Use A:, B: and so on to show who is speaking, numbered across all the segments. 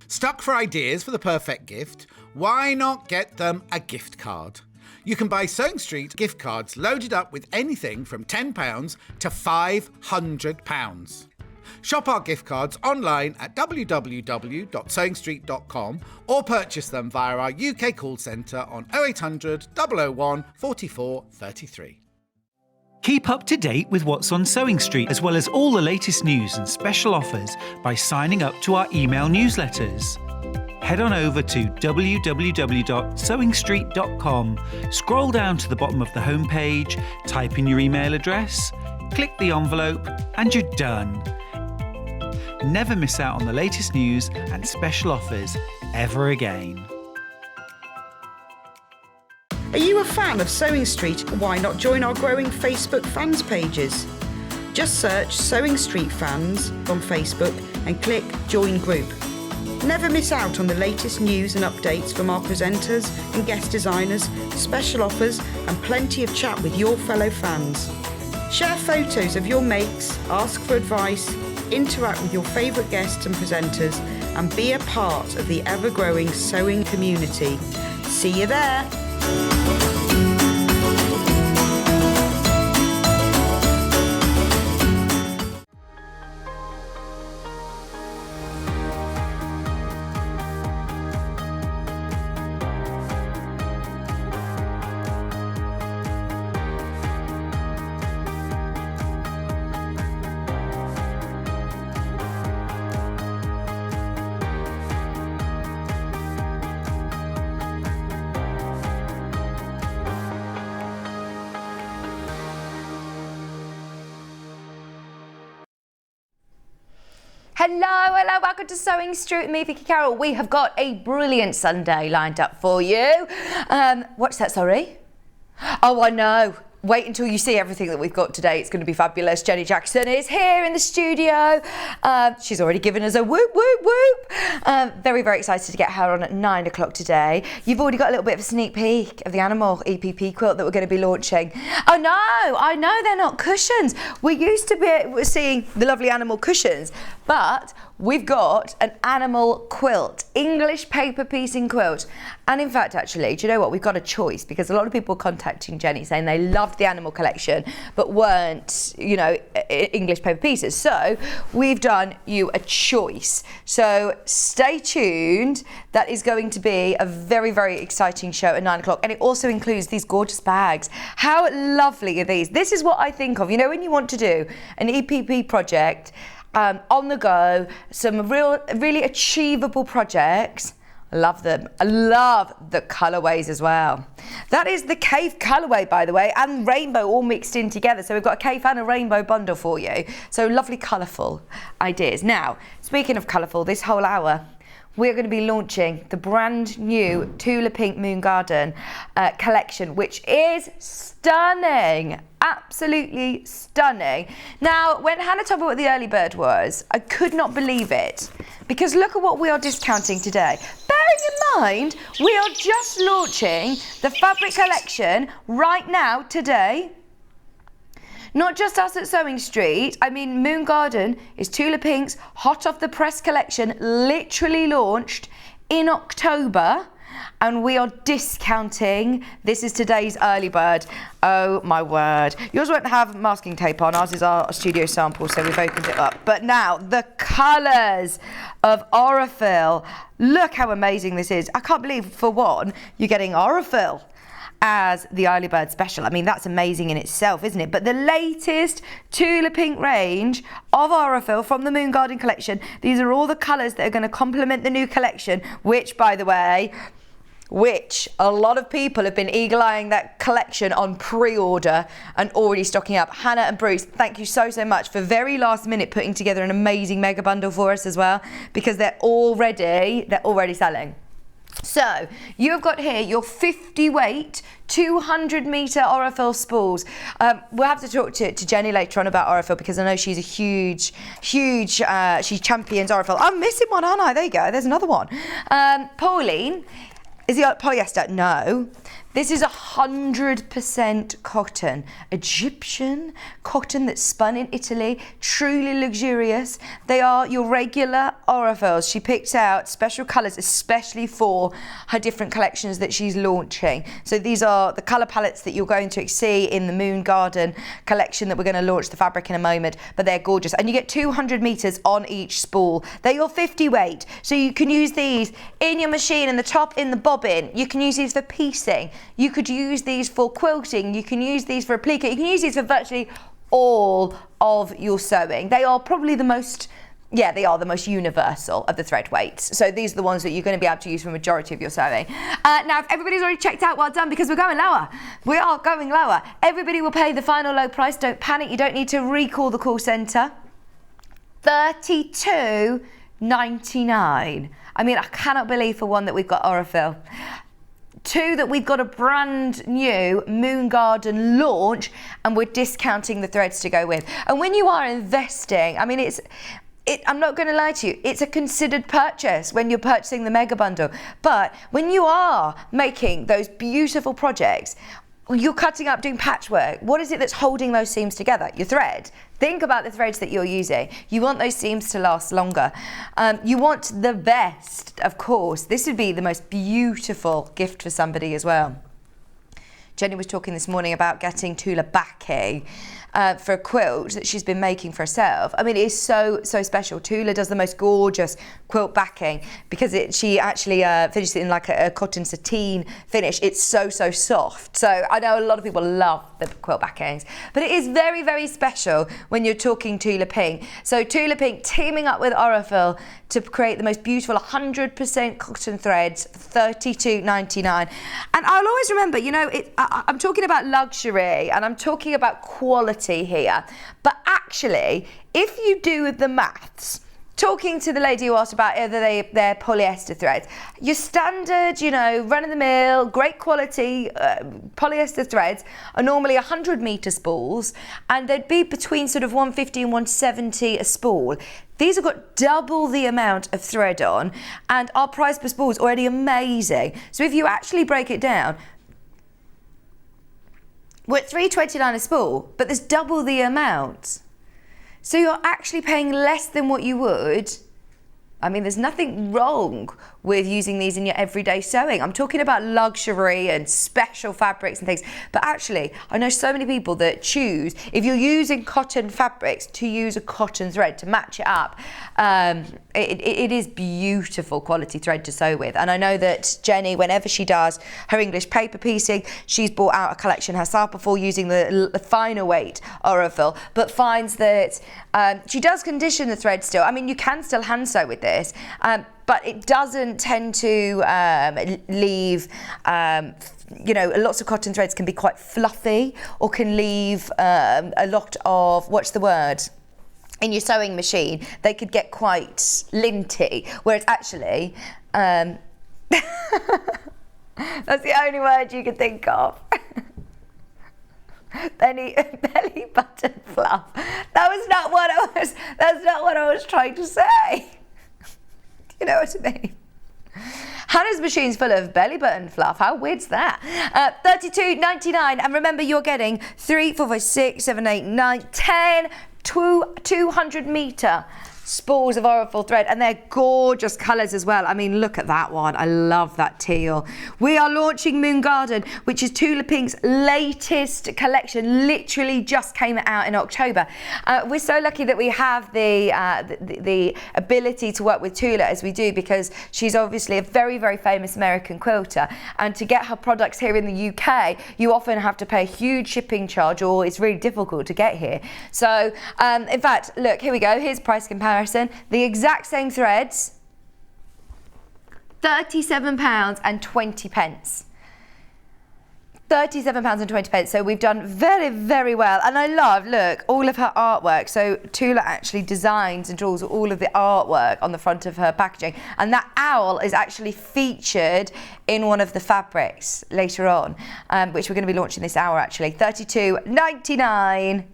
A: Stuck for ideas for the perfect gift? Why not get them a gift card? You can buy Sewing Street gift cards loaded up with anything from £10 to £500. Shop our gift cards online at www.sewingstreet.com or purchase them via our UK call centre on 0800 001 44 33.
B: Keep up to date with what's on Sewing Street, as well as all the latest news and special offers by signing up to our email newsletters. Head on over to www.sewingstreet.com, scroll down to the bottom of the homepage, type in your email address, click the envelope, and you're done. Never miss out on the latest news and special offers ever again.
C: Are you a fan of Sewing Street? Why not join our growing Facebook fans pages? Just search Sewing Street Fans on Facebook and click Join Group. Never miss out on the latest news and updates from our presenters and guest designers, special offers and plenty of chat with your fellow fans. Share photos of your makes, ask for advice, interact with your favourite guests and presenters and be a part of the ever-growing sewing community. See you there!
D: Hello, welcome to Sewing Street with me, Vicky Carroll. We have got a brilliant Sunday lined up for you. What's that, sorry? Oh, I know. Wait until you see everything that we've got today. It's going to be fabulous. Jenny Jackson is here in the studio. She's already given us a whoop, whoop, whoop. Very, very excited to get her on at 9 o'clock today. You've already got a little bit of a sneak peek of the animal EPP quilt that we're going to be launching. Oh no, I know they're not cushions. We used to be seeing the lovely animal cushions, but we've got an animal quilt, English paper piecing quilt. And in fact, actually, do you know what? We've got a choice because a lot of people were contacting Jenny saying they loved the animal collection, but weren't, you know, English paper pieces. So we've done you a choice. So stay tuned. That is going to be a very, very exciting show at 9 o'clock. And it also includes these gorgeous bags. How lovely are these? This is what I think of, you know, when you want to do an EPP project, on the go, some really achievable projects. I love them. I love the colourways as well. That is the cave colourway, by the way, and rainbow all mixed in together. So we've got a cave and a rainbow bundle for you. So lovely colourful ideas. Now, speaking of colourful, this whole hour, we're going to be launching the brand new Tula Pink Moon Garden collection, which is stunning. Absolutely stunning. Now, when Hannah told me what the early bird was, I could not believe it, because look at what we are discounting today. Bearing in mind, we are just launching the fabric collection right now, today. Not just us at Sewing Street. I mean, Moon Garden is Tula Pink's hot off the press collection, literally launched in October. And we are discounting. This is today's early bird. Oh my word. Yours won't have masking tape on. Ours is our studio sample, so we've opened it up. But now, the colours of Aurifil. Look how amazing this is. I can't believe, for one, you're getting Aurifil as the early bird special. I mean, that's amazing in itself, isn't it? But the latest Tula Pink range of Aurifil from the Moon Garden collection, these are all the colours that are going to complement the new collection, which, by the way, a lot of people have been eagle-eyeing that collection on pre-order and already stocking up. Hannah and Bruce, thank you so much for very last minute putting together an amazing mega bundle for us as well, because they're already selling. So you've got here your 50 weight 200 metre Aurifil spools. We'll have to talk to Jenny later on about Aurifil, because I know she's a huge she champions Aurifil. I'm missing one, aren't I? There you go, there's another one. Pauline, is the polyester? No. This is 100% cotton, Egyptian cotton that's spun in Italy, truly luxurious. They are your regular Aurifils. She picked out special colours, especially for her different collections that she's launching. So these are the colour palettes that you're going to see in the Moon Garden collection that we're going to launch the fabric in a moment, but they're gorgeous. And you get 200 metres on each spool. They're your 50 weight, so you can use these in your machine, in the top, in the bobbin. You can use these for piecing. You could use these for quilting. You can use these for applique. You can use these for virtually all of your sewing. They are probably the most, they are the most universal of the thread weights. So these are the ones that you're going to be able to use for the majority of your sewing. Now, if everybody's already checked out, well done, because we're going lower. We are going lower. Everybody will pay the final low price. Don't panic. You don't need to recall the call centre. $32.99. I mean, I cannot believe for one that we've got Aurifil. Two, that we've got a brand new Moon Garden launch and we're discounting the threads to go with. And when you are investing, I mean, I'm not going to lie to you, it's a considered purchase when you're purchasing the mega bundle. But when you are making those beautiful projects, you're cutting up, doing patchwork, what is it that's holding those seams together? Your thread. Think about the threads that you're using. You want those seams to last longer. You want the best, of course. This would be the most beautiful gift for somebody as well. Jenny was talking this morning about getting Tula backing for a quilt that she's been making for herself. I mean, it is so special. Tula does the most gorgeous quilt backing because she actually finishes it in like a cotton sateen finish. It's so soft. So I know a lot of people love the quilt backings, but it is very special when you're talking Tula Pink. So Tula Pink teaming up with Aurifil to create the most beautiful 100% cotton threads, $32.99. And I'll always remember, you know, I'm talking about luxury and I'm talking about quality here. But actually, if you do the maths, talking to the lady who asked about whether they're polyester threads, your standard, you know, run-of-the-mill, great quality polyester threads are normally 100 metre spools, and they'd be between sort of 150 and 170 a spool. These have got double the amount of thread on, and our price per spool is already amazing. So if you actually break it down, we're at $3.29 a spool, but there's double the amount. So you're actually paying less than what you would. I mean, there's nothing wrong with using these in your everyday sewing. I'm talking about luxury and special fabrics and things. But actually, I know so many people that choose, if you're using cotton fabrics, to use a cotton thread to match it up. It is beautiful quality thread to sew with. And I know that Jenny, whenever she does her English paper piecing, she's brought out a collection herself before using the finer weight Aurifil, but finds that she does condition the thread still. I mean, you can still hand sew with this, but it doesn't tend to leave, you know, lots of cotton threads can be quite fluffy or can leave a lot of, what's the word? In your sewing machine, they could get quite linty, whereas actually, that's the only word you can think of. belly button fluff. That's not what I was trying to say. You know what I mean? Hannah's machine's full of belly button fluff. How weird's that? $32.99. And remember, you're getting 3, 4, 5, 6, 7, 8, 9, 10, 200 metre spools of Aurifil thread, and they're gorgeous colours as well. I mean, look at that one. I love that teal. We are launching Moon Garden, which is Tula Pink's latest collection. Literally just came out in October. We're so lucky that we have the ability to work with Tula as we do, because she's obviously a very famous American quilter, and to get her products here in the UK, you often have to pay a huge shipping charge, or it's really difficult to get here. So, in fact, look, here we go. Here's price comparison. The exact same threads, £37.20. £37.20. So we've done very well. And I love, look, all of her artwork. So Tula actually designs and draws all of the artwork on the front of her packaging. And that owl is actually featured in one of the fabrics later on, which we're going to be launching this hour actually. $32.99.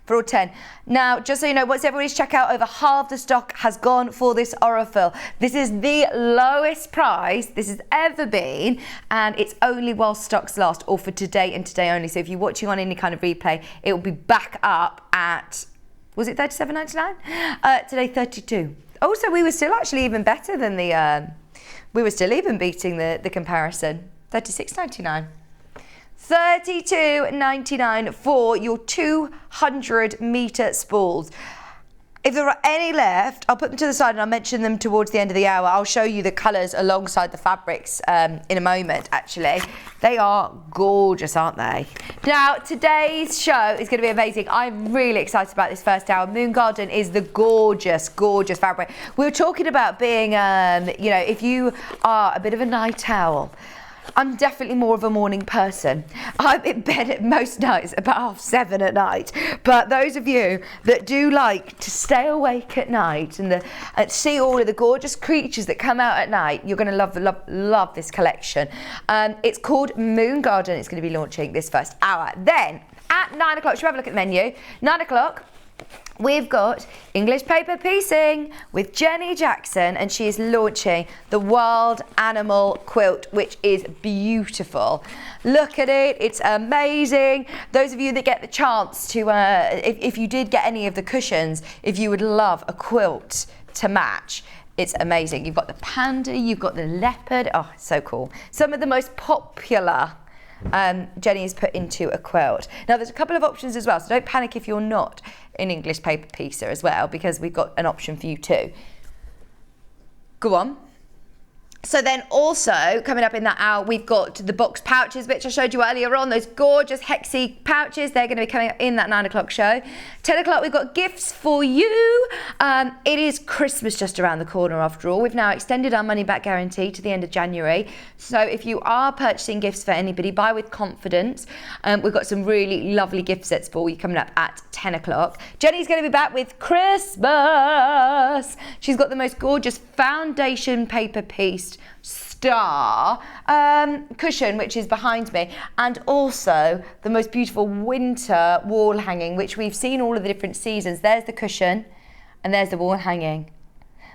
D: for all 10. Now, just so you know, once everybody's checked out, over half the stock has gone for this Aurifil. This is the lowest price this has ever been, and it's only while stocks last, or for today and today only. So if you're watching on any kind of replay, it will be back up at, was it $37.99? Today, $32. Also, we were still actually even better than the, we were still even beating the comparison. $36.99. $32.99 for your 200 metre spools. If there are any left, I'll put them to the side and I'll mention them towards the end of the hour. I'll show you the colours alongside the fabrics in a moment, actually. They are gorgeous, aren't they? Now, today's show is going to be amazing. I'm really excited about this first hour. Moon Garden is the gorgeous, gorgeous fabric. We were talking about being, you know, if you are a bit of a night owl, I'm definitely more of a morning person. I'm in bed at most nights about 7:30 at night. But those of you that do like to stay awake at night and see all of the gorgeous creatures that come out at night, you're going to love this collection. It's called Moon Garden. It's going to be launching this first hour. Then at 9 o'clock, should we have a look at the menu? 9 o'clock. We've got English paper piecing with Jenny Jackson, and she is launching the Wild Animal Quilt, which is beautiful. Look at it, it's amazing. Those of you that get the chance to, if you did get any of the cushions, if you would love a quilt to match, it's amazing. You've got the panda, you've got the leopard, oh, so cool. Some of the most popular Jenny has put into a quilt. Now there's a couple of options as well, so don't panic if you're not an English paper piecer as well, because we've got an option for you too. Go on. So then also coming up in that hour, we've got the box pouches, which I showed you earlier on, those gorgeous hexy pouches. They're going to be coming up in that 9 o'clock show. 10 o'clock, we've got gifts for you. It is Christmas just around the corner after all. We've now extended our money back guarantee to the end of January. So if you are purchasing gifts for anybody, buy with confidence. We've got some really lovely gift sets for you coming up at 10 o'clock. Jenny's going to be back with Christmas. She's got the most gorgeous foundation paper piece star cushion, which is behind me, and also the most beautiful winter wall hanging, which we've seen all of the different seasons. There's the cushion and there's the wall hanging.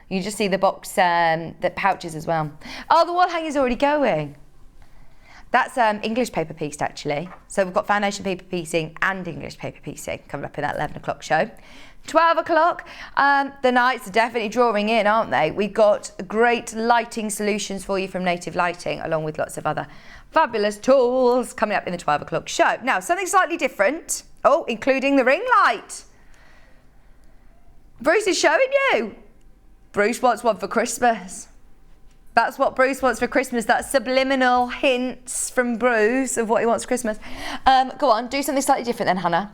D: You just see the box, the pouches as well. Oh, the wall hanging is already going. That's English paper pieced actually. So we've got foundation paper piecing and English paper piecing coming up in that 11 o'clock show. 12 o'clock, the nights are definitely drawing in, aren't they? We've got great lighting solutions for you from Native Lighting, along with lots of other fabulous tools coming up in the 12 o'clock show. Now, something slightly different, including the ring light. Bruce is showing you. Bruce wants one for Christmas. That's what Bruce wants for Christmas. That's subliminal hints from Bruce of what he wants for Christmas. Go on, do something slightly different then, Hannah.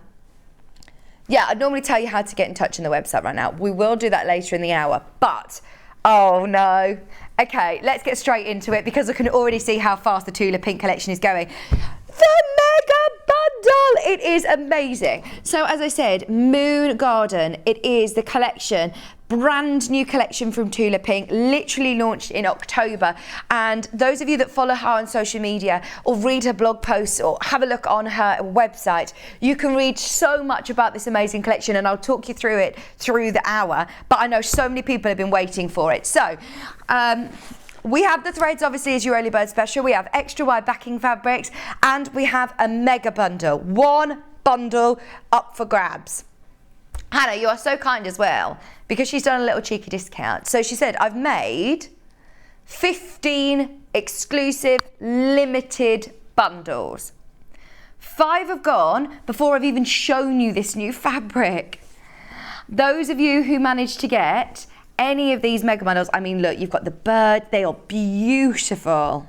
D: Yeah, I'd normally tell you how to get in touch on the website right now. We will do that later in the hour, but, oh no. Okay, let's get straight into it because I can already see how fast the Tula Pink collection is going. The mega bundle! It is amazing. So as I said, Moon Garden, it is the collection, brand new collection from Tula Pink, literally launched in October. And those of you that follow her on social media or read her blog posts or have a look on her website, you can read so much about this amazing collection, and I'll talk you through it through the hour. But I know so many people have been waiting for it. So, we have the threads, obviously, as your early bird special. We have extra wide backing fabrics, and we have a mega bundle. One bundle up for grabs. Hannah, you are so kind as well, because she's done a little cheeky discount. So she said, I've made 15 exclusive limited bundles. 5 have gone before I've even shown you this new fabric. Those of you who managed to get any of these mega bundles, I mean, look, you've got the bird, they are beautiful.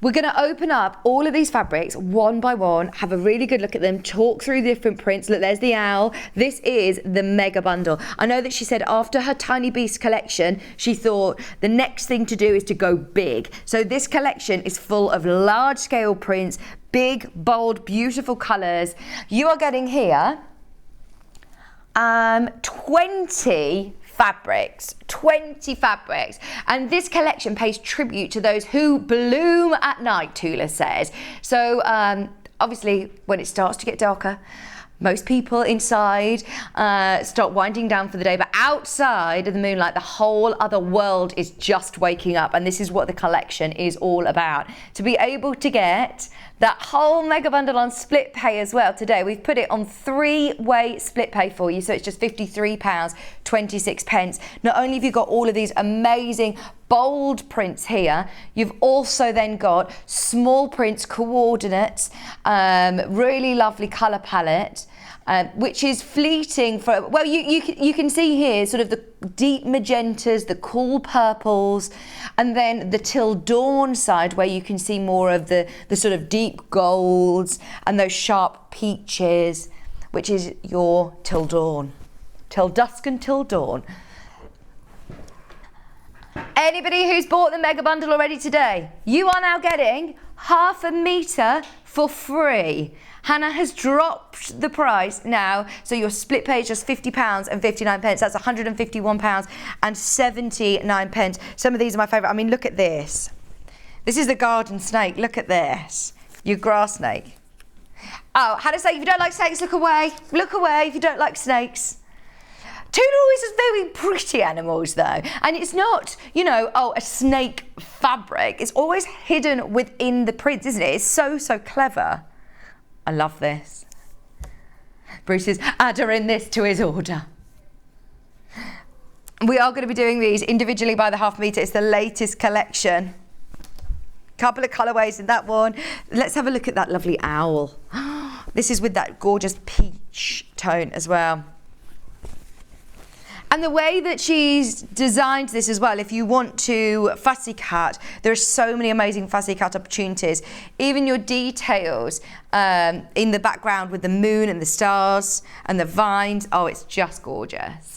D: We're going to open up all of these fabrics one by one, have a really good look at them, talk through the different prints. Look, there's the owl. This is the mega bundle. I know that she said after her Tiny Beast collection, she thought the next thing to do is to go big. So this collection is full of large scale prints, big, bold, beautiful colours. You are getting here 20 fabrics, 20 fabrics, and this collection pays tribute to those who bloom at night, Tula says. So obviously when it starts to get darker, Most people inside start winding down for the day, but outside of the moonlight, the whole other world is just waking up. And this is what the collection is all about. To be able to get that whole mega bundle on split pay as well today, we've put it on 3-way split pay for you. So it's just £53.26. Not only have you got all of these amazing bold prints here, you've also then got small prints, coordinates, really lovely colour palette. Which is fleeting for, well, you can see here sort of the deep magentas, the cool purples, and then the till dawn side where you can see more of the sort of deep golds and those sharp peaches, which is your till dawn, till dusk and till dawn. Anybody who's bought the mega bundle already today, you are now getting half a metre for free. Hannah has dropped the price now, so your split pay is just £50.59. That's £151.79. Some of these are my favourite. I mean, look at this. This is the garden snake. Look at this. Your grass snake. Oh, Hannah say, if you don't like snakes, look away. Look away if you don't like snakes. Tula always has very pretty animals though, and it's not, you know, oh, a snake fabric. It's always hidden within the prints, isn't it? It's so clever. I love this. Bruce is adding this to his order. We are going to be doing these individually by the half metre. It's the latest collection. Couple of colourways in that one. Let's have a look at that lovely owl. This is with that gorgeous peach tone as well. And the way that she's designed this as well, if you want to fussy cut, there are so many amazing fussy cut opportunities. Even your details in the background with the moon and the stars and the vines. Oh, it's just gorgeous.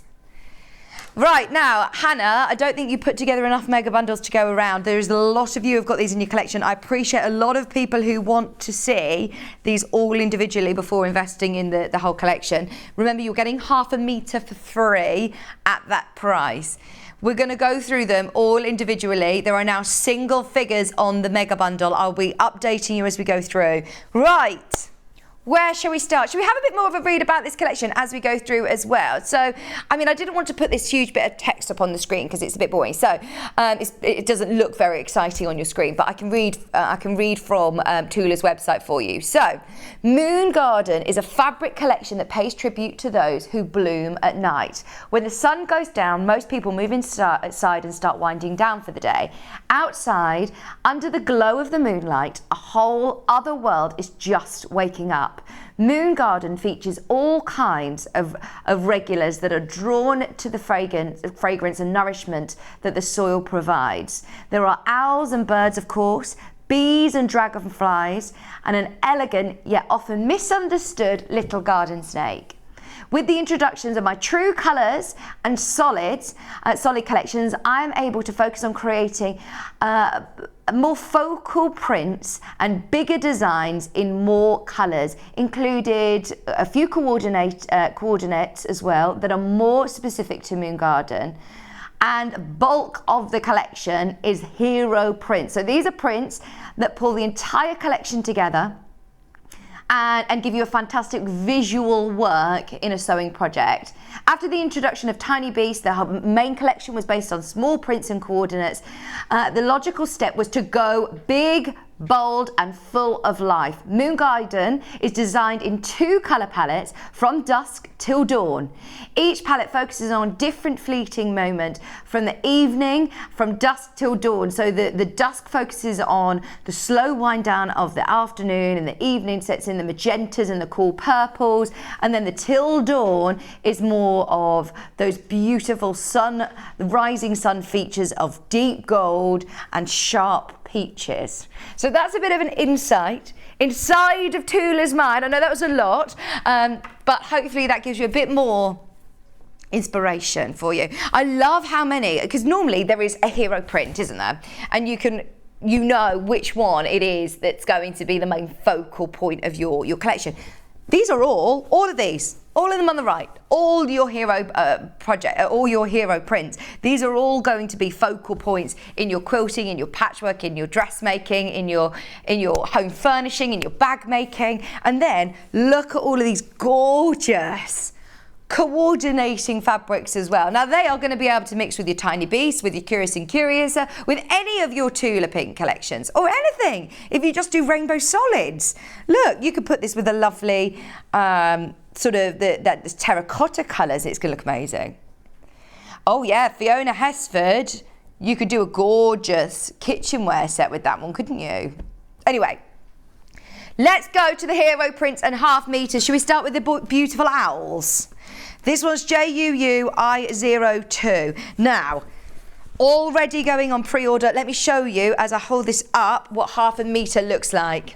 D: Right, now, Hannah, I don't think you put together enough mega bundles to go around. There's a lot of you who've got these in your collection. I appreciate a lot of people who want to see these all individually before investing in the whole collection. Remember, you're getting half a metre for free at that price. We're going to go through them all individually. There are now single figures on the mega bundle. I'll be updating you as we go through. Right. Where shall we start? Shall we have a bit more of a read about this collection as we go through as well? So, I mean, I didn't want to put this huge bit of text up on the screen because it's a bit boring. So, it doesn't look very exciting on your screen, but I can read from Tula's website for you. So, Moon Garden is a fabric collection that pays tribute to those who bloom at night. When the sun goes down, most people move inside and start winding down for the day. Outside, under the glow of the moonlight, a whole other world is just waking up. Moon Garden features all kinds of regulars that are drawn to the fragrance and nourishment that the soil provides. There are owls and birds, of course, bees and dragonflies, and an elegant yet often misunderstood little garden snake. With the introductions of my true colours and solid collections, I am able to focus on creating more focal prints and bigger designs in more colours, included a few coordinates as well that are more specific to Moon Garden. And bulk of the collection is hero prints. So these are prints that pull the entire collection together and give you a fantastic visual work in a sewing project. After the introduction of Tiny Beast, the main collection was based on small prints and coordinates. The logical step was to go big, bold and full of life. Moon Garden is designed in 2 colour palettes from dusk till dawn. Each palette focuses on a different fleeting moment from the evening, from dusk till dawn. So the dusk focuses on the slow wind down of the afternoon, and the evening sets in the magentas and the cool purples, and then the till dawn is more of those beautiful the rising sun features of deep gold and sharp peaches. So that's a bit of an insight inside of Tula's mind. I know that was a lot, but hopefully that gives you a bit more inspiration for you. I love how many, because normally there is a hero print, isn't there? And you know which one it is that's going to be the main focal point of your collection. These are all of these, all of them on the right, all your hero all your hero prints. These are all going to be focal points in your quilting, in your patchwork, in your dressmaking, in your home furnishing, in your bag making. And then look at all of these gorgeous coordinating fabrics as well. Now they are going to be able to mix with your Tiny Beast, with your Curious and Curiouser, with any of your Tula pink collections or anything. If you just do rainbow solids, look, you could put this with a lovely sort of this terracotta colours. It's going to look amazing. Oh yeah, Fiona Hesford, you could do a gorgeous kitchenware set with that one, couldn't you? Anyway, let's go to the hero prints and half meters. Should we start with the beautiful owls? This one's JUUI02. Now, already going on pre-order. Let me show you, as I hold this up, what half a metre looks like.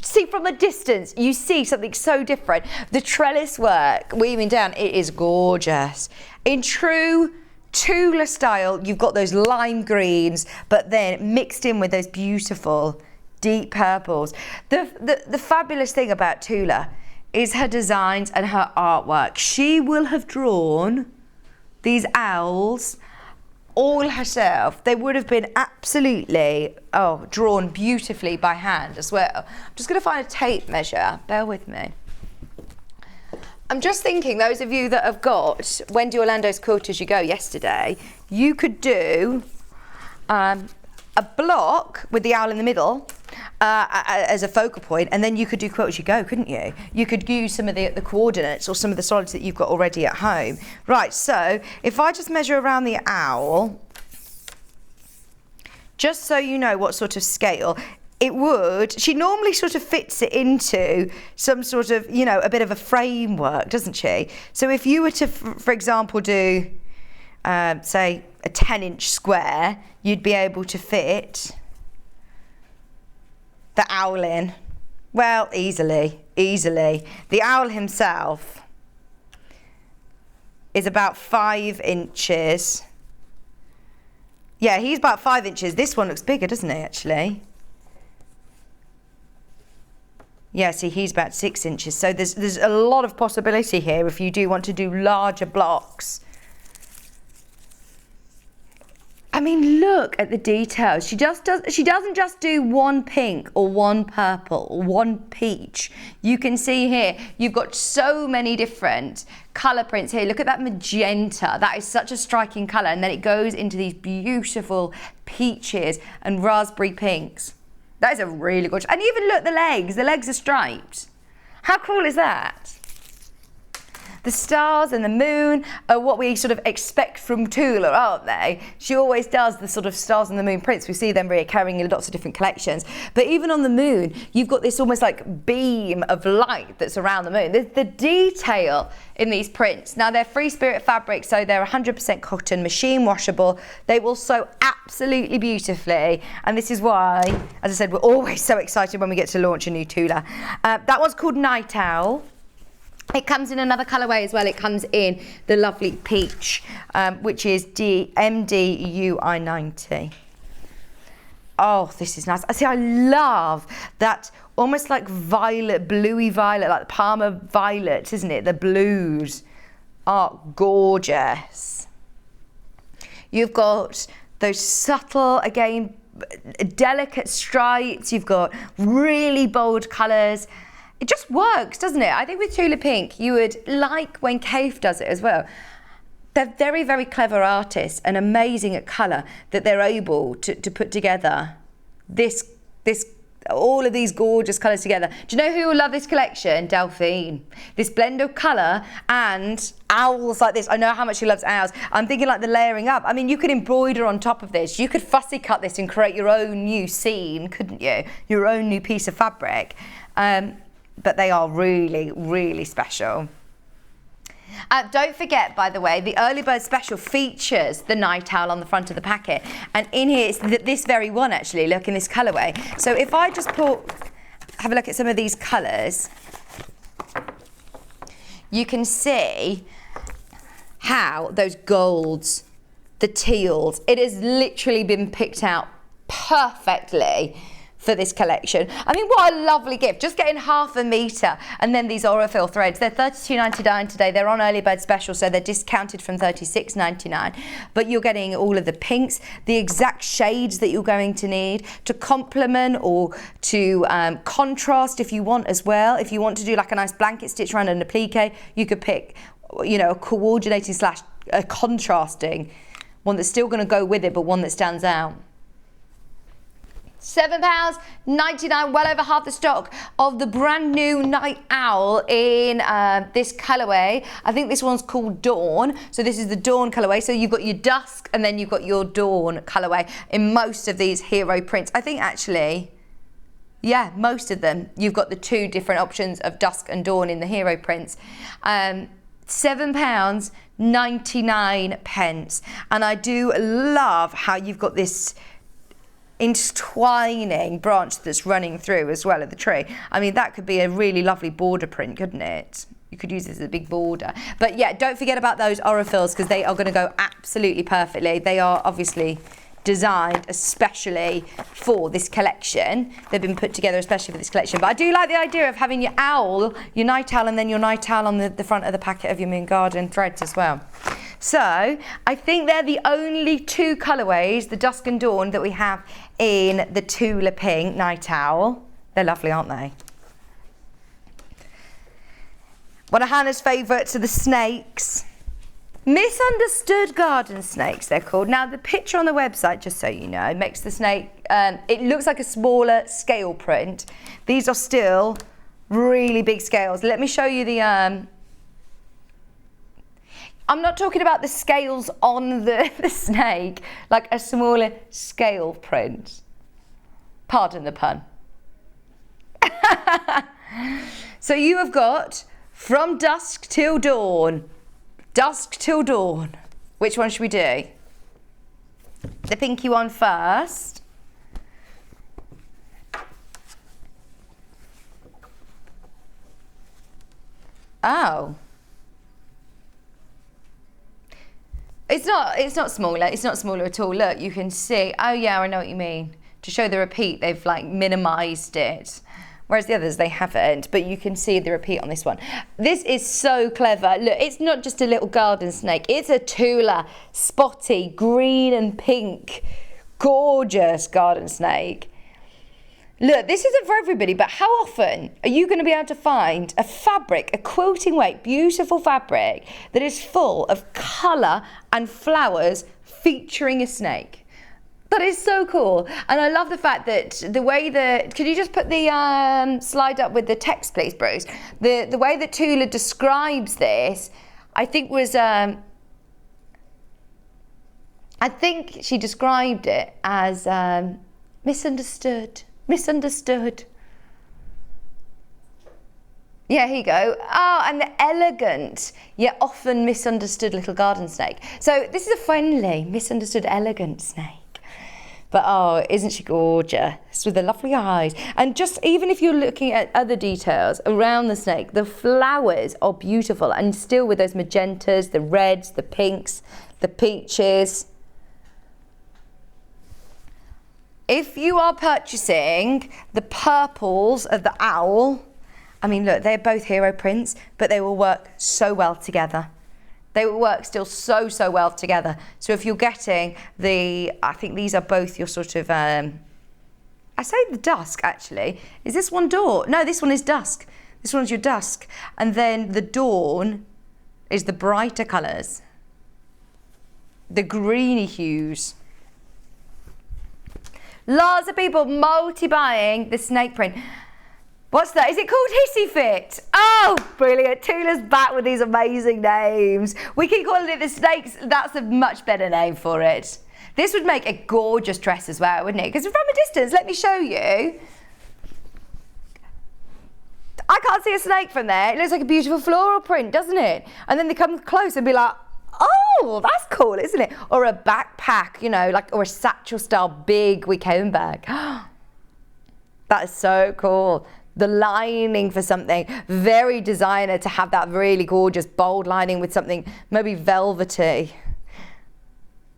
D: See, from a distance, you see something so different. The trellis work, weaving down, it is gorgeous. In true Tula style, you've got those lime greens, but then mixed in with those beautiful deep purples. The fabulous thing about Tula is her designs and her artwork. She will have drawn these owls all herself. They would have been absolutely, drawn beautifully by hand as well. I'm just going to find a tape measure. Bear with me. I'm just thinking, those of you that have got Wendy Orlando's Quilt As You Go yesterday, you could do a block with the owl in the middle as a focal point, and then you could do Quilt As You Go, couldn't you? You could use some of the coordinates or some of the solids that you've got already at home. Right, so if I just measure around the owl, just so you know what sort of scale, she normally sort of fits it into some sort of, a bit of a framework, doesn't she? So if you were to, for example, do, say, a 10-inch square, you'd be able to fit the owl in. Well, easily. The owl himself is about 5 inches. Yeah, he's about 5 inches. This one looks bigger, doesn't he, actually? Yeah, see, he's about 6 inches. So there's a lot of possibility here if you do want to do larger blocks. I mean, look at the details. She doesn't just do one pink or one purple or one peach. You can see here, you've got so many different colour prints here. Look at that magenta. That is such a striking colour. And then it goes into these beautiful peaches and raspberry pinks. That is a really gorgeous. And even look, the legs are striped. How cool is that? The stars and the moon are what we sort of expect from Tula, aren't they? She always does the sort of stars and the moon prints. We see them reoccurring in lots of different collections. But even on the moon, you've got this almost like beam of light that's around the moon. There's the detail in these prints. Now, they're free spirit fabric, so they're 100% cotton, machine washable. They will sew absolutely beautifully. And this is why, as I said, we're always so excited when we get to launch a new Tula. That one's called Night Owl. It comes in another colourway as well. It comes in the lovely peach, which is MDUI90. Oh, this is nice. I see, I love that almost like violet, bluey violet, like the Parma violet, isn't it? The blues are gorgeous. You've got those subtle, again, delicate stripes. You've got really bold colours. It just works, doesn't it? I think with Tula Pink, you would like when Cave does it as well. They're very, very clever artists and amazing at colour that they're able to put together all of these gorgeous colours together. Do you know who will love this collection? Delphine. This blend of colour and owls like this. I know how much she loves owls. I'm thinking like the layering up. I mean, you could embroider on top of this. You could fussy cut this and create your own new scene, couldn't you? Your own new piece of fabric. But they are really, really special. Don't forget, by the way, the Early Bird Special features the Night Owl on the front of the packet. And in here, it's this very one, actually. Look, in this colourway. So if I just have a look at some of these colours, you can see how those golds, the teals, it has literally been picked out perfectly for this collection. I mean, what a lovely gift. Just getting half a metre and then these Aurifil threads. They're $32.99 today. They're on early bird special, so they're discounted from $36.99. But you're getting all of the pinks, the exact shades that you're going to need to complement or to contrast if you want as well. If you want to do like a nice blanket stitch around an applique, you could pick, you know, a coordinating slash a contrasting one that's still going to go with it, but one that stands out. £7.99, well over half the stock of the brand new Night Owl in this colourway. I think this one's called Dawn. So this is the Dawn colourway. So you've got your dusk and then you've got your dawn colourway in most of these hero prints. I think actually, yeah, most of them. You've got the two different options of dusk and dawn in the hero prints. £7.99. And I do love how you've got this intertwining branch that's running through as well of the tree. I mean, that could be a really lovely border print, couldn't it? You could use this as a big border. But yeah, don't forget about those Aurifils because they are going to go absolutely perfectly. They are obviously designed especially for this collection. They've been put together especially for this collection. But I do like the idea of having your owl, your night owl, and then your night owl on the front of the packet of your Moon Garden threads as well. So I think they're the only two colourways, the Dusk and Dawn, that we have in the Tula Pink Night Owl. They're lovely, aren't they? One of Hannah's favourites are the snakes. Misunderstood garden snakes, they're called. Now, the picture on the website, just so you know, makes the snake, it looks like a smaller scale print. These are still really big scales. Let me show you the... I'm not talking about the scales on the snake, like a smaller scale print. Pardon the pun. So you have got from dusk till dawn. Dusk till dawn. Which one should we do? The pinky one first. Oh. It's not smaller. It's not smaller at all. Look, you can see. Oh yeah, I know what you mean. To show the repeat, they've like minimized it. Whereas the others, they haven't, but you can see the repeat on this one. This is so clever. Look, it's not just a little garden snake. It's a Tula, spotty, green and pink, gorgeous garden snake. Look, this isn't for everybody, but how often are you going to be able to find a fabric, a quilting weight, beautiful fabric that is full of colour and flowers featuring a snake? That is so cool. And I love the fact that the way that, could you just put the slide up with the text, please, Bruce? The way that Tula describes this, I think was, I think she described it as misunderstood. Misunderstood. Yeah, here you go. Oh, and the elegant, yet often misunderstood little garden snake. So this is a friendly, misunderstood, elegant snake. But oh, isn't she gorgeous with the lovely eyes? And just even if you're looking at other details around the snake, the flowers are beautiful and still with those magentas, the reds, the pinks, the peaches. If you are purchasing the purples of the owl, I mean, look, they're both hero prints, but they will work so well together. They will work still so well together. So if you're getting the, I think these are both your sort of, I say the dusk actually. Is this one dawn? No, this one is dusk. This one's your dusk. And then the dawn is the brighter colours. The greeny hues. Lots of people multi-buying the snake print. What's that? Is it called Hissy Fit? Oh, brilliant. Tula's back with these amazing names. We keep calling it the snakes. That's a much better name for it. This would make a gorgeous dress as well, wouldn't it? Because from a distance, let me show you. I can't see a snake from there. It looks like a beautiful floral print, doesn't it? And then they come close and be like, oh, that's cool, isn't it? Or a backpack, you know, like, or a satchel style big weekend bag. That is so cool. The lining for something, very designer to have that really gorgeous bold lining with something maybe velvety.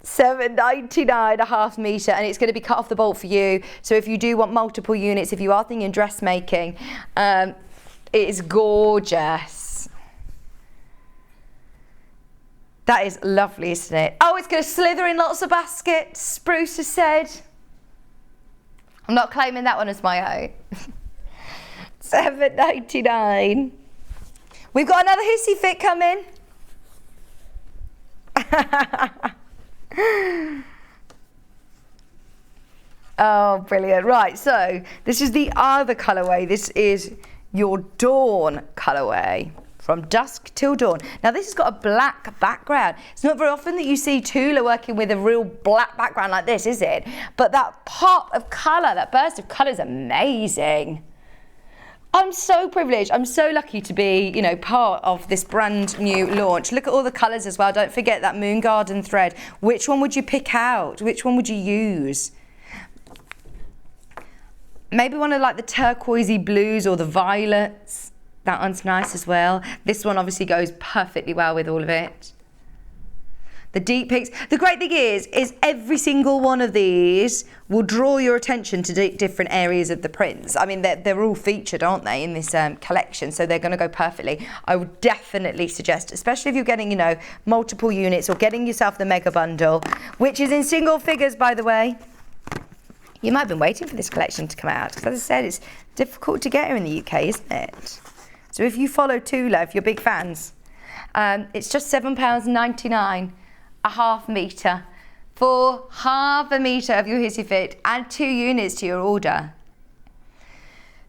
D: £7.99 a half metre, and it's going to be cut off the bolt for you. So if you do want multiple units, if you are thinking dressmaking, it is gorgeous. That is lovely, isn't it? Oh, it's going to slither in lots of baskets, Spruce has said. I'm not claiming that one as my own. £7.99. We've got another hissy fit coming. Oh, brilliant. Right, so this is the other colourway. This is your Dawn colourway, from dusk till dawn. Now this has got a black background. It's not very often that you see Tula working with a real black background like this, is it? But that pop of colour, that burst of colour is amazing. I'm so privileged. I'm so lucky to be, you know, part of this brand new launch. Look at all the colours as well. Don't forget that Moon Garden thread. Which one would you pick out? Which one would you use? Maybe one of like the turquoisey blues or the violets. That one's nice as well. This one obviously goes perfectly well with all of it. The deep pinks. The great thing is every single one of these will draw your attention to different areas of the prints. I mean, they're all featured, aren't they, in this collection? So they're going to go perfectly. I would definitely suggest, especially if you're getting, you know, multiple units or getting yourself the mega bundle, which is in single figures, by the way. You might have been waiting for this collection to come out, because as I said, it's difficult to get here in the UK, isn't it? So if you follow Tula, if you're big fans, it's just £7.99 a half metre for half a metre of your hissy fit and 2 units to your order.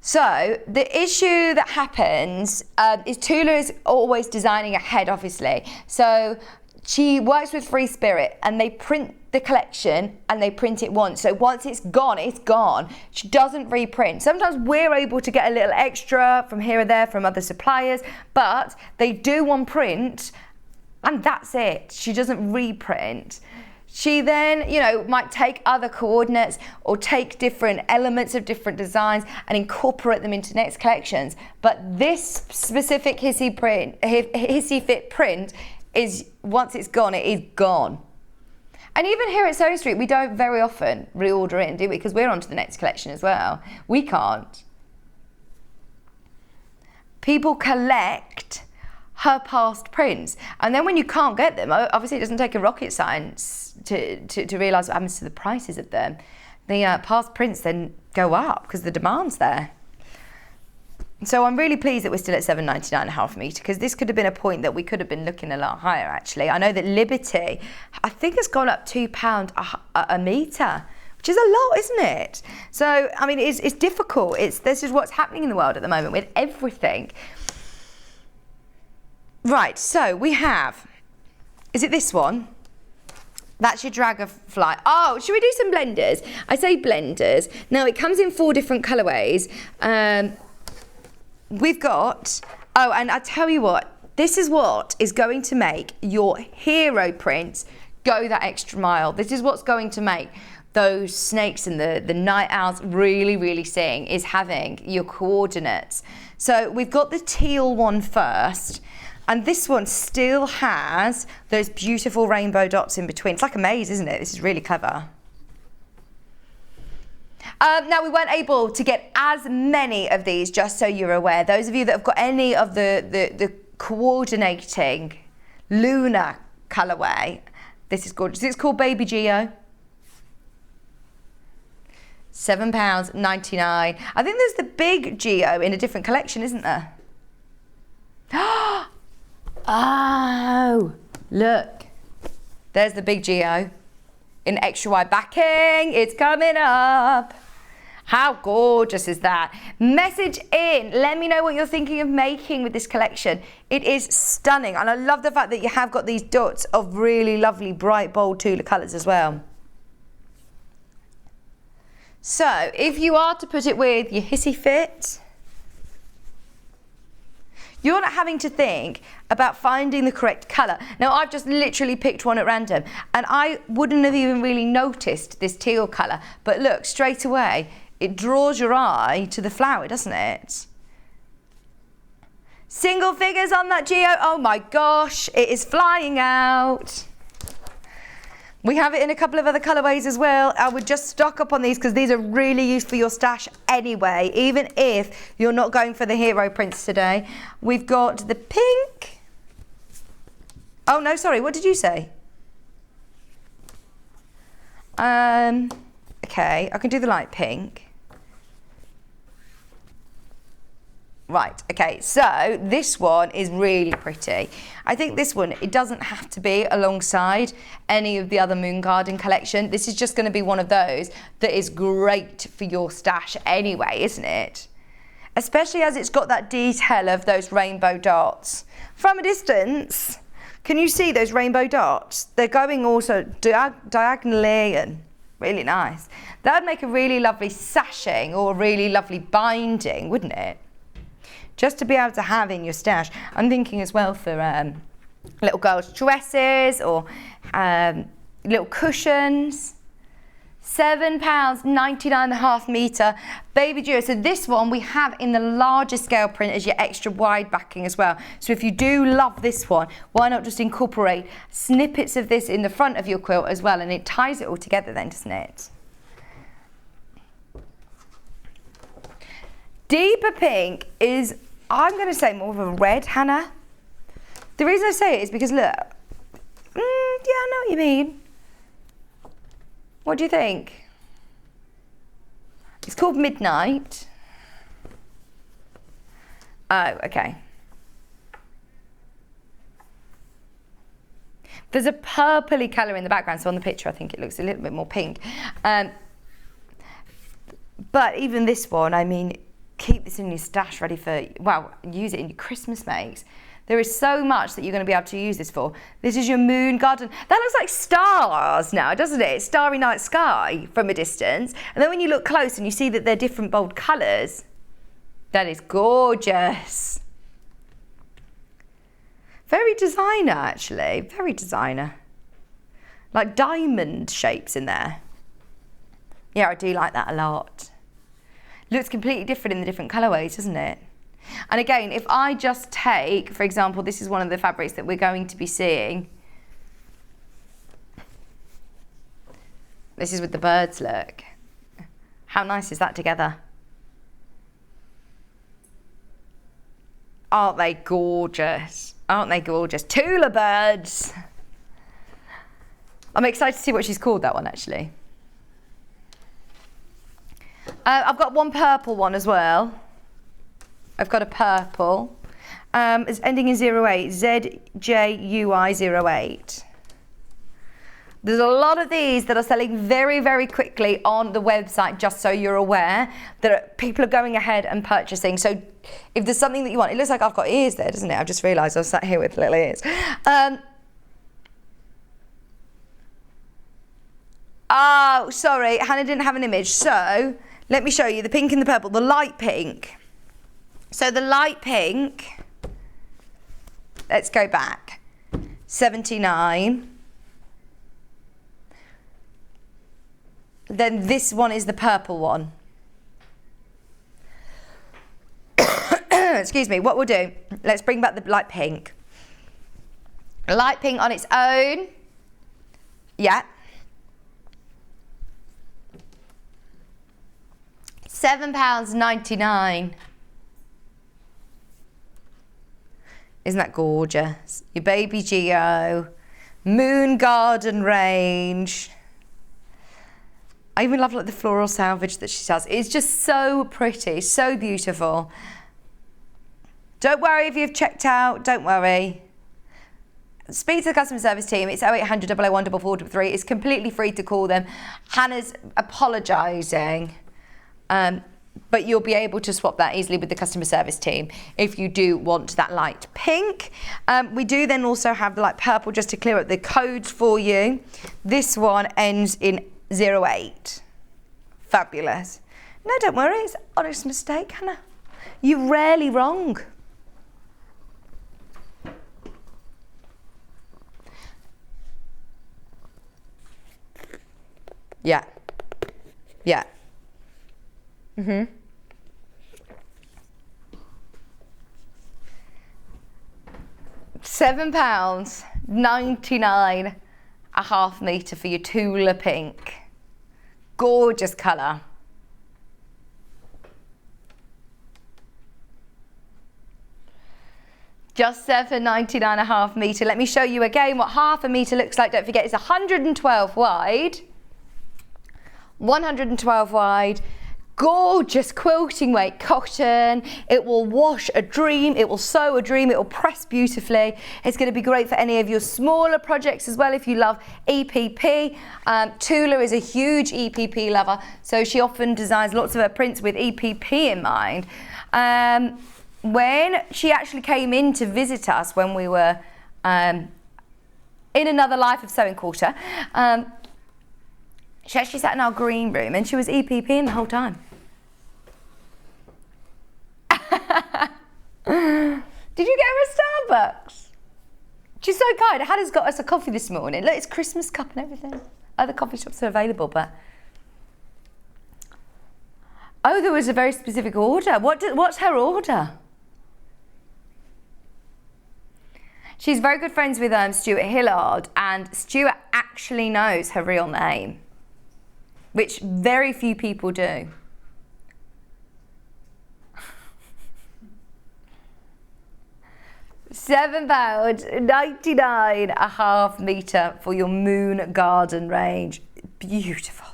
D: So the issue that happens is Tula is always designing ahead, obviously. So she works with Free Spirit and they print the collection and they print it once. So once it's gone, it's gone. She doesn't reprint. Sometimes we're able to get a little extra from here or there from other suppliers, but they do one print and that's it. She doesn't reprint. She then, you know, might take other coordinates or take different elements of different designs and incorporate them into next collections. But this specific hissy fit print is, once it's gone, it is gone. And even here at Sewing Street, we don't very often reorder it, do we? Because we're on to the next collection as well. We can't. People collect her past prints, and then when you can't get them, obviously it doesn't take a rocket science to realise what happens to the prices of them. The past prints then go up because the demand's there. So I'm really pleased that we're still at £7.99 a half metre, because this could have been a point that we could have been looking a lot higher, actually. I know that Liberty, I think, has gone up £2 a metre, which is a lot, isn't it? So, I mean, it's difficult. This is what's happening in the world at the moment with everything. Right, so we have, is it this one? That's your Dragonfly. Oh, should we do some blenders? I say blenders. Now, it comes in 4 different colourways. We've got, oh, and I tell you what, this is what is going to make your hero prints go that extra mile. This is what's going to make those snakes and the night owls really, really sing, is having your coordinates. So we've got the teal one first, and this one still has those beautiful rainbow dots in between. It's like a maze, isn't it? This is really clever. Now, we weren't able to get as many of these, just so you're aware. Those of you that have got any of the coordinating lunar colourway, this is gorgeous. It's called Baby Geo. £7.99. I think there's the big Geo in a different collection, isn't there? Oh, look. There's the big Geo in extra wide backing. It's coming up. How gorgeous is that? Message in. Let me know what you're thinking of making with this collection. It is stunning. And I love the fact that you have got these dots of really lovely, bright, bold Tula colours as well. So, if you are to put it with your hissy fit, you're not having to think about finding the correct colour. Now, I've just literally picked one at random, and I wouldn't have even really noticed this teal colour. But look, straight away, it draws your eye to the flower, doesn't it? Single figures on that Geo. Oh my gosh, it is flying out. We have it in a couple of other colourways as well. I would just stock up on these because these are really used for your stash anyway, even if you're not going for the hero prints today. We've got the pink. Oh no, sorry, what did you say? Okay, I can do the light pink. Right, okay, so this one is really pretty. I think this one, it doesn't have to be alongside any of the other Moon Garden collection. This is just going to be one of those that is great for your stash anyway, isn't it? Especially as it's got that detail of those rainbow dots. From a distance, can you see those rainbow dots? They're going also diagonally and really nice. That would make a really lovely sashing or a really lovely binding, wouldn't it? Just to be able to have in your stash. I'm thinking as well for little girls' dresses or little cushions. £7.99.5 metre baby duo. So this one we have in the larger scale print as your extra wide backing as well. So if you do love this one, why not just incorporate snippets of this in the front of your quilt as well, and it ties it all together then, doesn't it? Deeper pink is, I'm going to say, more of a red, Hannah. The reason I say it is because, look, yeah, I know what you mean. What do you think? It's called Midnight. Oh, okay. There's a purpley colour in the background, so on the picture I think it looks a little bit more pink. But even this one, I mean, keep this in your stash ready for, well, use it in your Christmas makes. There is so much that you're going to be able to use this for. This is your Moon Garden. That looks like stars now, doesn't it? Starry night sky from a distance. And then when you look close and you see that they're different bold colours, that is gorgeous. Very designer, actually. Very designer. Like diamond shapes in there. Yeah, I do like that a lot. Looks completely different in the different colourways, doesn't it? And again, if I just take, for example, this is one of the fabrics that we're going to be seeing. This is with the birds, look. How nice is that together? Aren't they gorgeous? Aren't they gorgeous? Tula birds. I'm excited to see what she's called, that one, actually. I've got one purple one as well. I've got a purple. It's ending in 08, ZJUI08. There's a lot of these that are selling very, very quickly on the website, just so you're aware that people are going ahead and purchasing. So if there's something that you want, it looks like I've got ears there, doesn't it? I've just realised I've sat here with little ears. Oh, sorry, Hannah didn't have an image. So let me show you the pink and the purple, the light pink. So the light pink, let's go back, 79. Then this one is the purple one. Excuse me, what we'll do, let's bring back the light pink. Light pink on its own, yeah. £7.99. Isn't that gorgeous? Your baby Geo, Moon Garden range. I even love like the floral salvage that she does. It's just so pretty, so beautiful. Don't worry if you've checked out, don't worry. Speak to the customer service team. It's 0800 001 4433. It's completely free to call them. Hannah's apologising. But you'll be able to swap that easily with the customer service team if you do want that light pink. We do then also have the light purple, just to clear up the codes for you. This one ends in 08. Fabulous. No, don't worry, it's an honest mistake, Hannah. You're rarely wrong. Yeah. Yeah. £7.99 a half metre for your Tula pink. Gorgeous colour. Just £7.99 a half metre. Let me show you again what half a metre looks like. Don't forget, it's 112 wide. 112 wide. Gorgeous quilting weight cotton. It will wash a dream, it will sew a dream, it will press beautifully. It's going to be great for any of your smaller projects as well if you love EPP. Tula is a huge EPP lover, so she often designs lots of her prints with EPP in mind. When she actually came in to visit us when we were in another life of Sewing Quarter, she actually sat in our green room and she was EPPing the whole time. Did you get her a Starbucks? She's so kind. Hannah's got us a coffee this morning. Look, it's Christmas cup and everything. Other coffee shops are available, but... Oh, there was a very specific order. What's her order? She's very good friends with Stuart Hillard, and Stuart actually knows her real name, which very few people do. £7.99 a half metre for your Moon Garden range. Beautiful.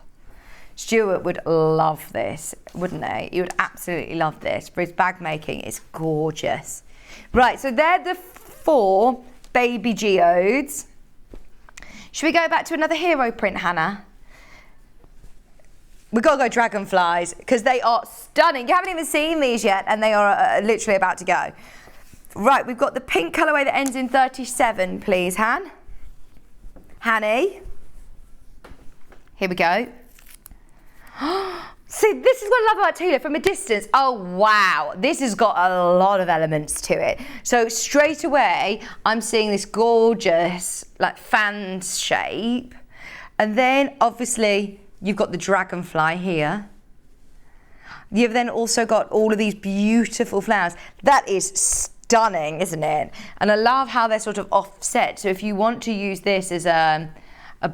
D: Stuart would love this, wouldn't he? He would absolutely love this. For his bag making, it's gorgeous. Right, so they're the 4 baby geodes. Should we go back to another hero print, Hannah? We've got to go dragonflies because they are stunning. You haven't even seen these yet and they are literally about to go. Right, we've got the pink colourway that ends in 37, please, Hanny. Here we go. See, this is what I love about Tula from a distance. Oh, wow. This has got a lot of elements to it. So straight away, I'm seeing this gorgeous, like, fan shape. And then, obviously, you've got the dragonfly here. You've then also got all of these beautiful flowers. That is stunning, isn't it? And I love how they're sort of offset. So if you want to use this as a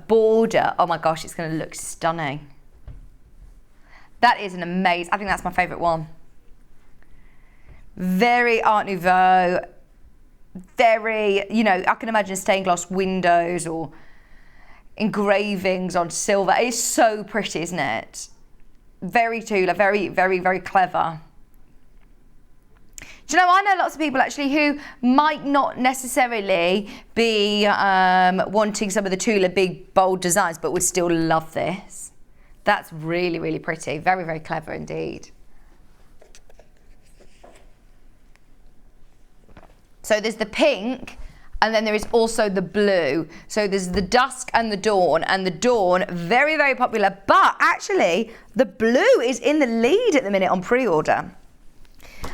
D: border, oh my gosh, it's going to look stunning. That is an amazing, I think that's my favourite one. Very Art Nouveau, very, you know, I can imagine stained glass windows or engravings on silver. It's so pretty, isn't it? Very Tula, very, very, very clever. Do you know, I know lots of people actually who might not necessarily be wanting some of the Tula big, bold designs, but would still love this. That's really, really pretty. Very, very clever indeed. So there's the pink, and then there is also the blue. So there's the dusk and the dawn very, very popular. But actually, the blue is in the lead at the minute on pre-order.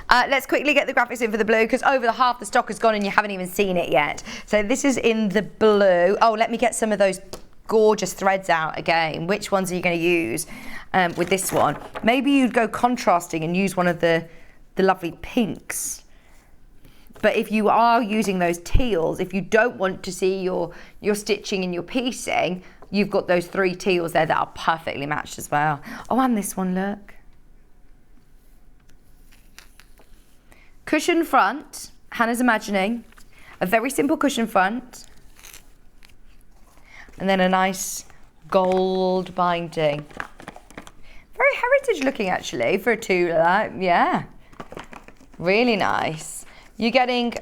D: Let's quickly get the graphics in for the blue because over the half the stock has gone and you haven't even seen it yet. So this is in the blue. Oh, let me get some of those gorgeous threads out again. Which ones are you going to use with this one? Maybe you'd go contrasting and use one of the lovely pinks. But if you are using those teals, if you don't want to see your stitching and your piecing, you've got those 3 teals there that are perfectly matched as well. Oh, and this one, look. Cushion front, Hannah's imagining. A very simple cushion front. And then a nice gold binding. Very heritage looking actually for a Tula, yeah. Really nice. You're getting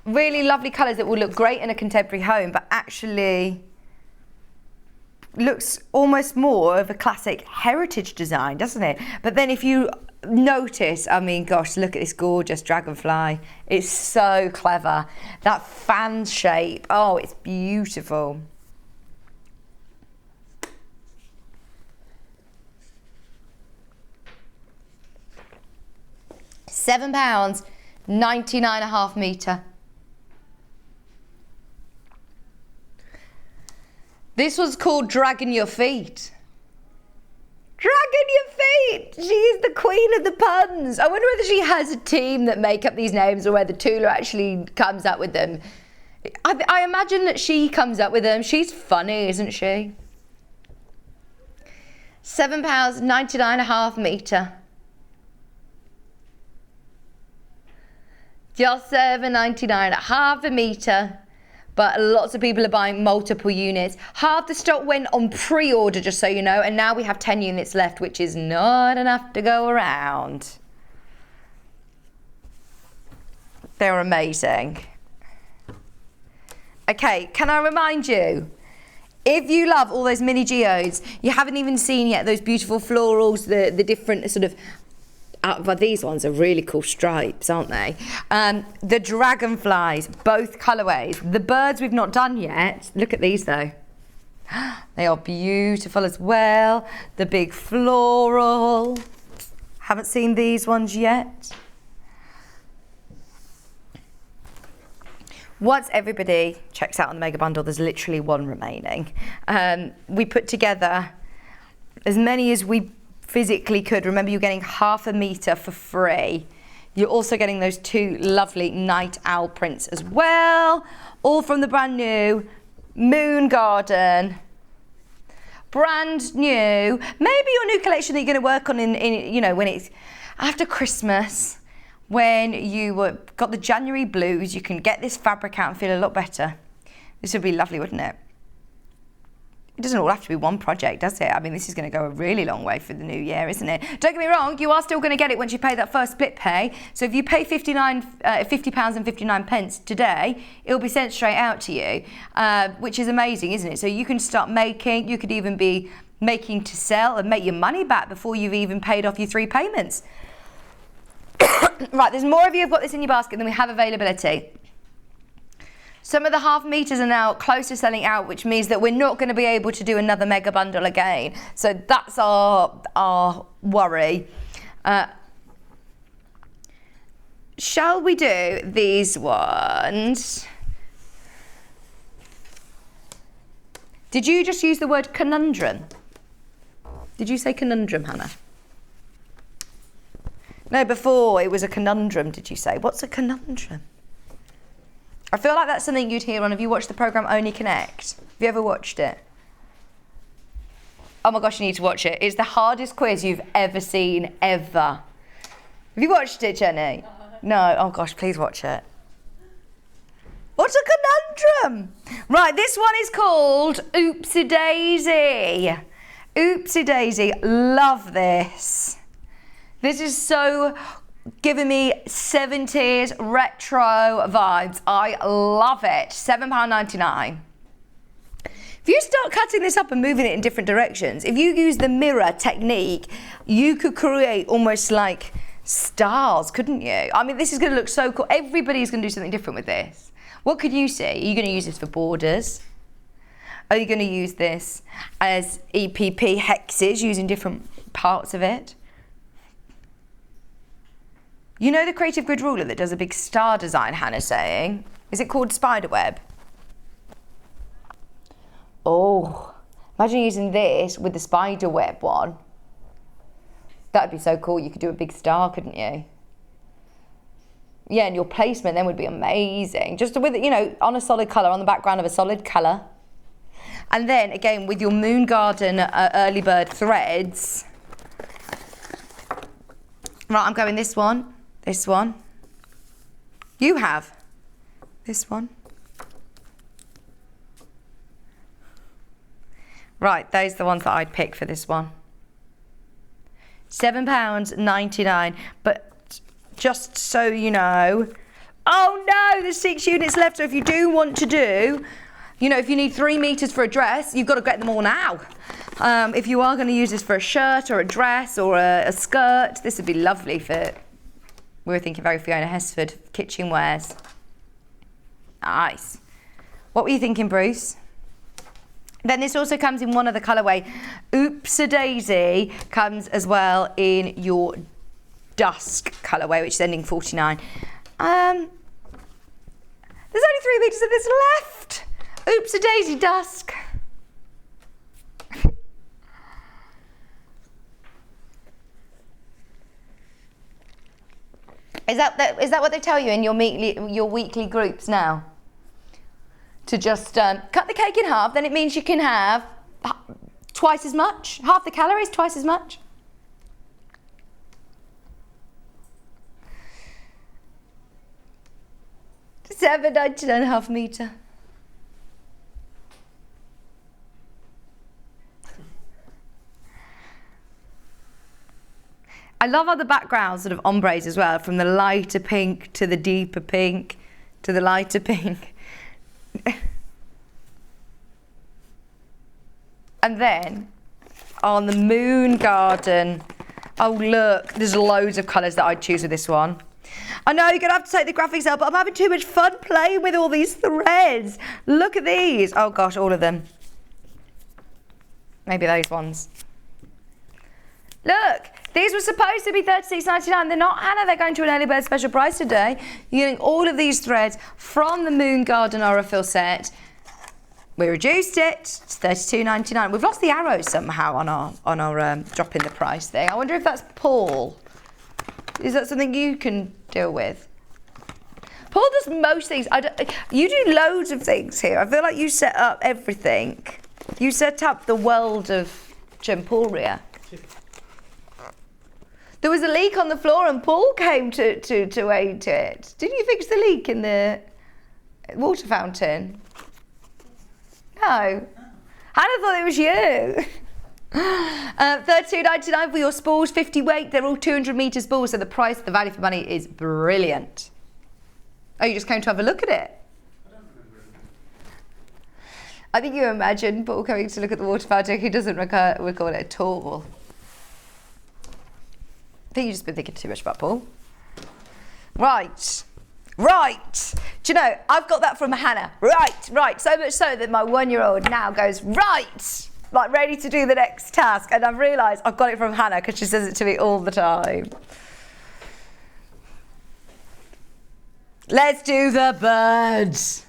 D: really lovely colours that will look great in a contemporary home, but actually looks almost more of a classic heritage design, doesn't it? But then if you notice, I mean, gosh, look at this gorgeous dragonfly. It's so clever. That fan shape, oh, it's beautiful. £7.99 a half metre. This was called Dragging Your Feet. Dragging Your Feet! She is the queen of the puns. I wonder whether she has a team that make up these names or whether Tula actually comes up with them. I imagine that she comes up with them. She's funny, isn't she? £7.99 a half metre. Just £7.99 a half a metre. But lots of people are buying multiple units. Half the stock went on pre-order, just so you know, and now we have 10 units left, which is not enough to go around. They're amazing. Okay, can I remind you, if you love all those mini geodes, you haven't even seen yet those beautiful florals, the different sort of, well, these ones are really cool stripes, aren't they? The dragonflies, both colourways. The birds we've not done yet. Look at these though. They are beautiful as well. The big floral. Haven't seen these ones yet. Once everybody checks out on the mega bundle, there's literally one remaining. We put together as many as we physically could. Remember, you're getting half a metre for free. You're also getting those 2 lovely night owl prints as well, all from the brand new Moon Garden. Brand new. Maybe your new collection that you're going to work on in you know, when it's after Christmas. When you got the January blues, you can get this fabric out and feel a lot better. This would be lovely, wouldn't it? It doesn't all have to be one project, does it? I mean, this is going to go a really long way for the new year, isn't it? Don't get me wrong, you are still going to get it once you pay that first split pay. So if you pay £50.59 today, it'll be sent straight out to you, which is amazing, isn't it? So you can start making, you could even be making to sell and make your money back before you've even paid off your 3 payments. Right, there's more of you who've got this in your basket than we have availability. Some of the half meters are now close to selling out, which means that we're not going to be able to do another mega bundle again. So that's our worry. Shall we do these ones? Did you just use the word conundrum? Did you say conundrum, Hannah? No, before it was a conundrum, did you say? What's a conundrum? I feel like that's something you'd hear on. Have you watched the programme Only Connect? Have you ever watched it? Oh my gosh, you need to watch it. It's the hardest quiz you've ever seen, ever. Have you watched it, Jenny? No? Oh gosh, please watch it. What's a conundrum? Right, this one is called Oopsie Daisy. Oopsie Daisy, love this. This is so giving me 70s retro vibes. I love it. £7.99. If you start cutting this up and moving it in different directions, if you use the mirror technique, you could create almost like stars, couldn't you? I mean, this is going to look so cool. Everybody's going to do something different with this. What could you see? Are you going to use this for borders? Are you going to use this as EPP hexes, using different parts of it? You know the Creative Grid ruler that does a big star design, Hannah's saying? Is it called Spiderweb? Oh, imagine using this with the Spiderweb one. That'd be so cool. You could do a big star, couldn't you? Yeah, and your placement then would be amazing. Just with, you know, on a solid colour, on the background of a solid colour. And then, again, with your Moon Garden early bird threads. Right, I'm going this one. This one. You have this one. Right, those are the ones that I'd pick for this one. £7.99. But just so you know, oh no, there's 6 units left. So if you do want to do, you know, if you need 3 meters for a dress, you've got to get them all now. If you are going to use this for a shirt or a dress or a skirt, this would be lovely for, we were thinking very Fiona Hesford, kitchen wares. Nice. What were you thinking, Bruce? Then this also comes in one other colourway. Oopsie Daisy comes as well in your dusk colourway, which is ending 49. There's only 3 meters of this left. Oopsie Daisy dusk. Is that what they tell you in your weekly groups now? to just cut the cake in half. Then it means you can have twice as much, half the calories, twice as much. £7.99 half metre. I love how the background sort of ombres as well, from the lighter pink to the deeper pink to the lighter pink. And then on the moon garden, oh look, there's loads of colours that I'd choose with this one. I know you're going to have to take the graphics out, but I'm having too much fun playing with all these threads. Look at these. Oh gosh, all of them. Maybe those ones. Look, these were supposed to be $36.99. They're not, Hannah. They're going to an early bird special price today. You're getting all of these threads from the Moon Garden Aurifil set. We reduced it to $32.99. We've lost the arrows somehow on our dropping the price thing. I wonder if that's Paul. Is that something you can deal with? Paul does most things. You do loads of things here. I feel like you set up everything. You set up the world of Gemporia. There was a leak on the floor and Paul came to aid to it. Didn't you fix the leak in the water fountain? No. Hannah thought it was you. $32.99 for your spools, 50 weight. They're all 200 metre spools, so the price, the value for money is brilliant. Oh, you just came to have a look at it? I think you imagine Paul coming to look at the water fountain. He doesn't recall it at all. I think you've just been thinking too much about Paul. Right. Do you know, I've got that from Hannah. Right. So much so that my 1-year-old now goes, right, like ready to do the next task. And I've realised I've got it from Hannah because she says it to me all the time. Let's do the birds.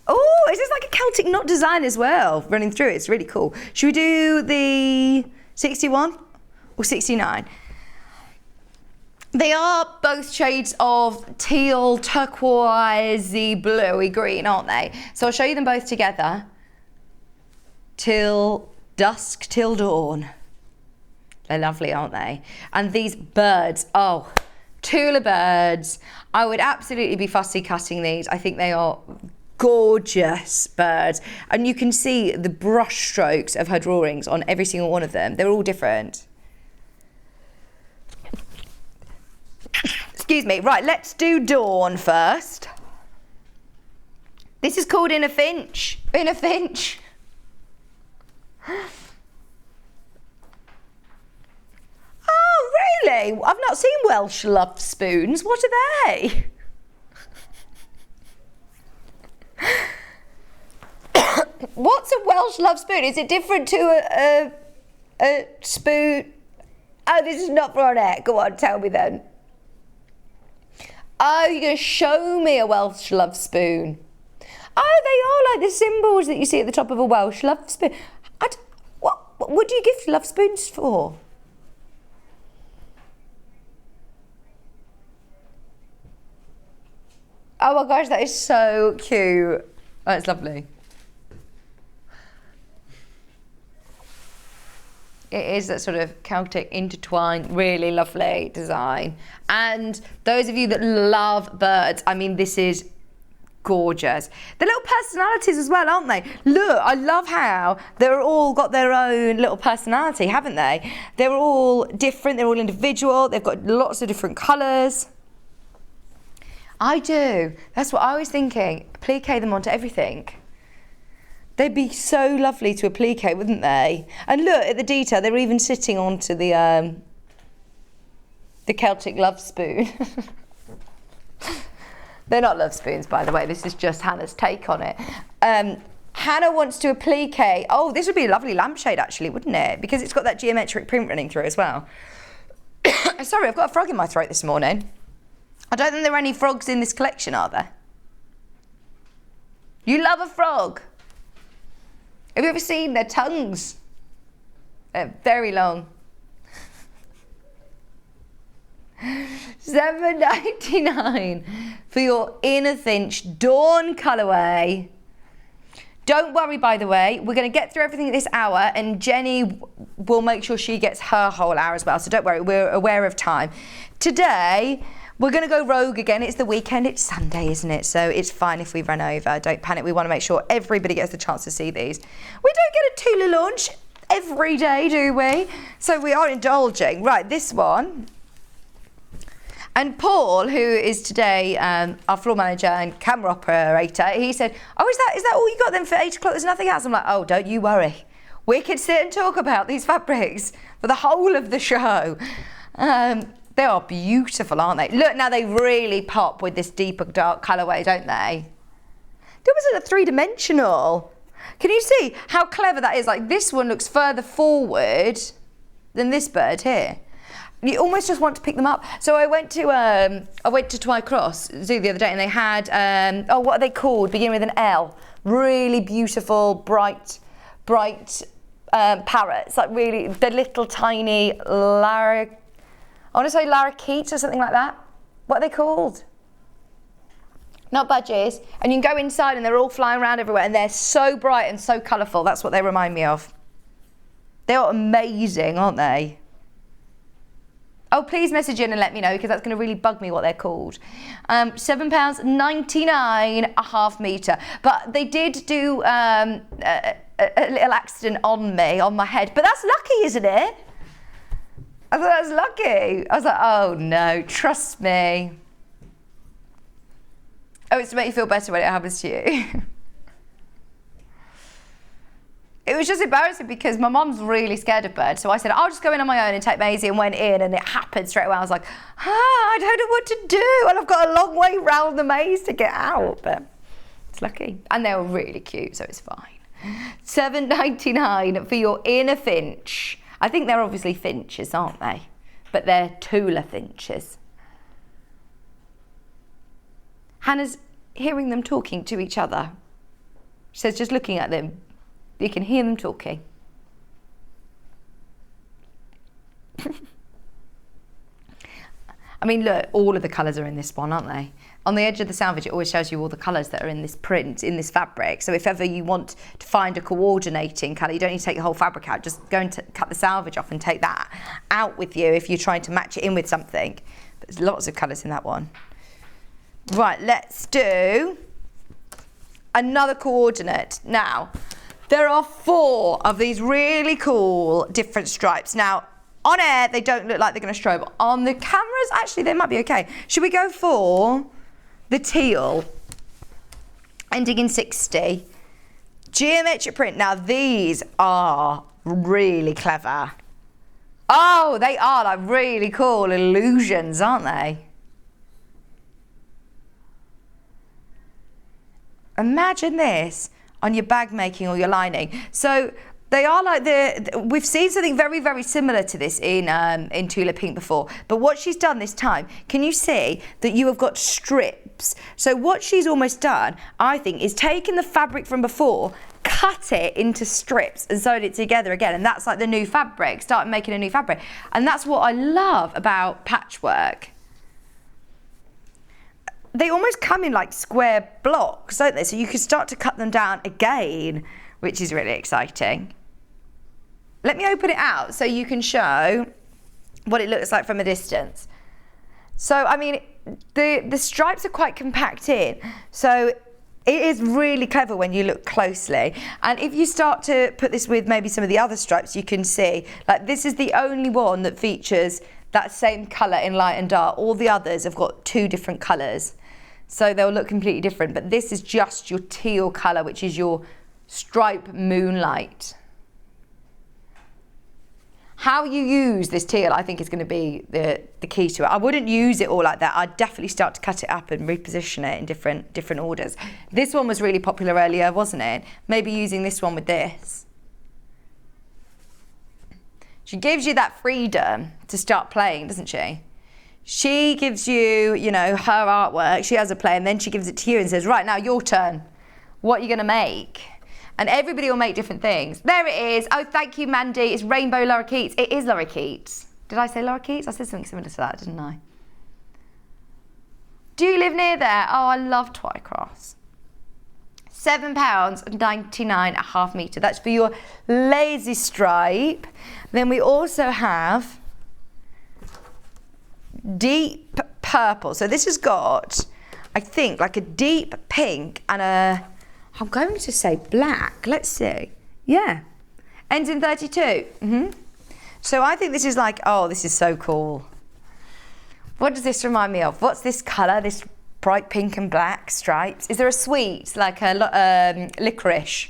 D: Oh, is this like a Celtic knot design as well? Running through it, it's really cool. Should we do the 61 or 69? They are both shades of teal, turquoisey, bluey green, aren't they? So I'll show you them both together. Till dusk, till dawn. They're lovely, aren't they? And these birds, oh, Tula birds. I would absolutely be fussy cutting these. I think they are gorgeous birds. And you can see the brush strokes of her drawings on every single one of them. They're all different. Excuse me. Right, let's do dawn first. This is called In a Finch. In a Finch. Oh, really? I've not seen Welsh love spoons. What are they? What's a Welsh love spoon? Is it different to a spoon? Oh, this is not for Annette. Go on, tell me then. Oh, you're going to show me a Welsh love spoon. Oh, they are like the symbols that you see at the top of a Welsh love spoon. What do you give love spoons for? Oh my gosh, that is so cute. Oh, it's lovely. It is that sort of Celtic intertwined, really lovely design. And those of you that love birds, I mean, this is gorgeous. The little personalities as well, aren't they? Look, I love how they're all got their own little personality, haven't they? They're all different, they're all individual, they've got lots of different colours. I do. That's what I was thinking. Applique them onto everything. They'd be so lovely to applique, wouldn't they? And look at the detail. They're even sitting onto the Celtic love spoon. They're not love spoons, by the way. This is just Hannah's take on it. Hannah wants to applique. Oh, this would be a lovely lampshade, actually, wouldn't it? Because it's got that geometric print running through as well. Sorry, I've got a frog in my throat this morning. I don't think there are any frogs in this collection, are there? You love a frog? Have you ever seen their tongues? They're very long. $7.99 for your Inner Finch Dawn colourway. Don't worry, by the way, we're going to get through everything this hour and Jenny will make sure she gets her whole hour as well. So don't worry, we're aware of time. Today, we're going to go rogue again. It's the weekend. It's Sunday, isn't it? So it's fine if we run over. Don't panic. We want to make sure everybody gets the chance to see these. We don't get a Tula launch every day, do we? So we are indulging. Right, this one. And Paul, who is today our floor manager and camera operator, he said, oh, is that all you got then for 8 o'clock? There's nothing else. I'm like, oh, don't you worry. We could sit and talk about these fabrics for the whole of the show. They are beautiful, aren't they? Look, now they really pop with this deeper dark colourway, don't they? They almost look three-dimensional. Can you see how clever that is? Like, this one looks further forward than this bird here. You almost just want to pick them up. So I went to Twy Cross Zoo the other day and they had, what are they called? Begin with an L. Really beautiful, bright parrots. Like really, the little tiny I want to say larakeets or something like that. What are they called? Not budgies. And you can go inside and they're all flying around everywhere and they're so bright and so colourful. That's what they remind me of. They're amazing, aren't they? Oh, please message in and let me know because that's going to really bug me what they're called. £7.99 a half metre. But they did do a little accident on me, on my head. But that's lucky, isn't it? I thought that was lucky. I was like, oh no, trust me. Oh, it's to make you feel better when it happens to you. It was just embarrassing because my mum's really scared of birds. So I said, I'll just go in on my own and take Maisie, and went in and it happened straight away. I was like, I don't know what to do. And I've got a long way round the maze to get out. But it's lucky. And they were really cute, so it's fine. $7.99 for your Inner Finch. I think they're obviously finches, aren't they? But they're Tula finches. Hannah's hearing them talking to each other. She says, just looking at them, you can hear them talking. I mean, look, all of the colours are in this one, aren't they? On the edge of the salvage, it always shows you all the colours that are in this print, in this fabric. So if ever you want to find a coordinating colour, you don't need to take the whole fabric out. Just go and cut the salvage off and take that out with you if you're trying to match it in with something. But there's lots of colours in that one. Right, let's do another coordinate. Now, there are 4 of these really cool different stripes. Now, on air, they don't look like they're going to strobe. On the cameras, actually, they might be okay. Should we go for the teal, ending in 60? Geometric print. Now, these are really clever. Oh, they are like really cool illusions, aren't they? Imagine this on your bag making or your lining. So they are like we've seen something very, very similar to this in Tula Pink before. But what she's done this time, can you see that you have got strips? So what she's almost done, I think, is taken the fabric from before, cut it into strips and sewed it together again. And that's like the new fabric, started making a new fabric. And that's what I love about patchwork. They almost come in like square blocks, don't they? So you can start to cut them down again, which is really exciting. Let me open it out so you can show what it looks like from a distance. So, I mean, the stripes are quite compact in. So it is really clever when you look closely. And if you start to put this with maybe some of the other stripes, you can see, like this is the only one that features that same colour in light and dark. All the others have got 2 different colours. So they'll look completely different. But this is just your teal colour, which is your stripe moonlight. How you use this teal, I think, is going to be the key to it. I wouldn't use it all like that. I'd definitely start to cut it up and reposition it in different orders. This one was really popular earlier, wasn't it? Maybe using this one with this. She gives you that freedom to start playing, doesn't she? She gives you, you know, her artwork. She has a play, and then she gives it to you and says, right, now your turn. What are you going to make? And everybody will make different things. There it is. Oh, thank you, Mandy. It's rainbow lorikeets. It is lorikeets. Did I say lorikeets? I said something similar to that, didn't I? Do you live near there? Oh, I love Twycross. £7.99 a half metre. That's for your lazy stripe. Then we also have deep purple. So this has got, I think, like a deep pink and a, I'm going to say black. Let's see. Yeah. Ends in 32. So I think this is like, oh, this is so cool. What does this remind me of? What's this colour? This bright pink and black stripes. Is there a sweet, like a licorice?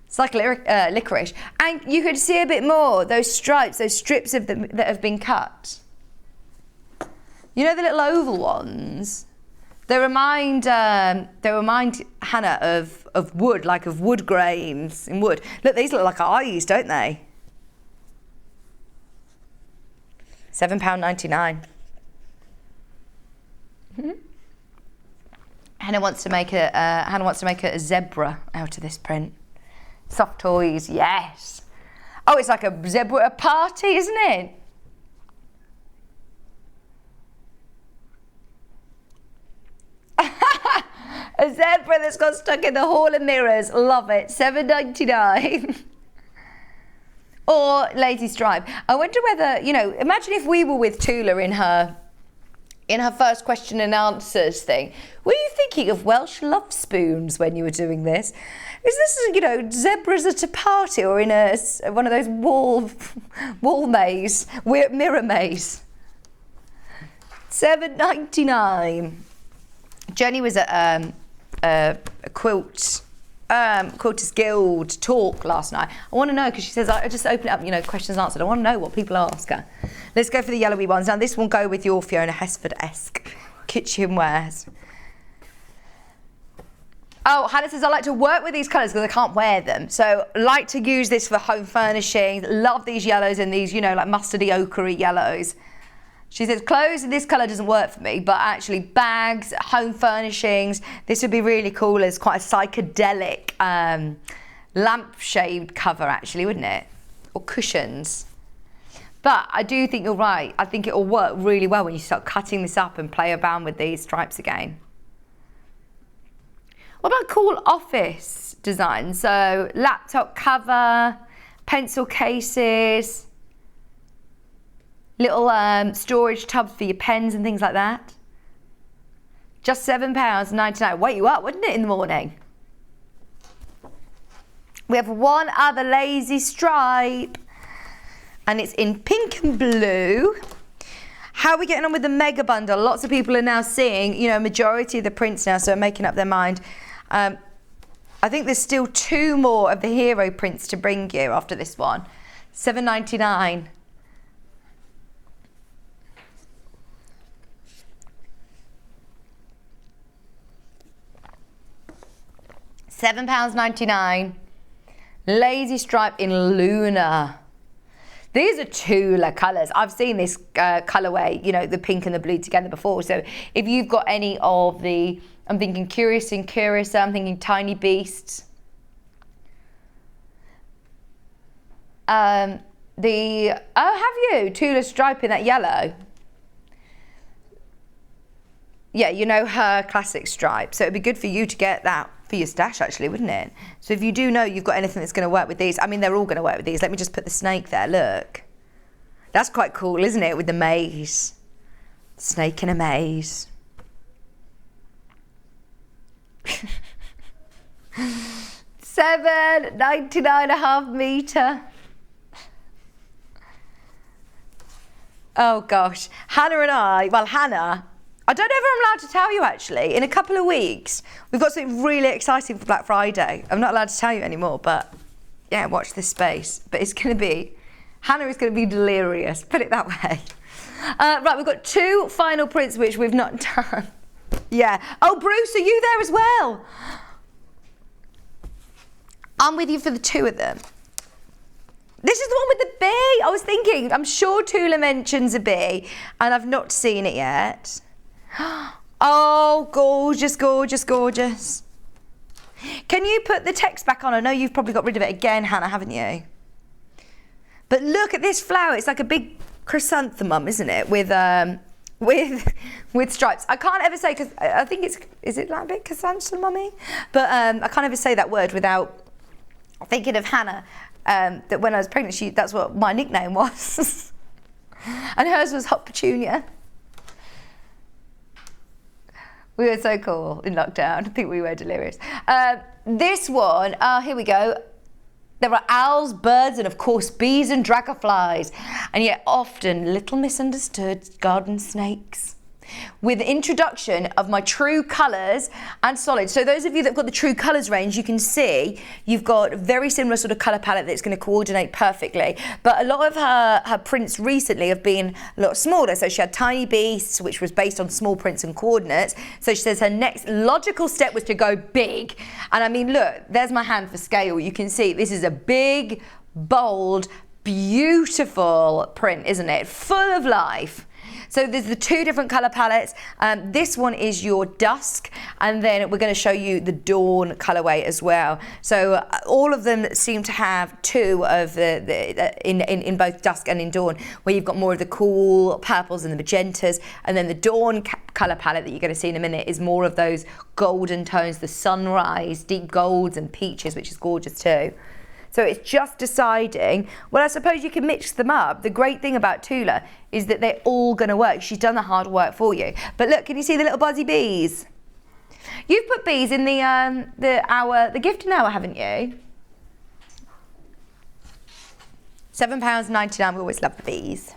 D: It's like licorice. And you could see a bit more, those stripes, those strips of them that have been cut. You know the little oval ones? They remind Hannah of wood, like of wood grains in wood. Look, these look like eyes, don't they? £7.99. Hannah wants to make a zebra out of this print. Soft toys, yes. Oh, it's like a zebra at a party, isn't it? A zebra that's got stuck in the Hall of Mirrors. Love it. £7.99. Or lazy stripe. I wonder whether, you know, imagine if we were with Tula in her first question and answers thing. Were you thinking of Welsh love spoons when you were doing this? Is this, you know, zebras at a party or in one of those wall maze, mirror maze? £7.99. Jenny was at a Quilt, Quilters Guild talk last night. I want to know, because she says, I just open it up, you know, questions answered. I want to know what people ask her. Let's go for the yellowy ones. Now, this will go with your Fiona Hesford-esque kitchenwares. Oh, Hannah says, I like to work with these colours because I can't wear them. So, like to use this for home furnishing. Love these yellows and these, you know, like mustardy, ochre-y yellows. She says, clothes in this colour doesn't work for me, but actually bags, home furnishings, this would be really cool as quite a psychedelic lampshade cover, actually, wouldn't it? Or cushions. But I do think you're right. I think it will work really well when you start cutting this up and play around with these stripes again. What about cool office designs? So laptop cover, pencil cases, little storage tubs for your pens and things like that. Just £7.99. Wake you up, wouldn't it, in the morning? We have one other lazy stripe, and it's in pink and blue. How are we getting on with the mega bundle? Lots of people are now seeing, you know, majority of the prints now, so are making up their mind. I think there's still 2 more of the hero prints to bring you after this one. £7.99. £7.99. Lazy stripe in Luna. These are Tula colours. I've seen this colourway, you know, the pink and the blue together before. So if you've got any of the, I'm thinking Curious and Curiouser, I'm thinking Tiny Beasts. Have you? Tula stripe in that yellow. Yeah, you know her classic stripe. So it'd be good for you to get that for your stash, actually, wouldn't it? So if you do know you've got anything that's going to work with these, I mean, they're all going to work with these. Let me just put the snake there, look. That's quite cool, isn't it, with the maze? Snake in a maze. £7.99 a half metre. Oh, gosh. Hannah and I don't know if I'm allowed to tell you, actually. In a couple of weeks, we've got something really exciting for Black Friday. I'm not allowed to tell you anymore, but yeah, watch this space. But it's going to be, Hannah is going to be delirious, put it that way. Right, we've got 2 final prints which we've not done. Yeah. Oh, Bruce, are you there as well? I'm with you for the 2 of them. This is the one with the bee. I was thinking, I'm sure Tula mentions a bee, and I've not seen it yet. Oh, gorgeous, gorgeous, gorgeous. Can you put the text back on? I know you've probably got rid of it again, Hannah, haven't you? But look at this flower. It's like a big chrysanthemum, isn't it? With with stripes. I can't ever say, because I think is it like a bit Cassandra mummy? But I can't ever say that word without thinking of Hannah, that when I was pregnant, that's what my nickname was. And hers was Hot Petunia. We were so cool in lockdown. I think we were delirious. This one, here we go. There are owls, birds, and of course bees and dragonflies, and yet often little misunderstood garden snakes. With the introduction of my true colours and solids, so those of you that have got the true colours range, you can see you've got a very similar sort of colour palette that's going to coordinate perfectly. But a lot of her prints recently have been a lot smaller. So she had Tiny Beasts, which was based on small prints and coordinates. So she says her next logical step was to go big. And I mean, look, there's my hand for scale. You can see this is a big, bold, beautiful print, isn't it? Full of life. So there's the two different colour palettes. This one is your dusk, and then we're going to show you the dawn colourway as well. So all of them seem to have two of in both dusk and in dawn, where you've got more of the cool purples and the magentas, and then the dawn colour palette that you're going to see in a minute is more of those golden tones, the sunrise, deep golds and peaches, which is gorgeous too. So it's just deciding, well, I suppose you can mix them up. The great thing about Tula is that they're all going to work. She's done the hard work for you. But look, can you see the little buzzy bees? You've put bees in the gifting hour, haven't you? £7.99, we always love the bees.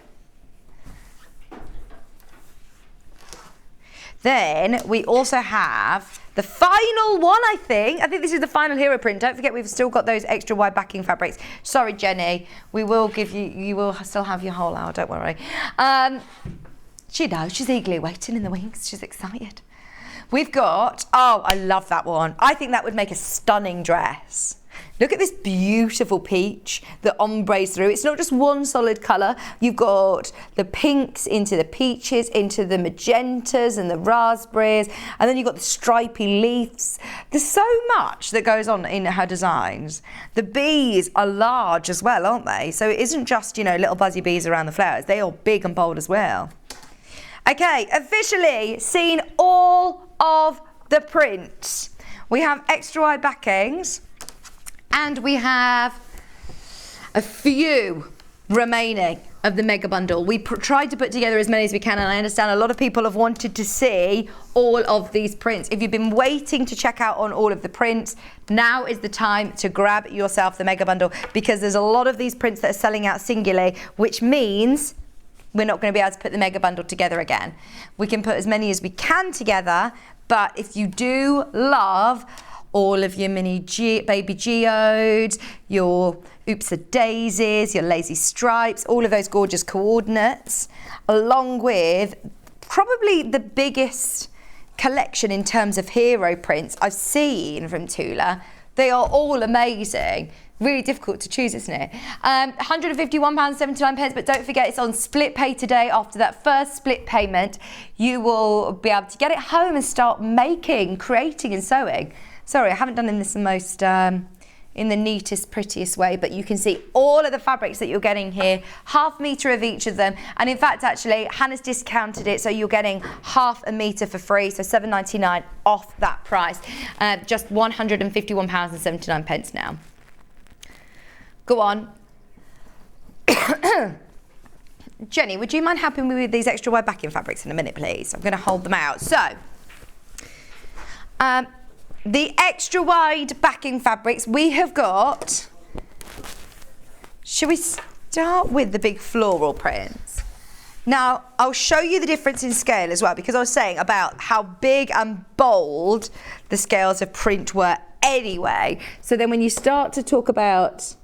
D: Then we also have the final one, I think. I think this is the final hero print. Don't forget, we've still got those extra wide backing fabrics. Sorry, Jenny. We will give you will still have your whole hour, don't worry. She knows, she's eagerly waiting in the wings. She's excited. We've got, oh, I love that one. I think that would make a stunning dress. Look at this beautiful peach that ombres through. It's not just one solid colour. You've got the pinks into the peaches, into the magentas and the raspberries, and then you've got the stripy leaves. There's so much that goes on in her designs. The bees are large as well, aren't they? So it isn't just, you know, little buzzy bees around the flowers. They are big and bold as well. Okay, officially seen all of the prints. We have extra wide backings. And we have a few remaining of the mega bundle. We tried to put together as many as we can, and I understand a lot of people have wanted to see all of these prints. If you've been waiting to check out on all of the prints, now is the time to grab yourself the mega bundle, because there's a lot of these prints that are selling out singularly, which means we're not going to be able to put the mega bundle together again. We can put as many as we can together, but if you do love all of your mini baby geodes, your oops a daisies, your lazy stripes, all of those gorgeous coordinates, along with probably the biggest collection in terms of hero prints I've seen from Tula. They are all amazing. Really difficult to choose, isn't it? £151.79, but don't forget it's on split pay today. After that first split payment, you will be able to get it home and start making, creating and sewing. Sorry, I haven't done this the most, in the neatest, prettiest way, but you can see all of the fabrics that you're getting here, ½ metre of each of them. And in fact, actually, Hannah's discounted it, so you're getting ½ a metre for free, so £7.99 off that price. Just £151.79 now. Go on. Jenny, would you mind helping me with these extra wide backing fabrics in a minute, please? I'm going to hold them out. So, the extra wide backing fabrics, we have got, should we start with the big floral prints? Now, I'll show you the difference in scale as well, because I was saying about how big and bold the scales of print were anyway. So then when you start to talk about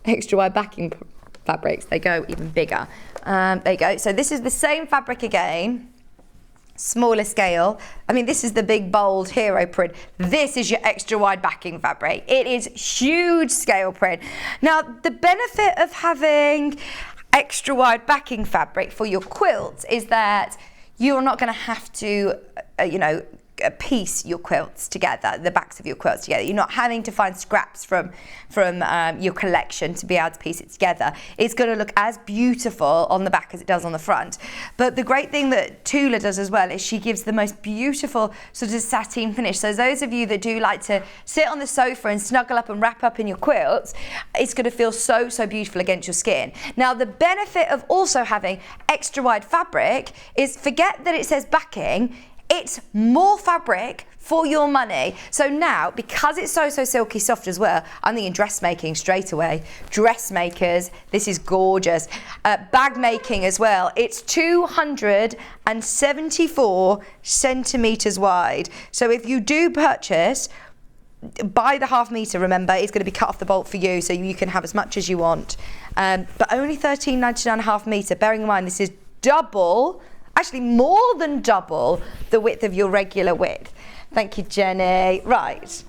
D: extra wide backing fabrics, they go even bigger. There you go. So this is the same fabric again. Smaller scale. I mean, this is the big bold hero print. This is your extra wide backing fabric. It is huge scale print. Now, the benefit of having extra wide backing fabric for your quilts is that you're not going to have to, piece your quilts together, the backs of your quilts together. You're not having to find scraps from your collection to be able to piece it together. It's going to look as beautiful on the back as it does on the front. But the great thing that Tula does as well is she gives the most beautiful sort of sateen finish. So those of you that do like to sit on the sofa and snuggle up and wrap up in your quilts, it's going to feel so, so beautiful against your skin. Now, the benefit of also having extra wide fabric is, forget that it says backing, it's more fabric for your money. So now, because it's so, so silky soft as well, I'm thinking dressmaking straight away. Dressmakers, this is gorgeous. Bag making as well. It's 274 centimetres wide. So if you do purchase, buy the ½ metre, remember, it's going to be cut off the bolt for you, so you can have as much as you want. But only £13.99 ½ metre. Bearing in mind, this is double, actually more than double the width of your regular width. Thank you, Jenny. Right,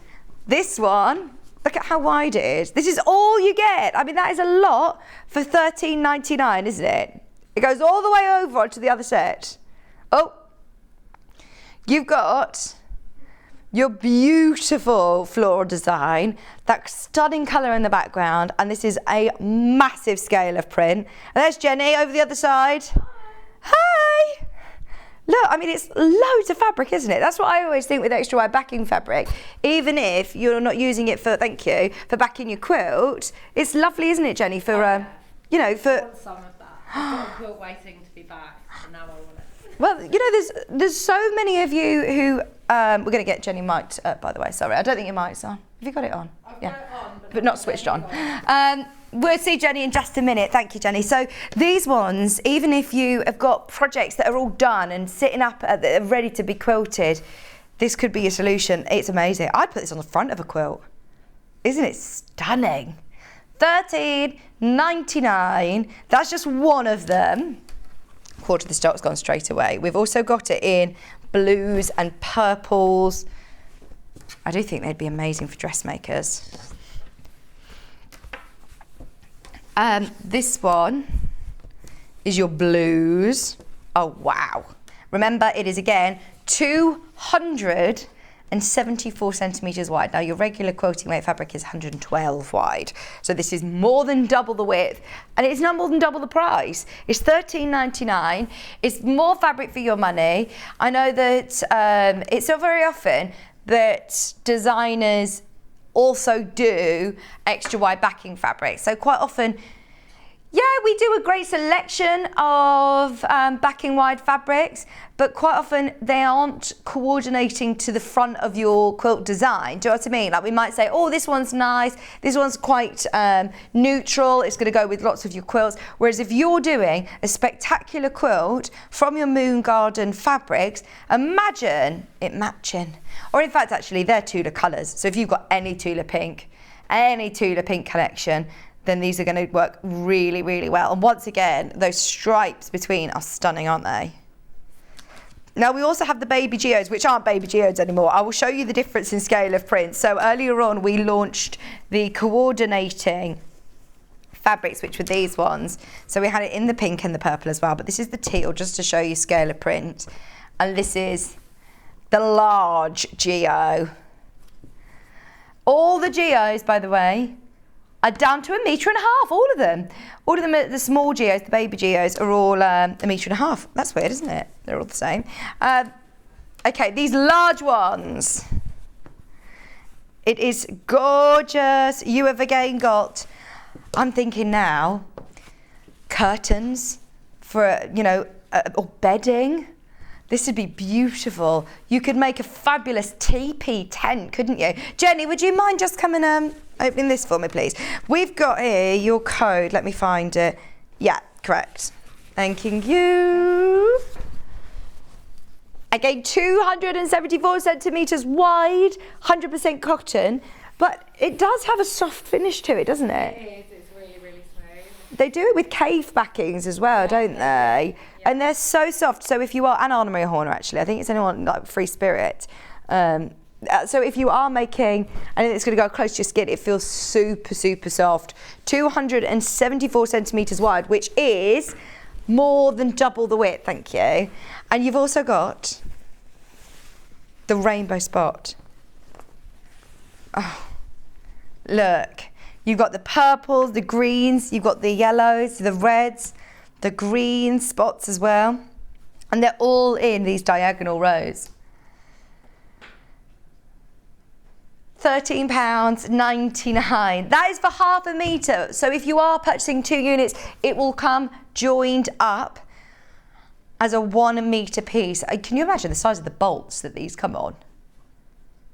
D: this one, look at how wide it is. This is all you get. I mean, that is a lot for £13.99, isn't it? It goes all the way over onto the other set. Oh, you've got your beautiful floral design, that stunning colour in the background, and this is a massive scale of print. And there's Jenny over the other side. Hi! Look, I mean, it's loads of fabric, isn't it? That's what I always think with extra wide backing fabric. Even if you're not using it for, thank you, for backing your quilt, it's lovely, isn't it, Jenny, for, you know, for...
E: I want some of that. I've got a quilt waiting to be back, and now I want it.
D: Well, you know, there's so many of you who, we're going to get Jenny mic'd up, by the way, sorry. I don't think your mic's on. Have you got it on?
E: I've got it on,
D: but not switched on. We'll see Jenny in just a minute. Thank you, Jenny. So these ones, even if you have got projects that are all done and sitting up, ready to be quilted, this could be your solution. It's amazing. I'd put this on the front of a quilt. Isn't it stunning? £13.99. That's just one of them. Quarter of the stock's gone straight away. We've also got it in blues and purples. I do think they'd be amazing for dressmakers. This one is your blues. Oh, wow. Remember, it is again 274 centimetres wide. Now, your regular quilting weight fabric is 112 wide. So this is more than double the width, and it's not more than double the price. It's £13.99. It's more fabric for your money. I know that it's not very often that designers also do extra wide backing fabric. So quite often, yeah, we do a great selection of backing wide fabrics, but quite often they aren't coordinating to the front of your quilt design. Do you know what I mean? Like, we might say, oh, this one's nice, this one's quite neutral, it's going to go with lots of your quilts. Whereas if you're doing a spectacular quilt from your Moon Garden fabrics, imagine it matching. Or in fact, actually, they're Tula colours. So if you've got any Tula pink collection, then these are going to work really, really well. And once again, those stripes between are stunning, aren't they? Now, we also have the baby geodes, which aren't baby geodes anymore. I will show you the difference in scale of print. So earlier on, we launched the coordinating fabrics, which were these ones. So we had it in the pink and the purple as well, but this is the teal, just to show you scale of print. And this is the large geo. All the geos, by the way, are down to 1.5 meters, all of them. All of them, the small geos, the baby geos, are all 1.5 meters. That's weird, isn't it? They're all the same. Okay, these large ones. It is gorgeous. You have again got, I'm thinking now, curtains for, you know, or bedding. This would be beautiful. You could make a fabulous teepee tent, couldn't you? Jenny, would you mind just coming opening this for me, please? We've got here your code. Let me find it. Yeah, correct. Thanking you. Again, 274 centimetres wide, 100% cotton, but it does have a soft finish to it, doesn't it?
E: It is. It's really, really smooth.
D: They do it with cave backings as well, don't they? Yeah. And they're so soft. So if you are, and Anna Maria Horner actually, I think it's anyone like Free Spirit. So if you are making, and it's going to go close to your skin, it feels super, super soft. 274 centimetres wide, which is more than double the width, thank you. And you've also got the rainbow spot. Oh, look. You've got the purples, the greens, you've got the yellows, the reds, the green spots as well. And they're all in these diagonal rows. £13.99. That is for half a metre. So if you are purchasing 2 units, it will come joined up as a 1 metre piece. Can you imagine the size of the bolts that these come on?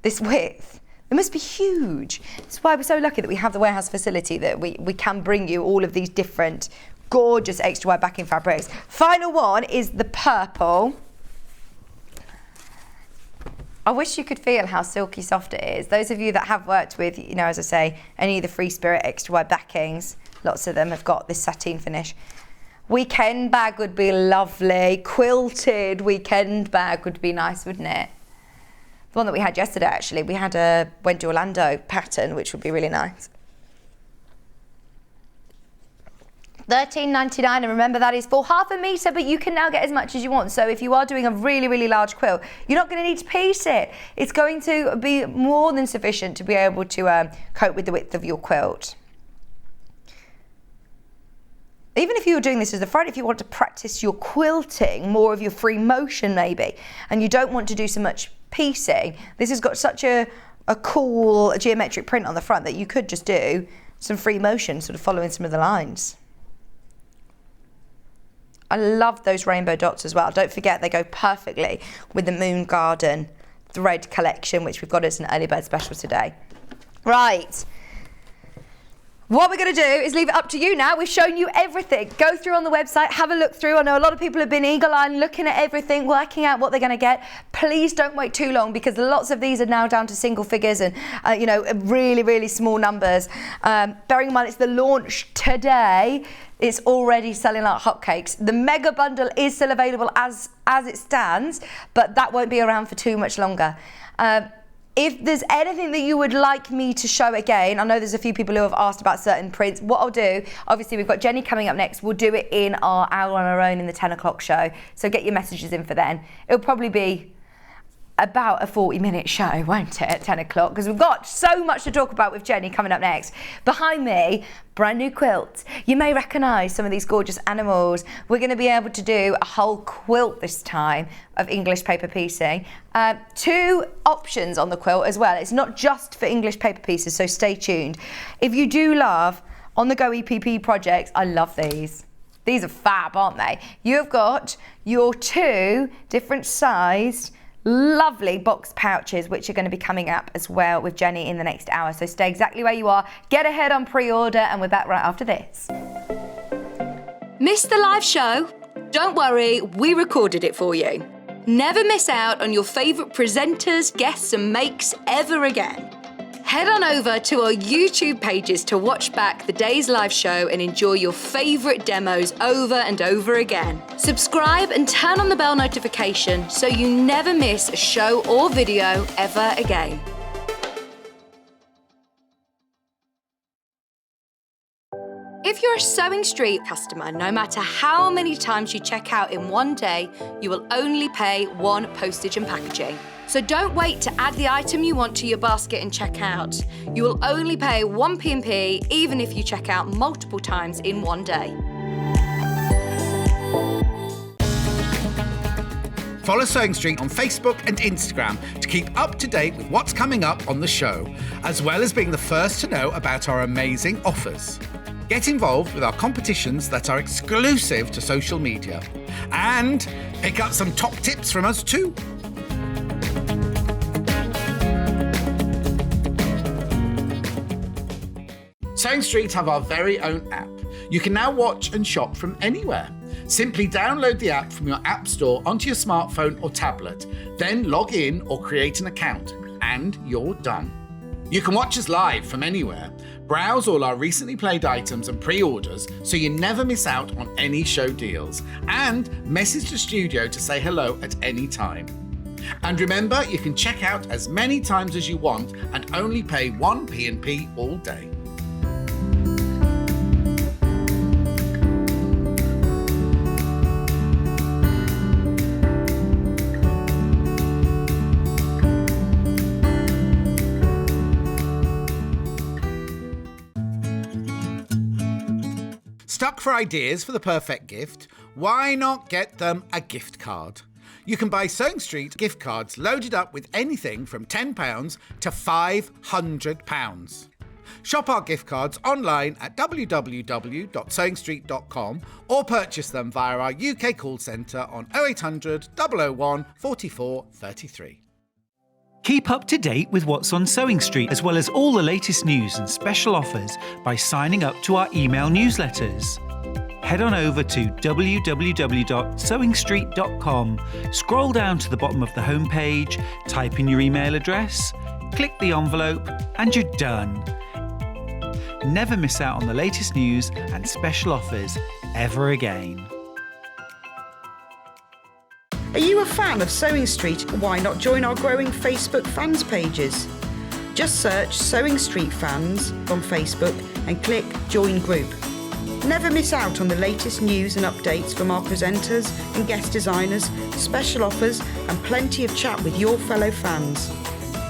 D: This width. It must be huge. That's why we're so lucky that we have the warehouse facility, that we can bring you all of these different gorgeous extra wide backing fabrics. Final one is the purple. I wish you could feel how silky soft it is. Those of you that have worked with, you know, as I say, any of the Free Spirit extra wide backings, lots of them have got this sateen finish. Weekend bag would be lovely. Quilted weekend bag would be nice, wouldn't it? The one that we had yesterday, actually, we had a Wendy Orlando pattern, which would be really nice. £13.99, and remember that is for half a metre, but you can now get as much as you want. So if you are doing a really, really large quilt, you're not going to need to piece it. It's going to be more than sufficient to be able to cope with the width of your quilt. Even if you were doing this as the front, if you want to practice your quilting, more of your free motion maybe, and you don't want to do so much piecing, this has got such a cool geometric print on the front that you could just do some free motion, sort of following some of the lines. I love those rainbow dots as well. Don't forget, they go perfectly with the Moon Garden thread collection, which we've got as an early bird special today. Right. What we're going to do is leave it up to you now. We've shown you everything. Go through on the website, have a look through. I know a lot of people have been eagle-eyed looking at everything, working out what they're going to get. Please don't wait too long, because lots of these are now down to single figures and, you know, really, really small numbers. Bearing in mind it's the launch today, it's already selling like hotcakes. The mega bundle is still available as it stands, but that won't be around for too much longer. If there's anything that you would like me to show again, I know there's a few people who have asked about certain prints. What I'll do, obviously we've got Jenny coming up next. We'll do it in our Hour on Our Own in the 10 o'clock show. So get your messages in for then. It'll probably be about a 40-minute show, won't it, at 10 o'clock? Because we've got so much to talk about with Jenny coming up next. Behind me, brand new quilt. You may recognise some of these gorgeous animals. We're going to be able to do a whole quilt this time of English paper piecing. 2 options on the quilt as well. It's not just for English paper pieces, so stay tuned. If you do love on the go EPP projects, I love these. These are fab, aren't they? You've got your 2 different sized lovely box pouches, which are going to be coming up as well with Jenny in the next hour. So stay exactly where you are. Get ahead on pre-order, and we're back right after this.
F: Missed the live show? Don't worry, we recorded it for you. Never miss out on your favourite presenters, guests and makes ever again. Head on over to our YouTube pages to watch back the day's live show and enjoy your favourite demos over and over again. Subscribe and turn on the bell notification so you never miss a show or video ever again. If you're a Sewing Street customer, no matter how many times you check out in one day, you will only pay 1 postage and packaging. So don't wait to add the item you want to your basket and check out. You will only pay 1 P&P even if you check out multiple times in one day.
A: Follow Sewing Street on Facebook and Instagram to keep up to date with what's coming up on the show, as well as being the first to know about our amazing offers. Get involved with our competitions that are exclusive to social media, and pick up some top tips from us too. Sewing Street have our very own app. You can now watch and shop from anywhere. Simply download the app from your app store onto your smartphone or tablet, then log in or create an account, and you're done. You can watch us live from anywhere, browse all our recently played items and pre-orders so you never miss out on any show deals, and message the studio to say hello at any time. And remember, you can check out as many times as you want and only pay 1 P&P all day. Stuck for ideas for the perfect gift? Why not get them a gift card? You can buy Sewing Street gift cards loaded up with anything from £10 to £500. Shop our gift cards online at www.sewingstreet.com or purchase them via our UK call centre on 0800 001 44 33.
B: Keep up to date with what's on Sewing Street, as well as all the latest news and special offers by signing up to our email newsletters. Head on over to www.sewingstreet.com, scroll down to the bottom of the homepage, type in your email address, click the envelope, and you're done. Never miss out on the latest news and special offers ever again.
C: Are you a fan of Sewing Street? Why not join our growing Facebook fans pages? Just search Sewing Street Fans on Facebook and click Join Group. Never miss out on the latest news and updates from our presenters and guest designers, special offers and plenty of chat with your fellow fans.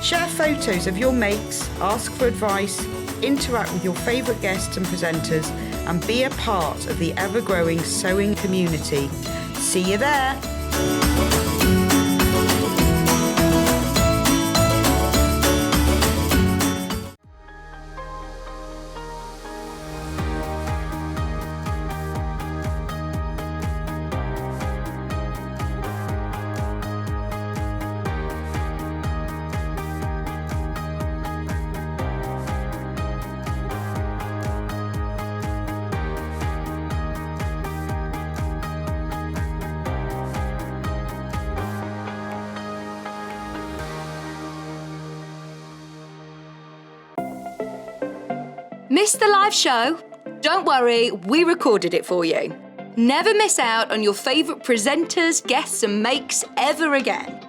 C: Share photos of your makes, ask for advice, interact with your favourite guests and presenters and be a part of the ever-growing sewing community. See you there!
F: Missed the live show? Don't worry, we recorded it for you. Never miss out on your favourite presenters, guests and makes ever again.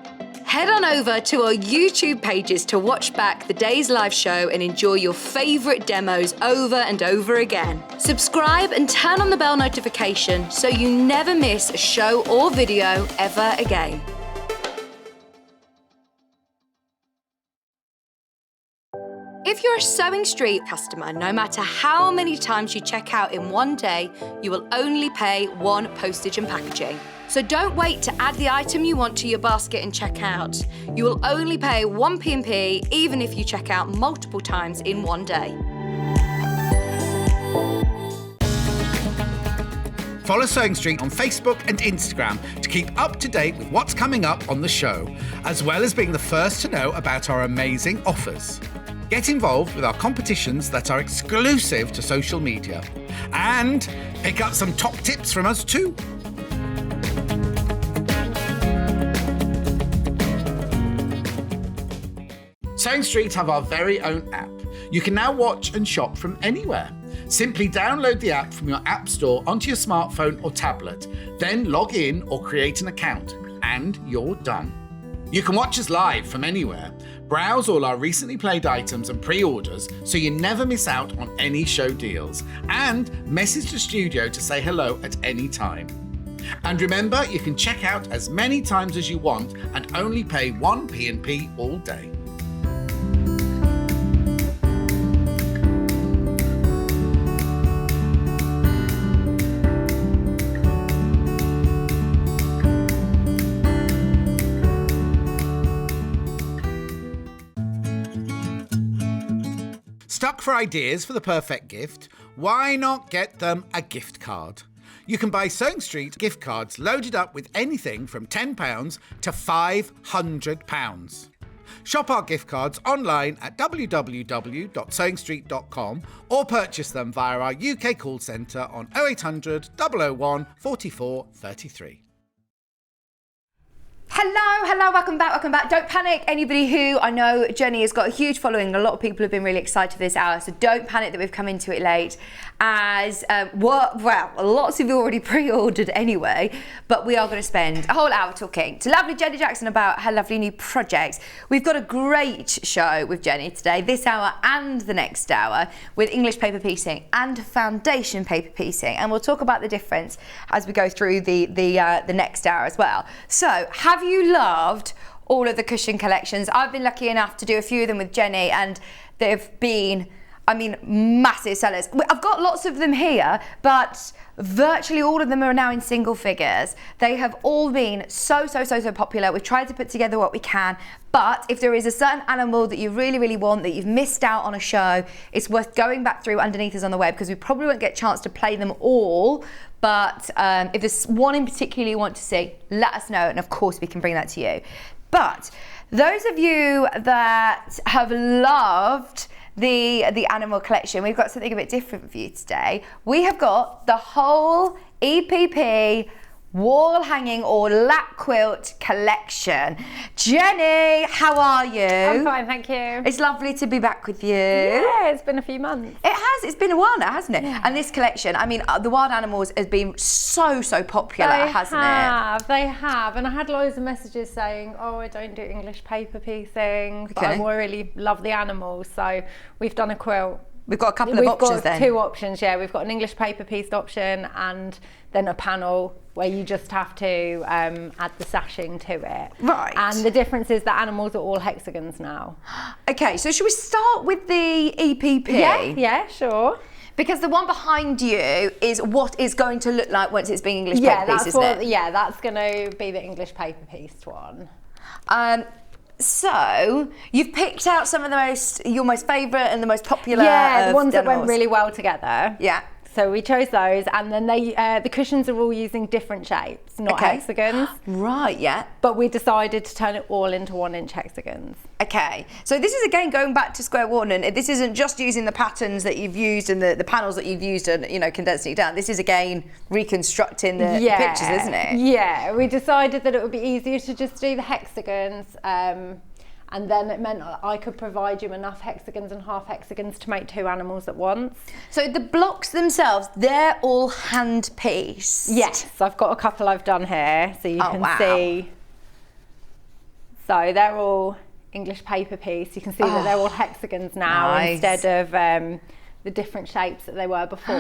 F: Head on over to our YouTube pages to watch back the day's live show and enjoy your favourite demos over and over again. Subscribe and turn on the bell notification so you never miss a show or video ever again. If you're a Sewing Street customer, no matter how many times you check out in one day, you will only pay one postage and packaging. So don't wait to add the item you want to your basket and check out. You will only pay one P&P even if you check out multiple times in one day.
A: Follow Sewing Street on Facebook and Instagram to keep up to date with what's coming up on the show, as well as being the first to know about our amazing offers. Get involved with our competitions that are exclusive to social media. And pick up some top tips from us too. Sewing Street have our very own app. You can now watch and shop from anywhere. Simply download the app from your app store onto your smartphone or tablet, then log in or create an account, and you're done. You can watch us live from anywhere, browse all our recently played items and pre-orders so you never miss out on any show deals, and message the studio to say hello at any time. And remember, you can check out as many times as you want and only pay one P&P all day. Stuck for ideas for the perfect gift? Why not get them a gift card? You can buy Sewing Street gift cards loaded up with anything from £10 to £500. Shop our gift cards online at www.sewingstreet.com or purchase them via our UK call centre on 0800 001 44 33.
D: Hello, welcome back. Don't panic, anybody who, I know Jenny has got a huge following, a lot of people have been really excited for this hour, so don't panic that we've come into it late, as, lots of you already pre-ordered anyway, but we are going to spend a whole hour talking to lovely Jenny Jackson about her lovely new projects. We've got a great show with Jenny today, this hour and the next hour, with English paper piecing and foundation paper piecing, and we'll talk about the difference as we go through the next hour as well. So, have you loved all of the cushion collections? I've been lucky enough to do a few of them with Jenny, and they've been I mean, massive sellers. I've got lots of them here, but virtually all of them are now in single figures. They have all been so popular. We've tried to put together what we can, but if there is a certain animal that you really, really want, that you've missed out on a show, it's worth going back through underneath us on the web, because we probably won't get a chance to play them all. But if there's one in particular you want to see, let us know, and of course we can bring that to you. But those of you that have loved the animal collection, we've got something a bit different for you today. We have got the whole EPP wall hanging or lap quilt collection. Jenny, how are you?
E: I'm fine, thank you.
D: It's lovely to be back with you.
E: Yeah, it's been a few months.
D: It has, it's been a while now, hasn't it?
E: Yeah.
D: And this collection, I mean, the wild animals has been so popular, hasn't it?
E: They have, and I had loads of messages saying, oh, I don't do English paper piecing, but I really love the animals, so we've done a quilt.
D: We've got a couple of options then.
E: We've got 2 options, yeah. We've got an English paper pieced option and then a panel where you just have to add the sashing to it.
D: Right.
E: And the difference is the animals are all hexagons now.
D: Okay, so should we start with the EPP?
E: Yeah, sure.
D: Because the one behind you is what it's going to look like once it's being English paper piece, isn't it?
E: Yeah, that's going to be the English paper pieced one.
D: So you've picked out some of your most favourite and the most popular.
E: Yeah, the ones that
D: animals.
E: went really well together.
D: Yeah.
E: So we chose those, and then the cushions are all using different shapes, not hexagons.
D: Right, yeah.
E: But we decided to turn it all into 1-inch hexagons.
D: Okay, so this is again going back to square one, and this isn't just using the patterns that you've used and the panels that you've used and, you know, condensing it down. This is again reconstructing the pictures, isn't it?
E: Yeah, we decided that it would be easier to just do the hexagons, and then it meant I could provide you enough hexagons and half hexagons to make 2 animals at once.
D: So the blocks themselves, they're all hand pieced?
E: Yes, I've got a couple I've done here, so you can see. So they're all English paper piece. You can see that they're all hexagons now instead of the different shapes that they were before.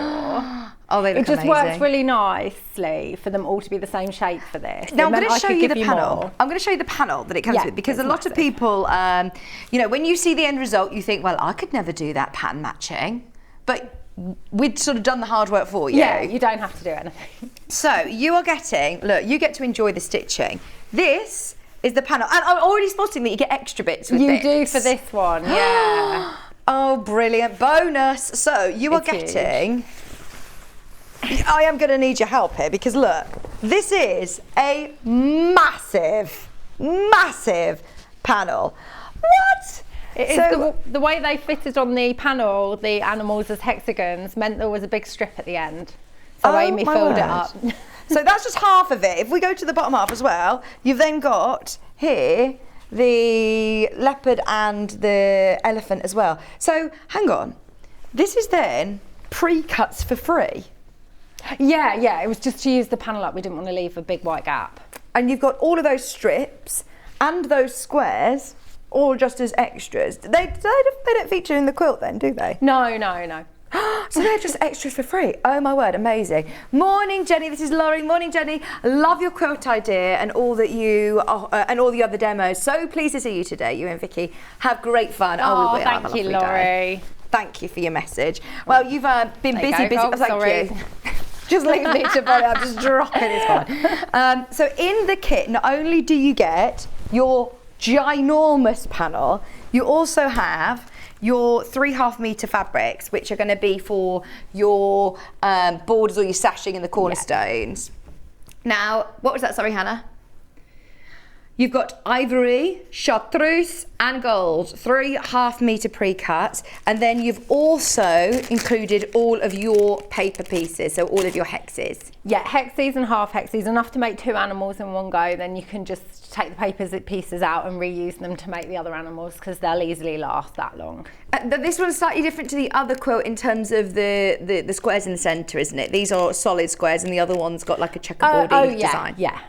D: They look
E: It just
D: amazing.
E: works really nicely for them all to be the same shape for this.
D: Now I'm going to show you the
E: panel.
D: panel. I'm going to show you the panel that it comes with, because a lot of people, you know, when you see the end result, you think, well, I could never do that pattern matching, but we'd sort of done the hard work for you.
E: Yeah, you don't have to do anything.
D: So you are getting, look, you get to enjoy the stitching. This is the panel, and I'm already spotting that you get extra bits with this.
E: You do for this one, yeah.
D: Oh, brilliant. Bonus. So you are getting... I am going to need your help here, because look, this is a massive panel. What?
E: It is the way they fitted on the panel, the animals as hexagons, meant there was a big strip at the end. So Amy filled it up.
D: So that's just half of it. If we go to the bottom half as well, you've then got here the leopard and the elephant as well. So hang on, this is then pre-cuts for free.
E: Yeah, it was just to use the panel up. We didn't want to leave a big white gap.
D: And you've got all of those strips and those squares all just as extras. They don't feature in the quilt then, do they?
E: No.
D: So they're just extras for free. Oh my word, amazing. Morning, Jenny. This is Laurie. Morning, Jenny. Love your quilt idea and all that you and all the other demos. So pleased to see you today. You and Vicky have great fun.
E: Oh,
D: we will. Have a
E: thank you,
D: lovely day.
E: Laurie.
D: Thank you for your message. Well, you've been busy.
E: Oh,
D: Thank
E: sorry.
D: you. Just leave me to follow. I'm just dropping this one. So in the kit, not only do you get your ginormous panel, you also have your 3.5 metre fabrics, which are going to be for your borders or your sashing in the cornerstones. Now, what was that? Sorry, Hannah. You've got ivory, chartreuse and gold, 3.5 metre pre-cuts, and then you've also included all of your paper pieces, so all of your hexes.
E: Yeah, hexes and half hexes, enough to make 2 animals in one go. Then you can just take the paper pieces out and reuse them to make the other animals, because they'll easily last that long.
D: This one's slightly different to the other quilt in terms of the squares in the centre, isn't it? These are solid squares and the other one's got like a checkerboardy design.
E: Yeah.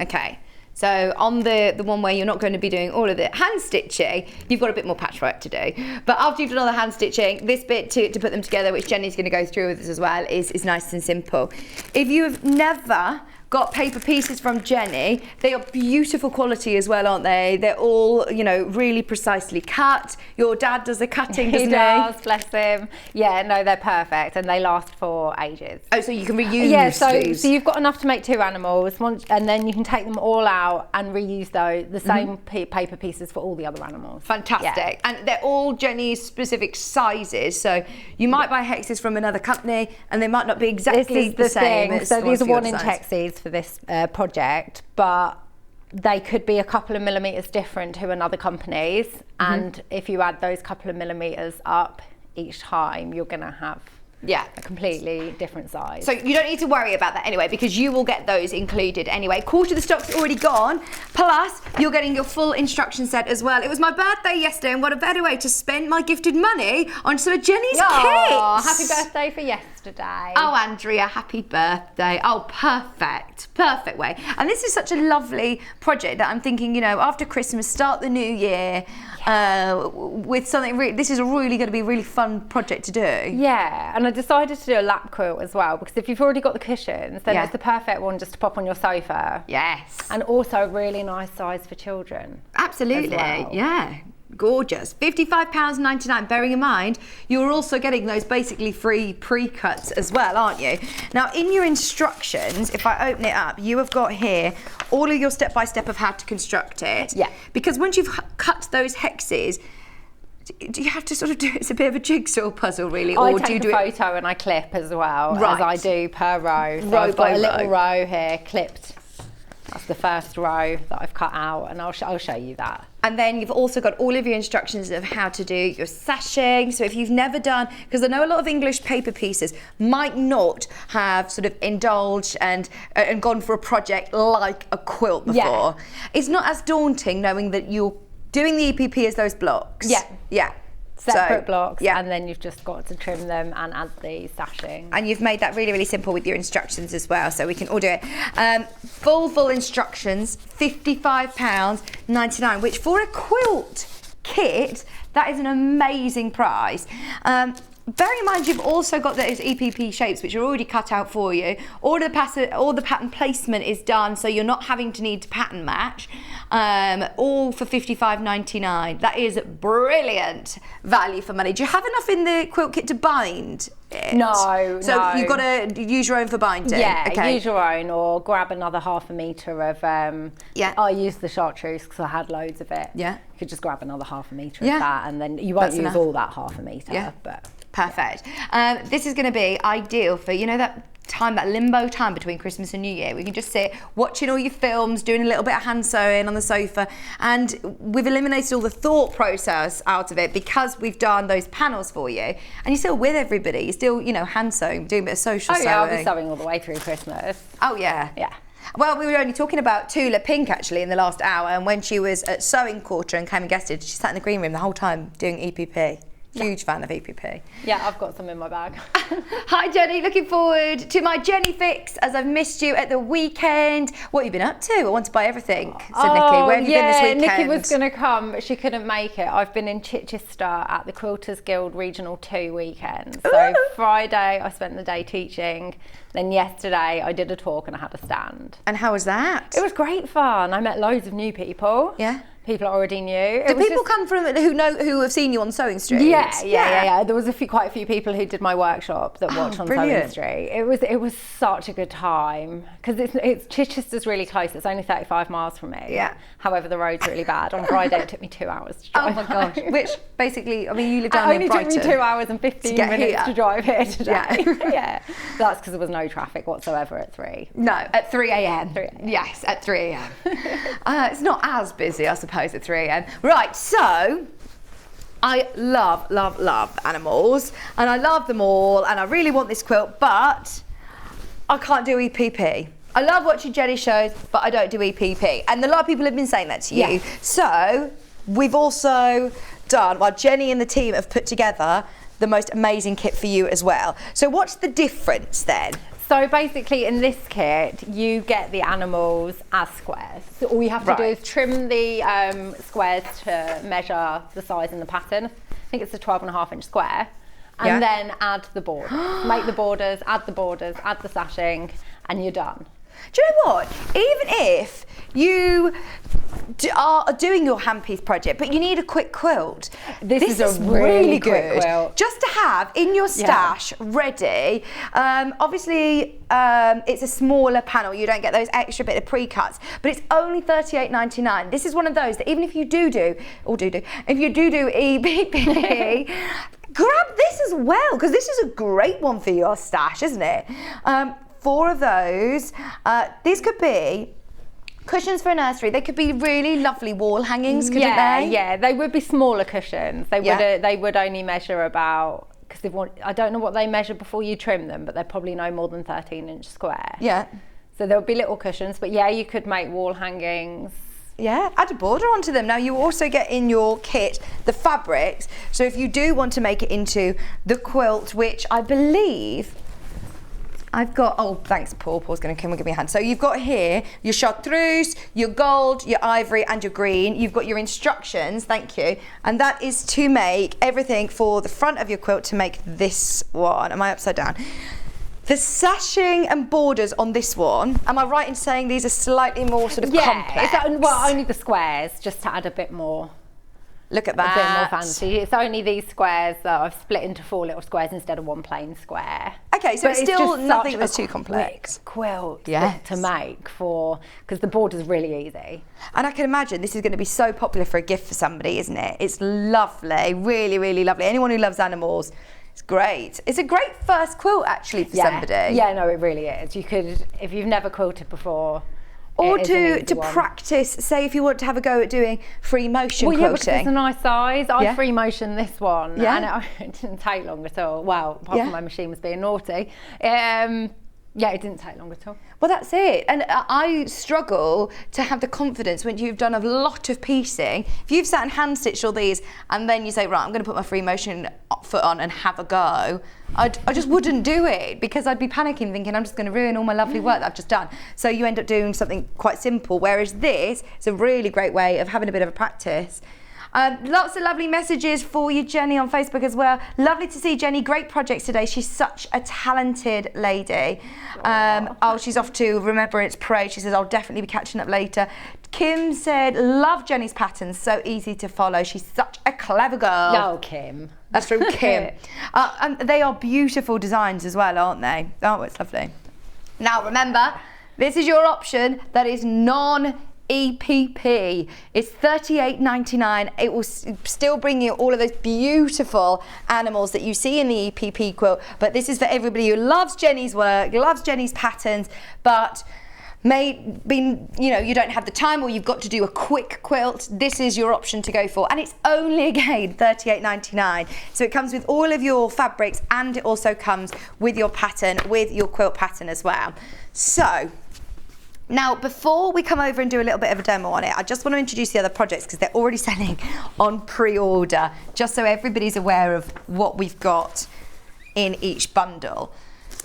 D: Okay. So on the one where you're not going to be doing all of the hand stitching, you've got a bit more patchwork to do. But after you've done all the hand stitching, this bit to put them together, which Jenny's going to go through with us as well, is nice and simple. If you have never got paper pieces from Jenny. They are beautiful quality as well, aren't they? They're all, you know, really precisely cut. Your dad does the cutting, doesn't he?
E: He does, bless him. Yeah, no, they're perfect and they last for ages.
D: Oh, so you can reuse these?
E: So you've got enough to make 2 animals, and then you can take them all out and reuse the same paper pieces for all the other animals.
D: Fantastic.
E: Yeah.
D: And they're all Jenny's specific sizes, so you might buy hexes from another company and they might not be exactly the same.
E: So these are 1-inch hexes for this project, but they could be a couple of millimetres different to another company's, and if you add those couple of millimetres up each time, you're going to have a completely different size.
D: So you don't need to worry about that anyway, because you will get those included anyway. Quarter of the stock's already gone, plus you're getting your full instruction set as well. It was my birthday yesterday, and what a better way to spend my gifted money on some of Jenny's kits.
E: Happy birthday for yesterday.
D: Oh, Andrea, happy birthday. Oh, perfect way. And this is such a lovely project that I'm thinking, you know, after Christmas, start the new year with something this is really going to be a really fun project to do.
E: Yeah, and I decided to do a lap quilt as well, because if you've already got the cushions, then it's the perfect one just to pop on your sofa.
D: Yes.
E: And also a really nice size for children.
D: Absolutely,
E: well.
D: yeah. Gorgeous. £55.99. Bearing in mind, you're also getting those basically free pre-cuts as well, aren't you? Now, in your instructions, if I open it up, you have got here all of your step-by-step of how to construct it.
E: Yeah.
D: Because once you've cut those hexes, do you have to sort of do it's a bit of a jigsaw puzzle, really?
E: Or
D: do
E: take
D: you do
E: a photo and I clip as well,
D: right,
E: as I do per row. So
D: row
E: I've got
D: by
E: a little
D: row.
E: row here clipped. That's the first row that I've cut out, and I'll show you that.
D: And then you've also got all of your instructions of how to do your sashing. So if you've never done, because I know a lot of English paper pieces might not have sort of indulged and gone for a project like a quilt before.
E: Yeah.
D: It's not as daunting knowing that you're doing the EPP as those blocks.
E: Yeah.
D: Yeah.
E: Separate blocks,
D: yeah.
E: and then you've just got to trim them and add the sashing.
D: And you've made that really, really simple with your instructions as well, so we can all do it. Full instructions, £55.99, which for a quilt kit, that is an amazing price. Bearing in mind, you've also got those EPP shapes which are already cut out for you. All the pattern placement is done, so you're not having to need to pattern match. All for £55.99. That is brilliant value for money. Do you have enough in the quilt kit to bind it?
E: No,
D: So you've got to use your own for binding?
E: Yeah,
D: okay.
E: use your own, or grab another ½ metre of... I used the chartreuse because I had loads of it.
D: Yeah.
E: You could just grab another ½ metre
D: Yeah.
E: of that, and then you won't
D: That's
E: use
D: enough.
E: all that ½ metre.
D: Yeah.
E: But
D: perfect. This is going to be ideal for, you know, that limbo time between Christmas and New Year. We can just sit watching all your films, doing a little bit of hand sewing on the sofa, and we've eliminated all the thought process out of it because we've done those panels for you, and you're still with everybody. You're still, you know, hand sewing, doing a bit of social sewing.
E: I'll be sewing all the way through Christmas.
D: Oh yeah.
E: Yeah.
D: Well, we were only talking about Tula Pink actually in the last hour, and when she was at Sewing Quarter and came and guested, she sat in the green room the whole time doing EPP. Huge fan of EPP.
E: Yeah, I've got some in my bag.
D: Hi Jenny, looking forward to my Jenny fix as I've missed you at the weekend. What have you been up to? I want to buy everything, said Nikki. Where have you been this weekend?
E: Nikki was going to come, but she couldn't make it. I've been in Chichester at the Quilters Guild Regional 2 weekend. So Friday I spent the day teaching, then yesterday I did a talk and I had a stand.
D: And how was that?
E: It was great fun. I met loads of new people.
D: Yeah.
E: People I already knew.
D: Do people come from who have seen you on Sewing Street?
E: Yeah. There was quite a few people who did my workshop that watched on Sewing Street. It was such a good time because it's Chichester's really close. It's only 35 miles from me.
D: Yeah.
E: However, the road's really bad. On Friday, it took me 2 hours to drive.
D: Oh my gosh! Which basically, I mean, you live down near Brighton.
E: It only took me 2 hours and 15 minutes to drive here today.
D: Yeah.
E: Yeah. That's because there was no traffic whatsoever at 3.
D: No, at 3 a.m.
E: 3 a.m.
D: Yes, at 3 a.m. It's not as busy, I suppose, at 3 a.m. Right, so I love animals, and I love them all, and I really want this quilt, but I can't do EPP. I love watching Jenny shows, but I don't do EPP, and a lot of people have been saying that to you.
E: Yeah.
D: So we've also done, Jenny and the team have put together the most amazing kit for you as well. So what's the difference then?
E: So basically in this kit, you get the animals as squares. So all you have to do is trim the squares to measure the size and the pattern. I think it's a 12.5-inch square. And then add the borders. Make the borders, add the sashing, and you're done.
D: Do you know what? Even if you are doing your hand-piece project, but you need a quick quilt, this is really good
E: quick quilt.
D: just to have in your stash ready. Obviously, it's a smaller panel. You don't get those extra bit of pre-cuts, but it's only $38.99. This is one of those that even if you if you do EPP, grab this as well, because this is a great one for your stash, isn't it? 4 of those. These could be cushions for a nursery. They could be really lovely wall hangings, couldn't they?
E: Yeah, they would be smaller cushions. They would only measure about, because I don't know what they measure before you trim them, but they're probably no more than 13-inch square.
D: Yeah.
E: So there would be little cushions, but yeah, you could make wall hangings.
D: Yeah, add a border onto them. Now you also get in your kit the fabrics. So if you do want to make it into the quilt, which I believe I've got, oh, thanks, Paul. Paul's going to come and give me a hand. So you've got here your chartreuse, your gold, your ivory, and your green. You've got your instructions, thank you. And that is to make everything for the front of your quilt to make this one. Am I upside down? The sashing and borders on this one, am I right in saying these are slightly more sort of complex?
E: Well, only the squares, just to add a bit more.
D: Look at that.
E: A bit more fancy. It's only these squares that I've split into 4 little squares instead of one plain square.
D: Okay, so it's still nothing that's too complex.
E: Quilt to make because the border's really easy.
D: And I can imagine this is going to be so popular for a gift for somebody, isn't it? It's lovely, really, really lovely. Anyone who loves animals, it's great. It's a great first quilt actually for somebody.
E: Yeah, no, it really is. You could, if you've never quilted before.
D: Or to practice, say if you want to have a go at doing free motion quilting.
E: Yeah, because it's a nice size. I free motioned this one,
D: and
E: it didn't take long at all. Well, apart from my machine was being naughty. Yeah, it didn't take long at all.
D: Well, that's it. And I struggle to have the confidence when you've done a lot of piecing. If you've sat and hand stitched all these and then you say, right, I'm going to put my free motion foot on and have a go, I just wouldn't do it because I'd be panicking thinking I'm just going to ruin all my lovely work that I've just done. So you end up doing something quite simple, whereas this is a really great way of having a bit of a practice. Lots of lovely messages for you, Jenny, on Facebook as well. Lovely to see Jenny. Great projects today. She's such a talented lady. She's off to Remembrance Parade. She says, I'll definitely be catching up later. Kim said, love Jenny's patterns. So easy to follow. She's such a clever girl.
E: No, Kim.
D: That's from Kim. And they are beautiful designs as well, aren't they? Oh, it's lovely. Now, remember, this is your option that is non-EPP. It's $38.99. It will still bring you all of those beautiful animals that you see in the EPP quilt, but this is for everybody who loves Jenny's work, loves Jenny's patterns, but you don't have the time or you've got to do a quick quilt. This is your option to go for, and it's only again $38.99. So it comes with all of your fabrics and it also comes with your pattern, with your quilt pattern as well. So now, before we come over and do a little bit of a demo on it, I just want to introduce the other projects because they're already selling on pre-order, just so everybody's aware of what we've got in each bundle.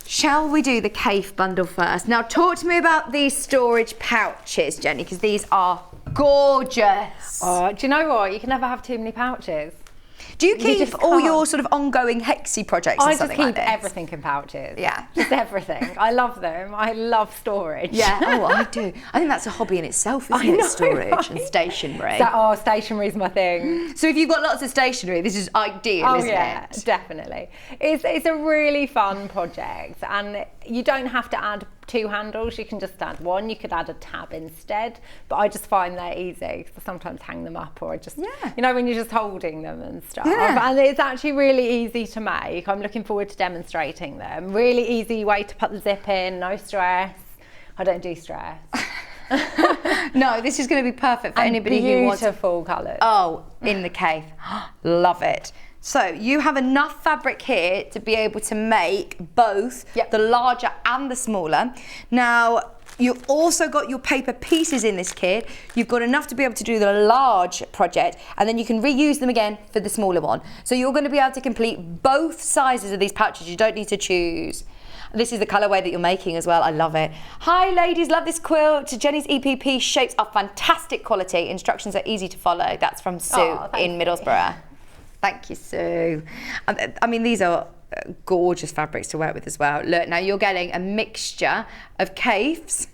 D: Shall we do the Cave bundle first? Now, talk to me about these storage pouches, Jenny, because these are gorgeous.
E: Oh, do you know what? You can never have too many pouches.
D: Do you keep all your sort of ongoing hexy projects and something like this?
E: I just keep everything in pouches.
D: Yeah.
E: Just everything. I love them. I love storage.
D: Yeah, oh, I do. I think that's a hobby in itself, isn't it? Storage and stationery.
E: Stationery is my thing.
D: So if you've got lots of stationery, this is ideal, isn't it?
E: Definitely. It's a really fun project, and you don't have to add 2 handles, you can just add 1. You could add a tab instead, but I just find they're easy because I sometimes hang them up, or I just, when you're just holding them and stuff. Yeah. And it's actually really easy to make. I'm looking forward to demonstrating them. Really easy way to put the zip in, no stress. I don't do stress.
D: No, this is going to be perfect for anybody who wants
E: beautiful colours.
D: Oh, in the cave. Love it. So you have enough fabric here to be able to make both the larger and the smaller. Now, you've also got your paper pieces in this kit. You've got enough to be able to do the large project, and then you can reuse them again for the smaller one. So you're going to be able to complete both sizes of these pouches. You don't need to choose. This is the colourway that you're making as well. I love it. Hi ladies, love this quilt. Jenny's EPP shapes are fantastic quality. Instructions are easy to follow. That's from Sue in Middlesbrough. Thank you, Sue. I mean, these are gorgeous fabrics to work with as well. Look, now you're getting a mixture of caves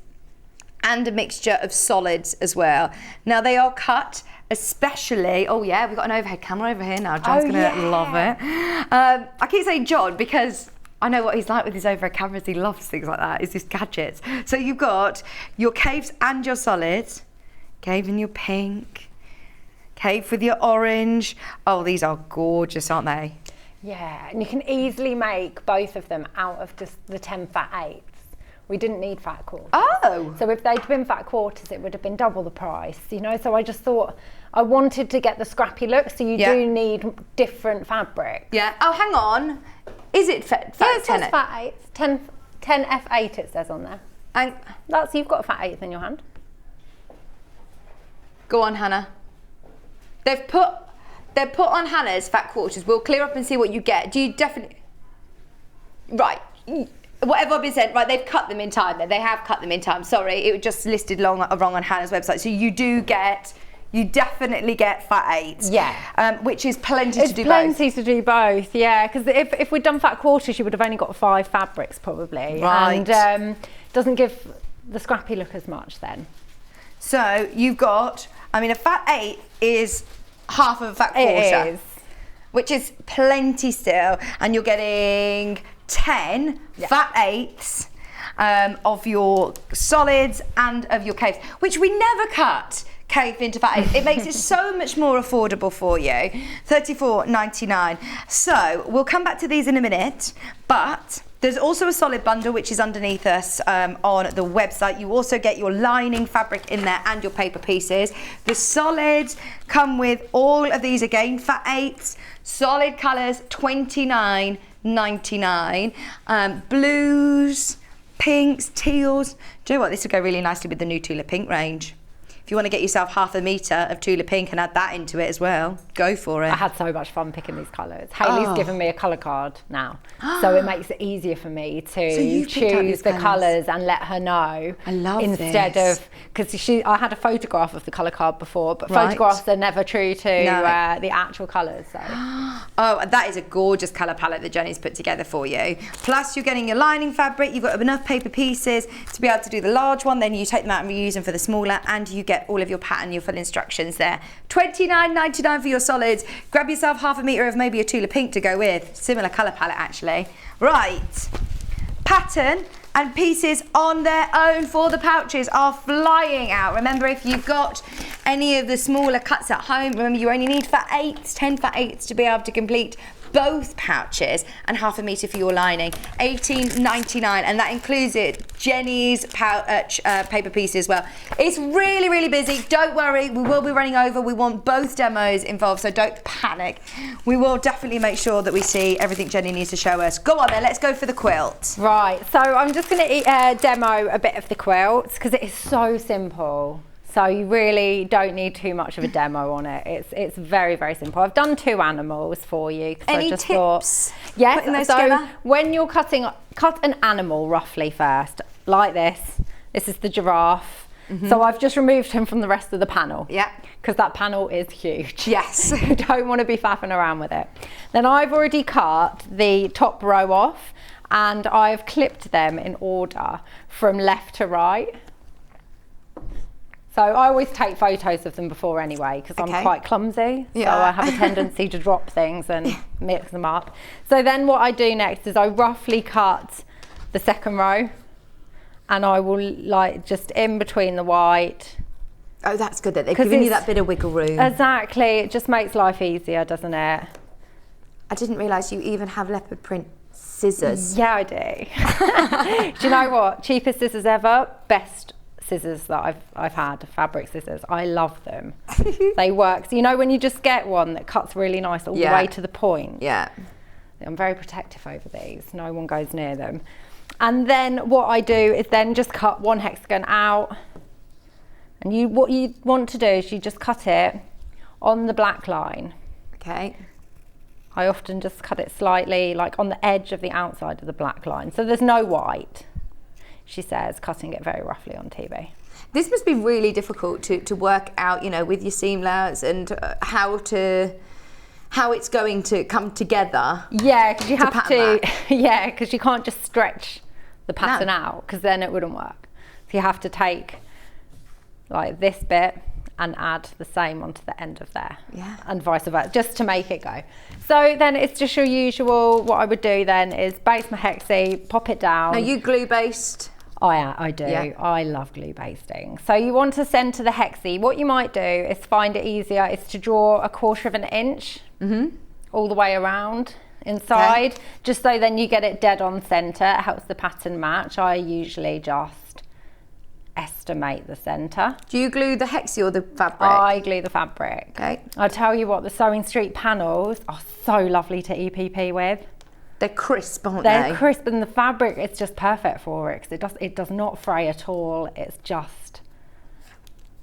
D: and a mixture of solids as well. Now they are cut especially, oh yeah, we've got an overhead camera over here now. John's gonna love it. I keep saying John because I know what he's like with his overhead cameras. He loves things like that. It's just gadgets. So you've got your caves and your solids. Cave in your pink. Cave with your orange. Oh, these are gorgeous, aren't they?
E: Yeah, and you can easily make both of them out of just the 10 fat eighths. We didn't need fat quarters.
D: Oh!
E: So if they'd been fat quarters, it would have been double the price, you know? So I just thought I wanted to get the scrappy look, so you do need different fabric.
D: Yeah. Oh, hang on. Is it fat?
E: Yeah, it says fat eighths. 10 F8 it says on there.
D: And
E: you've got a fat eighth in your hand.
D: Go on, Hannah. They've put on Hannah's fat quarters. We'll clear up and see what you get. Do you definitely... Right. Whatever I've been said, right, they've cut them in time then. They have cut them in time. Sorry, it was just listed wrong on Hannah's website. So you definitely get fat eights.
E: Yeah.
D: Which is plenty to do both.
E: Plenty to do both, yeah. Because if we'd done fat quarters, you would have only got 5 fabrics probably.
D: Right.
E: And doesn't give the scrappy look as much then.
D: So you've got, I mean, a fat eighth is half of a fat quarter.
E: It is.
D: Which is plenty still. And you're getting 10 fat eighths of your solids and of your caves, which we never cut cave into fat eighths. It makes it so much more affordable for you. $34.99. So we'll come back to these in a minute, but there's also a solid bundle which is underneath us on the website. You also get your lining fabric in there and your paper pieces. The solids come with all of these again, fat eighths, solid colours, $29.99. Blues, pinks, teals. Do you know what? This would go really nicely with the new Tula pink range. If you want to get yourself half a metre of Tula pink and add that into it as well, go for it.
E: I had so much fun picking these colours. Hayley's given me a colour card now, so it makes it easier for me to choose the colours and let her know.
D: I love
E: instead
D: this.
E: of, because I had a photograph of the colour card before, but photographs are never true to the actual colours. So.
D: Oh, that is a gorgeous colour palette that Jenny's put together for you. Plus you're getting your lining fabric, you've got enough paper pieces to be able to do the large one, then you take them out and reuse them for the smaller, and you get all of your pattern, your full instructions there. $29.99 for your solids. Grab yourself half a metre of maybe a Tula pink to go with. Similar colour palette actually. Right, pattern and pieces on their own for the pouches are flying out. Remember, if you've got any of the smaller cuts at home, remember you only need fat eighths, 10 fat eighths to be able to complete both pouches, and half a metre for your lining. $18.99, and that includes Jenny's paper piece as well. It's really, really busy. Don't worry, we will be running over. We want both demos involved, so don't panic. We will definitely make sure that we see everything Jenny needs to show us. Go on then, let's go for the quilt.
E: Right, so I'm just going to demo a bit of the quilt because it is so simple. So you really don't need too much of a demo on it. It's very, very simple. I've done 2 animals for you.
D: Any tips?
E: Yes,
D: putting those
E: so
D: together?
E: when you're cut an animal roughly first, like this. This is the giraffe. So I've just removed him from the rest of the panel.
D: Yeah.
E: Because that panel is huge.
D: Yes.
E: You don't want to be faffing around with it. Then I've already cut the top row off, and I've clipped them in order from left to right. So I always take photos of them before anyway, because I'm quite clumsy.
D: Yeah.
E: So I have a tendency to drop things and mix them up. So then what I do next is I roughly cut the second row, and I will like just in between the white.
D: Oh, that's good that they've given you that bit of wiggle room.
E: Exactly, it just makes life easier, doesn't it?
D: I didn't realise you even have leopard print scissors.
E: Yeah, I do. Do you know what? Cheapest scissors ever, best scissors that I've had, fabric scissors. I love them. They work. So you know when you just get one that cuts really nice all the way to the point?
D: Yeah.
E: I'm very protective over these. No one goes near them. And then what I do is then just cut one hexagon out. And what you want to do is you just cut it on the black line.
D: Okay.
E: I often just cut it slightly, like on the edge of the outside of the black line. So there's no white. She says, cutting it very roughly on TV.
D: This must be really difficult to work out, you know, with your seam layouts and how it's going to come together.
E: Yeah, because you have to.
D: that.
E: Yeah, because you can't just stretch the pattern out, because then it wouldn't work. So you have to take like this bit, and add the same onto the end of there.
D: Yeah.
E: And vice versa, just to make it go. So then it's just your usual, what I would do then is base my hexie, pop it down.
D: Are you glue based?
E: I do.
D: Yeah.
E: I love glue basting. So you want to centre the hexie. What you might do is find it easier is to draw a 1/4 of an inch all the way around inside, just so then you get it dead on centre. It helps the pattern match. I usually just estimate the centre.
D: Do you glue the hexie or the fabric?
E: I glue the fabric.
D: Okay.
E: I tell you what, the Sewing Street panels are so lovely to EPP with.
D: They're crisp, aren't they?
E: They're crisp, and the fabric is just perfect for it because it does not fray at all. It's just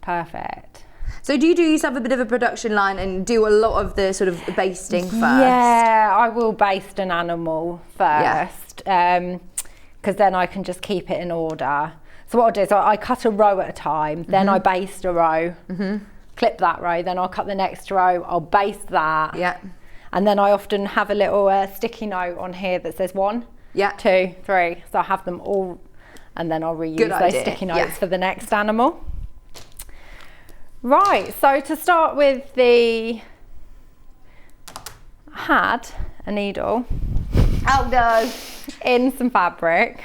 E: perfect.
D: So do you used to have a bit of a production line and do a lot of the sort of basting first?
E: Yeah, I will baste an animal first because then I can just keep it in order. So what I'll do is I cut a row at a time, then I baste a row, clip that row, then I'll cut the next row, I'll baste that.
D: Yeah.
E: And then I often have a little sticky note on here that says 1, 2, 3. So I have them all, and then I'll reuse those sticky notes for the next animal. Right, so to start with, I had a needle.
D: Oh no.
E: In some fabric,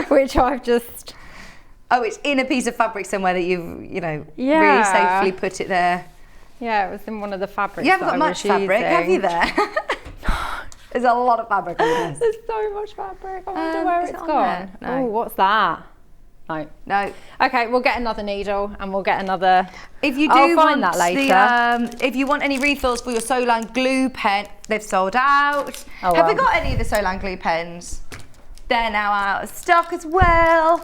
E: which I've just...
D: Oh, it's in a piece of fabric somewhere that you've, really
E: Yeah.
D: safely put it there.
E: Yeah, it was in one of the fabrics.
D: You haven't
E: that
D: got
E: I
D: much
E: was
D: fabric,
E: using.
D: have you there? There's a lot of fabric on this.
E: There's so much fabric. I wonder where
D: is
E: it's
D: it on
E: gone.
D: there? No.
E: Oh, what's that? No.
D: No.
E: Okay, we'll get another needle and we'll get another.
D: If you do
E: I'll find
D: want
E: that later.
D: if you want any refills for your Solan glue pen, they've sold out.
E: Oh,
D: Have we
E: well.
D: got any of the Solan glue pens? They're now out of stock as well.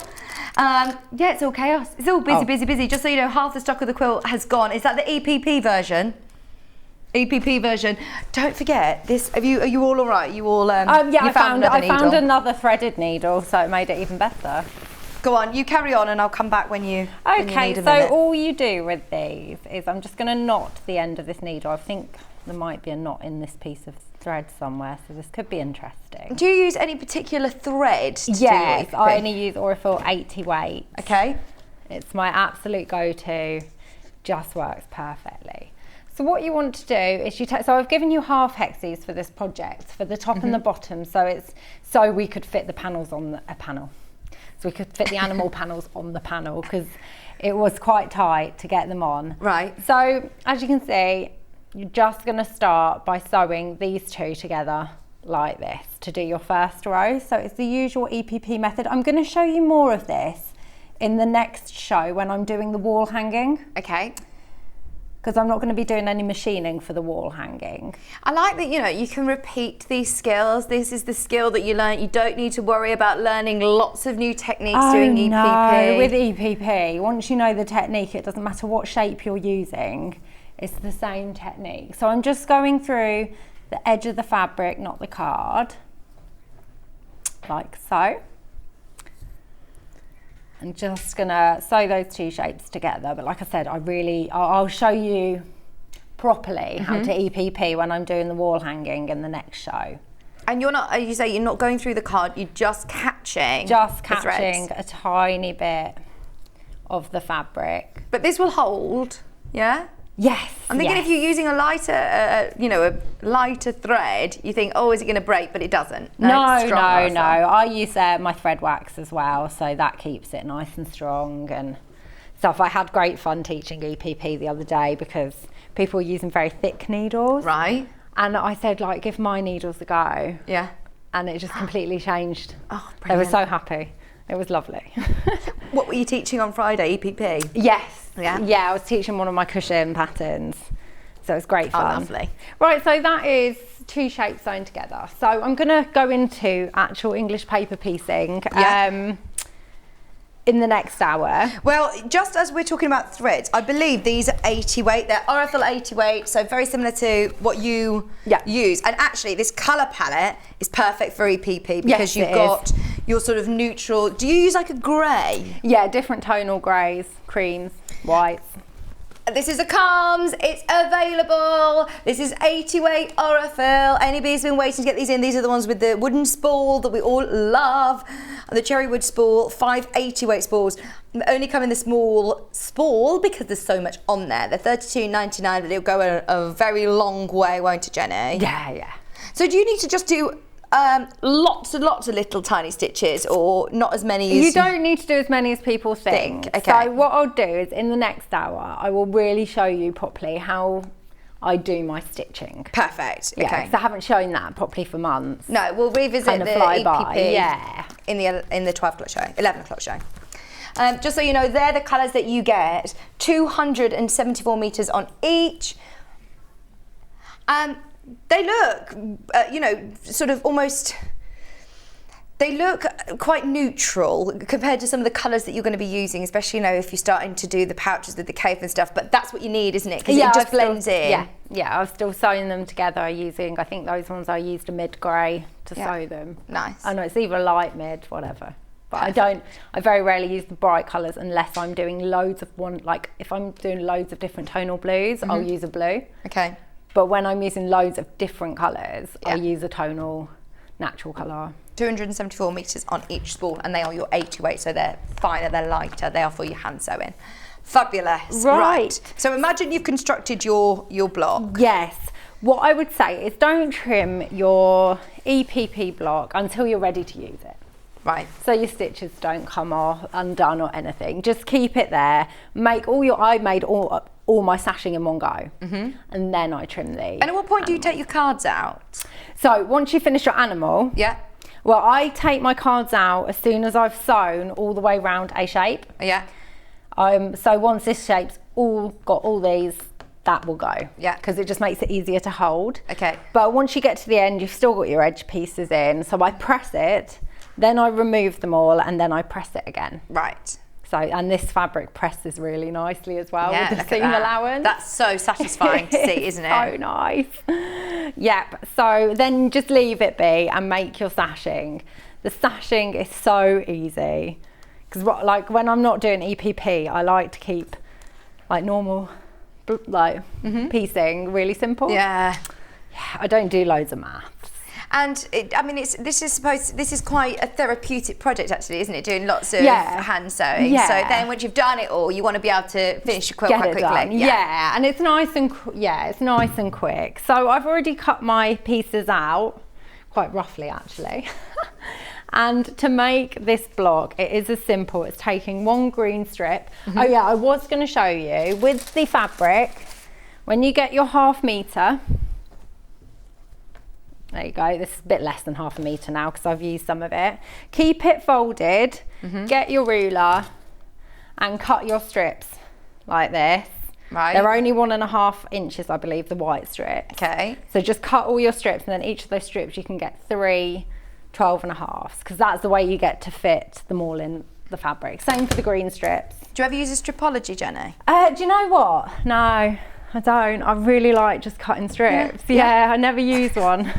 D: Yeah, it's all chaos. It's all busy. Just so you know, half the stock of the quilt has gone. Is that the EPP version? EPP version. Don't forget this. Are you all right? You all
E: Yeah,
D: you
E: I found
D: needle?
E: another threaded needle, so it made it even better.
D: Go on, you carry on, and I'll come back when you.
E: Okay,
D: need a
E: so
D: minute.
E: all you do with these is I'm just going to knot the end of this needle. I think there might be a knot in this piece of thread somewhere, so this could be interesting.
D: Do you use any particular thread? To
E: Yes,
D: do
E: I only use Orifil 80 weight.
D: Okay.
E: It's my absolute go-to. Just works perfectly. So what you want to do is so I've given you half hexies for this project, for the top and the bottom, so we could fit the panels on a panel. So we could fit the animal panels on the panel because it was quite tight to get them on.
D: Right.
E: So as you can see, you're just going to start by sewing these two together like this to do your first row. So it's the usual EPP method. I'm going to show you more of this in the next show when I'm doing the wall hanging.
D: Okay.
E: Because I'm not going to be doing any machining for the wall hanging.
D: I like that, you can repeat these skills. This is the skill that you learn. You don't need to worry about learning lots of new techniques doing EPP.
E: No, with EPP, once you know the technique, it doesn't matter what shape you're using. It's the same technique. So I'm just going through the edge of the fabric, not the card, like so. I'm just gonna sew those two shapes together. But like I said, I'll show you properly how to EPP when I'm doing the wall hanging in the next show.
D: And you're not going through the card, you're just catching
E: Just
D: the threads.
E: catching a tiny bit of the fabric.
D: But this will hold, yeah?
E: Yes.
D: I'm thinking if you're using a lighter, a lighter thread, you think, oh, is it going to break? But it doesn't.
E: No,
D: it's strong
E: no. I use my thread wax as well, so that keeps it nice and strong and stuff. I had great fun teaching EPP the other day because people were using very thick needles.
D: Right.
E: And I said, give my needles a go.
D: Yeah.
E: And it just completely changed.
D: Oh,
E: They
D: brilliant.
E: were so happy. It was lovely.
D: What were you teaching on Friday, EPP?
E: Yes.
D: Yeah?
E: Yeah, I was teaching one of my cushion patterns. So it was great fun.
D: Oh, lovely.
E: Right, so that is two shapes sewn together. So I'm going to go into actual English paper piecing in the next hour.
D: Well, just as we're talking about threads, I believe these are 80 weight. They're Orifil 80 weight, so very similar to what you use. And actually, this colour palette is perfect for EPP because you've got your sort of neutral. Do you use like a grey?
E: Yeah, different tonal greys, creams, whites.
D: This is a Comes, it's available. This is 80 weight Aurifil. Anybody's been waiting to get these in. These are the ones with the wooden spool that we all love. And the cherry wood spool, 5 80 weight spools. They only come in the small spool because there's so much on there. They're $32.99, but they'll go a very long way, won't it, Jenny?
E: Yeah.
D: So do you need to just do lots and lots of little tiny stitches, or not as many as...
E: You don't need to do as many as people think.
D: Okay.
E: So what I'll do is in the next hour, I will really show you properly how I do my stitching.
D: Perfect.
E: Yeah,
D: Okay.
E: because I haven't shown that properly for months.
D: No, we'll revisit
E: Kind of
D: the
E: fly
D: EPP
E: by. Yeah.
D: in the 12 o'clock show, 11 o'clock show. Just so you know, they're the colours that you get. 274 metres on each. They look, sort of almost... They look quite neutral compared to some of the colours that you're going to be using, especially, if you're starting to do the pouches with the cave and stuff. But that's what you need, isn't it? Because it just blends in.
E: Yeah, I've still sewn them together using, I think those ones I used a mid-grey to sew them.
D: Nice.
E: I know, it's either light, mid, whatever. But I very rarely use the bright colours unless I'm doing loads of if I'm doing loads of different tonal blues, I'll use a blue.
D: Okay.
E: But when I'm using loads of different colours, I use a tonal natural colour.
D: 274 metres on each spool, and they are your 80 weight, so they're finer, they're lighter, they are for your hand sewing. Fabulous.
E: Right.
D: So imagine you've constructed your block.
E: Yes. What I would say is don't trim your EPP block until you're ready to use it.
D: Right.
E: So your stitches don't come off, undone or anything. Just keep it there. I made all my sashing in one go, and then I trim these.
D: And at what point do you take your cards out?
E: So once you finish your animal, well, I take my cards out as soon as I've sewn all the way around a shape.
D: Yeah.
E: So once this shape's got all these, that will go.
D: Yeah.
E: Because it just makes it easier to hold.
D: Okay.
E: But once you get to the end, you've still got your edge pieces in. So I press it, then I remove them all, and then I press it again.
D: Right.
E: So, and this fabric presses really nicely as well with the
D: look at
E: seam
D: that.
E: allowance.
D: That's so satisfying to see, isn't it?
E: So nice. Yep. So then just leave it be and make your sashing. The sashing is so easy because when I'm not doing EPP, I like to keep normal piecing really simple.
D: Yeah.
E: I don't do loads of maths.
D: And this is quite a therapeutic project, actually, isn't it? Doing lots of hand sewing.
E: Yeah.
D: So then, once you've done it all, you want to be able to finish your quilt quite quickly.
E: Done. Yeah, and it's nice and quick. So I've already cut my pieces out, quite roughly actually. And to make this block, it is as simple as taking one green strip. Oh yeah, I was going to show you with the fabric. When you get your ½ metre. There you go, this is a bit less than ½ metre now because I've used some of it. Keep it folded, get your ruler and cut your strips like this.
D: Right.
E: They're only 1.5 inches, I believe, the white strips.
D: Okay.
E: So just cut all your strips, and then each of those strips you can get 3 12.5s because that's the way you get to fit them all in the fabric. Same for the green strips. Do
D: you ever use a stripology, Jenny?
E: Do you know what? No. I don't. I really like just cutting strips. Yeah, I never use one.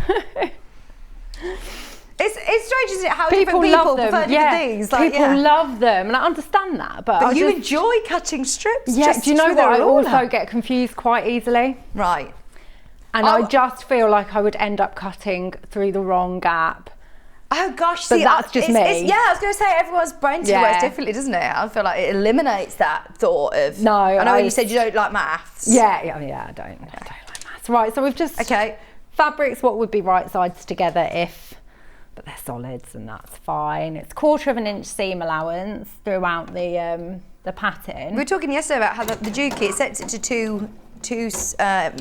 D: It's strange, isn't it? How different people prefer different things.
E: People love them, and I understand that. But
D: you enjoy cutting strips.
E: Yeah. Do you know what? I also get confused quite easily.
D: Right.
E: And I just feel like I would end up cutting through the wrong gap.
D: Oh gosh,
E: but that's just me.
D: I was going to say everyone's brain works differently, doesn't it? I feel like it eliminates that thought of.
E: No,
D: I know when you said you don't like maths.
E: Yeah, I don't like maths. Right, so we've just fabrics. What would be right sides together but they're solids, and that's fine. It's 1/4 inch seam allowance throughout the pattern.
D: We were talking yesterday about how the Juki, it sets it to 2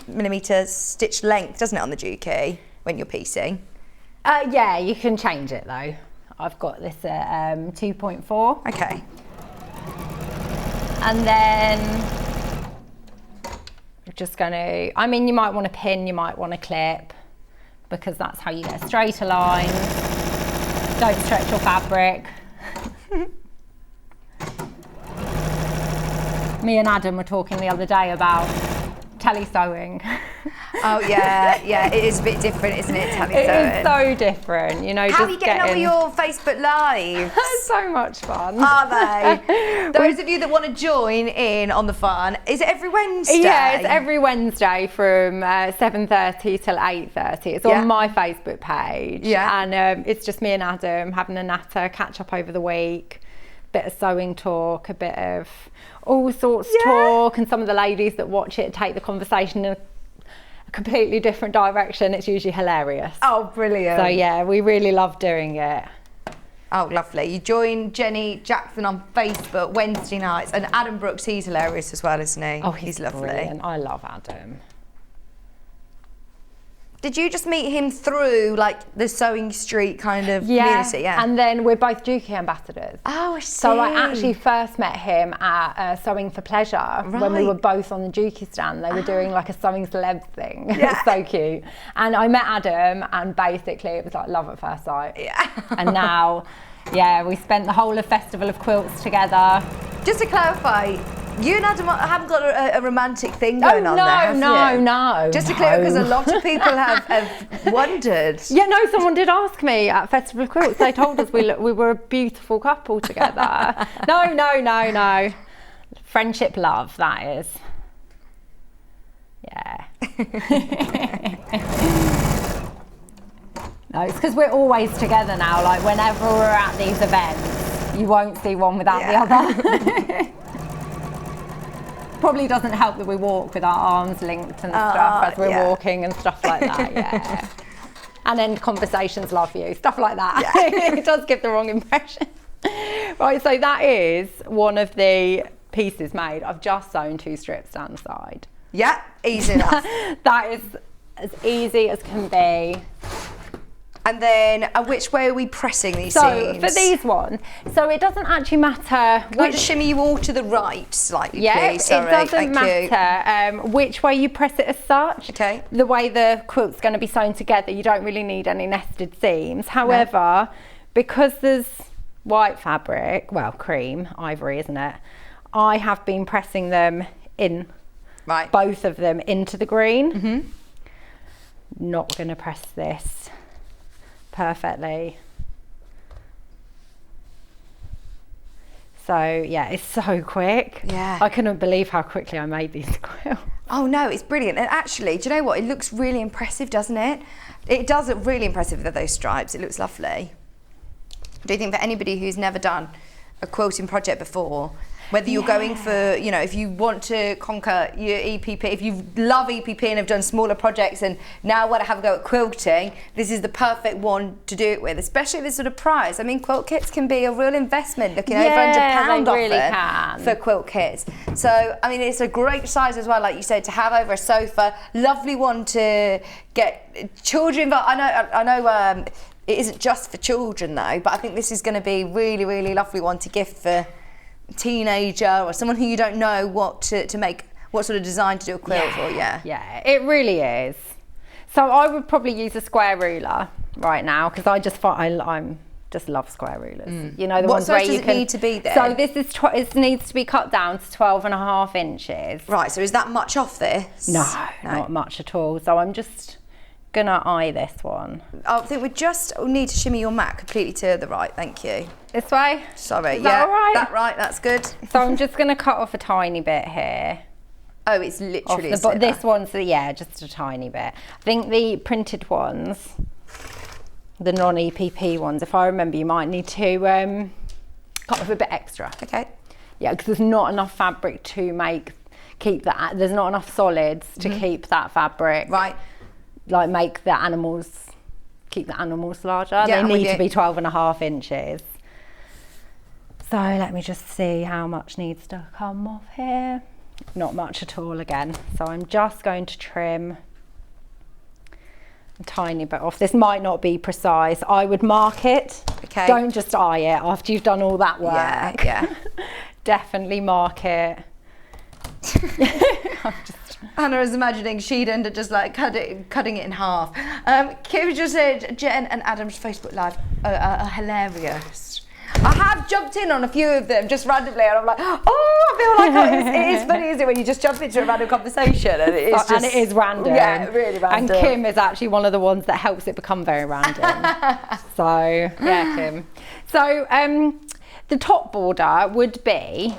D: millimetre stitch length, doesn't it, on the Juki when you're piecing?
E: Yeah, you can change it though. I've got this at 2.4.
D: Okay.
E: And then I'm just going to, you might want to pin, you might want to clip, because that's how you get straighter lines. Don't stretch your fabric. Me and Adam were talking the other day about tele sewing.
D: Oh yeah, it is a bit different, isn't it?
E: It is so different, you know.
D: How are you getting on with your Facebook Lives?
E: So much fun.
D: Are they? Those of you that want to join in on the fun, is it every Wednesday?
E: Yeah, it's every Wednesday from 7:30 till 8:30. It's on my Facebook page. Yeah. And it's just me and Adam having a natter, catch up over the week, bit of sewing talk, a bit of all sorts talk, and some of the ladies that watch it take the conversation in a completely different direction. It's usually hilarious.
D: Oh, brilliant.
E: So yeah, we really love doing it.
D: Oh, lovely. You join Jenny Jackson on Facebook Wednesday nights, and Adam Brooks, he's hilarious as well, isn't he?
E: Oh, he's lovely.
D: Brilliant.
E: I love Adam.
D: Did you just meet him through like the Sewing Street kind of community? Yeah,
E: and then we're both Dukey ambassadors.
D: Oh, I see.
E: So I actually first met him at Sewing for Pleasure when we were both on the Dukey stand. They were doing like a sewing celeb thing. Yeah. It was so cute. And I met Adam, and basically it was like love at first sight. Yeah. And now, we spent the whole of Festival of Quilts together.
D: Just to clarify, you and Adam haven't got a romantic thing going on there,
E: No.
D: Just to clear, because a lot of people have wondered.
E: Yeah, no, someone did ask me at Festival of Quilts. They told us we were a beautiful couple together. No. Friendship, love, that is. Yeah. No, it's because we're always together now. Like, whenever we're at these events, you won't see one without the other. Probably doesn't help that we walk with our arms linked and stuff as we're walking and stuff like that, And then conversations, love you, stuff like that. It does give the wrong impression. Right, so that is one of the pieces made. I've just sewn 2 strips down the side.
D: Yeah, easy enough.
E: That is as easy as can be.
D: And then, which way are we pressing these
E: So
D: seams?
E: for these ones, so it doesn't actually matter.
D: Can I just shimmy you all to the right slightly,
E: yeah,
D: please? Sorry,
E: it doesn't matter which way you press it as such.
D: Okay.
E: The way the quilt's going to be sewn together, you don't really need any nested seams. However, because there's white fabric, well, cream, ivory, isn't it? I have been pressing them in, both of them into the green. Mm-hmm. Not going to press this perfectly. So yeah, it's so quick. Yeah. I couldn't believe how quickly I made these quilts.
D: Oh no, it's brilliant. And actually, do you know what? It looks really impressive, doesn't it? It does look really impressive with those stripes. It looks lovely. Do you think for anybody who's never done a quilting project before, whether you're going for, you know, if you want to conquer your EPP, if you love EPP and have done smaller projects and now want to have a go at quilting, this is the perfect one to do it with, especially this sort of price. I mean, quilt kits can be a real investment, looking over £100 often for quilt kits. So, I mean, it's a great size as well, like you said, to have over a sofa. Lovely one to get children involved. I know it isn't just for children though, but I think this is going to be really, really lovely one to gift for a teenager or someone who you don't know what to make, what sort of design to do a quilt for. Yeah,
E: it really is. So I would probably use a square ruler right now because I just find I'm just love square rulers. You know, the ones where you can. What size does it need
D: to be then?
E: So this is it needs to be cut down to 12.5 inches.
D: Right. So is that much off this?
E: No, not much at all. So I'm just gonna eye this one.
D: I think we just need to shimmy your mat completely to the right. Thank you.
E: This way?
D: Sorry.
E: Is that all right?
D: That right. That's good.
E: So I'm just gonna cut off a tiny bit here.
D: Oh, it's literally
E: this one's just a tiny bit. I think the printed ones, the non-EPP ones, if I remember, you might need to cut off a bit extra.
D: Okay.
E: Yeah, because there's not enough fabric to keep that. There's not enough solids to keep that fabric.
D: Right.
E: Like keep the animals larger. They need to be 12.5 inches. So let me just see how much needs to come off here. Not much at all again. So I'm just going to trim a tiny bit off. This might not be precise. I would mark it.
D: Okay.
E: Don't just eye it after you've done all that work.
D: Yeah.
E: Definitely mark it.
D: Anna is imagining she'd end up just like cutting it in half. Kim just said Jen and Adam's Facebook Live are hilarious. I I have jumped in on a few of them just randomly, and I'm like, oh, I feel like it is funny, isn't it, when you just jump into a random conversation and it is just...
E: And it is random.
D: Yeah, really random.
E: And Kim is actually one of the ones that helps it become very random. So, yeah, Kim. So, the top border would be,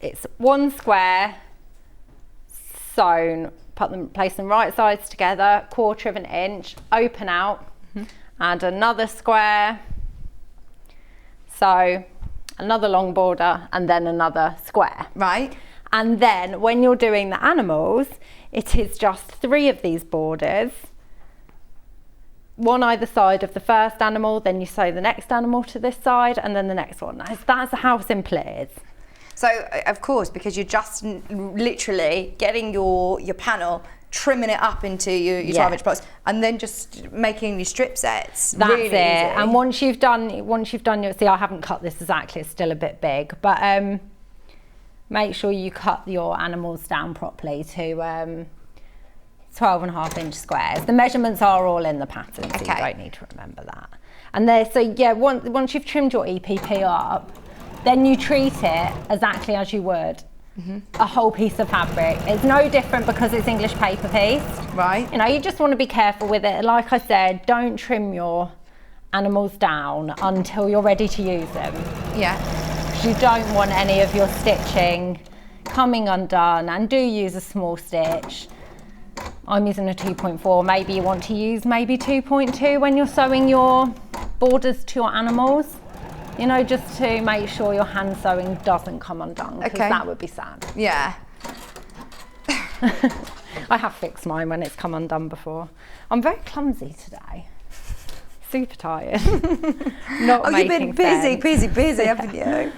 E: it's one square sewn, place them right sides together, 1/4 of an inch, open out, and another square. So another long border and then another square.
D: Right.
E: And then when you're doing the animals, it is just 3 of these borders, one either side of the first animal, then you sew the next animal to this side and then the next one. That's how simple it is.
D: So, of course, because you're just literally getting your panel, trimming it up into your 12-inch blocks, and then just making your strip sets.
E: That's
D: really
E: it.
D: easy.
E: And once you've done your, see, I haven't cut this exactly, it's still a bit big, but make sure you cut your animals down properly to 12.5-inch squares. The measurements are all in the pattern, so you don't need to remember that. And there, so yeah, once you've trimmed your EPP up, then you treat it exactly as you would a whole piece of fabric. It's no different because it's English paper piece.
D: Right.
E: You know, you just want to be careful with it. Like I said, don't trim your animals down until you're ready to use them.
D: Yeah.
E: Because you don't want any of your stitching coming undone, and do use a small stitch. I'm using a 2.4, maybe you want to use maybe 2.2 when you're sewing your borders to your animals. You know, just to make sure your hand sewing doesn't come undone, because that would be sad.
D: Yeah.
E: I have fixed mine when it's come undone before. I'm very clumsy today. Super tired. Not
D: you've been busy,
E: yeah.
D: haven't you?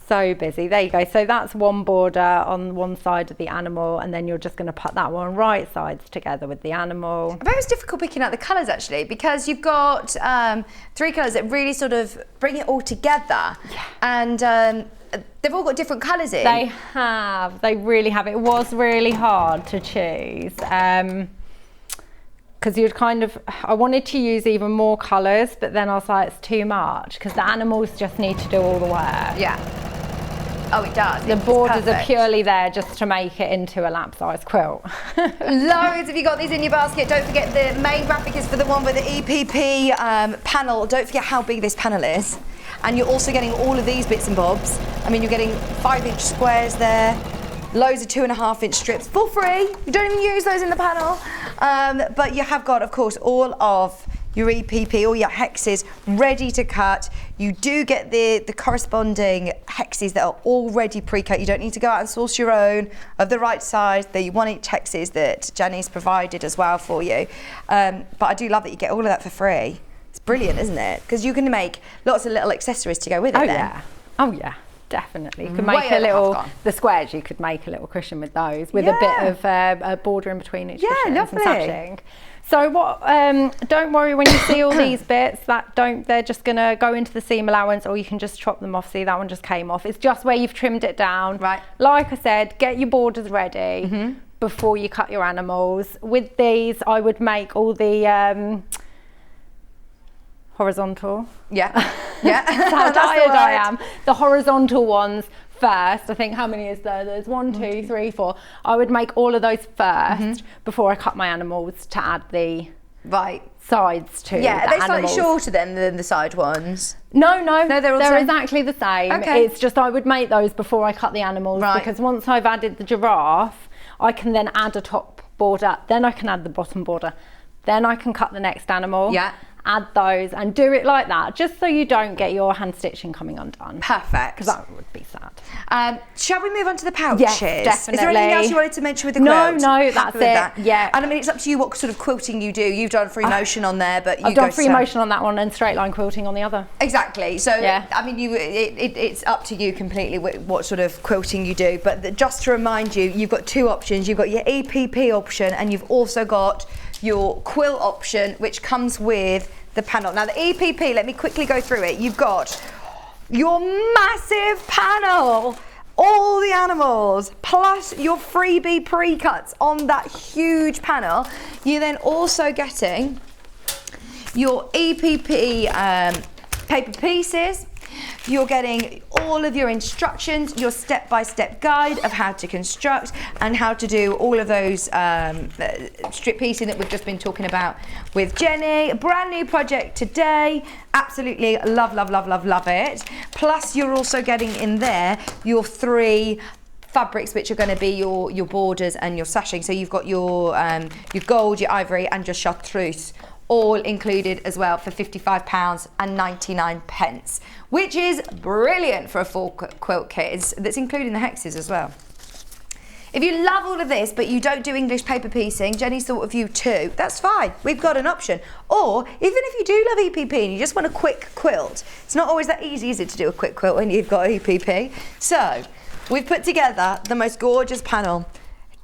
E: So busy. There you go. So that's one border on one side of the animal, and then you're just going to put that one right sides together with the animal.
D: I bet it was difficult picking out the colours actually, because you've got 3 colours that really sort of bring it all together. Yeah. And they've all got different colours in.
E: They have. They really have. It was really hard to choose. Because you'd kind of, I wanted to use even more colours, but then I was like, it's too much, because the animals just need to do all the work.
D: Yeah. Oh, it does.
E: The borders are purely there just to make it into a lap-size quilt.
D: Loads of you got these in your basket. Don't forget the main graphic is for the one with the EPP panel. Don't forget how big this panel is. And you're also getting all of these bits and bobs. I mean, you're getting 5-inch squares there, loads of 2.5-inch strips for free. You don't even use those in the panel. But you have got, of course, all of your EPP, all your hexes ready to cut. You do get the corresponding hexes that are already pre-cut. You don't need to go out and source your own of the right size. The 1-inch hexes that Jenny's provided as well for you. But I do love that you get all of that for free. It's brilliant, isn't it? Because you can make lots of little accessories to go with it then.
E: Yeah. Oh yeah. Definitely. You could make a little, the squares, you could make a little cushion with those, with a bit of a border in between each cushion and some sashing. So what, don't worry when you see all these bits, they're just gonna go into the seam allowance, or you can just chop them off. See, that one just came off. It's just where you've trimmed it down. Right. Like I said, get your borders ready before you cut your animals. With these, I would make all the, horizontal.
D: Yeah. Yeah.
E: That's how tired I am. The horizontal ones first. I think, how many is there? There's 1, 2, 3, 4. I would make all of those first before I cut my animals to add the sides to the
D: are they slightly
E: animals.
D: Shorter than the side ones?
E: No, they're
D: all
E: exactly the same.
D: Okay.
E: It's just I would make those before I cut the animals, because once I've added the giraffe, I can then add a top border, then I can add the bottom border, then I can cut the next animal. Yeah. Add those and do it like that, just so you don't get your hand stitching coming undone.
D: Perfect.
E: Because that would be sad.
D: Shall we move on to the pouches?
E: Yes, definitely.
D: Is there anything else you wanted to mention with the quilt?
E: No, that's it.
D: That?
E: Yeah.
D: And I mean, it's up to you what sort of quilting you do. You've done free motion on there, but
E: I've done free motion on that one and straight line quilting on the other.
D: Exactly. So, I mean, it's up to you completely what sort of quilting you do. But just to remind you, you've got 2 options. You've got your EPP option, and you've also got your quilt option, which comes with the panel. Now the EPP, let me quickly go through it. You've got your massive panel, all the animals, plus your freebie pre-cuts on that huge panel. You're then also getting your EPP paper pieces. You're getting all of your instructions, your step-by-step guide of how to construct and how to do all of those strip piecing that we've just been talking about with Jenny. A brand new project today. Absolutely love, love, love, love, love it. Plus you're also getting in there your 3 fabrics, which are going to be your borders and your sashing. So you've got your gold, your ivory and your chartreuse all included as well for £55.99, which is brilliant for a full quilt kit. That's including the hexes as well. If you love all of this but you don't do English paper piecing, Jenny's thought of you too, that's fine. We've got an option. Or even if you do love EPP and you just want a quick quilt, it's not always that easy, is it, to do a quick quilt when you've got EPP? So we've put together the most gorgeous panel.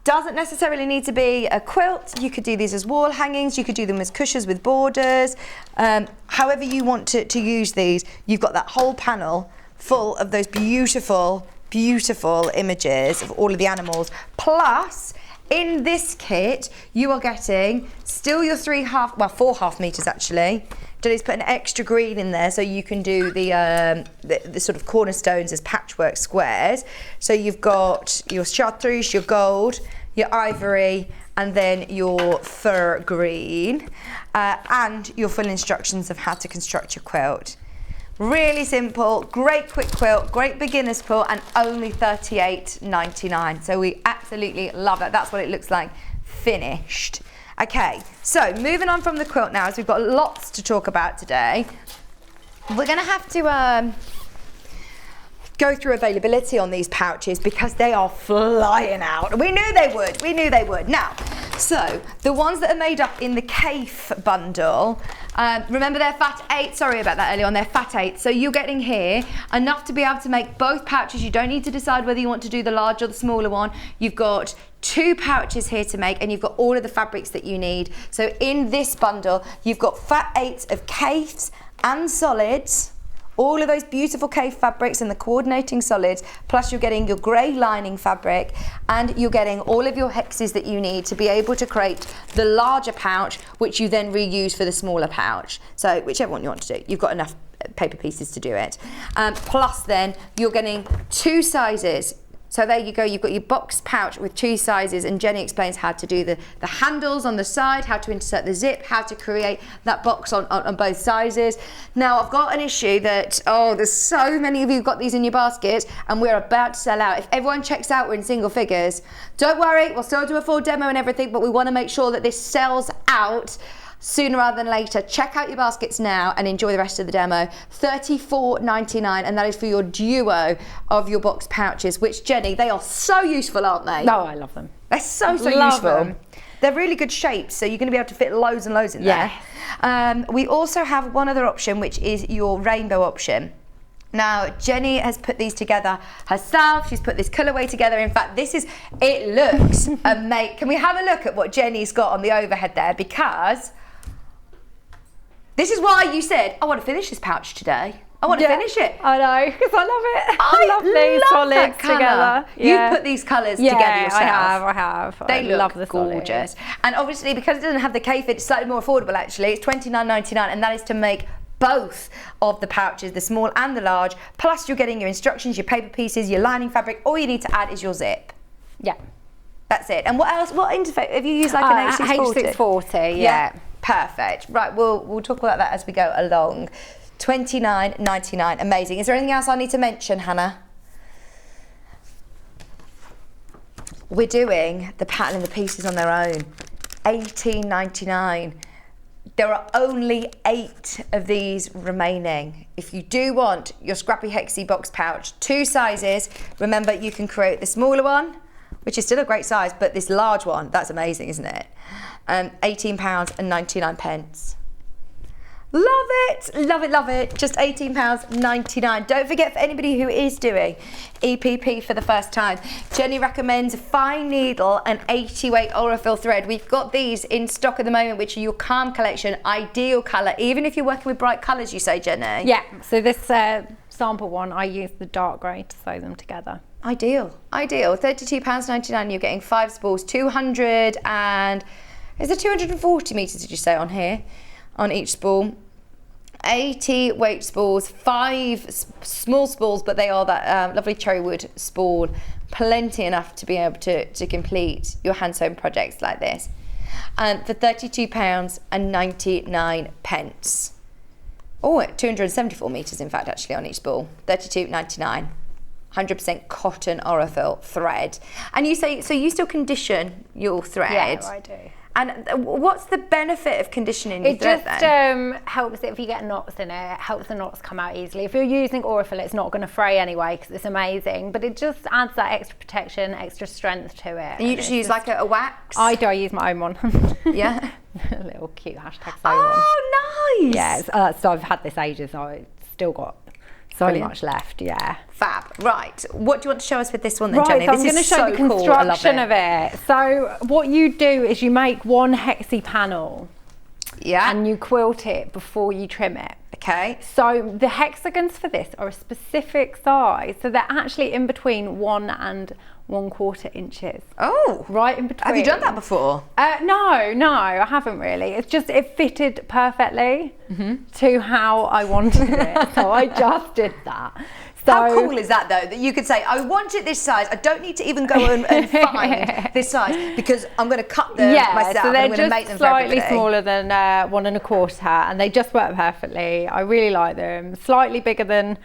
D: Doesn't necessarily need to be a quilt. You could do these as wall hangings. You could do them as cushions with borders. However you want to use these, you've got that whole panel full of those beautiful, beautiful images of all of the animals. Plus, in this kit, you are getting still your 4 half meters actually. Jenny's put an extra green in there so you can do the sort of cornerstones as patchwork squares. So you've got your chartreuse, your gold, your ivory, and then your fur green, and your full instructions of how to construct your quilt. Really simple, great quick quilt, great beginner's quilt, and only £38.99. So we absolutely love that. That's what it looks like finished. Okay, so moving on from the quilt now, as we've got lots to talk about today, we're going to have to go through availability on these pouches because they are flying out. We knew they would. Now, so the ones that are made up in the Cafe bundle, remember they're fat 8, sorry about that earlier on, they're fat 8, so you're getting here enough to be able to make both pouches. You don't need to decide whether you want to do the large or the smaller one. You've got 2 pouches here to make and you've got all of the fabrics that you need. So in this bundle, you've got fat 8s of Cafes and solids, all of those beautiful Cafe fabrics and the coordinating solids, plus you're getting your grey lining fabric and you're getting all of your hexes that you need to be able to create the larger pouch, which you then reuse for the smaller pouch. So whichever one you want to do, you've got enough paper pieces to do it. Plus then you're getting 2 sizes. So there you go, you've got your box pouch with 2 sizes, and Jenny explains how to do the handles on the side, how to insert the zip, how to create that box on both sizes. Now I've got an issue that, there's so many of you got these in your baskets and we're about to sell out. If everyone checks out, we're in single figures. Don't worry, we'll still do a full demo and everything, but we want to make sure that this sells out sooner rather than later. Check out your baskets now and enjoy the rest of the demo. $34.99, and that is for your duo of your box pouches, which, Jenny, they are so useful, aren't they?
E: No, I love them.
D: They're so useful. Them. They're really good shapes, so you're going to be able to fit loads and loads in there. We also have one other option, which is your rainbow option. Now, Jenny has put these together herself. She's put this colourway together. In fact, it looks amazing. Can we have a look at what Jenny's got on the overhead there? Because this is why you said, I want to finish this pouch today. I want to finish it.
E: I know, because I love it. I love these solids together.
D: You've put these colours together yourself.
E: I have.
D: They
E: love
D: look
E: the
D: gorgeous. And obviously, because it doesn't have the Cafe, it's slightly more affordable actually. It's $29.99, and that is to make both of the pouches, the small and the large. Plus you're getting your instructions, your paper pieces, your lining fabric. All you need to add is your zip.
E: Yeah.
D: That's it. And what else? What interface? Have you used like an H640?
E: H640, yeah.
D: Perfect. Right, we'll talk about that as we go along. $29.99, amazing. Is there anything else I need to mention, Hannah? We're doing the pattern and the pieces on their own. $18.99. There are only 8 of these remaining. If you do want your scrappy hexy box pouch, 2 sizes, remember you can create the smaller one, which is still a great size, but this large one, that's amazing, isn't it? £18.99. Love it, love it, love it. Just £18.99. Don't forget, for anybody who is doing EPP for the first time, Jenny recommends a fine needle and 80 weight Aurifil thread. We've got these in stock at the moment, which are your Calm collection, ideal colour, even if you're working with bright colours, you say, Jenny?
E: Yeah, so this sample one, I used the dark grey to sew them together.
D: Ideal, ideal. £32.99, you're getting 5 spools, 200 and... Is there 240 metres, did you say, on here? On each spool. 80 weight spools, 5 small spools, but they are that lovely cherry wood spool. Plenty enough to be able to complete your hand sewn projects like this. And for £32.99. Oh, 274 metres in fact actually on each spool. £32.99. 100% cotton Aurifil thread. And you say, so you still condition your thread?
E: Yeah, I do.
D: And what's the benefit of conditioning your thread then?
E: It just helps if you get knots in it, helps the knots come out easily. If you're using Aurifil, it's not going to fray anyway because it's amazing, but it just adds that extra protection, extra strength to it.
D: And you just use like a wax?
E: I do, I use my own one.
D: Yeah?
E: A little cute hashtag sew one.
D: Oh, nice!
E: Yeah, so I've had this ages, so I've still got so
D: Brilliant.
E: much left, yeah.
D: Fab. Right, what do you want to show us with this one then,
E: Right,
D: Jenny?
E: so
D: This
E: I'm going to
D: is
E: show
D: so
E: the
D: cool. I love
E: construction of it. So what you do is you make one hexi panel.
D: Yeah.
E: And you quilt it before you trim it.
D: Okay.
E: So the hexagons for this are a specific size. So they're actually in between 1 and 1/4 inches.
D: Oh.
E: Right in between.
D: Have you done that before?
E: No, I haven't really. It's just, it fitted perfectly to how I wanted it. So I just did that. So,
D: how cool is that though, that you could say, I want it this size, I don't need to even go and find this size because I'm going to cut them myself
E: so
D: and
E: they're
D: I'm going to make them for everybody.
E: slightly smaller than 1 1/4 and they just work perfectly. I really like them. Slightly bigger than,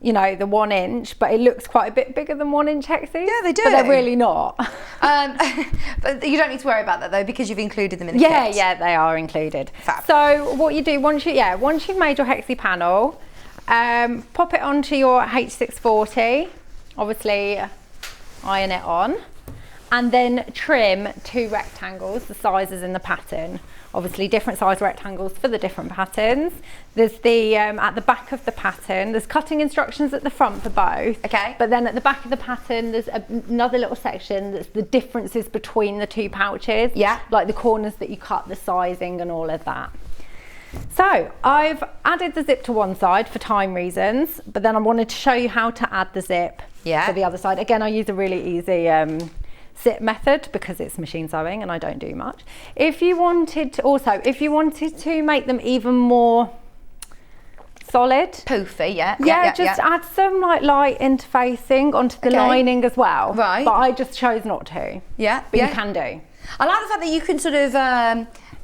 E: you know, the 1 inch, but it looks quite a bit bigger than 1 inch hexes.
D: Yeah, they do.
E: But they're really not.
D: But you don't need to worry about that though because you've included them in the kit.
E: Yeah, they are included.
D: Fab.
E: So what you do once you've made your hexi panel, pop it onto your H640, obviously iron it on, and then trim 2 rectangles, the sizes in the pattern. Obviously different size rectangles for the different patterns. There's the, at the back of the pattern, there's cutting instructions at the front for both.
D: Okay.
E: But then at the back of the pattern, there's another little section that's the differences between the 2 pouches.
D: Yeah.
E: Like the corners that you cut, the sizing and all of that. So I've added the zip to one side for time reasons, but then I wanted to show you how to add the zip to the other side. Again, I use a really easy zip method because it's machine sewing and I don't do much. If you wanted to make them even more solid,
D: poofy,
E: just add some like light interfacing onto the lining as well.
D: Right.
E: But I just chose not to.
D: Yeah.
E: But you can do.
D: I like the fact that you can sort of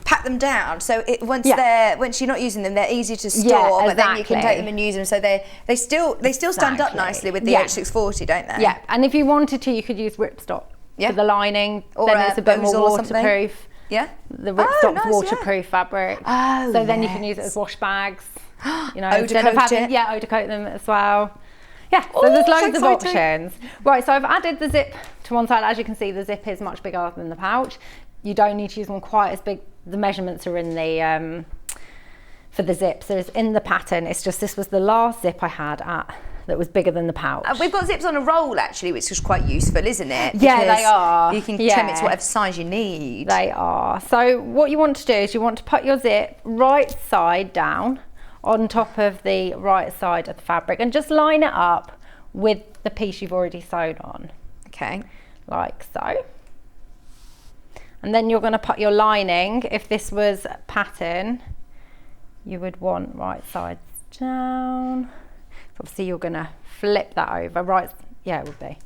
D: pat them down, so once you're not using them, they're easy to store, but then you can take them and use them, so they still stand up nicely with the H640, don't they?
E: Yeah, and if you wanted to, you could use ripstop for the lining,
D: or
E: then it's a bit more waterproof.
D: Yeah,
E: the ripstop's waterproof fabric.
D: Oh,
E: so then you can use it as wash bags. You know,
D: instead of having
E: odor coat them as well. Yeah, so there's loads of options. Right, so I've added the zip to one side. As you can see, the zip is much bigger than the pouch. You don't need to use one quite as big. The measurements are in the for the zip, so it's in the pattern. It's just this was the last zip I had that was bigger than the pouch.
D: We've got zips on a roll actually, which is quite useful, isn't it?
E: Yeah, they are.
D: You can trim it to whatever size you need.
E: They are. So what you want to do is you want to put your zip right side down on top of the right side of the fabric and just line it up with the piece you've already sewn on.
D: Okay.
E: Like so. And then you're going to put your lining. If this was pattern, you would want right sides down. Obviously you're going to flip that over. Right, yeah, it would be.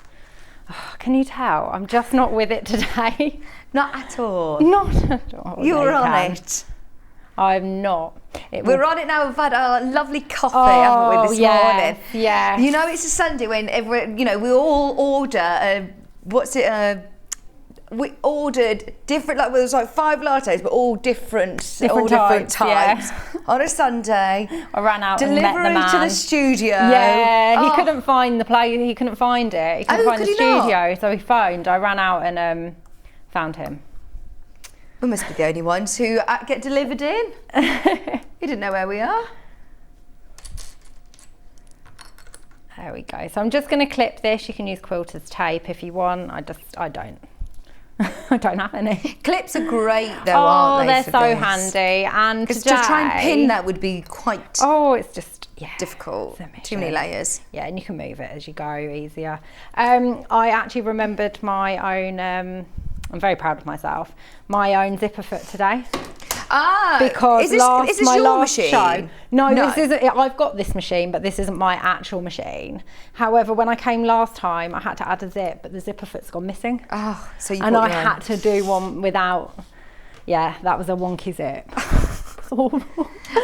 E: Oh, can you tell? I'm just not with it today.
D: Not at all.
E: Not at all.
D: You're on it.
E: I'm not.
D: We're on it now. We've had a lovely coffee, haven't we, this morning?
E: Yeah.
D: You know, it's a Sunday when we all order. We ordered different, like there was like 5 lattes, but all different types.
E: Yeah.
D: On a Sunday.
E: I ran out and met the man.
D: Delivery to the studio.
E: Yeah, he couldn't find the place. He couldn't find it. He couldn't find the studio, so he phoned. I ran out and found him.
D: We must be the only ones who get delivered in. He didn't know where we are.
E: There we go. So I'm just going to clip this. You can use quilter's tape if you want. I don't. I don't have any.
D: Clips are great though, aren't they?
E: They're so handy. And
D: to try and pin that would be quite
E: it's just
D: difficult. Too many layers.
E: Yeah, and you can move it as you go easier. I actually remembered my own, I'm very proud of myself, my own zipper foot today. Because
D: is this
E: my
D: your
E: last
D: machine?
E: show. No, this isn't. I've got this machine, but this isn't my actual machine. However, when I came last time, I had to add a zip, but the zipper foot's gone missing.
D: Oh, so you
E: and I had to do one without. Yeah, that was a wonky zip.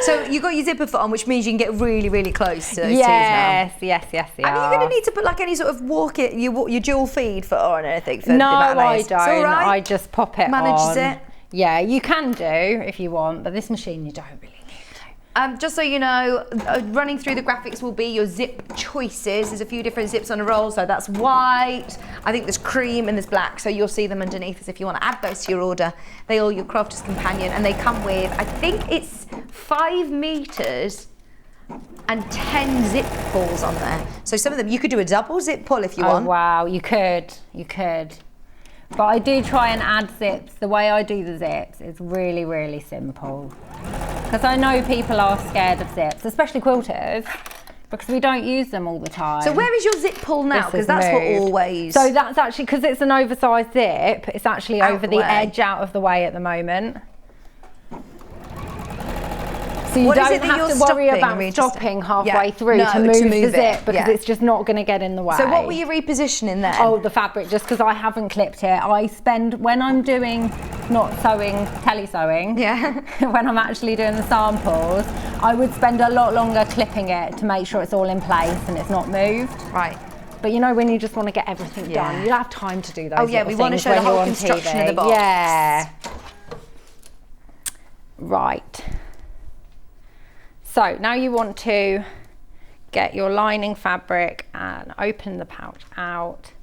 D: So you got your zipper foot on, which means you can get really, really close to those tees now.
E: Yes.
D: And are you going to need to put like any sort of your dual feed foot on or anything? For
E: no,
D: the
E: I don't.
D: It's all right.
E: I just pop it
D: Manages
E: on.
D: it.
E: Yeah, you can do if you want, but this machine you don't really need to.
D: Just so you know, running through the graphics will be your zip choices. There's a few different zips on a roll, so that's white. I think there's cream and there's black, so you'll see them underneath as if you want to add those to your order. They all your Crafter's Companion, and they come with, I think it's 5 meters and 10 zip pulls on there. So some of them, you could do a double zip pull if you want.
E: Oh wow, you could. But I do try and add zips. The way I do the zips is really, really simple. Because I know people are scared of zips, especially quilters, because we don't use them all the time.
D: So where is your zip pull now? Because that's what always...
E: So that's actually, because it's an oversized zip, it's actually
D: Out
E: over
D: the
E: the
D: way.
E: edge, out of the way at the moment. So you
D: What is
E: don't
D: it that
E: have
D: you're
E: to worry
D: stopping?
E: about
D: I'm really
E: stopping
D: interested.
E: halfway
D: Yeah.
E: through
D: No,
E: to move the
D: it.
E: zip, because
D: Yeah.
E: it's just not going to get in the way.
D: So what were you repositioning then?
E: Oh, the fabric, just because I haven't clipped it. I spend, when I'm doing, not sewing, tele-sewing, when I'm actually doing the samples, I would spend a lot longer clipping it to make sure it's all in place and it's not moved.
D: Right.
E: But you know, when you just want to get everything done, you don't have time to do those.
D: Oh yeah, we want to show the whole construction of the box.
E: Yeah. Right. So now you want to get your lining fabric and open the pouch out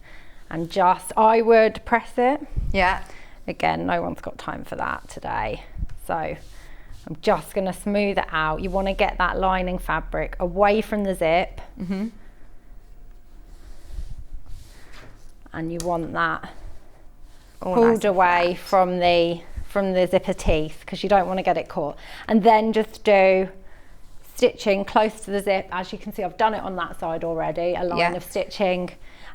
E: and just, I would press it.
D: Yeah.
E: Again, no one's got time for that today. So I'm just going to smooth it out. You want to get that lining fabric away from the zip.
D: Mm-hmm.
E: And you want that
D: All
E: pulled
D: nice
E: away from the zipper teeth, because you don't want to get it caught. And then just do stitching close to the zip. As you can see, I've done it on that side already, a line of stitching,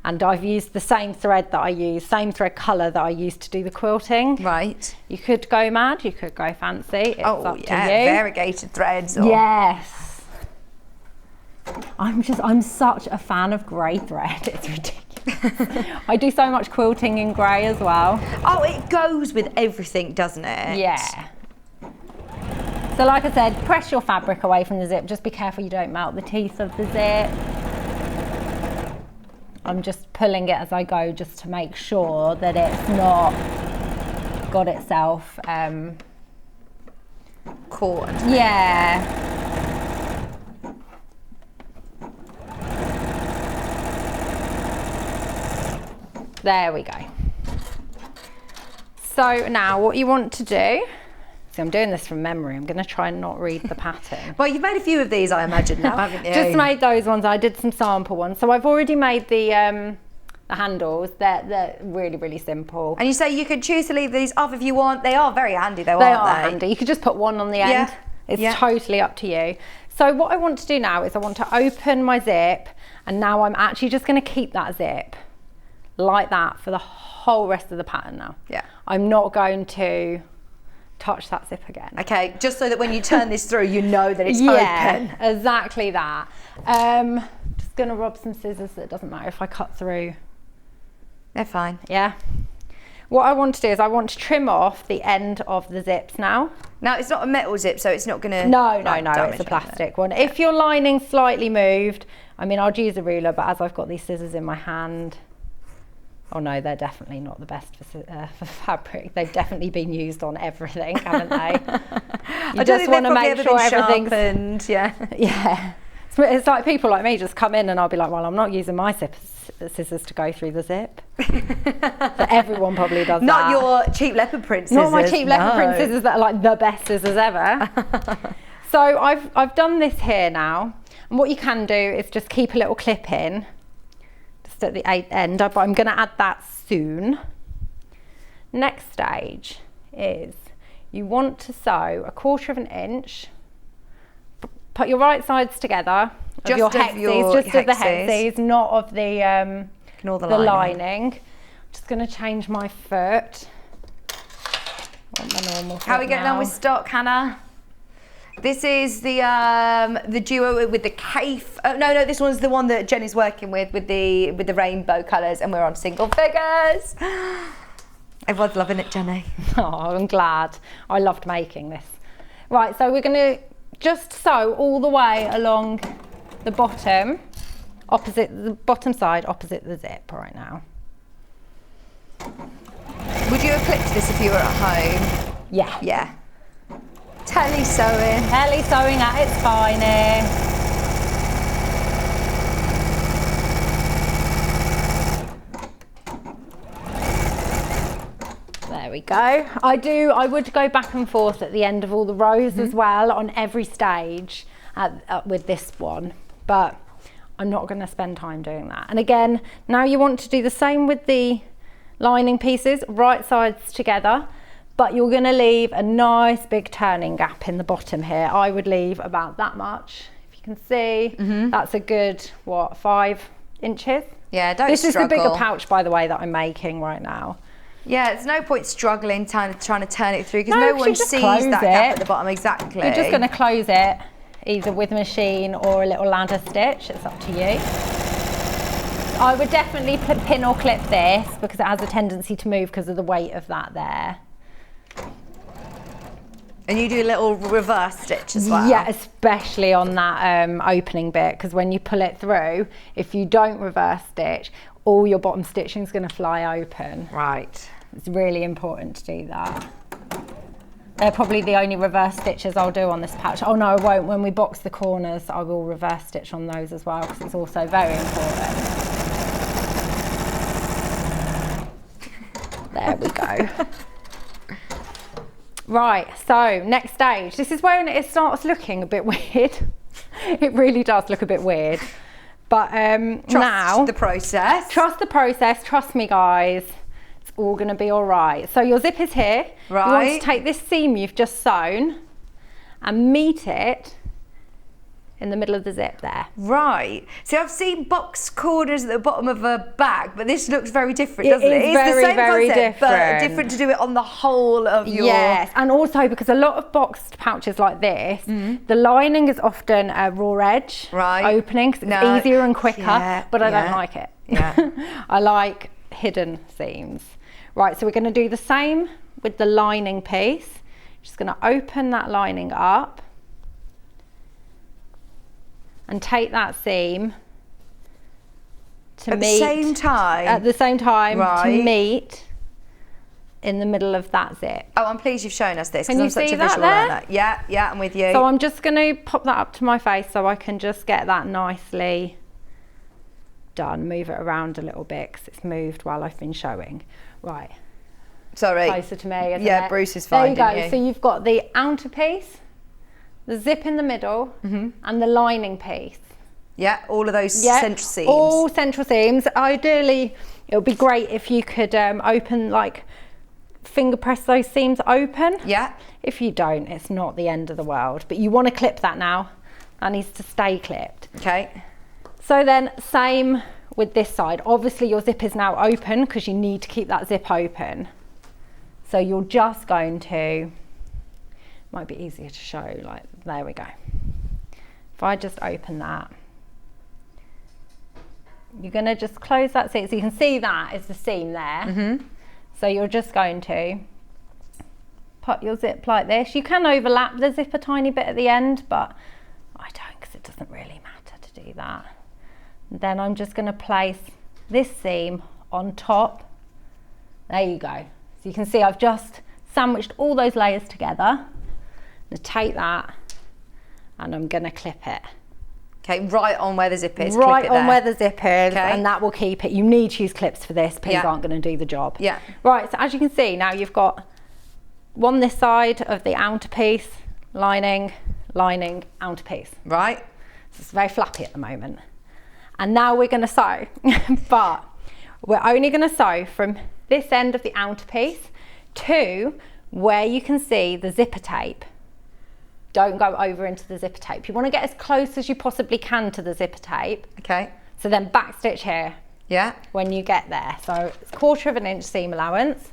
E: and I've used the same thread that I use, same thread colour that I used to do the quilting.
D: Right.
E: You could go mad, you could go fancy, it's up to you.
D: Variegated threads. Or...
E: Yes. I'm such a fan of grey thread, it's ridiculous. I do so much quilting in grey as well.
D: Oh, it goes with everything, doesn't it?
E: Yeah. So like I said, press your fabric away from the zip. Just be careful you don't melt the teeth of the zip. I'm just pulling it as I go just to make sure that it's not got itself
D: caught.
E: Yeah. There we go. So now what you want to do, so I'm doing this from memory, I'm going to try and not read the pattern.
D: Well, you've made a few of these, I imagine, now, haven't you?
E: Just made those ones. I did some sample ones. So I've already made the handles. They're really, really simple.
D: And you say you can choose to leave these off if you want. They are very handy though,
E: They
D: aren't
E: are
D: they?
E: handy. You could just put one on the end. It's totally up to you. So what I want to do now is I want to open my zip, and now I'm actually just going to keep that zip like that for the whole rest of the pattern now.
D: Yeah.
E: I'm not going to touch that zip again.
D: Okay, just so that when you turn this through, you know that it's
E: Yeah,
D: open.
E: exactly that. Just going to rub some scissors, so it doesn't matter if I cut through.
D: They're fine.
E: Yeah. What I want to do is I want to trim off the end of the zips now.
D: Now, it's not a metal zip, so it's not going to...
E: No, it's a plastic one. If your lining's slightly moved, I mean, I'd use a ruler, but as I've got these scissors in my hand, oh no, they're definitely not the best for fabric. They've definitely been used on everything, haven't they? You just want to make sure everything's...
D: Yeah.
E: Yeah. It's like people like me just come in and I'll be like, well, I'm not using my scissors to go through the zip. So everyone probably does
D: Not
E: that.
D: your cheap leopard print scissors.
E: Not my cheap leopard print scissors that are like the best scissors ever. So I've done this here now. And what you can do is just keep a little clip in, just at the end, but I'm going to add that soon. Next stage is you want to sew 1/4 inch. Put your right sides together of your hexes, just of the hexes, not of the
D: Ignore the
E: lining. I'm just going to change my foot. 1 my normal.
D: How are we getting on with stock, Hannah? This is the duo with the cafe. No, this one's the one that Jenny's working with the rainbow colours, and we're on single figures. Everyone's loving it, Jenny.
E: Oh, I'm glad. I loved making this. Right, so we're going to just sew all the way along the bottom, the bottom side opposite the zip right now.
D: Would you have clipped this if you were at home?
E: Yeah.
D: Yeah. Telly sewing.
E: Telly sewing at its finest. There we go. I would go back and forth at the end of all the rows as well on every stage with this one, but I'm not going to spend time doing that. And again, now you want to do the same with the lining pieces, right sides together, but you're going to leave a nice big turning gap in the bottom here. I would leave about that much. If you can see, that's a good, 5 inches?
D: Yeah, don't
E: This
D: struggle.
E: is the bigger pouch, by the way, that I'm making right now.
D: Yeah, there's no point struggling trying to turn it through because no one sees that gap at the bottom. Exactly.
E: You're just going to close it either with machine or a little ladder stitch. It's up to you. I would definitely pin or clip this because it has a tendency to move because of the weight of that there.
D: And you do a little reverse stitch as well?
E: Yeah, especially on that opening bit, because when you pull it through, if you don't reverse stitch, all your bottom stitching is going to fly open.
D: Right.
E: It's really important to do that. They're probably the only reverse stitches I'll do on this patch. Oh no, I won't. When we box the corners, I will reverse stitch on those as well, because it's also very important. There we go. Right, so next stage. This is when it starts looking a bit weird. It really does look a bit weird. But
D: Trust the process.
E: Trust the process. Trust me, guys. It's all going to be all right. So your zip is here.
D: Right.
E: You want to take this seam you've just sewn and meet it in the middle of the zip there.
D: Right. See, I've seen box corners at the bottom of a bag, but this looks very different, doesn't it?
E: It's very,
D: the same
E: very
D: concept,
E: different.
D: but different to do it on the whole of your...
E: Yes, and also because a lot of boxed pouches like this, the lining is often a raw edge opening because it's easier and quicker, but I don't like it.
D: Yeah.
E: I like hidden seams. Right, so we're going to do the same with the lining piece. Just going to open that lining up and take that seam to meet
D: at the same time
E: to meet in the middle of that zip.
D: Oh, I'm pleased you've shown us this
E: Can
D: because
E: you
D: I'm such
E: see
D: a
E: that
D: visual
E: there?
D: learner. Yeah, I'm with you.
E: So I'm just going to pop that up to my face so I can just get that nicely done. Move it around a little bit because it's moved while I've been showing. Right.
D: Sorry.
E: Closer to me, isn't
D: Yeah,
E: it?
D: Bruce is finding
E: There you go.
D: you.
E: So you've got the outer piece, the zip in the middle, and the lining piece.
D: Yeah, all of those central seams.
E: All central seams. Ideally, it would be great if you could open, like, finger press those seams open.
D: Yeah.
E: If you don't, it's not the end of the world. But you want to clip that now. That needs to stay clipped.
D: Okay.
E: So then, same with this side. Obviously, your zip is now open because you need to keep that zip open. So you're just going to, might be easier to show, like, there we go. If I just open that, you're going to just close that seam. So you can see that is the seam there. So you're just going to put your zip like this. You can overlap the zip a tiny bit at the end, but I don't because it doesn't really matter to do that. Then I'm just going to place this seam on top. There you go. So you can see I've just sandwiched all those layers together. I'm going to take that and I'm going to clip it.
D: Okay, right on where the zip is.
E: Right
D: clip it
E: on where the zip is,
D: Okay.
E: and that will keep it. You need to use clips for this. Pins aren't going to do the job.
D: Yeah.
E: Right, so as you can see, now you've got one this side of the outer piece, lining, outer piece.
D: Right.
E: So it's very flappy at the moment. And now we're going to sew, but we're only going to sew from this end of the outer piece to where you can see the zipper tape. Don't go over into the zipper tape. You want to get as close as you possibly can to the zipper tape.
D: Okay.
E: So then back stitch here
D: Yeah.
E: when you get there. So it's 1/4 inch seam allowance.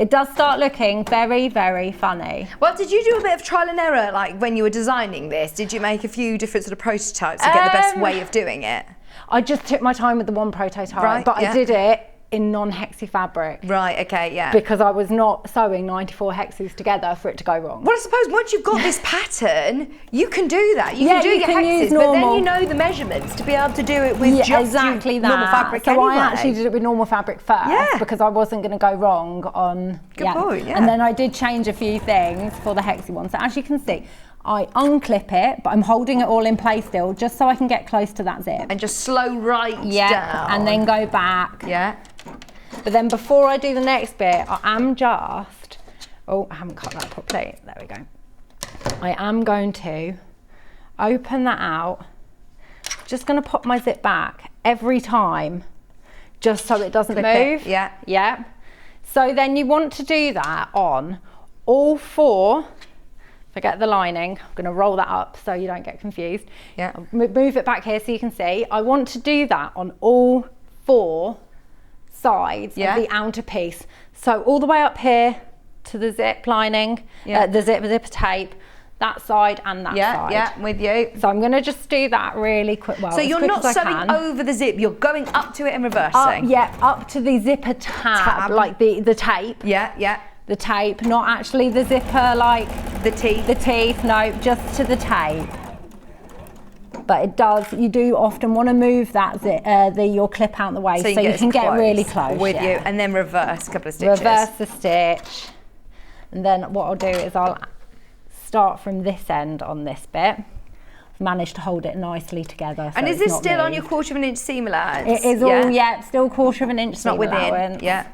E: It does start looking very, very funny.
D: Well, did you do a bit of trial and error, like when you were designing this? Did you make a few different sort of prototypes to get the best way of doing it?
E: I just took my time with the one prototype,
D: Right,
E: but
D: yeah.
E: I did it in non-hexy fabric.
D: Right, okay, yeah.
E: Because I was not sewing 94 hexes together for it to go wrong.
D: Well, I suppose once you've got this pattern, you can do that. You
E: Yeah,
D: can do
E: you
D: your
E: can
D: hexes,
E: use
D: but then
E: normal.
D: you know the measurements to be able to do it with just
E: exactly
D: your
E: that.
D: normal fabric
E: So
D: anyway.
E: I actually did it with normal fabric first
D: Yeah.
E: because I wasn't going to go wrong on.
D: Good point, yeah.
E: And then I did change a few things for the hexy one. So as you can see, I unclip it, but I'm holding it all in place still, just so I can get close to that zip.
D: And just slow right down.
E: And then go back.
D: Yeah.
E: But then before I do the next bit, I am just, oh, I haven't cut that properly. There we go. I am going to open that out. Just going to pop my zip back every time, just so it doesn't move.
D: Yeah.
E: Yeah. So then you want to do that on all four. Forget the lining. I'm going to roll that up so you don't get confused.
D: Yeah.
E: Move it back here so you can see. I want to do that on all four sides of the outer piece. So all the way up here to the zip lining, the zipper tape, that side and that side.
D: Yeah, with you.
E: So I'm going to just do that really quick. Well,
D: So you're
E: quick
D: not
E: as I
D: sewing
E: can.
D: over the zip, you're going up to it and reversing.
E: Up to the zipper tab. Like the tape.
D: Yeah, yeah.
E: The tape, not actually the zipper, like
D: the teeth.
E: The teeth, no, just to the tape. But it does, you do often want to move that your clip out the way so you can get really close.
D: With you, and then reverse a couple of stitches.
E: Reverse the stitch. And then what I'll do is I'll start from this end on this bit. I've managed to hold it nicely together. So
D: and is this still on your 1/4 inch seam allowance?
E: It is all, still 1/4 inch
D: it's not
E: seam
D: within,
E: allowance.
D: yeah.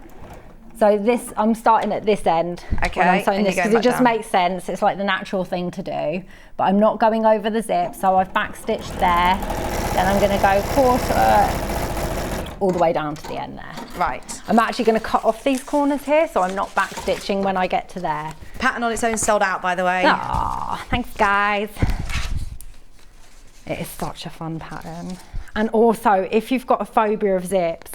E: So this, I'm starting at this end when I'm sewing this because it just makes sense. It's like the natural thing to do. But I'm not going over the zip, so I've backstitched there. Then I'm going to go 1/4 all the way down to the end there.
D: Right.
E: I'm actually going to cut off these corners here, so I'm not backstitching when I get to there.
D: Pattern on its own sold out, by the way.
E: Ah, thanks guys. It is such a fun pattern. And also, if you've got a phobia of zips,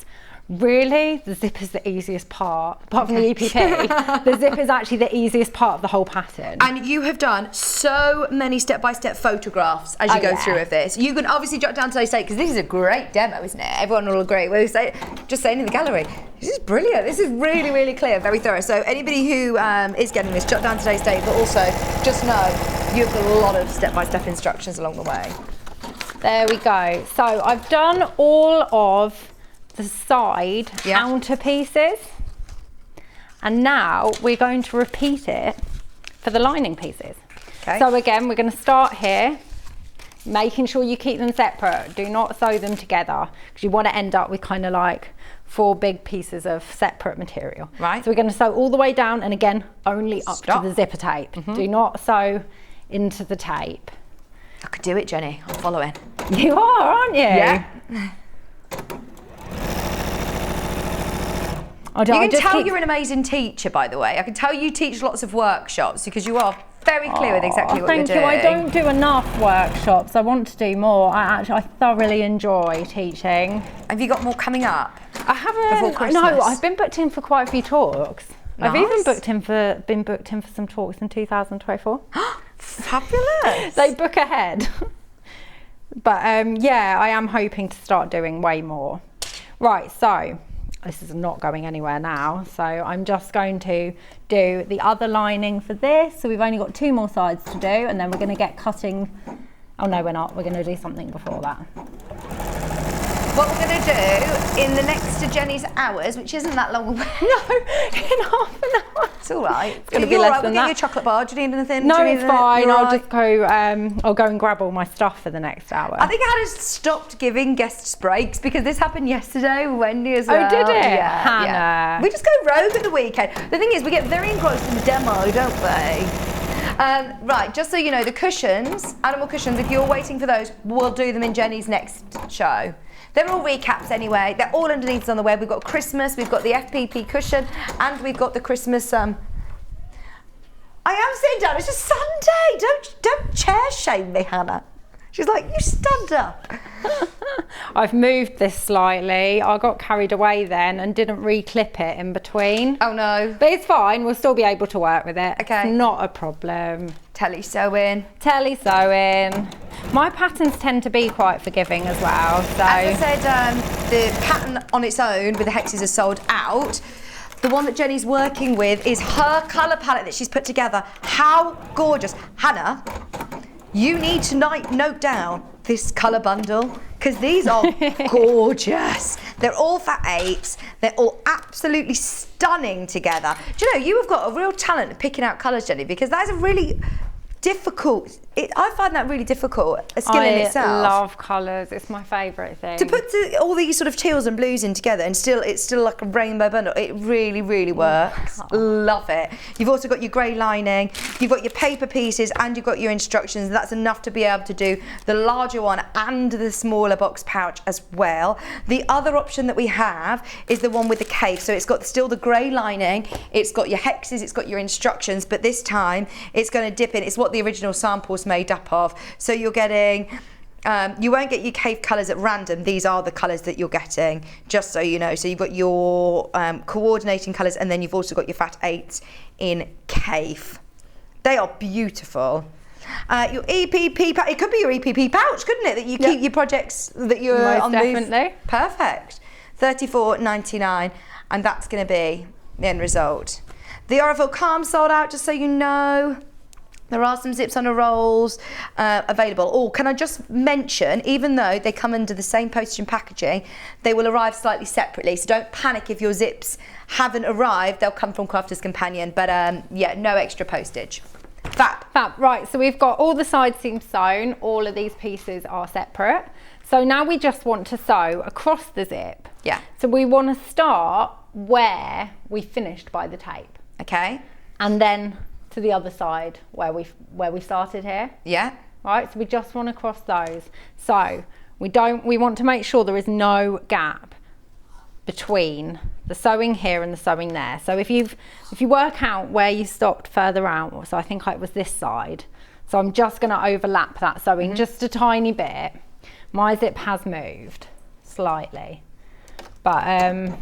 E: really, the zip is the easiest part. Apart from the EPP, the zip is actually the easiest part of the whole pattern.
D: And you have done so many step-by-step photographs as you go through of this. You can obviously jot down today's date because this is a great demo, isn't it? Everyone will agree. We say, just saying in the gallery, this is brilliant. This is really, really clear, very thorough. So anybody who is getting this, jot down today's date, but also just know you've got a lot of step-by-step instructions along the way.
E: There we go. So I've done all of the side outer pieces, and now we're going to repeat it for the lining pieces. Okay. So again, we're going to start here, making sure you keep them separate. Do not sew them together because you want to end up with kind of like 4 big pieces of separate material.
D: Right.
E: So we're going to sew all the way down, and again, only up to the zipper tape. Do not sew into the tape.
D: I could do it, Jenny. I'm following.
E: You are, aren't you?
D: Yeah. You can tell you're an amazing teacher, by the way. I can tell you teach lots of workshops because you are very clear with exactly what you're doing.
E: Thank you. I don't do enough workshops. I want to do more. I thoroughly enjoy teaching.
D: Have you got more coming up?
E: I haven't.
D: Before Christmas?
E: No, I've been booked in for quite a few talks.
D: Nice.
E: I've even been booked in for some talks in 2024.
D: Fabulous.
E: They book ahead. But yeah, I am hoping to start doing way more. Right, so this is not going anywhere now, so I'm just going to do the other lining for this. So we've only got 2 more sides to do, and then we're going to get cutting. Oh no, we're not. We're going to do something before that.
D: What we're going to do in the next to Jenny's hours, which isn't that long away.
E: No, in half an hour.
D: It's all right.
E: It's going to be less than
D: We'll
E: that.
D: get you a chocolate bar. Do you need anything?
E: No, it's fine. I'll
D: right?
E: just go. I'll go and grab all my stuff for the next hour.
D: I think Hannah stopped giving guests breaks because this happened yesterday with Wendy as well.
E: Oh, did it?
D: Yeah,
E: Hannah.
D: Yeah. We just go rogue at the weekend. The thing is, we get very engrossed in the demo, don't we? Right, just so you know, the cushions, animal cushions, if you're waiting for those, we'll do them in Jenny's next show. They're all recaps anyway. They're all underneath on the web. We've got Christmas, we've got the FPP cushion, and we've got the Christmas. I am sitting down. It's just Sunday. Don't chair shame me, Hannah. She's like, you stutter.
E: I've moved this slightly. I got carried away then and didn't re-clip it in between.
D: Oh no.
E: But it's fine, we'll still be able to work with it.
D: Okay.
E: It's not a problem.
D: Tele sewing.
E: Tele sewing. My patterns tend to be quite forgiving as well. So
D: As I said, the pattern on its own with the hexes are sold out. The one that Jenny's working with is her colour palette that she's put together. How gorgeous. Hannah, you need to note down this colour bundle because these are gorgeous. They're all for 8s. They're all absolutely stunning together. Do you know, you have got a real talent at picking out colours, Jenny, because that is a really difficult, I find that really difficult, a skill in itself.
E: I love colours, it's my favourite thing.
D: To put all these sort of teals and blues in together and it's still like a rainbow bundle, it really, really works. Love it. You've also got your grey lining, you've got your paper pieces and you've got your instructions. That's enough to be able to do the larger one and the smaller box pouch as well. The other option that we have is the one with the cave. So it's got still the grey lining, it's got your hexes, it's got your instructions, but this time it's going to dip in. It's what the original sample's made up of. So you're getting, you won't get your cave colours at random. These are the colours that you're getting, just so you know. So you've got your coordinating colours and then you've also got your fat 8s in cave. They are beautiful. Your EPP, it could be your EPP pouch, couldn't it? That you keep your projects that you're
E: Most
D: on the move.
E: definitely.
D: Perfect. $34.99, and that's going to be the end result. The Oroville Calm sold out, just so you know. There are some zips on the rolls available. Oh, can I just mention, even though they come under the same postage and packaging, they will arrive slightly separately. So don't panic if your zips haven't arrived. They'll come from Crafter's Companion, but yeah, no extra postage. Fab.
E: Right, so we've got all the side seams sewn. All of these pieces are separate. So now we just want to sew across the zip.
D: Yeah.
E: So we want to start where we finished by the tape.
D: Okay.
E: And then to the other side where we started here.
D: Yeah.
E: Right, so we just want to cross those. So we want to make sure there is no gap between the sewing here and the sewing there. So if you work out where you stopped further out, so I think it was this side. So I'm just going to overlap that sewing just a tiny bit. My zip has moved slightly, but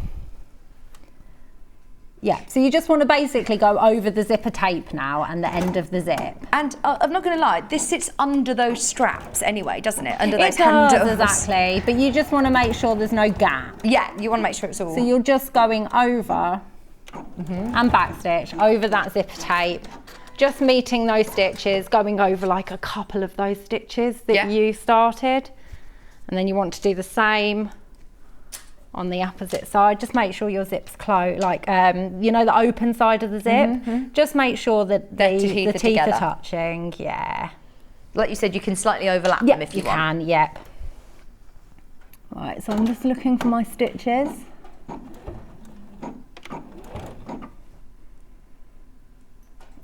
E: yeah, so you just want to basically go over the zipper tape now and the end of the zip.
D: And I'm not going to lie, this sits under those straps anyway, doesn't it? Under those handles.
E: Exactly, but you just want to make sure there's no gap.
D: Yeah, you want to make sure it's all...
E: So you're just going over and backstitch over that zipper tape, just meeting those stitches, going over like a couple of those stitches that you started. And then you want to do the same on the opposite side. Just make sure your zip's closed, like you know, the open side of the zip. Just make sure that the teeth are touching. Yeah,
D: like you said, you can slightly overlap them if you want.
E: Yep. Right, so I'm just looking for my stitches.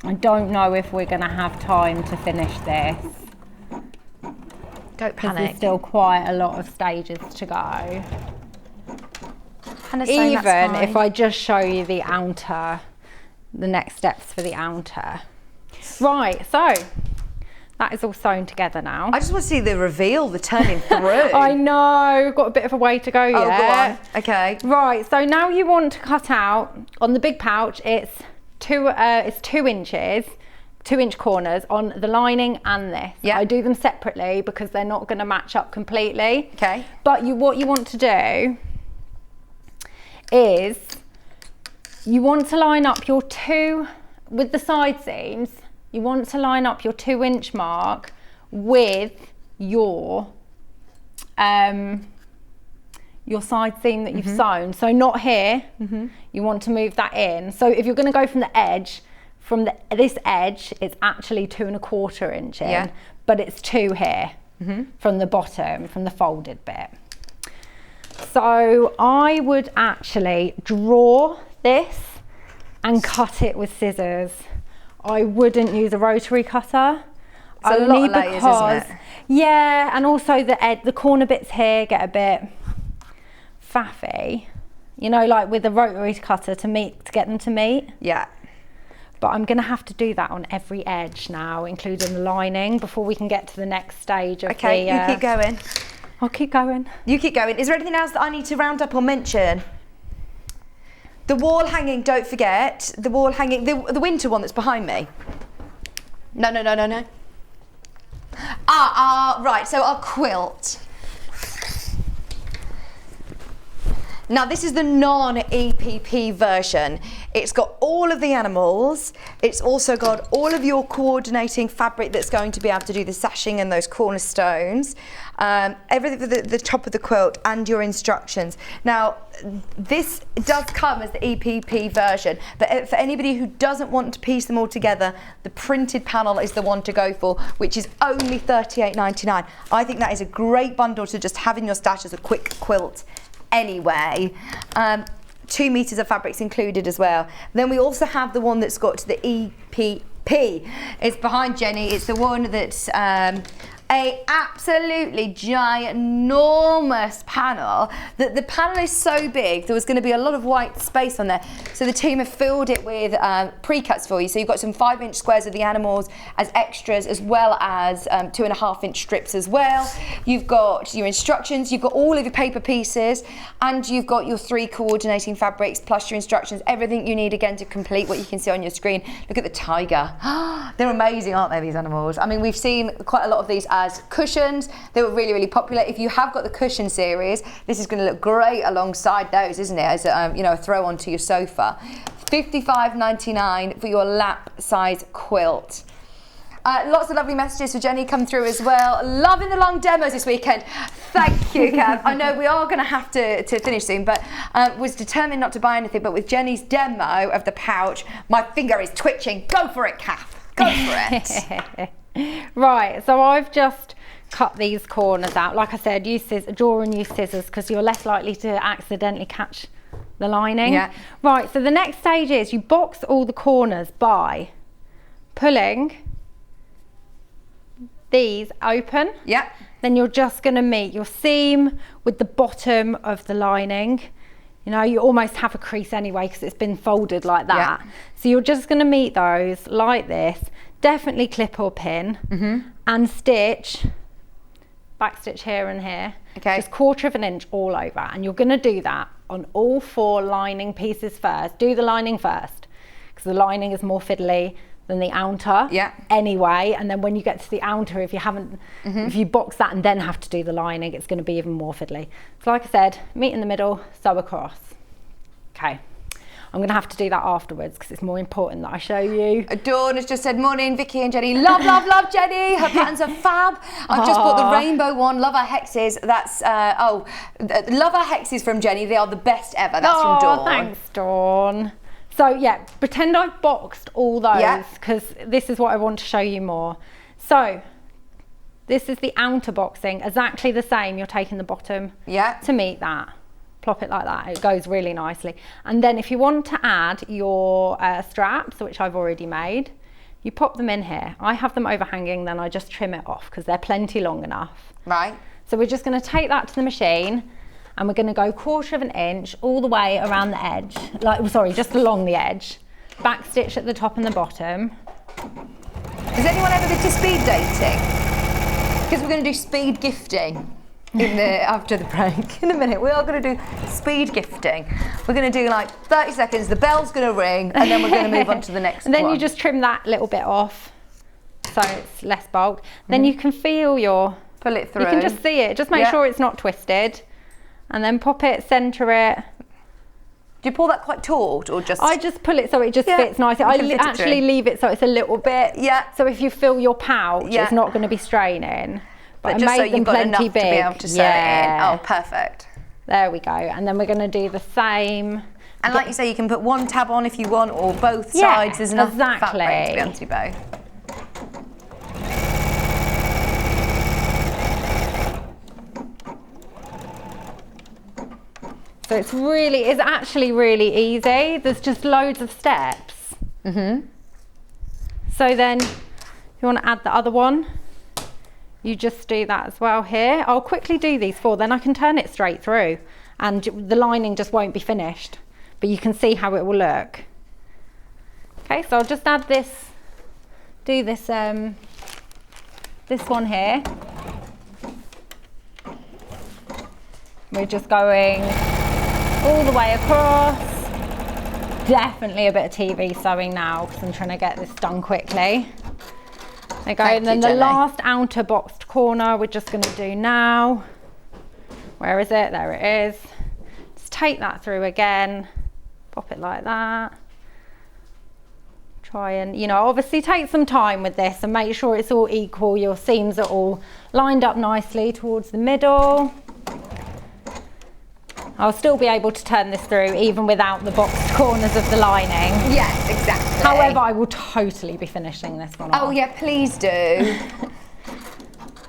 E: I don't know if we're going to have time to finish this.
D: Don't panic.
E: There's still quite a lot of stages to go.
D: Even
E: if I just show you the outer, the next steps for the outer. Right, so that is all sewn together now.
D: I just want to see the reveal, the turning through.
E: I know, got a bit of a way to go yet.
D: Oh, go on. Okay.
E: Right, so now you want to cut out on the big pouch. It's 2 inches. 2-inch corners on the lining and this.
D: Yeah.
E: I do them separately because they're not going to match up completely.
D: Okay.
E: But what you want to do is you want to line up your with the side seams, you want to line up your 2-inch mark with your side seam that you've sewn. So not here, you want to move that in. So if you're going to go from the edge, this edge, it's actually 2 1/4 inch in, but it's 2 here from the bottom, from the folded bit. So I would actually draw this and cut it with scissors. I wouldn't use a rotary cutter.
D: It's a lot of layers, isn't it?
E: Yeah, and also the corner bits here get a bit faffy. You know, like with a rotary cutter to get them to meet.
D: Yeah.
E: but I'm going to have to do that on every edge now, including the lining, before we can get to the next stage of
D: Okay, you keep going.
E: I'll keep going.
D: You keep going. Is there anything else that I need to round up or mention? The wall hanging, don't forget. The wall hanging, the winter one that's behind me. No. Right, so our quilt. Now this is the non-EPP version. It's got all of the animals. It's also got all of your coordinating fabric that's going to be able to do the sashing and those cornerstones. Everything for the top of the quilt and your instructions. Now this does come as the EPP version, but for anybody who doesn't want to piece them all together, the printed panel is the one to go for, which is only $38.99. I think that is a great bundle to just have in your stash as a quick quilt anyway. 2 meters of fabrics included as well. Then we also have the one that's got the EPP. It's behind Jenny. It's the one that's a absolutely ginormous panel. The panel is so big, there was going to be a lot of white space on there. So the team have filled it with pre-cuts for you. So you've got some 5-inch squares of the animals as extras, as well as 2.5-inch strips as well. You've got your instructions, you've got all of your paper pieces, and you've got your 3 coordinating fabrics, plus your instructions, everything you need again to complete what you can see on your screen. Look at the tiger. They're amazing, aren't they, these animals? I mean, we've seen quite a lot of these as cushions. They were really, really popular. If you have got the cushion series, this is going to look great alongside those, isn't it? As a, a throw onto your sofa. $55.99 for your lap size quilt. Lots of lovely messages for Jenny come through as well. Loving the long demos this weekend. Thank you, Kev. I know we are going to have to finish soon, but was determined not to buy anything. But with Jenny's demo of the pouch, my finger is twitching. Go for it, Kev. Go for it.
E: Right, so I've just cut these corners out. Like I said, draw and use scissors because you're less likely to accidentally catch the lining.
D: Yeah.
E: Right, so the next stage is you box all the corners by pulling these open.
D: Yeah.
E: Then you're just going to meet your seam with the bottom of the lining. You know, you almost have a crease anyway because it's been folded like that.
D: Yeah.
E: So you're just going to meet those like this. Definitely clip or pin and stitch, back stitch here and here.
D: Okay.
E: Just 1/4 inch all over, and you're going to do that on all 4 lining pieces first. Do the lining first because the lining is more fiddly than the outer.
D: Yeah.
E: Anyway, and then when you get to the outer, if you haven't, if you box that and then have to do the lining, it's going to be even more fiddly. So like I said, meet in the middle, sew across. Okay. I'm going to have to do that afterwards because it's more important that I show you.
D: Dawn has just said, morning, Vicky and Jenny. Love, love, love Jenny. Her patterns are fab. I've just bought the rainbow one. Love our hexes. That's, love our hexes from Jenny. They are the best ever. That's from Dawn.
E: Thanks, Dawn. So yeah, pretend I've boxed all those because this is what I want to show you more. So this is the outer boxing, exactly the same. You're taking the bottom to meet that. Plop it like that, it goes really nicely. And then if you want to add your straps, which I've already made, you pop them in here. I have them overhanging, then I just trim it off because they're plenty long enough.
D: Right.
E: So we're just going to take that to the machine and we're going to go 1/4 inch all the way around the edge, just along the edge, back stitch at the top and the bottom.
D: Has anyone ever been to speed dating? Because we're going to do speed gifting. After the break in a minute. We are going to do speed gifting. We're going to do like 30 seconds, the bell's going to ring, and then we're going to move on to the next
E: and then
D: one.
E: You just trim that little bit off so it's less bulk. Then you can feel
D: pull it through.
E: You can just see it, just make sure it's not twisted, and then pop it, center it.
D: Do you pull that quite taut or just?
E: I just pull it so it just fits nicely. I actually leave it so it's a little bit.
D: Yeah.
E: So if you fill your pouch, it's not going to be straining.
D: But just so you've got enough to be able to sew it in. Oh, perfect.
E: There we go. And then we're going to do the same.
D: And like you say, you can put one tab on if you want, or both sides. There's enough fabric to be able to do both.
E: So it's actually really easy. There's just loads of steps. So then you want to add the other one. You just do that as well here. I'll quickly do these 4, then I can turn it straight through and the lining just won't be finished, but you can see how it will look. Okay, so I'll just add this, do this, this one here. We're just going all the way across. Definitely a bit of TV sewing now because I'm trying to get this done quickly. There you go, and then the last outer boxed corner we're just going to do now. Where is it? There it is. Just take that through again, pop it like that. Try and, you know, obviously take some time with this and make sure it's all equal. Your seams are all lined up nicely towards the middle. I'll still be able to turn this through even without the boxed corners of the lining.
D: Yes, exactly.
E: However, I will totally be finishing this one off.
D: Oh yeah, please do.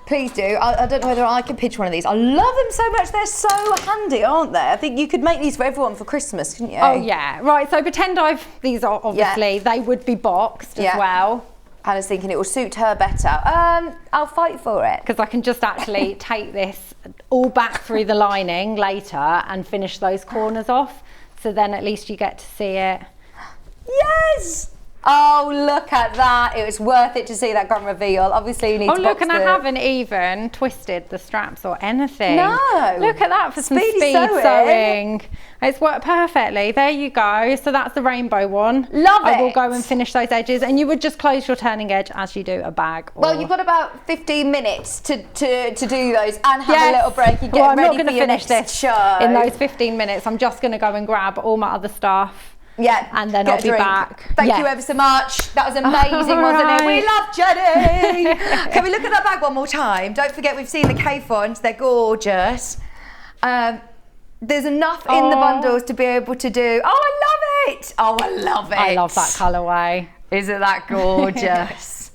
D: Please do. I don't know whether I can pitch one of these. I love them so much. They're so handy, aren't they? I think you could make these for everyone for Christmas, couldn't you?
E: Oh yeah, right. So pretend these are obviously, they would be boxed as well.
D: I was thinking it will suit her better. I'll fight for it.
E: Because I can just actually take this all back through the lining later and finish those corners off. So then at least you get to see it.
D: Yes! Oh, look at that. It was worth it to see that grand reveal. Obviously, you need to box
E: look, and I haven't even twisted the straps or anything.
D: No.
E: Look at that for some speed sewing. It's worked perfectly. There you go. So that's the rainbow one.
D: Love it.
E: I will go and finish those edges, and you would just close your turning edge as you do a bag.
D: Well, you've got about 15 minutes to do those and have a little break and get
E: I'm
D: ready
E: not
D: for your next show.
E: In those 15 minutes, I'm just going to go and grab all my other stuff.
D: Yeah,
E: and then I'll be back.
D: Thank you ever so much. That was amazing, wasn't it? We love Jenny. Can we look at that bag one more time? Don't forget, we've seen the cave ones. They're gorgeous. There's enough in the bundles to be able to do. Oh, I love it. Oh, I love it.
E: I love that colourway.
D: Isn't that gorgeous?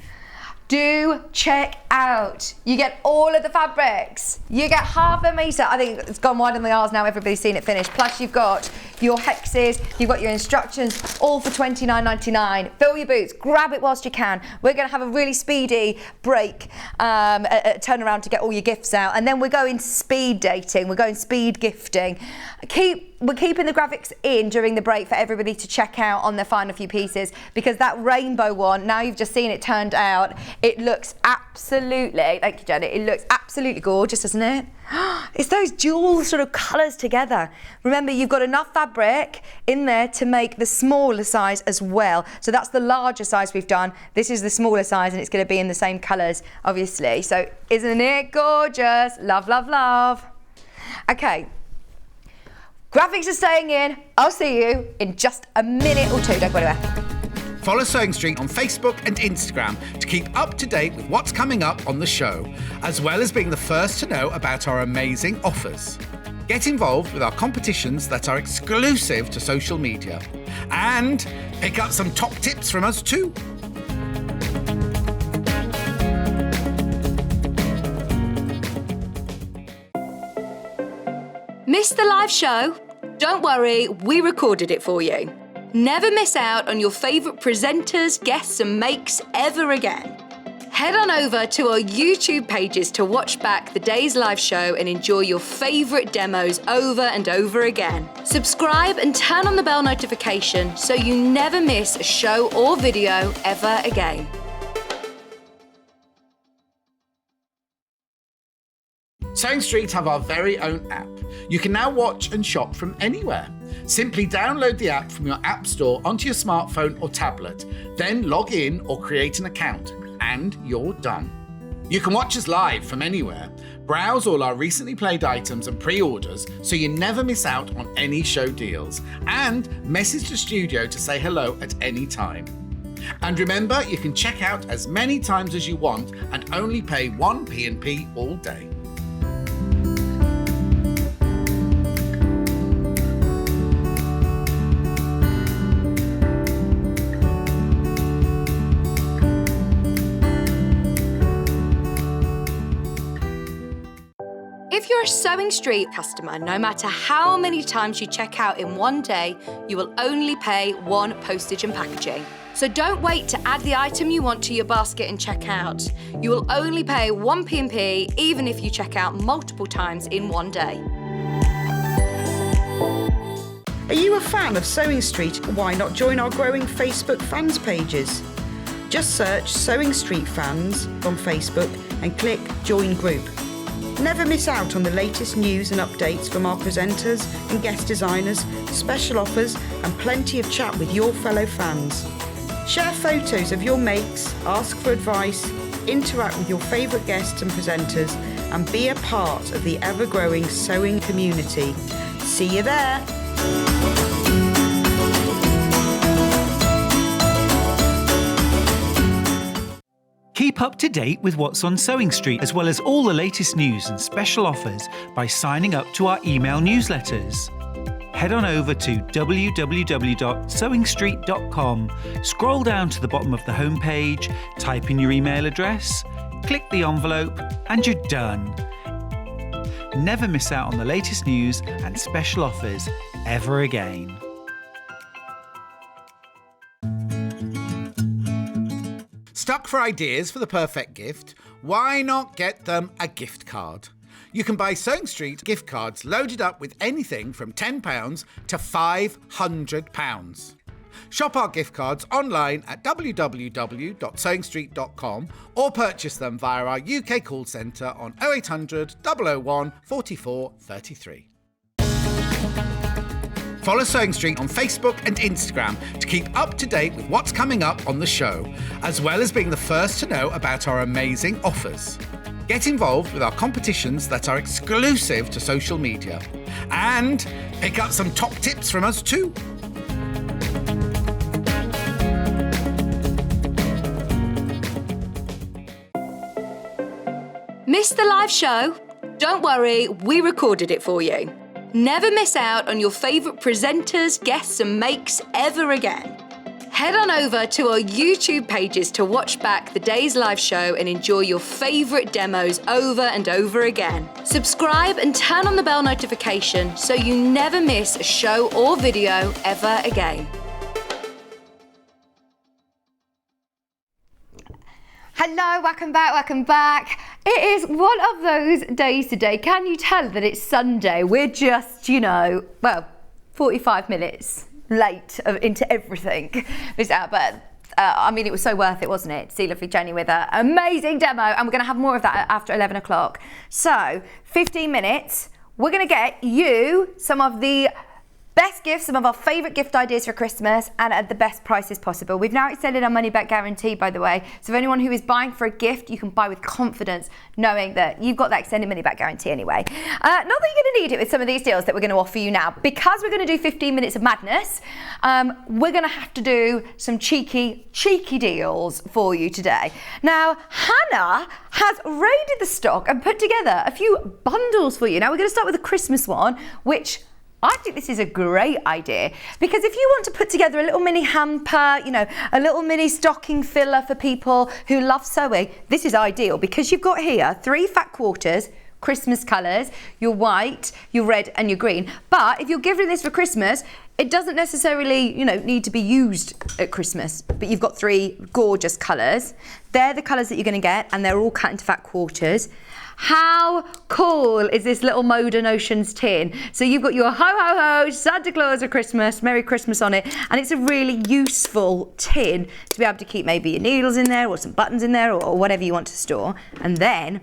D: Do check out. You get all of the fabrics. You get half a metre. I think it's gone wide on the R's now. Everybody's seen it finished. Plus you've got your hexes, you've got your instructions, all for $29.99. Fill your boots, grab it whilst you can. We're going to have a really speedy break, turnaround to get all your gifts out. And then we're going speed dating. We're going speed gifting. We're keeping the graphics in during the break for everybody to check out on their final few pieces, because that rainbow one, now you've just seen it turned out, it looks absolutely, thank you Jenny, it looks absolutely gorgeous, doesn't it? It's those dual sort of colours together. Remember, you've got enough fabric in there to make the smaller size as well. So that's the larger size we've done. This is the smaller size and it's going to be in the same colours, obviously. So isn't it gorgeous? Love, love, love. Okay. Graphics are staying in. I'll see you in just a minute or two. Don't go anywhere.
A: Follow Sewing Street on Facebook and Instagram to keep up to date with what's coming up on the show, as well as being the first to know about our amazing offers. Get involved with our competitions that are exclusive to social media, and pick up some top tips from us too.
F: Missed the live show? Don't worry, we recorded it for you. Never miss out on your favourite presenters, guests and makes ever again. Head on over to our YouTube pages to watch back the day's live show and enjoy your favourite demos over and over again. Subscribe and turn on the bell notification so you never miss a show or video ever again.
A: Sewing Street have our very own app. You can now watch and shop from anywhere. Simply download the app from your app store onto your smartphone or tablet, then log in or create an account, and you're done. You can watch us live from anywhere, browse all our recently played items and pre-orders so you never miss out on any show deals, and message the studio to say hello at any time. And remember, you can check out as many times as you want and only pay 1 P&P all day.
F: If you're a Sewing Street customer, no matter how many times you check out in one day, you will only pay 1 postage and packaging. So don't wait to add the item you want to your basket and check out. You will only pay 1 P&P even if you check out multiple times in one day.
C: Are you a fan of Sewing Street? Why not join our growing Facebook fans pages? Just search Sewing Street Fans on Facebook and click Join Group. Never miss out on the latest news and updates from our presenters and guest designers, special offers and plenty of chat with your fellow fans. Share photos of your makes, ask for advice, interact with your favourite guests and presenters and be a part of the ever-growing sewing community. See you there!
B: Keep up to date with what's on Sewing Street, as well as all the latest news and special offers by signing up to our email newsletters. Head on over to www.sewingstreet.com, scroll down to the bottom of the homepage, type in your email address, click the envelope, and you're done. Never miss out on the latest news and special offers ever again.
A: Stuck for ideas for the perfect gift? Why not get them a gift card? You can buy Sewing Street gift cards loaded up with anything from £10 to £500. Shop our gift cards online at www.sewingstreet.com or purchase them via our UK call centre on 0800 001 44 33. Follow Sewing Street on Facebook and Instagram to keep up to date with what's coming up on the show, as well as being the first to know about our amazing offers. Get involved with our competitions that are exclusive to social media. And pick up some top tips from us too.
F: Missed the live show? Don't worry, we recorded it for you. Never miss out on your favourite presenters, guests and makes ever again. Head on over to our YouTube pages to watch back the day's live show and enjoy your favourite demos over and over again. Subscribe and turn on the bell notification so you never miss a show or video ever again.
D: Hello, welcome back. It is one of those days today. Can you tell that it's Sunday? We're just, 45 minutes late into everything. But it was so worth it, wasn't it? See lovely Jenny with an amazing demo, and we're going to have more of that after 11 o'clock. So, 15 minutes, we're going to get you some of the best gifts, some of our favourite gift ideas for Christmas, and at the best prices possible. We've now extended our money back guarantee, by the way. So for anyone who is buying for a gift, you can buy with confidence, knowing that you've got that extended money back guarantee anyway. Not that you're going to need it with some of these deals that we're going to offer you now. Because we're going to do 15 minutes of madness, we're going to have to do some cheeky deals for you today. Now, Hannah has raided the stock and put together a few bundles for you. Now, we're going to start with the Christmas one, which I think this is a great idea, because if you want to put together a little mini hamper, a little mini stocking filler for people who love sewing, this is ideal, because you've got here 3 fat quarters, Christmas colours, your white, your red and your green. But if you're giving this for Christmas, it doesn't necessarily, need to be used at Christmas, but you've got 3 gorgeous colours. They're the colours that you're going to get, and they're all cut into fat quarters. How cool is this little Modern Oceans tin? So you've got your ho ho ho, Santa Claus of Christmas, Merry Christmas on it, and it's a really useful tin to be able to keep maybe your needles in there or some buttons in there or whatever you want to store. And then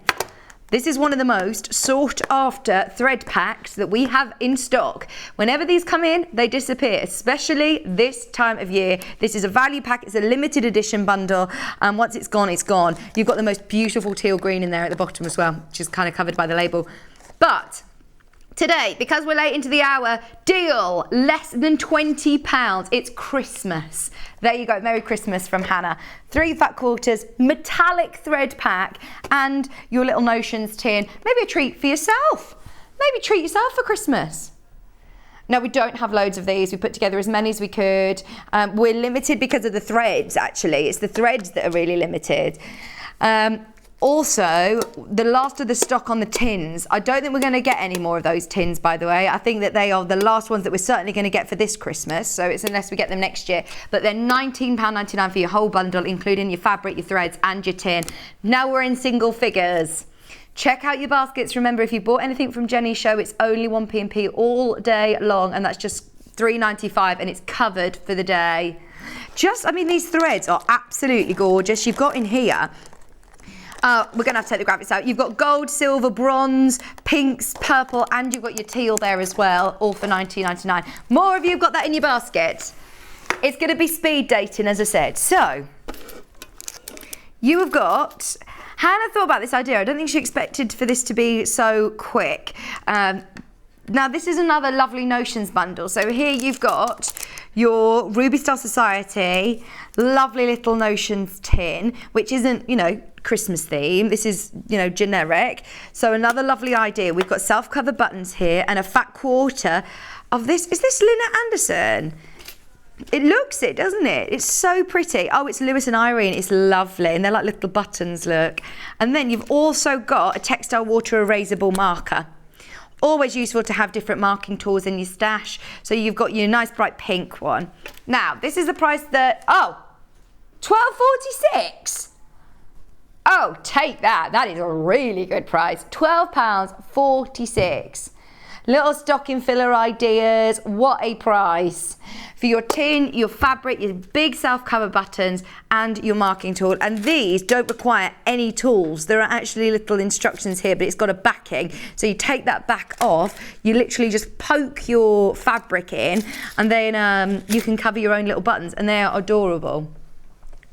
D: this is one of the most sought after thread packs that we have in stock. Whenever these come in, they disappear, especially this time of year. This is a value pack, it's a limited edition bundle, and once it's gone, it's gone. You've got the most beautiful teal green in there at the bottom as well, which is kind of covered by the label. But today, because we're late into the hour, deal less than £20. It's Christmas. There you go, Merry Christmas from Hannah. 3 fat quarters, metallic thread pack, and your little Notions tin. Maybe a treat for yourself. Maybe treat yourself for Christmas. Now, we don't have loads of these. We put together as many as we could. We're limited because of the threads, actually. It's the threads that are really limited. Also, the last of the stock on the tins. I don't think we're going to get any more of those tins, by the way. I think that they are the last ones that we're certainly going to get for this Christmas. So it's unless we get them next year. But they're £19.99 for your whole bundle, including your fabric, your threads and your tin. Now we're in single figures. Check out your baskets. Remember, if you bought anything from Jenny's show, it's only 1p&p all day long. And that's just $3.95, and it's covered for the day. I mean, these threads are absolutely gorgeous. You've got in here, we're going to have to take the graphics out. You've got gold, silver, bronze, pinks, purple, and you've got your teal there as well, all for $19.99. More of you have got that in your basket. It's going to be speed dating, as I said. So, you have got... Hannah thought about this idea. I don't think she expected for this to be so quick. Now, this is another lovely notions bundle. So here you've got your Ruby Star Society, lovely little notions tin, which isn't, you know, Christmas theme. This is, you know, generic. So another lovely idea. We've got self-cover buttons here and a fat quarter of this. Is this Lynette Anderson? It looks it, doesn't it? It's so pretty. Oh, it's Lewis and Irene. It's lovely. And they're like little buttons, look. And then you've also got a textile water erasable marker. Always useful to have different marking tools in your stash. So you've got your nice bright pink one. Now, this is the price that, $12.46. Oh, take that. That is a really good price. £12.46. Little stocking filler ideas. What a price. For your tin, your fabric, your big self-cover buttons, and your marking tool. And these don't require any tools. There are actually little instructions here, but it's got a backing. So you take that back off, you literally just poke your fabric in, and then you can cover your own little buttons, and they are adorable.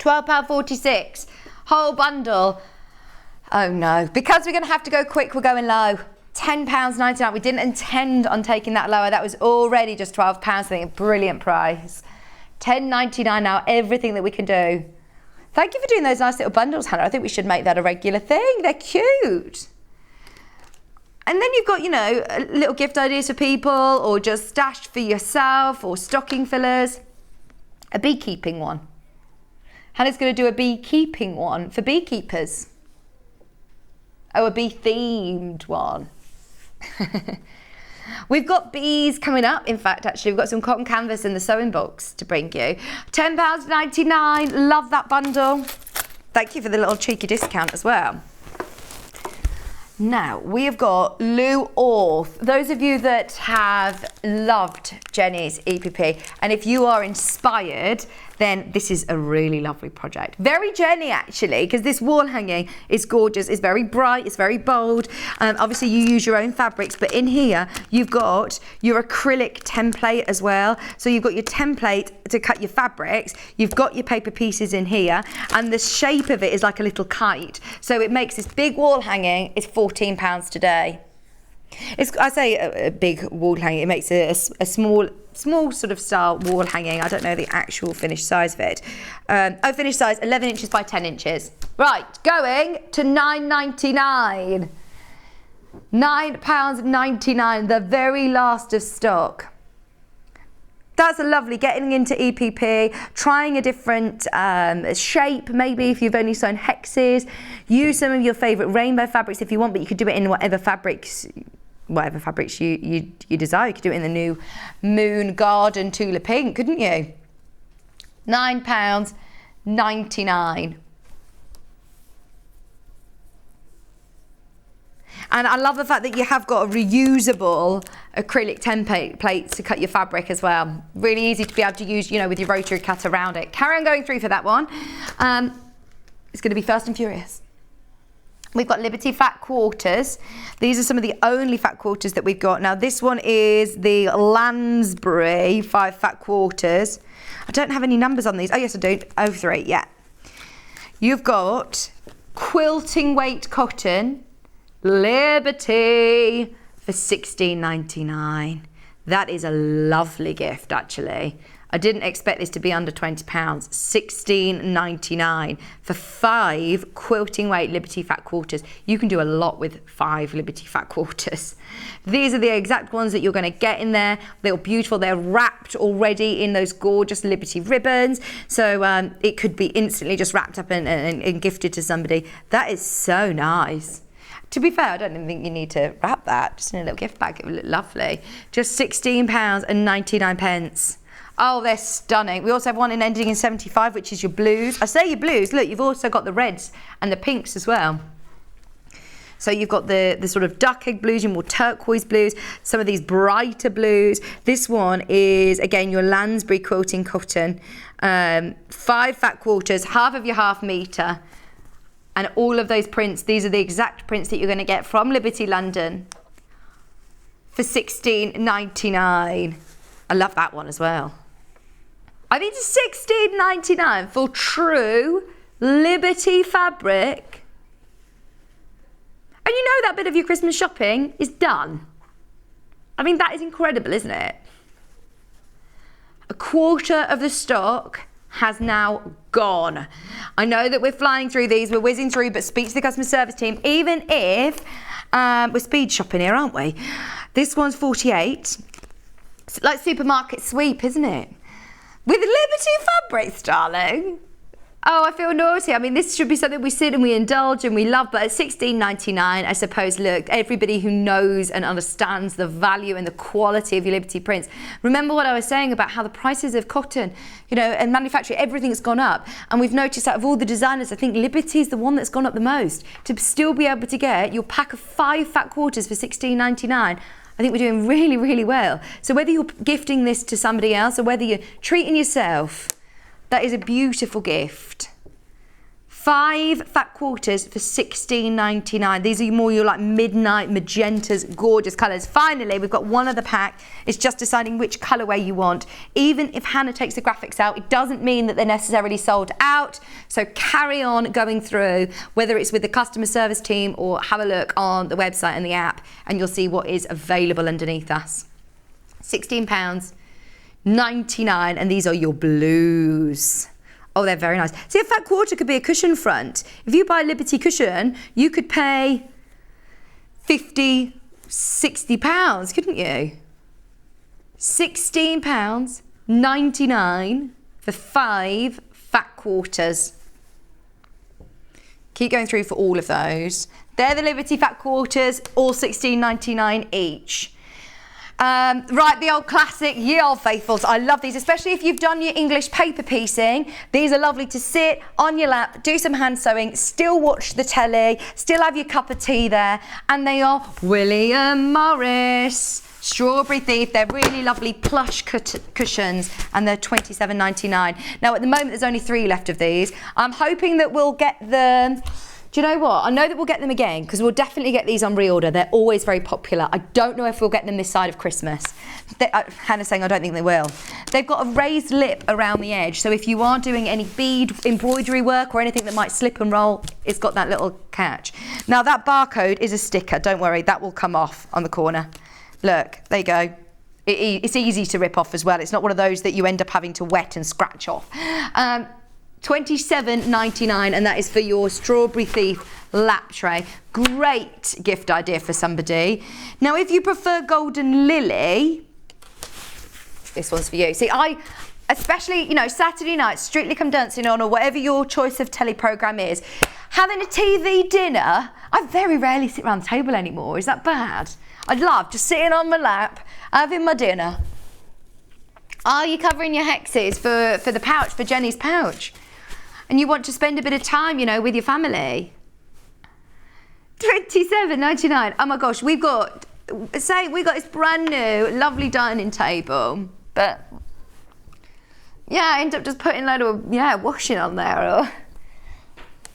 D: £12.46. Whole bundle. Oh no, because we're gonna have to go quick, we're going low. £10.99. We didn't intend on taking that lower. That was already just £12. I think a brilliant price. $10.99 now, everything that we can do. Thank you for doing those nice little bundles, Hannah. I think we should make that a regular thing. They're cute. And then you've got, you know, little gift ideas for people, or just stashed for yourself, or stocking fillers. A beekeeping one. Hannah's going to do a beekeeping one for beekeepers. Oh, a bee-themed one. We've got bees coming up. In fact, actually, we've got some cotton canvas in the sewing box to bring you. £10.99. Love that bundle. Thank you for the little cheeky discount as well. Now, we have got Lou Orth. Those of you that have loved Jenny's EPP, and if you are inspired, then this is a really lovely project. Very Jenny, actually, because this wall hanging is gorgeous. It's very bright, it's very bold. Obviously, you use your own fabrics, but in here, you've got your acrylic template as well. So you've got your template to cut your fabrics. You've got your paper pieces in here, and the shape of it is like a little kite. So it makes this big wall hanging. It's £14 today. I say a big wall hanging. It makes a small sort of style wall hanging. I don't know the actual finished size of it. Finished size 11 inches by 10 inches. Right, going to £9.99. £9.99, the very last of stock. That's a lovely, getting into EPP, trying a different shape, maybe if you've only sewn hexes. Use some of your favourite rainbow fabrics if you want, but you could do it in whatever fabrics you desire. You could do it in the new Moon Garden Tula pink, couldn't you? £9.99. And I love the fact that you have got a reusable acrylic template to cut your fabric as well. Really easy to be able to use, you know, with your rotary cutter around it. Carry on going through for that one. It's going to be fast and furious. We've got Liberty Fat Quarters. These are some of the only fat quarters that we've got. Now, this one is the Lansbury 5 fat quarters. I don't have any numbers on these. Oh, yes, I do. 03, yeah. You've got quilting weight cotton, Liberty, for £16.99. That is a lovely gift, actually. I didn't expect this to be under £20. £16.99 for 5 quilting weight Liberty Fat Quarters. You can do a lot with 5 Liberty Fat Quarters. These are the exact ones that you're going to get in there. They're beautiful. They're wrapped already in those gorgeous Liberty ribbons. So it could be instantly just wrapped up and gifted to somebody. That is so nice. To be fair, I don't even think you need to wrap that. Just in a little gift bag. It would look lovely. Just £16.99. Oh, they're stunning. We also have one ending in 75, which is your blues. I say your blues. Look, you've also got the reds and the pinks as well. So you've got the sort of duck egg blues, your more turquoise blues, some of these brighter blues. This one is, again, your Lansbury quilting cotton. 5 fat quarters, half of your half metre. And all of those prints, these are the exact prints that you're going to get from Liberty London for $16.99. I love that one as well. I think it's $16.99 for true Liberty fabric. And you know that bit of your Christmas shopping is done. I mean, that is incredible, isn't it? A quarter of the stock has now gone. I know that we're flying through these, we're whizzing through, but speak to the customer service team, even if we're speed shopping here, aren't we? This one's 48. It's like supermarket sweep, isn't it? With Liberty fabrics, darling. Oh, I feel naughty. I mean, this should be something we sit and we indulge and we love, but at $16.99, I suppose, look, everybody who knows and understands the value and the quality of your Liberty prints. Remember what I was saying about how the prices of cotton, you know, and manufacturing, everything's gone up. And we've noticed out of all the designers, I think Liberty is the one that's gone up the most. To still be able to get your pack of 5 fat quarters for $16.99, I think we're doing really, really well. So whether you're gifting this to somebody else or whether you're treating yourself, that is a beautiful gift. 5 fat quarters for $16.99. These are more your like midnight magentas, gorgeous colours. Finally, we've got one other pack. It's just deciding which colourway you want. Even if Hannah takes the graphics out, it doesn't mean that they're necessarily sold out. So carry on going through, whether it's with the customer service team or have a look on the website and the app, and you'll see what is available underneath us. £16.99, and these are your blues. Oh, they're very nice. See, a fat quarter could be a cushion front. If you buy a Liberty cushion, you could pay £50, £60, couldn't you? £16.99 for 5 fat quarters. Keep going through for all of those. They're the Liberty fat quarters, all $16.99 each. Right, the old classic, ye old faithfuls. I love these, especially if you've done your English paper piecing. These are lovely to sit on your lap, do some hand sewing, still watch the telly, still have your cup of tea there. And they are William Morris Strawberry Thief. They're really lovely plush cushions, and they're $27.99. Now, at the moment, there's only 3 left of these. I'm hoping that we'll get them. Do you know what? I know that we'll get them again because we'll definitely get these on reorder. They're always very popular. I don't know if we'll get them this side of Christmas. Hannah's saying I don't think they will. They've got a raised lip around the edge, so if you are doing any bead embroidery work or anything that might slip and roll, it's got that little catch. Now that barcode is a sticker. Don't worry, that will come off on the corner. Look, there you go. It's easy to rip off as well. It's not one of those that you end up having to wet and scratch off. $27.99, and that is for your Strawberry Thief lap tray. Great gift idea for somebody. Now, if you prefer Golden Lily, this one's for you. See, especially, you know, Saturday night, Strictly Come Dancing on, or whatever your choice of telly programme is, having a TV dinner, I very rarely sit around the table anymore. Is that bad? I'd love just sitting on my lap, having my dinner. Are you covering your hexes for the pouch, for Jenny's pouch? And you want to spend a bit of time, you know, with your family. $27.99. Oh my gosh, we've got this brand new, lovely dining table. But yeah, I end up just putting a load of, washing on there. Or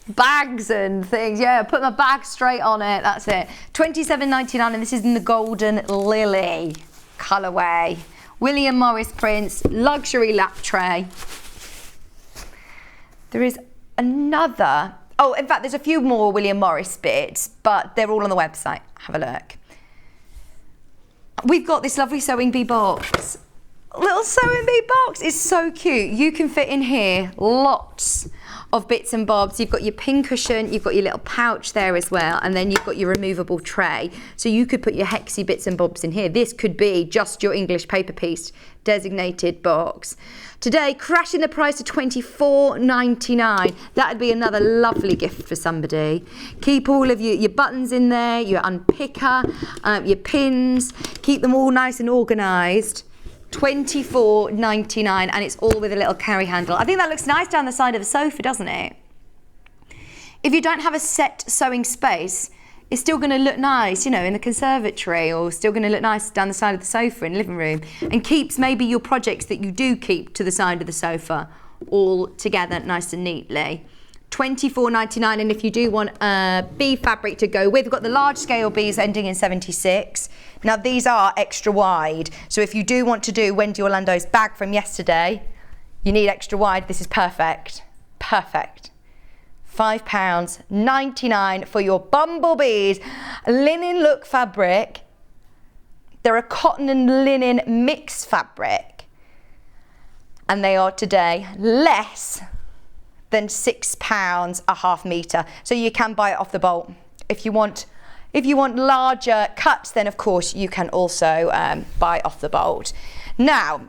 D: bags and things. Yeah, put my bag straight on it. That's it. $27.99, and this is in the Golden Lily colourway. William Morris prints, luxury lap tray. There is another. Oh, in fact, there's a few more William Morris bits, but they're all on the website. Have a look. We've got this lovely sewing bee box. Little sewing bee box is so cute. You can fit in here lots of bits and bobs. You've got your pin cushion, you've got your little pouch there as well, and then you've got your removable tray. So you could put your hexy bits and bobs in here. This could be just your English paper piece designated box. Today, crashing the price to $24.99. That'd be another lovely gift for somebody. Keep all of your buttons in there, your unpicker, your pins. Keep them all nice and organised. $24.99, and it's all with a little carry handle. I think that looks nice down the side of the sofa, doesn't it? If you don't have a set sewing space, it's still going to look nice, you know, in the conservatory, or still going to look nice down the side of the sofa in the living room, and keeps maybe your projects that you do keep to the side of the sofa all together nice and neatly. $24.99, and if you do want a bee fabric to go with, we've got the large scale bees ending in 76. Now these are extra wide, so if you do want to do Wendy Orlando's bag from yesterday, you need extra wide, this is perfect. Perfect. £5.99 for your bumblebees. Linen look fabric. They're a cotton and linen mixed fabric, and they are today less than £6 a half metre. So you can buy it off the bolt. If you want larger cuts, then of course you can also buy off the bolt. Now,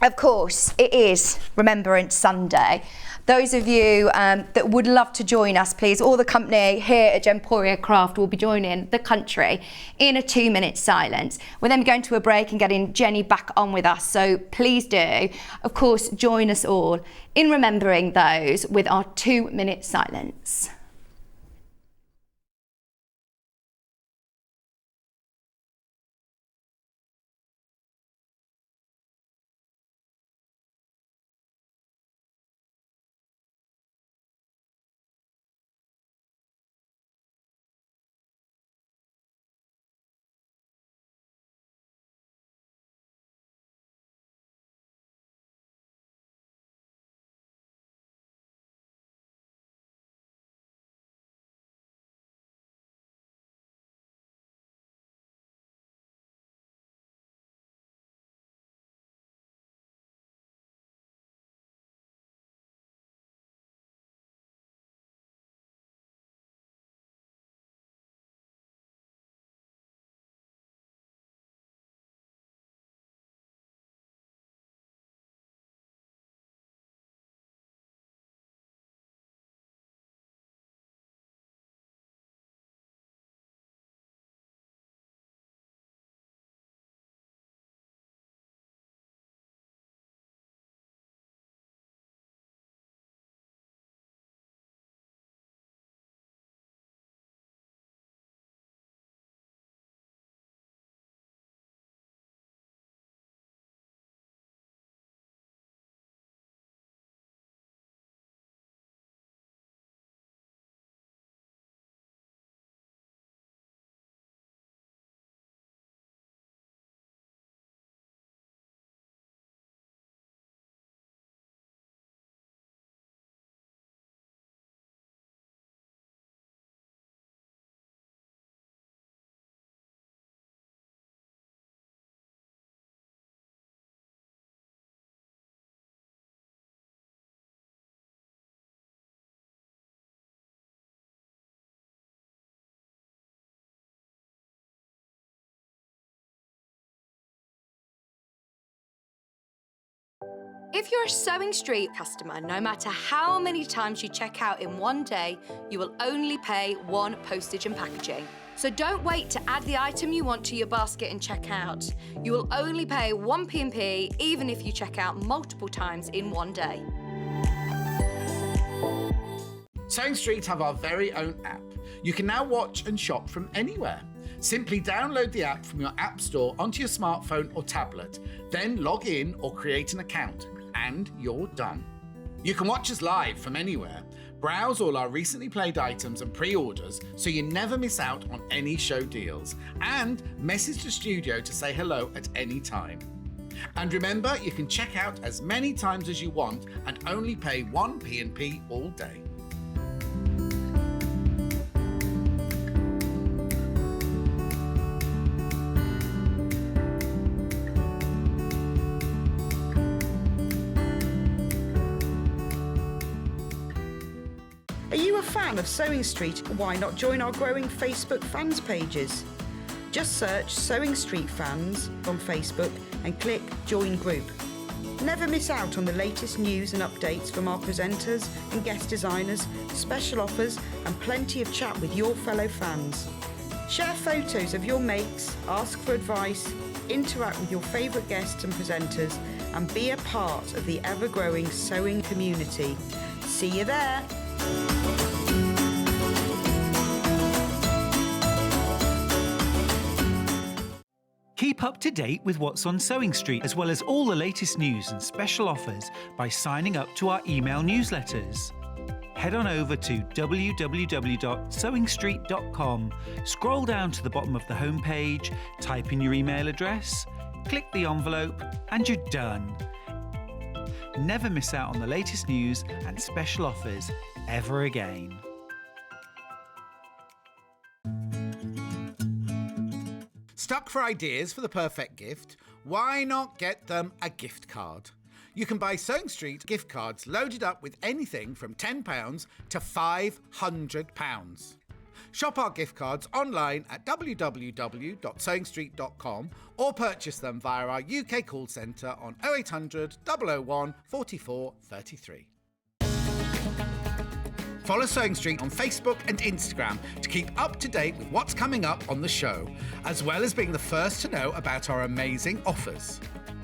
D: of course, it is Remembrance Sunday. Those of you that would love to join us, please, all the company here at Gemporia Craft will be joining the country in a 2-minute silence. We're then going to a break and getting Jenny back on with us. So please do, of course, join us all in remembering those with our 2-minute silence.
F: If you're a Sewing Street customer, no matter how many times you check out in one day, you will only pay one postage and packaging. So don't wait to add the item you want to your basket and check out. You will only pay one P&P even if you check out multiple times in one day.
A: Sewing Street have our very own app. You can now watch and shop from anywhere. Simply download the app from your app store onto your smartphone or tablet, then log in or create an account, and you're done. You can watch us live from anywhere, browse all our recently played items and pre-orders so you never miss out on any show deals, and message the studio to say hello at any time. And remember, you can check out as many times as you want and only pay one P&P all day.
C: Are you a fan of Sewing Street? Why not join our growing Facebook fans pages? Just search Sewing Street Fans on Facebook and click Join Group. Never miss out on the latest news and updates from our presenters and guest designers, special offers and plenty of chat with your fellow fans. Share photos of your makes, ask for advice, interact with your favourite guests and presenters, and be a part of the ever-growing sewing community. See you there!
B: Keep up to date with what's on Sewing Street, as well as all the latest news and special offers by signing up to our email newsletters. Head on over to www.sewingstreet.com, scroll down to the bottom of the homepage, type in your email address, click the envelope, and you're done. Never miss out on the latest news and special offers ever again.
A: Stuck for ideas for the perfect gift? Why not get them a gift card? You can buy Sewing Street gift cards loaded up with anything from £10 to £500. Shop our gift cards online at www.sewingstreet.com or purchase them via our UK call centre on 0800 001 44 33. Follow Sewing Street on Facebook and Instagram to keep up to date with what's coming up on the show, as well as being the first to know about our amazing offers.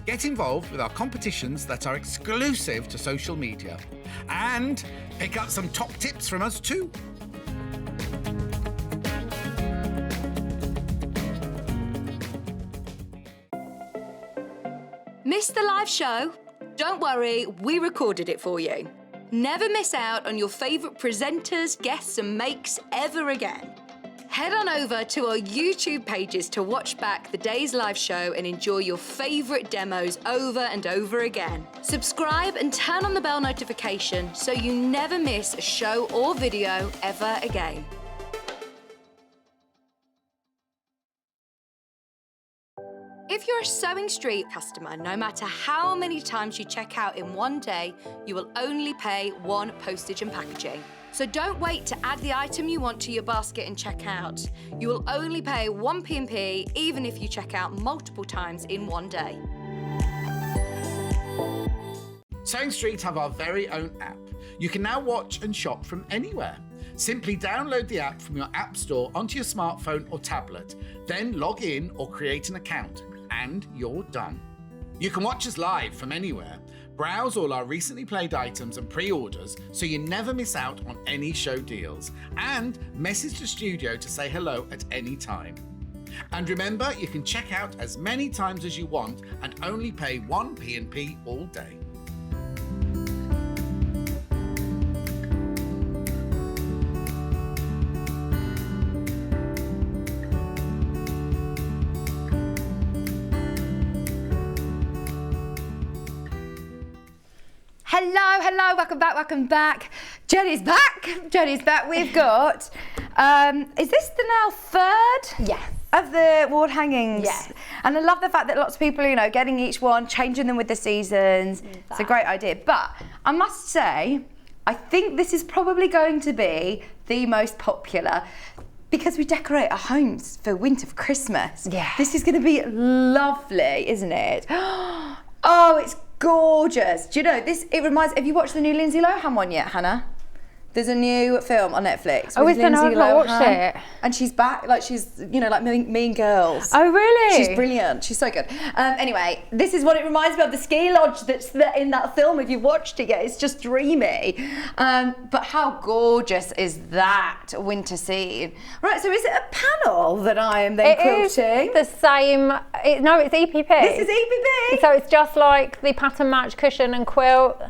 A: Get involved with our competitions that are exclusive to social media. And pick up some top tips from us too.
F: Missed the live show? Don't worry, we recorded it for you. Never miss out on your favourite presenters, guests and makes ever again. Head on over to our YouTube pages to watch back the day's live show and enjoy your favourite demos over and over again. Subscribe and turn on the bell notification so you never miss a show or video ever again. If you're a Sewing Street customer, no matter how many times you check out in one day, you will only pay one postage and packaging. So don't wait to add the item you want to your basket and check out. You will only pay one P&P even if you check out multiple times in one day.
A: Sewing Street have our very own app. You can now watch and shop from anywhere. Simply download the app from your app store onto your smartphone or tablet, then log in or create an account, and you're done. You can watch us live from anywhere, browse all our recently played items and pre-orders so you never miss out on any show deals, and message the studio to say hello at any time. And remember, you can check out as many times as you want and only pay one P&P all day.
D: Hello, welcome back. Jenny's back. We've got, is this the now third?
E: Yes.
D: Of the wall hangings.
E: Yes.
D: And I love the fact that lots of people, getting each one, changing them with the seasons. It's a great idea. But I must say, I think this is probably going to be the most popular because we decorate our homes for winter, for Christmas.
E: Yeah.
D: This is going to be lovely, isn't it? Oh, it's gorgeous. Do you know this? It reminds. Have you watched the new Lindsay Lohan one yet, Hannah? There's a new film on Netflix.
E: Oh, is there? No, I've not watched it.
D: And she's back, like she's, like Mean Girls.
E: Oh, really?
D: She's brilliant. She's so good. Anyway, this is what it reminds me of. The ski lodge that's in that film. If you've watched it yet, it's just dreamy. But how gorgeous is that winter scene? Right. So is it a panel that I am then quilting?
E: It is the same. No, it's EPP.
D: This is EPP.
E: So it's just like the pattern match cushion and quilt.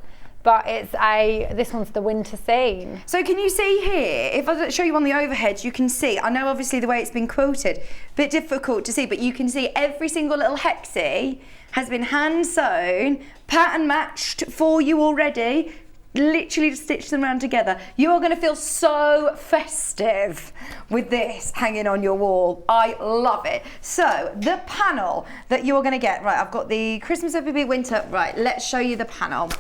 E: But this one's the winter scene.
D: So can you see here, if I show you on the overhead, you can see, I know obviously the way it's been quilted, a bit difficult to see, but you can see every single little hexie has been hand sewn, pattern matched for you already, literally just stitched them around together. You are going to feel so festive with this hanging on your wall. I love it. So the panel that you're going to get, right, I've got the Christmas EPP winter, right, let's show you the panel.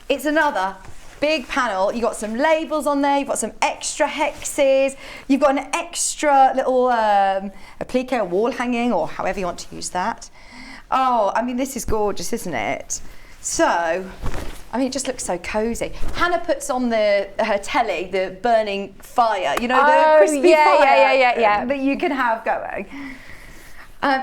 D: It's another big panel. You've got some labels on there, you've got some extra hexes, you've got an extra little applique or wall hanging, or however you want to use that. Oh, I mean, this is gorgeous, isn't it? So, I mean, it just looks so cosy. Hannah puts on her telly, the burning fire, the crispy fire
E: yeah.
D: that you can have going.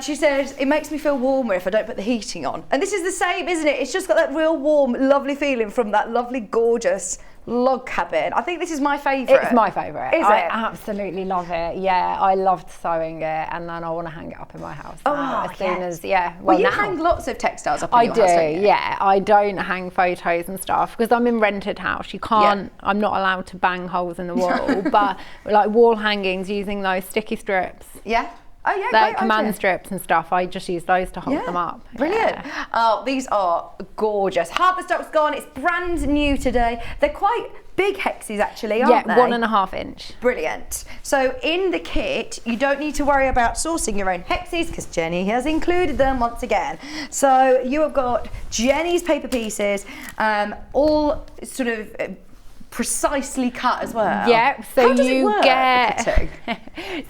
D: She says, it makes me feel warmer if I don't put the heating on. And this is the same, isn't it? It's just got that real warm, lovely feeling from that lovely, gorgeous log cabin. I think this is my favourite.
E: It's my favourite.
D: Is
E: I
D: it?
E: absolutely love it. Yeah, I loved sewing it, and then I want to hang it up in my house now, as soon as,
D: Well, you hang lots of textiles up in your house, don't you?
E: Yeah. I don't hang photos and stuff because I'm in rented house. You can't, I'm not allowed to bang holes in the wall, but like wall hangings using those sticky strips.
D: Yeah. Oh yeah,
E: like command strips and stuff. I just use those to hold them up.
D: Brilliant.
E: Yeah.
D: Oh, these are gorgeous. Half the stock's gone. It's brand new today. They're quite big hexes actually, aren't they?
E: 1.5 inch.
D: Brilliant. So in the kit, you don't need to worry about sourcing your own hexes because Jenny has included them once again. So you have got Jenny's paper pieces, all sort of precisely cut as well.
E: Yeah, so
D: how does it work,
E: get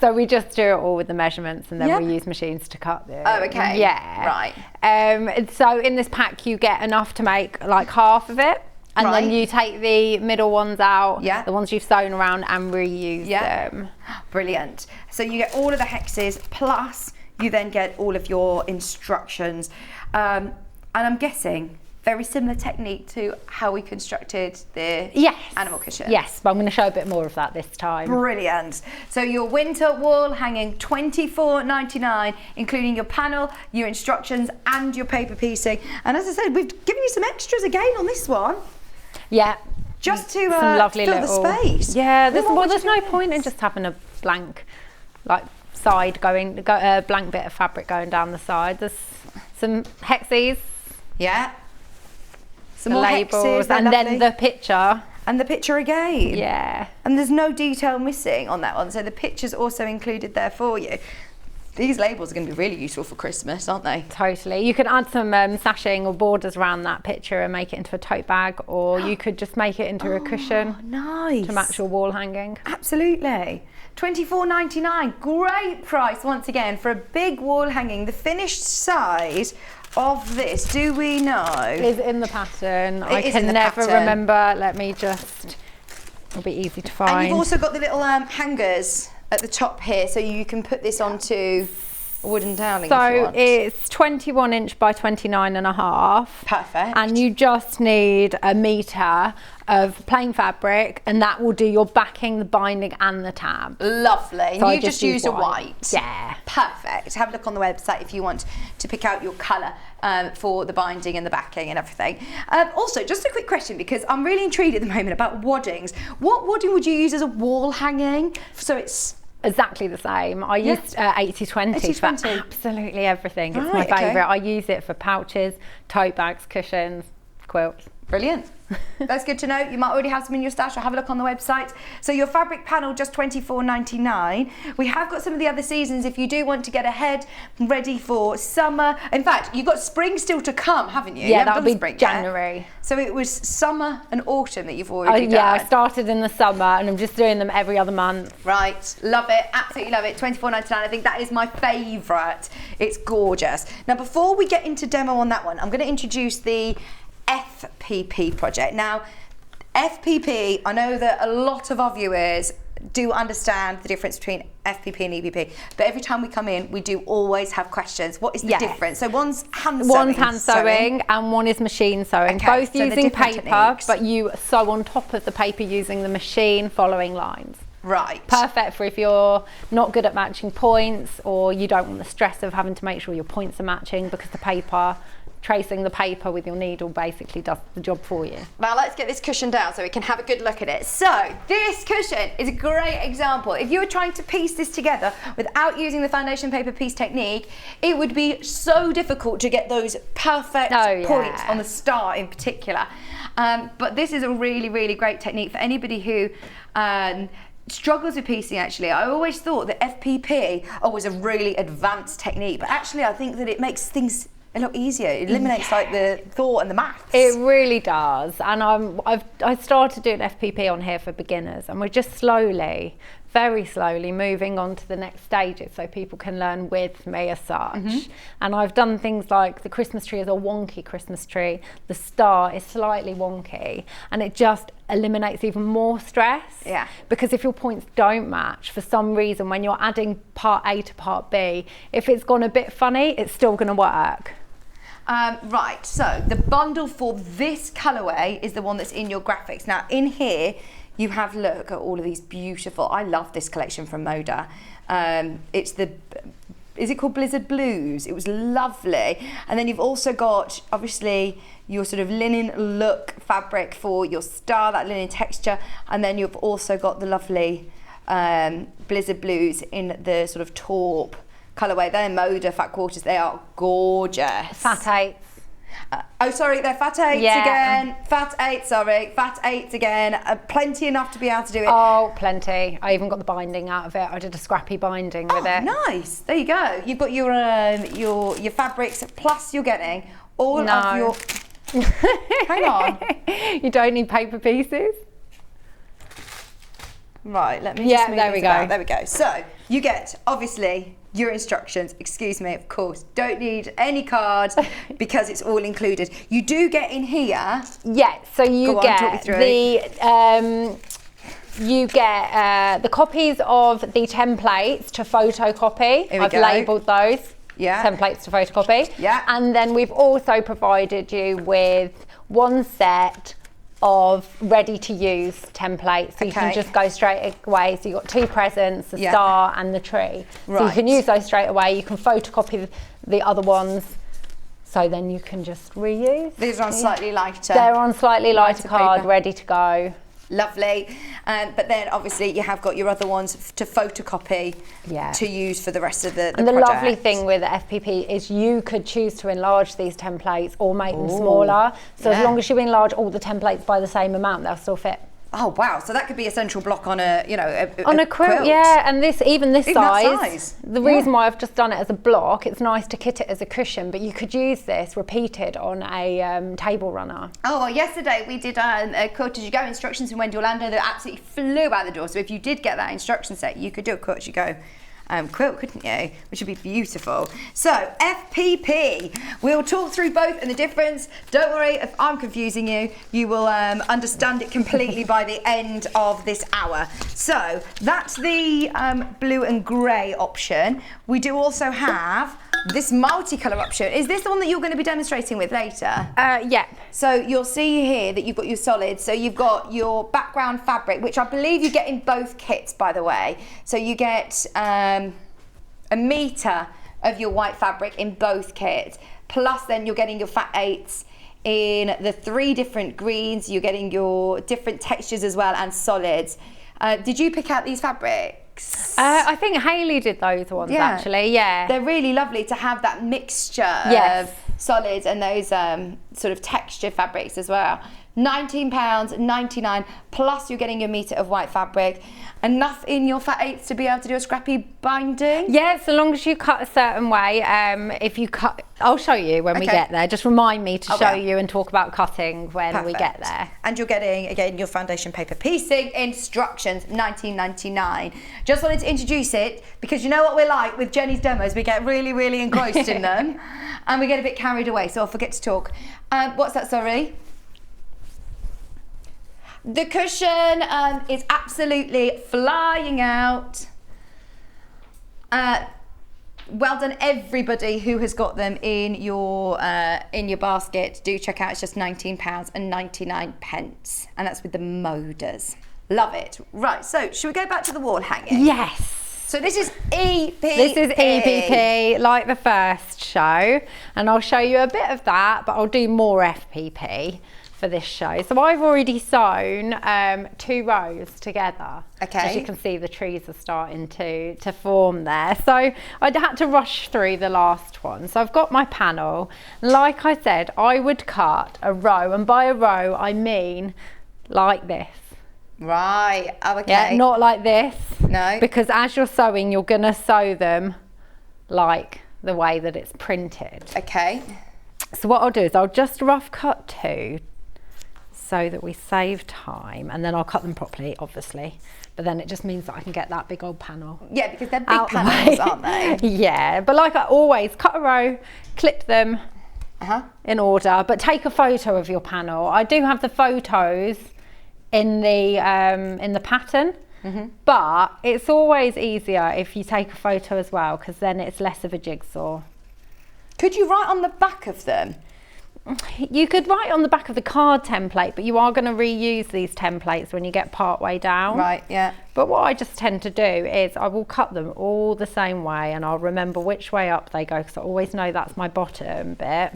E: so we just do it all with the measurements and then we use machines to cut them.
D: Oh, okay.
E: Yeah.
D: Right.
E: So in this pack you get enough to make like half of it. And then you take the middle ones out, the ones you've sewn around, and reuse them.
D: Brilliant. So you get all of the hexes, plus you then get all of your instructions. And I'm guessing very similar technique to how we constructed the animal cushion.
E: Yes, but I'm going to show a bit more of that this time.
D: Brilliant. So your winter wall hanging, $24.99, including your panel, your instructions, and your paper piecing. And as I said, we've given you some extras again on this one.
E: Yeah.
D: Just to
E: some lovely
D: fill
E: little,
D: the space.
E: Yeah, there's no point in just having a blank, like side going, a blank bit of fabric going down the side. There's some hexes.
D: Yeah. Some
E: the
D: more
E: labels,
D: hexes,
E: and then the picture.
D: And the picture again.
E: Yeah.
D: And there's no detail missing on that one, so the picture's also included there for you. These labels are going to be really useful for Christmas, aren't they?
E: Totally. You could add some sashing or borders around that picture and make it into a tote bag, or you could just make it into a cushion.
D: Nice.
E: To match your wall hanging.
D: Absolutely. $24.99. Great price once again for a big wall hanging. The finished size of this, do we know?
E: Is in the pattern. I can never remember. Let me just, it'll be easy to find.
D: And you've also got the little hangers at the top here, so you can put this onto a wooden doweling if you want.
E: It's 21 inch by 29.5.
D: Perfect.
E: And you just need a metre of plain fabric, and that will do your backing, the binding, and the tab.
D: Lovely.
E: So
D: you just use a white.
E: Yeah.
D: Perfect. Have a look on the website if you want to pick out your colour for the binding and the backing and everything. Also, just a quick question, because I'm really intrigued at the moment about waddings. What wadding would you use as a wall hanging? So it's
E: exactly the same. I used 80/20 for absolutely everything. It's my favourite. I use it for pouches, tote bags, cushions, quilts.
D: Brilliant. That's good to know. You might already have some in your stash, or have a look on the website. So your fabric panel, just $24.99. We have got some of the other seasons if you do want to get ahead, ready for summer. In fact, you've got spring still to come, haven't you?
E: Yeah, that'll be January.
D: Yet. So it was summer and autumn that you've already done.
E: Yeah, I started in the summer and I'm just doing them every other month.
D: Right, love it, absolutely love it. $24.99, I think that is my favourite. It's gorgeous. Now, before we get into demo on that one, I'm going to introduce the FPP project. Now, FPP, I know that a lot of our viewers do understand the difference between FPP and EPP, but every time we come in, we do always have questions. What is the difference? So one's hand sewing.
E: One's hand sewing and one is machine sewing.
D: Okay,
E: both using paper, but you sew on top of the paper using the machine following lines.
D: Right.
E: Perfect for if you're not good at matching points, or you don't want the stress of having to make sure your points are matching, because the paper, tracing the paper with your needle basically does the job for you.
D: Now let's get this cushion down so we can have a good look at it. So this cushion is a great example. If you were trying to piece this together without using the foundation paper piece technique, it would be so difficult to get those perfect points on the star in particular. But this is a really, really great technique for anybody who struggles with piecing. Actually, I always thought that FPP was a really advanced technique, but actually I think that it makes things a lot easier. It eliminates like the thought and the maths.
E: It really does. And I started doing FPP on here for beginners, and we're just slowly very slowly moving on to the next stages so people can learn with me as such. And I've done things like the Christmas tree is a wonky Christmas tree, the star is slightly wonky, and it just eliminates even more stress.
D: Yeah.
E: Because if your points don't match for some reason, when you're adding part A to part B, if it's gone a bit funny, it's still going to work.
D: Right, so the bundle for this colourway is the one that's in your graphics. Now in here, you have, look at all of these beautiful, I love this collection from Moda. It's the, is it called Blizzard Blues? It was lovely. And then you've also got, obviously, your sort of linen look fabric for your star, that linen texture. And then you've also got the lovely Blizzard Blues in the sort of taupe colourway. They're Moda fat quarters, they are gorgeous.
E: Fat 8s.
D: Oh, sorry, they're fat 8s again. Fat 8, sorry, fat 8s again. Plenty enough to be able to do it.
E: Oh, plenty. I even got the binding out of it. I did a scrappy binding with it.
D: Nice. There you go. You've got your fabrics, plus you're getting all of your. Hang on.
E: You don't need paper pieces.
D: Right. Let me just move
E: there we go.
D: about. There we go. So you get obviously your instructions, excuse me, of course, don't need any cards because it's all included. You do get in here.
E: Yeah, so you get the copies of the templates to photocopy. I've labelled those.
D: Yeah.
E: Templates to photocopy.
D: Yeah.
E: And then we've also provided you with one set of ready to use templates, so you can just go straight away. So you've got 2 presents, the star and the tree. So you can use those straight away. You can photocopy the other ones, so then you can just reuse.
D: These are on slightly lighter.
E: They're on slightly lighter card,
D: paper.
E: ready to go.
D: Lovely. But then obviously you have got your other ones to photocopy to use for the rest of the
E: And the
D: project.
E: lovely thing with FPP is you could choose to enlarge these templates or make them smaller. So as long as you enlarge all the templates by the same amount, they'll still fit.
D: Oh wow! So that could be a central block on a, you know,
E: a quilt. Yeah, and this even
D: that
E: size.
D: size.
E: The reason why I've just done it as a block, it's nice to kit it as a cushion, but you could use this repeated on a table runner.
D: Oh, well, yesterday we did a quilt as you go instructions in Wendy Orlando that absolutely flew out the door. So if you did get that instruction set, you could do a quilt as you go quilt, couldn't you? Which would be beautiful. So FPP, we'll talk through both and the difference. Don't worry if I'm confusing you, you will understand it completely by the end of this hour. So that's the blue and grey option. We do also have this multicolour option. Is this the one that you're going to be demonstrating with later?
E: Yeah.
D: So you'll see here that you've got your solids. So you've got your background fabric, which I believe you get in both kits, by the way. So you get a metre of your white fabric in both kits. Plus then you're getting your fat 8s in the 3 different greens. You're getting your different textures as well and solids. Did you pick out these fabrics?
E: I think Hayley did those ones actually,
D: They're really lovely to have that mixture of solids and those sort of texture fabrics as well. £19.99 plus you're getting your metre of white fabric. Enough in your fat 8s to be able to do a scrappy binding?
E: Yeah, so long as you cut a certain way. If you cut, I'll show you when we get there. Just remind me to show you and talk about cutting when we get there.
D: And you're getting, again, your foundation paper piecing instructions, £19.99. Just wanted to introduce it because you know what we're like with Jenny's demos. We get really, really engrossed in them and we get a bit carried away, so I'll forget to talk. What's that, sorry? The cushion is absolutely flying out. Well done, everybody who has got them in your basket. Do check out. It's just £19.99, and that's with the Modas. Love it. Right. So, should we go back to the wall hanging?
E: Yes.
D: So this is EPP.
E: This is EPP, like the first show, and I'll show you a bit of that, but I'll do more FPP for this show. So I've already sewn 2 rows together.
D: Okay.
E: As you can see, the trees are starting to form there. So I had to rush through the last one. So I've got my panel. Like I said, I would cut a row, and by a row I mean like this.
D: Right. Oh, okay.
E: Yeah, not like this.
D: No.
E: Because as you're sewing, you're gonna sew them like the way that it's printed.
D: Okay.
E: So what I'll do is I'll just rough cut 2. so that we save time, and then I'll cut them properly, obviously, but then it just means that I can get that big old panel.
D: Yeah, because they're big panels, aren't they?
E: Yeah, but like I always, cut a row, clip them in order, but take a photo of your panel. I do have the photos in the pattern, but it's always easier if you take a photo as well, because then it's less of a jigsaw.
D: Could you write on the back of them?
E: You could write on the back of the card template, but you are going to reuse these templates when you get part way down.
D: Right, yeah.
E: But what I just tend to do is I will cut them all the same way, and I'll remember which way up they go, because I always know that's my bottom bit.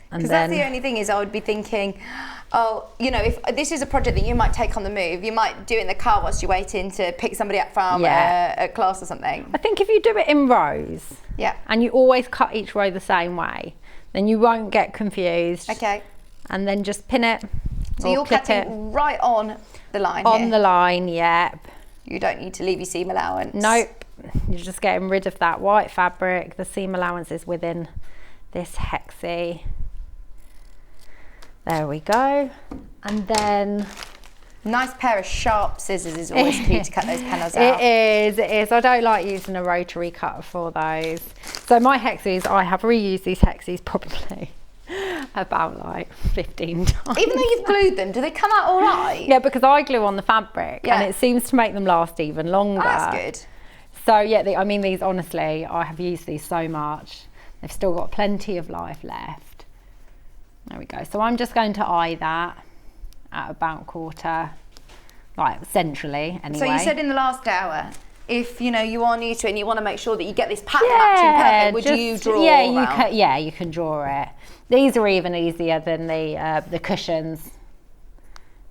D: Because that's the only thing is I would be thinking, oh, you know, if this is a project that you might take on the move, you might do it in the car whilst you're waiting to pick somebody up from a class or something.
E: I think if you do it in rows, and you always cut each row the same way, then you won't get confused.
D: Okay.
E: And then just pin it.
D: So you're cutting right on the line
E: on the line, yep.
D: You don't need to leave your seam allowance.
E: Nope. You're just getting rid of that white fabric. The seam allowance is within this hexie. There we go. And then
D: nice pair of sharp scissors is always key to cut those panels out.
E: It is. I don't like using a rotary cutter for those. So my hexies, I have reused these hexies probably about like 15 times.
D: Even though you've glued them, do they come out all right?
E: Yeah, because I glue on the fabric and it seems to make them last even longer.
D: Oh, that's good.
E: So yeah, I mean, these, honestly, I have used these so much. They've still got plenty of life left. There we go. So I'm just going to eye that at about quarter, like centrally anyway.
D: So you said in the last hour, if you know you are new to it and you want to make sure that you get this pattern matching perfect, would you draw?
E: Yeah, you can draw it. These are even easier than the cushions.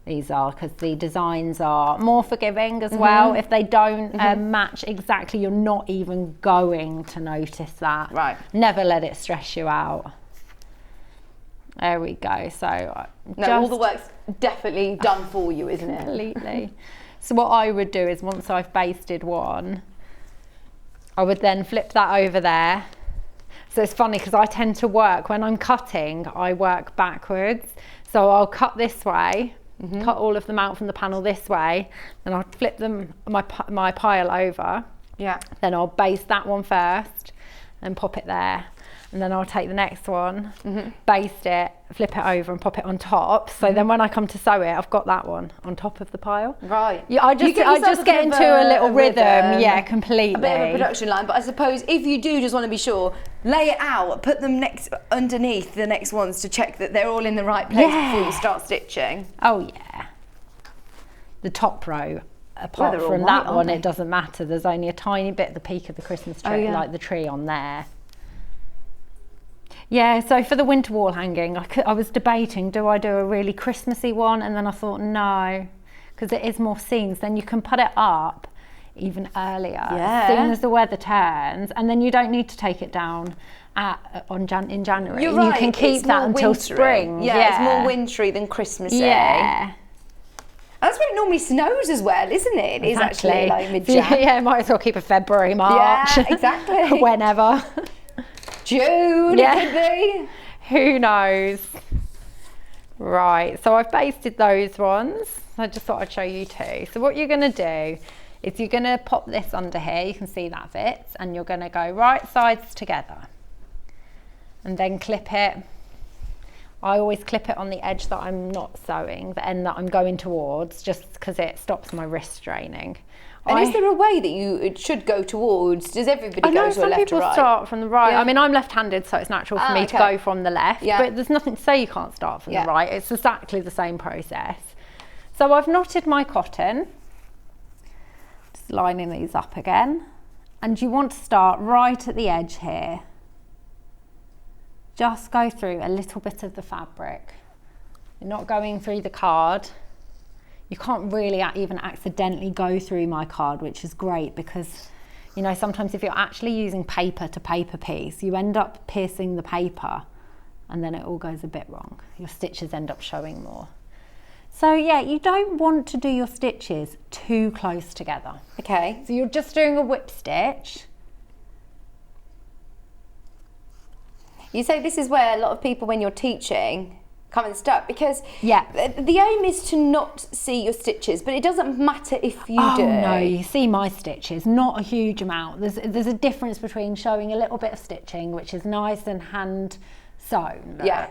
E: These are, because the designs are more forgiving as well. If they don't match exactly, you're not even going to notice that.
D: Right.
E: Never let it stress you out. There we go. So
D: all the work's definitely done for you, isn't it?
E: Completely. So what I would do is once I've basted one, I would then flip that over there. So it's funny because I tend to work, when I'm cutting, I work backwards. So I'll cut this way, cut all of them out from the panel this way, then I'll flip them, my pile over.
D: Yeah.
E: Then I'll baste that one first and pop it there. And then I'll take the next one, baste it, flip it over and pop it on top. So then when I come to sew it, I've got that one on top of the pile.
D: Right.
E: Yeah, I just get into a little rhythm. Yeah, completely.
D: A bit of a production line, but I suppose if you do just want to be sure, lay it out, put them underneath the next ones to check that they're all in the right place before you start stitching.
E: Oh yeah. The top row, apart from that one, it doesn't matter. There's only a tiny bit at the peak of the Christmas tree, like the tree on there. Yeah, so for the winter wall hanging, I was debating, do I do a really Christmassy one? And then I thought, no, because it is more scenes. Then you can put it up even earlier, as soon as the weather turns, and then you don't need to take it down in January.
D: You're right.
E: You can keep that until spring.
D: Yeah, it's more wintry than Christmassy.
E: Yeah.
D: That's when it normally snows as well, isn't it? It is actually like mid-Jan.
E: Yeah, might as well keep a February, March.
D: Yeah, exactly.
E: Whenever.
D: June, it could be.
E: Who knows? Right, so I've basted those ones. I just thought I'd show you two. So what you're going to do is you're going to pop this under here. You can see that fits. And you're going to go right sides together. And then clip it. I always clip it on the edge that I'm not sewing, the end that I'm going towards, just because it stops my wrist straining.
D: And is there a way that it should go towards? Does everybody go to a left or right?
E: Some people start from the right. I mean, I'm left-handed, so it's natural for me to go from the left. But there's nothing to say you can't start from the right. It's exactly the same process. So I've knotted my cotton. Just lining these up again. And you want to start right at the edge here. Just go through a little bit of the fabric. You're not going through the card. You can't really even accidentally go through my card, which is great because, you know, sometimes if you're actually using paper to paper piece, you end up piercing the paper and then it all goes a bit wrong. Your stitches end up showing more. So yeah, you don't want to do your stitches too close together.
D: Okay.
E: So you're just doing a whip stitch.
D: You say this is where a lot of people, when you're teaching, coming stuck, because
E: Yeah.
D: the aim is to not see your stitches, but it doesn't matter if you do.
E: Oh no, you see my stitches, not a huge amount. There's a difference between showing a little bit of stitching, which is nice and hand sewn, look.
D: Yeah.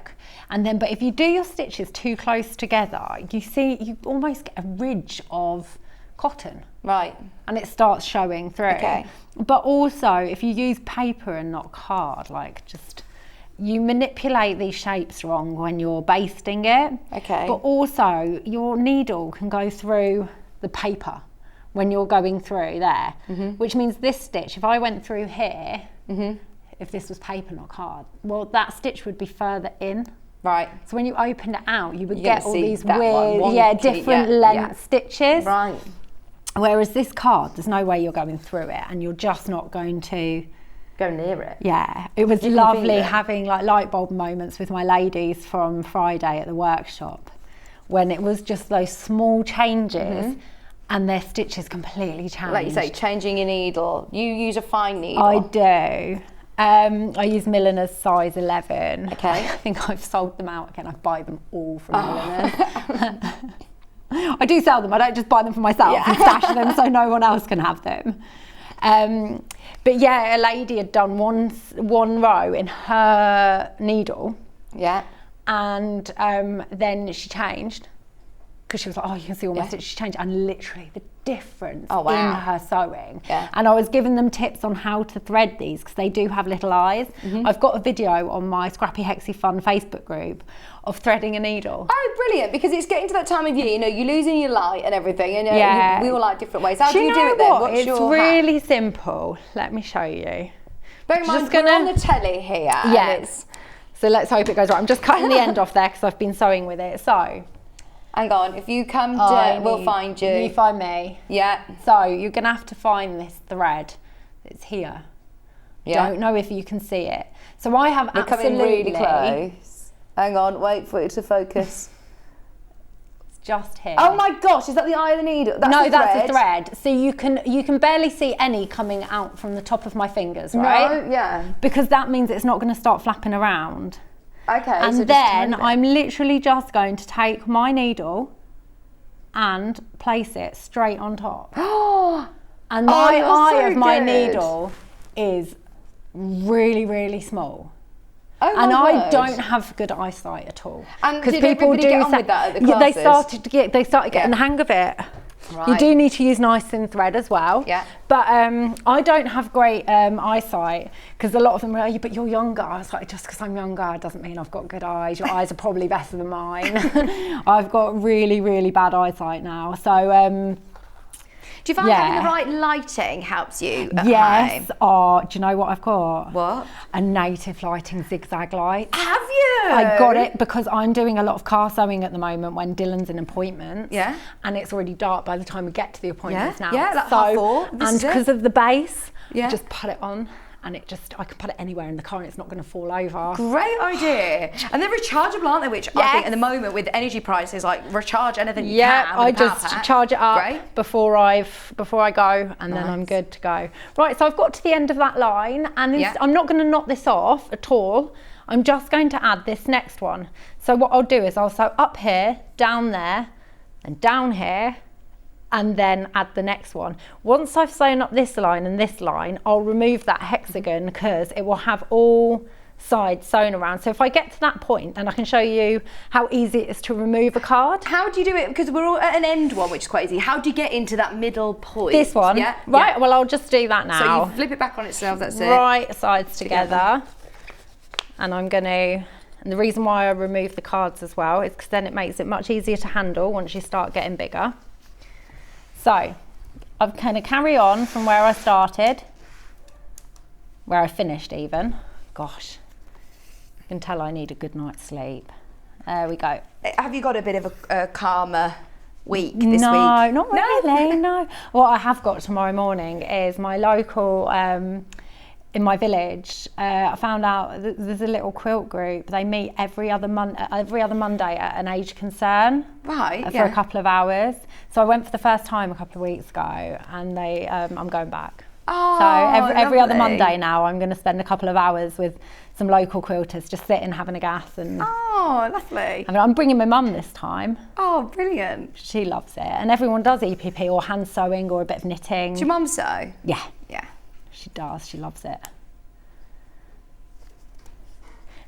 E: And then, but if you do your stitches too close together, you almost get a ridge of cotton.
D: Right.
E: And it starts showing through.
D: Okay.
E: But also, if you use paper and not card, like just, you manipulate these shapes wrong when you're basting it.
D: Okay.
E: But also, your needle can go through the paper when you're going through there, which means this stitch, if I went through here, if this was paper, not card, well, that stitch would be further in.
D: Right.
E: So when you opened it out, you would
D: You're
E: get all
D: gonna see
E: these
D: that
E: weird,
D: one wonky,
E: different
D: yeah,
E: length stitches.
D: Right.
E: Whereas this card, there's no way you're going through it, and you're just not going to
D: Go near it.
E: Yeah, it was
D: You can
E: lovely
D: feel it.
E: having like light bulb moments with my ladies from Friday at the workshop, when it was just those small changes and their stitches completely changed.
D: Like you say, changing your needle. You use a fine needle.
E: I do. I use Milliner's size 11.
D: Okay.
E: I think I've sold them out again. I buy them all from Milliner's. I do sell them. I don't just buy them for myself and stash them so no one else can have them. But yeah, a lady had done one row in her needle.
D: Yeah.
E: And then she changed, because she was like, oh, you can see all my stitches. She changed, and literally the difference in her sewing.
D: Yeah.
E: And I was giving them tips on how to thread these, because they do have little eyes. I've got a video on my Scrappy Hexy Fun Facebook group of threading a needle.
D: Oh, brilliant, because it's getting to that time of year, you know, you're losing your light and everything, and we all like different ways. How do you do it then? What's
E: It's
D: your
E: really
D: hack?
E: simple. Let me show you.
D: Bear in mind, we're on the telly here. and
E: Yes. So let's hope it goes right. I'm just cutting the end off there because I've been sewing with it. So
D: hang on, if you come down, we'll find you.
E: You find me.
D: Yeah.
E: So you're going to have to find this thread that's here.
D: Yeah.
E: Don't know if you can see it. So I have
D: We're
E: absolutely...
D: coming really close. Hang on, wait for it to focus.
E: It's just here.
D: Oh my gosh, is that the eye of the needle? That's
E: No,
D: the
E: that's a thread. So you can barely see any coming out from the top of my fingers, right?
D: No, yeah.
E: Because that means it's not going to start flapping around.
D: Okay.
E: And
D: so
E: then I'm literally just going to take my needle and place it straight on top. And my
D: you're
E: eye
D: so
E: of my
D: good.
E: needle is really, really small.
D: Oh my
E: And I
D: word.
E: don't have good eyesight at all.
D: And did everybody get on with that at the
E: Yeah, they
D: classes?
E: started getting the hang of it.
D: Right.
E: You do need to use nice thin thread as well.
D: Yeah.
E: But I don't have great eyesight, because a lot of them are, but you're younger. I was like, just because I'm younger doesn't mean I've got good eyes. Your eyes are probably better than mine. I've got really, really bad eyesight now. So
D: do you find having the right lighting helps you at
E: yes.
D: home?
E: Oh, do you know what I've got?
D: What?
E: A native lighting zigzag light.
D: Have you?
E: I got it because I'm doing a lot of car sewing at the moment when Dylan's in appointments.
D: Yeah.
E: And it's already dark by the time we get to the appointments now.
D: Yeah, like
E: so,
D: 4:30. This
E: and
D: is it.
E: because of the base,
D: Yeah.
E: just put it on, and I can put it anywhere in the car and it's not going to fall over.
D: Great idea. And they're rechargeable, aren't they? Which I think at the moment with energy prices, like recharge anything you
E: Yeah,
D: can.
E: I
D: with a power
E: just
D: pack.
E: charge it up
D: Great.
E: before I go, and then I'm good to go. Right, so I've got to the end of that line, and I'm not going to knot this off at all. I'm just going to add this next one. So what I'll do is I'll sew up here, down there, and down here, and then add the next one. Once I've sewn up this line and this line, I'll remove that hexagon because it will have all sides sewn around. So if I get to that point, then I can show you how easy it is to remove a card.
D: How do you do it? Because we're all at an end one, which is quite easy. How do you get into that middle point?
E: This one?
D: Yeah.
E: Right,
D: Yeah.
E: well, I'll just do that now.
D: So you flip it back on itself, that's it.
E: Right sides together. And I'm going to, and the reason why I remove the cards as well is because then it makes it much easier to handle once you start getting bigger. So I'm going to carry on from where I started, where I finished even. Gosh, you can tell I need a good night's sleep. There we go.
D: Have you got a bit of a calmer week this week?
E: No, not really, no. What I have got tomorrow morning is my local, in my village, I found out that there's a little quilt group. They meet every other Monday at an age concern.
D: Right,
E: For a couple of hours. So I went for the first time a couple of weeks ago, and I'm going back. So every other Monday now, I'm going to spend a couple of hours with some local quilters, just sitting, having a gas. And
D: lovely.
E: I mean, I'm bringing my mum this time.
D: Oh, brilliant.
E: She loves it. And everyone does EPP or hand sewing or a bit of knitting.
D: Does your mum sew?
E: Yeah.
D: Yeah.
E: She does. She loves it.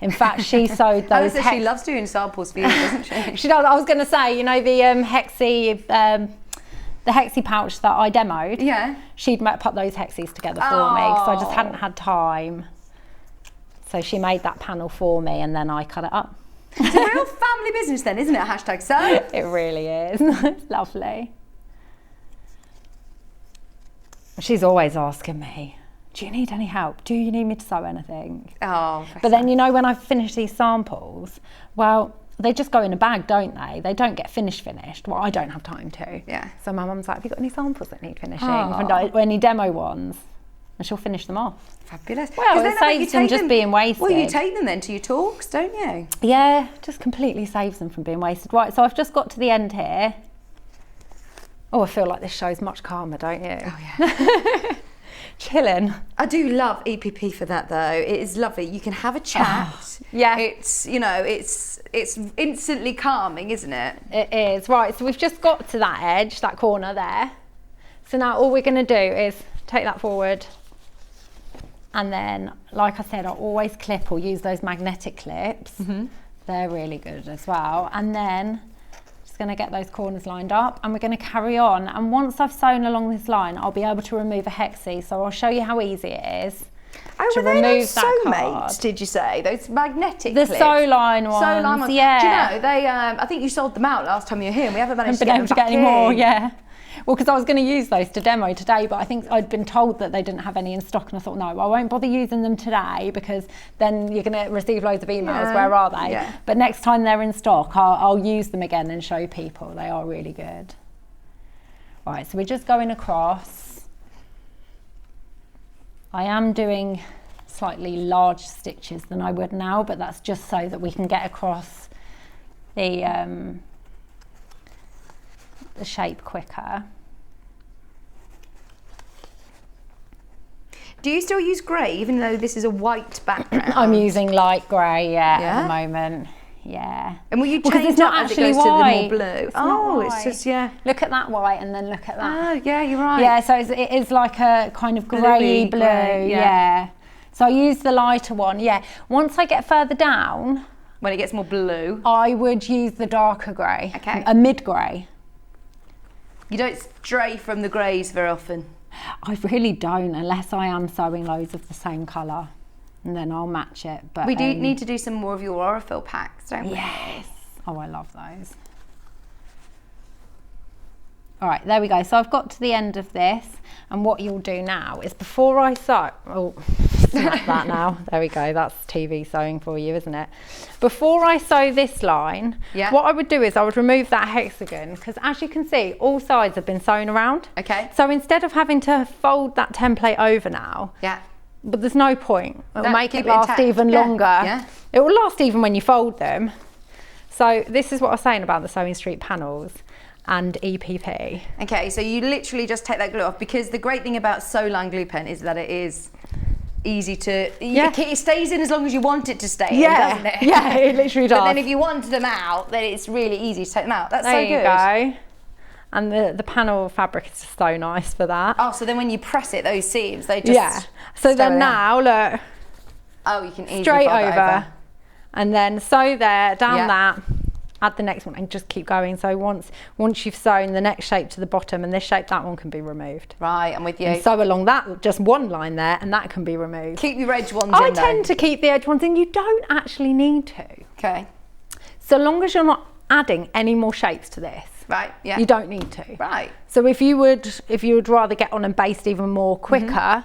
E: In fact, she sewed those.
D: She loves doing samples for you, doesn't she?
E: She does. I was going to say, you know, the hexie pouch that I demoed.
D: Yeah.
E: She'd put those hexies together for me because I just hadn't had time. So she made that panel for me, and then I cut it up.
D: It's a real family business, then, isn't it? #sew.
E: It really is. It's lovely. She's always asking me, do you need any help? Do you need me to sew anything?
D: Oh.
E: But then, you know, when I finish these samples, well, they just go in a bag, don't they? They don't get finished. Well, I don't have time to.
D: Yeah.
E: So my mum's like, have you got any samples that need finishing? Or any demo ones? And she'll finish them off.
D: Fabulous.
E: Well, it saves them just being wasted.
D: Well, you take them then to your talks, don't you?
E: Yeah, just completely saves them from being wasted. Right, so I've just got to the end here. Oh, I feel like this show's much calmer, don't you?
D: Oh, yeah.
E: Chilling.
D: I do love EPP for that, though. It is lovely. You can have a chat.
E: Yeah.
D: It's, you know, it's instantly calming, isn't it?
E: It is. Right, so we've just got to that edge, that corner there. So now all we're going to do is take that forward. And then, like I said, I always clip or use those magnetic clips. Mm-hmm. They're really good as well. And then just going to get those corners lined up, and we're going to carry on. And once I've sewn along this line, I'll be able to remove a hexie. So I'll show you how easy it is to remove that card.
D: Did you say those magnetic
E: the
D: clips?
E: sew line ones?
D: Sew line ones.
E: Yeah.
D: Do you know they? I think you sold them out last time you were here. And we haven't managed to get
E: any more. Yeah. Well, because I was going to use those to demo today, but I think I'd been told that they didn't have any in stock, and I thought, no, I won't bother using them today because then you're going to receive loads of emails. Yeah. Where are they? Yeah. But next time they're in stock, I'll use them again and show people. They are really good. Right, so we're just going across. I am doing slightly large stitches than I would now, but that's just so that we can get across the shape quicker.
D: Do you still use grey, even though this is a white background?
E: I'm using light grey, at the moment. Yeah.
D: And will you
E: because
D: change
E: it's not
D: up as it
E: actually
D: goes
E: white.
D: to the more blue? It's just, yeah.
E: Look at that white and then look at that.
D: Oh, yeah, you're right.
E: Yeah, so it is like a kind of grey blue. Yeah. So I use the lighter one, yeah. Once I get further down,
D: when it gets more blue,
E: I would use the darker grey.
D: Okay.
E: A mid grey.
D: You don't stray from the greys very often.
E: I really don't, unless I am sewing loads of the same colour, and then I'll match it. But
D: we do need to do some more of your Aurifil packs, don't we?
E: Yes. Oh, I love those. All right, there we go. So I've got to the end of this, and what you'll do now is before I sew, snap that now. There we go. That's TV sewing for you, isn't it? Before I sew this line, what I would do is I would remove that hexagon, because as you can see, all sides have been sewn around.
D: Okay.
E: So instead of having to fold that template over now, but there's no point. It'll make it last even longer. Yeah. It will last even when you fold them. So this is what I was saying about the Sewing Street panels and EPP.
D: Okay, so you literally just take that glue off, because the great thing about Solan glue pen is that it is easy to, it stays in as long as you want it to stay in, doesn't it?
E: Yeah, it literally does.
D: But then if you want them out, then it's really easy to take them out. That's
E: there
D: so good.
E: There you go. And the panel fabric is just so nice for that.
D: Oh, so then when you press it, those seams, they just...
E: Yeah. So then now, look.
D: Oh, you can easily
E: straight
D: fold it over.
E: And then sew there, down that. Add the next one and just keep going. So once you've sewn the next shape to the bottom and this shape, that one can be removed.
D: Right, I'm with you.
E: And sew along that, just one line there, and that can be removed.
D: Keep your edge ones in
E: I tend to keep the edge ones in. You don't actually need to.
D: Okay.
E: So long as you're not adding any more shapes to this.
D: Right, yeah.
E: You don't need to.
D: Right.
E: So if you would rather get on and baste even more quicker,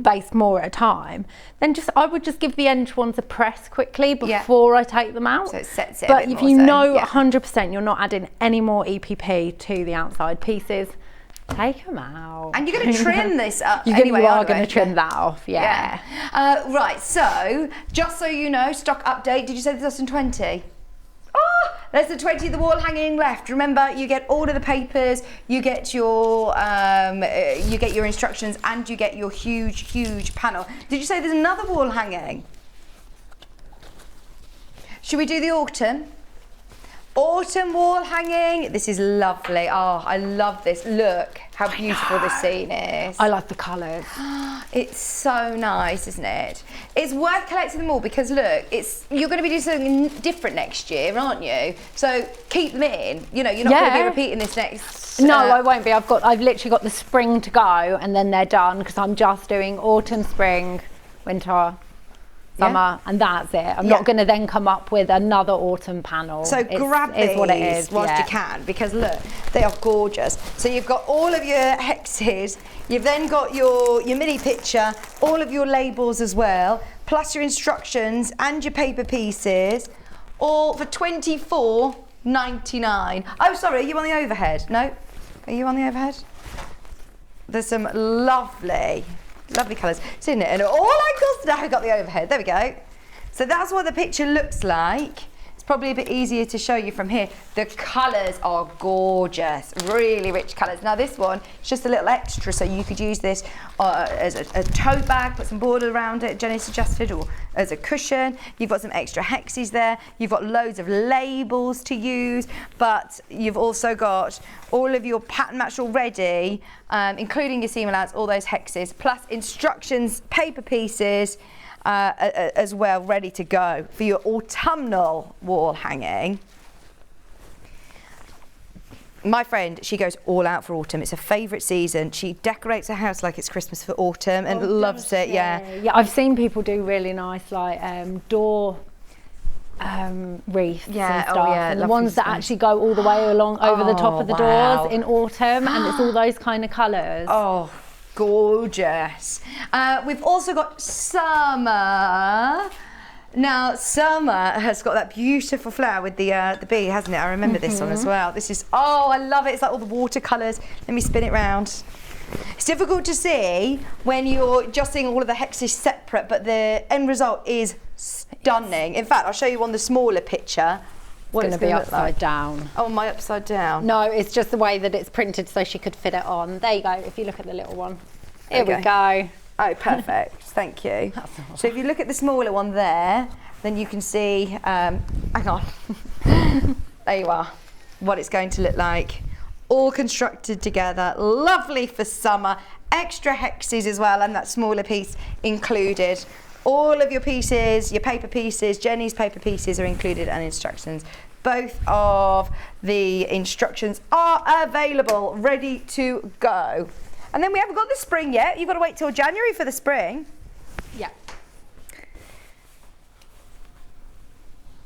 E: baste more at a time, then I would just give the edge ones a press quickly before I take them out.
D: So it sets it
E: but
D: a bit
E: if
D: more,
E: you know 100% you're not adding any more EPP to the outside pieces, take them out.
D: And you're going to trim this up
E: you
D: anyway,
E: are going to trim that off,
D: right, so just so you know, stock update, did you say 2020? Oh, less than 20 of the wall hanging left. Remember, you get all of the papers, you get your instructions, and you get your huge panel. Did you say there's another wall hanging? Should we do the autumn? Autumn wall hanging. This is lovely. Oh, I love this. Look how beautiful this scene is.
E: I like the colours.
D: It's so nice, isn't it? It's worth collecting them all because look, you're going to be doing something different next year, aren't you? So keep them in. You know, you're not going to be repeating this next.
E: No, I won't be. I've literally got the spring to go, and then they're done because I'm just doing autumn, spring, winter, summer, and that's it. I'm not going to then come up with another autumn panel.
D: So grab these
E: what it is,
D: whilst you can, because look, they are gorgeous. So you've got all of your hexes, you've then got your mini picture, all of your labels as well, plus your instructions and your paper pieces, all for $24.99. Oh, sorry, are you on the overhead? No? Are you on the overhead? There's some lovely colours, isn't it? And all I got the overhead. There we go. So that's what the picture looks like. It's probably a bit easier to show you from here. The colours are gorgeous, really rich colours. Now this one is just a little extra, so you could use this as a tote bag, put some border around it, Jenny suggested, or as a cushion. You've got some extra hexes there. You've got loads of labels to use, but you've also got all of your pattern match already, including your seam allowance, all those hexes, plus instructions, paper pieces, as well, ready to go for your autumnal wall hanging. My friend, she goes all out for autumn. It's her favourite season. She decorates her house like it's Christmas for autumn and loves it. Yeah,
E: I've seen people do really nice like door wreaths and stuff, and the ones that actually go all the way along over the top of the doors in autumn, and it's all those kind of colours.
D: Oh, gorgeous. We've also got summer. Now summer has got that beautiful flower with the bee, hasn't it? I remember this one as well. This is, I love it. It's like all the watercolours. Let me spin it round. It's difficult to see when you're just seeing all of the hexes separate, but the end result is stunning. In fact, I'll show you on the smaller picture.
E: It's going to be upside down.
D: Oh, my upside down?
E: No, it's just the way that it's printed so she could fit it on. There you go, if you look at the little one. Here we go.
D: Oh, perfect. Thank you. So if you look at the smaller one there, then you can see, hang on. There you are, what it's going to look like. All constructed together, lovely for summer. Extra hexes as well, and that smaller piece included. All of your pieces, your paper pieces, Jenny's paper pieces are included, and instructions. Both of the instructions are available, ready to go. And then we haven't got the spring yet. You've got to wait till January for the spring.
E: Yeah.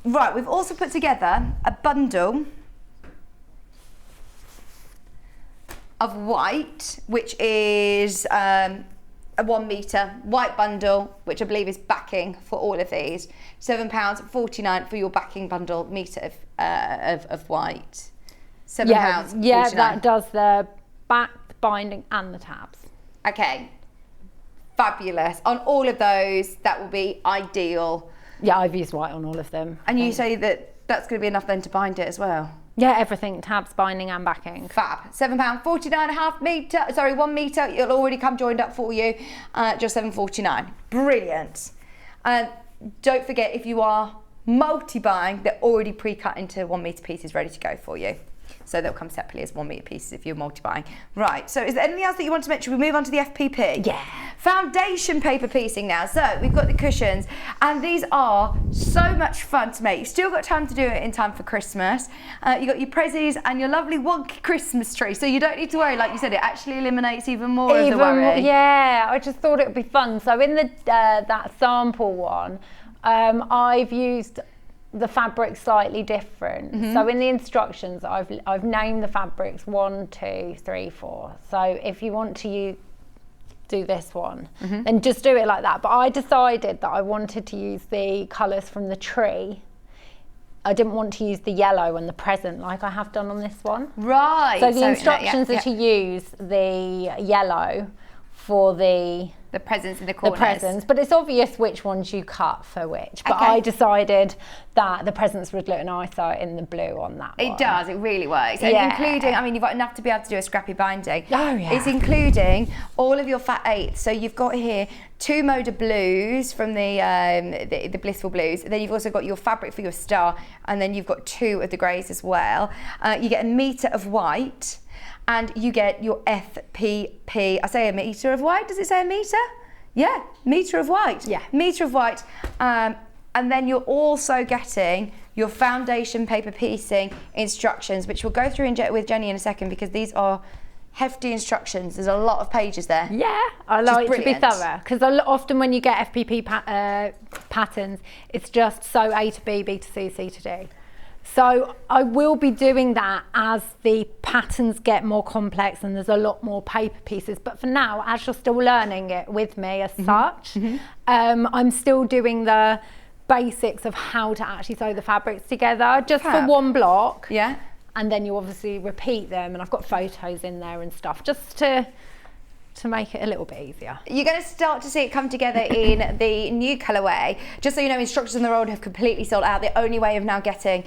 D: Right, we've also put together a bundle of white, which is a 1 metre white bundle, which I believe is backing for all of these. £7.49 for your backing bundle metre of white. £7.49.
E: Yeah, that does the back, the binding and the tabs.
D: Okay, fabulous. On all of those, that will be ideal.
E: Yeah, I've used white on all of them.
D: And you say that that's going to be enough then to bind it as well?
E: Yeah, everything, tabs, binding and backing.
D: Fab. £7.49 1 metre. It'll already come joined up for you, just £7.49. Brilliant. Don't forget, if you are multi-buying, they're already pre-cut into 1 metre pieces ready to go for you. So they'll come separately as 1 metre pieces if you're multi-buying. Right, so is there anything else that you want to mention? We move on to the FPP.
E: Yeah.
D: Foundation paper piecing now. So we've got the cushions, and these are so much fun to make. You've still got time to do it in time for Christmas. You've got your prezzies and your lovely wonky Christmas tree, so you don't need to worry. Like you said, it actually eliminates even more of the worry.
E: Yeah, I just thought it would be fun. So in the that sample one, I've used the fabric slightly different. So in the instructions, I've named the fabrics 1, 2, 3, 4. So if you want to do this one, then just do it like that. But I decided that I wanted to use the colours from the tree. I didn't want to use the yellow and the present like I have done on this one.
D: Right.
E: So the instructions are to use the yellow for the
D: The presents in the corners.
E: The presents, but it's obvious which ones you cut for which. But
D: Okay.
E: I decided that the presents would look nicer in the blue on that one.
D: It does, it really works. And
E: Yeah.
D: including, I mean, you've got enough to be able to do a scrappy binding.
E: Oh, yeah.
D: It's including all of your fat eighths. So you've got here 2 Moda blues from the Blissful Blues. Then you've also got your fabric for your star, and then you've got 2 of the greys as well. You get a metre of white, and you get your FPP. I say a metre of white. Does it say a metre? Yeah, metre of white.
E: Yeah.
D: Metre of white. And then you're also getting your foundation paper piecing instructions, which we'll go through with Jenny in a second, because these are hefty instructions. There's a lot of pages there.
E: Yeah, I like to be
D: brilliant.
E: thorough, because often when you get FPP patterns, it's just sew A to B, B to C, C to D. So I will be doing that as the patterns get more complex and there's a lot more paper pieces. But for now, as you're still learning it with me as such, I'm still doing the basics of how to actually sew the fabrics together, just for one block.
D: Yeah.
E: And then you obviously repeat them, and I've got photos in there and stuff, just to make it a little bit easier.
D: You're going to start to see it come together in the new colourway. Just so you know, instructions on the road have completely sold out. The only way of now getting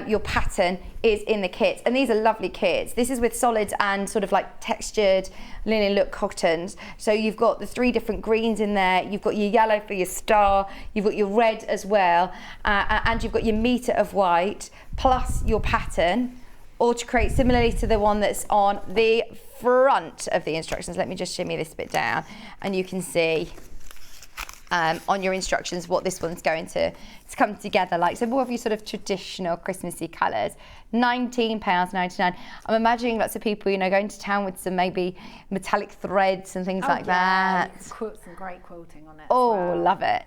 D: your pattern is in the kits. And these are lovely kits. This is with solids and sort of like textured linen look cottons. So you've got the 3 different greens in there. You've got your yellow for your star. You've got your red as well. And you've got your metre of white plus your pattern, all to create similarly to the one that's on the front of the instructions. Let me just shimmy this bit down, and you can see on your instructions what this one's going to come together like. So more of your sort of traditional Christmassy colours. £19.99. I'm imagining lots of people, you know, going to town with some maybe metallic threads and things like that.
E: You can quote some great quilting on it.
D: Oh, love it.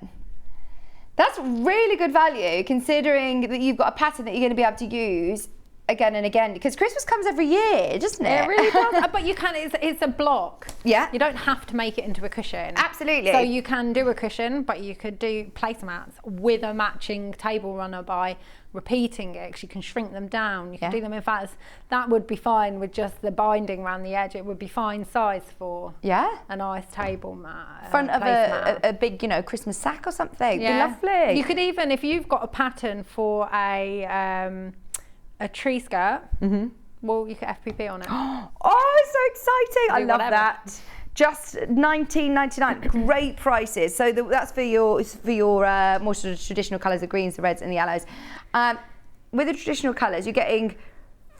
D: That's really good value, considering that you've got a pattern that you're going to be able to use again and again, because Christmas comes every year, doesn't it?
E: It really does. But you can, it's a block.
D: Yeah.
E: You don't have to make it into a cushion.
D: Absolutely.
E: So you can do a cushion, but you could do placemats with a matching table runner by repeating it, because you can shrink them down. You can do them in fact. That would be fine with just the binding around the edge. It would be fine size for a nice table mat.
D: Front of a big, you know, Christmas sack or something.
E: Yeah.
D: Be lovely.
E: You could even, if you've got a pattern for a tree skirt, well, you could FPP on it.
D: Oh, so exciting. I love
E: whatever.
D: that. Just £19.99, great prices. So that's for your more sort of traditional colours, the greens, the reds and the yellows. With the traditional colours, you're getting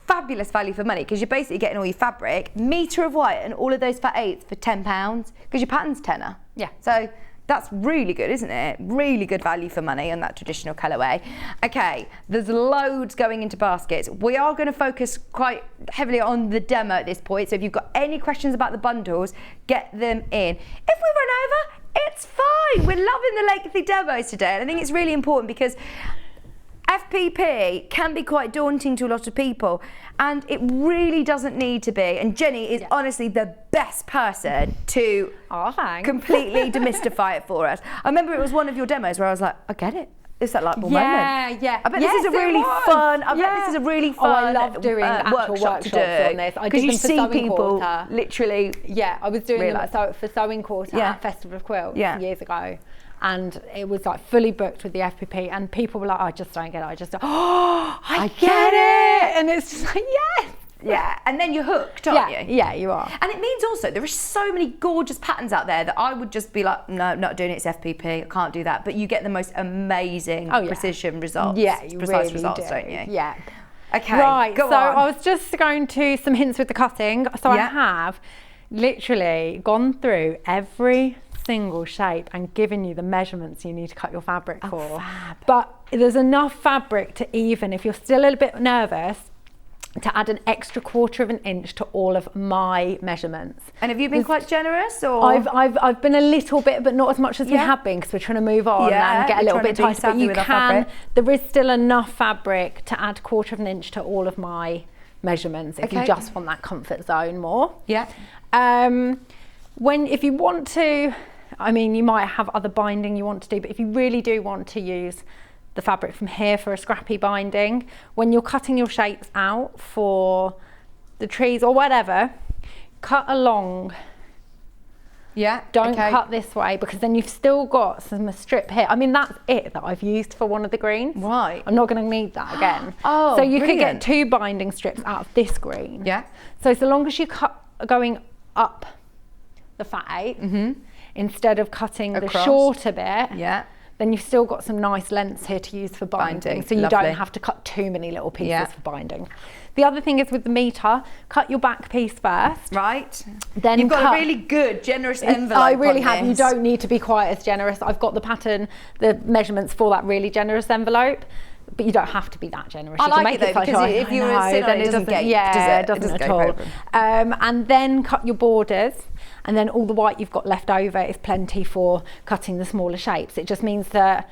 D: fabulous value for money, because you're basically getting all your fabric, metre of white and all of those fat eighths for £10, because your pattern's tenner.
E: Yeah.
D: So that's really good, isn't it? Really good value for money on that traditional colourway. Okay, there's loads going into baskets. We are going to focus quite heavily on the demo at this point. So if you've got any questions about the bundles, get them in. If we run over, it's fine. We're loving the lengthy demos today. And I think it's really important, because FPP can be quite daunting to a lot of people, and it really doesn't need to be. And Jenny is honestly the best person to completely demystify it for us. I remember it was one of your demos where I was like, I get it. It's that light bulb moment.
E: Yeah.
D: I bet this is a really fun. I bet this is a really fun.
E: I love doing actual workshops on this. I did them
D: you
E: for
D: see
E: Sewing
D: people
E: Quarter.
D: literally.
E: Yeah, I was doing them for Sewing Quarter at Festival of Quilts years ago. And it was like fully booked with the FPP, and people were like, I just don't get it. I just don't, I get it. And it's just like, yes.
D: Yeah, and then you're hooked, aren't you?
E: Yeah, you are.
D: And it means also there are so many gorgeous patterns out there that I would just be like, no, not doing it, it's FPP, I can't do that. But you get the most amazing precision results.
E: Yeah, you
D: precise
E: really
D: results,
E: do.
D: don't you?
E: Yeah.
D: Okay,
E: right,
D: go
E: so
D: on.
E: I was just going to some hints with the cutting. So I have literally gone through every single shape and given you the measurements you need to cut your fabric for.
D: Fab.
E: But there's enough fabric to, even if you're still a little bit nervous, to add an extra 1/4 of an inch to all of my measurements.
D: And have you been quite generous, or?
E: I've been a little bit, but not as much as we have been, because we're trying to move on and get a little bit tighter. But you can, there is still enough fabric to add 1/4 of an inch to all of my measurements if you just want that comfort zone more.
D: Yeah.
E: If you want to, I mean, you might have other binding you want to do, but if you really do want to use the fabric from here for a scrappy binding, when you're cutting your shapes out for the trees or whatever, cut along
D: Yeah.
E: Don't cut this way, because then you've still got some strip here. I mean, that's it that I've used for one of the greens.
D: Right.
E: I'm not going to need that again.
D: Oh,
E: so you could
D: brilliant.
E: get 2 binding strips out of this green.
D: Yeah.
E: So long as you cut going up the fat 8, instead of cutting the shorter bit, then you've still got some nice lengths here to use for binding. So you don't have to cut too many little pieces for binding. The other thing is with the meter, cut your back piece first.
D: Right.
E: Then
D: you've got a really good, generous envelope.
E: I really have.
D: This.
E: You don't need to be quite as generous. I've got the pattern, the measurements for that really generous envelope. But you don't have to be that generous.
D: I
E: you can
D: like
E: make
D: it though, because if you were sitting on it, doesn't get,
E: it doesn't at all.
D: Problem.
E: And then cut your borders, and then all the white you've got left over is plenty for cutting the smaller shapes. It just means that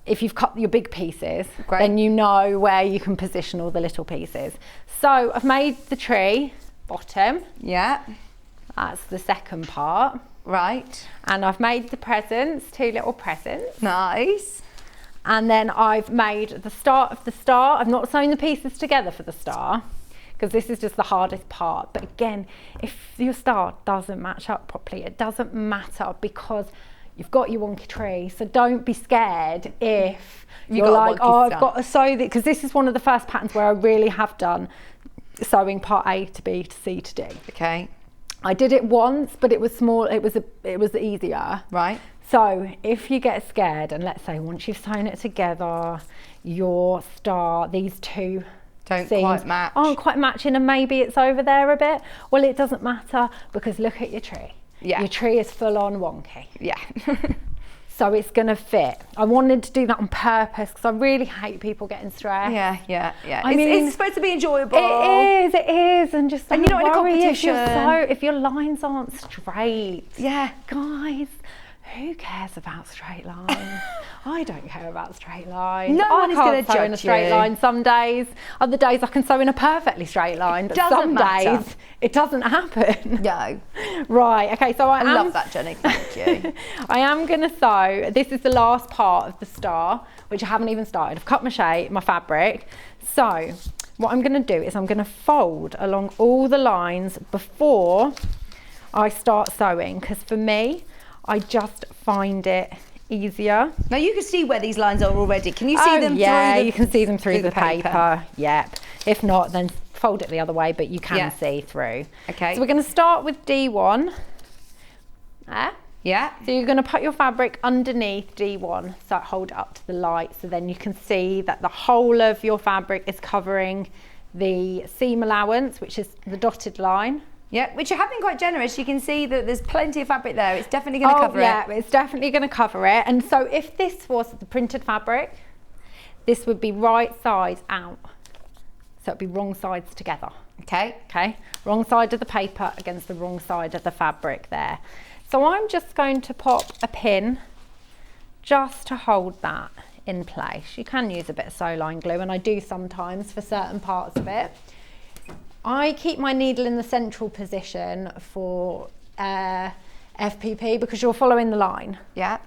E: if you've cut your big pieces, then you know where you can position all the little pieces. So I've made the tree bottom.
D: Yeah.
E: That's the second part.
D: Right.
E: And I've made the presents, 2 little presents.
D: Nice.
E: And then I've made the start of the star. I've not sewn the pieces together for the star, because this is just the hardest part. But again, if your star doesn't match up properly, it doesn't matter, because you've got your wonky tree. So don't be scared if you're like, oh, I've got to sew this, because this is one of the first patterns where I really have done sewing part A to B to C to D.
D: Okay.
E: I did it once, but it was small. It was easier.
D: Right.
E: So if you get scared, and let's say once you've sewn it together, your star, these 2
D: don't quite match.
E: Aren't quite matching, and maybe it's over there a bit. Well, it doesn't matter, because look at your tree.
D: Yeah. Your
E: tree is full on wonky.
D: Yeah.
E: So it's going to fit. I wanted to do that on purpose, because I really hate people getting stressed.
D: Yeah.
E: I mean,
D: it's supposed to be enjoyable.
E: It is, and just
D: and you're not in a competition.
E: If your lines aren't straight.
D: Yeah.
E: Guys, who cares about straight lines? I don't care about straight lines.
D: No one is going to
E: sew in a straight line some days. Other days I can sew in a perfectly straight line, but some days it doesn't happen.
D: No.
E: Right, okay, so I
D: love that, Jenny, thank you.
E: I am going to sew, this is the last part of the star, which I haven't even started. I've cut my fabric. So what I'm going to do is I'm going to fold along all the lines before I start sewing, because for me, I just find it easier.
D: Now you can see where these lines are already. Can you see them?
E: Yeah, you can see them through the paper. Yep. If not, then fold it the other way, but you can see through.
D: Okay.
E: So we're going to start with D1.
D: Yeah.
E: So you're going to put your fabric underneath D1, so hold it up to the light, so then you can see that the whole of your fabric is covering the seam allowance, which is the dotted line.
D: Yeah, which you have been quite generous. You can see that there's plenty of fabric there. It's definitely going to cover it.
E: Yeah, it's definitely going to cover it. And so if this was the printed fabric, this would be right sides out. So it'd be wrong sides together.
D: Okay.
E: Okay, wrong side of the paper against the wrong side of the fabric there. So I'm just going to pop a pin just to hold that in place. You can use a bit of sew line glue, and I do sometimes for certain parts of it. I keep my needle in the central position for FPP, because you're following the line.
D: Yeah.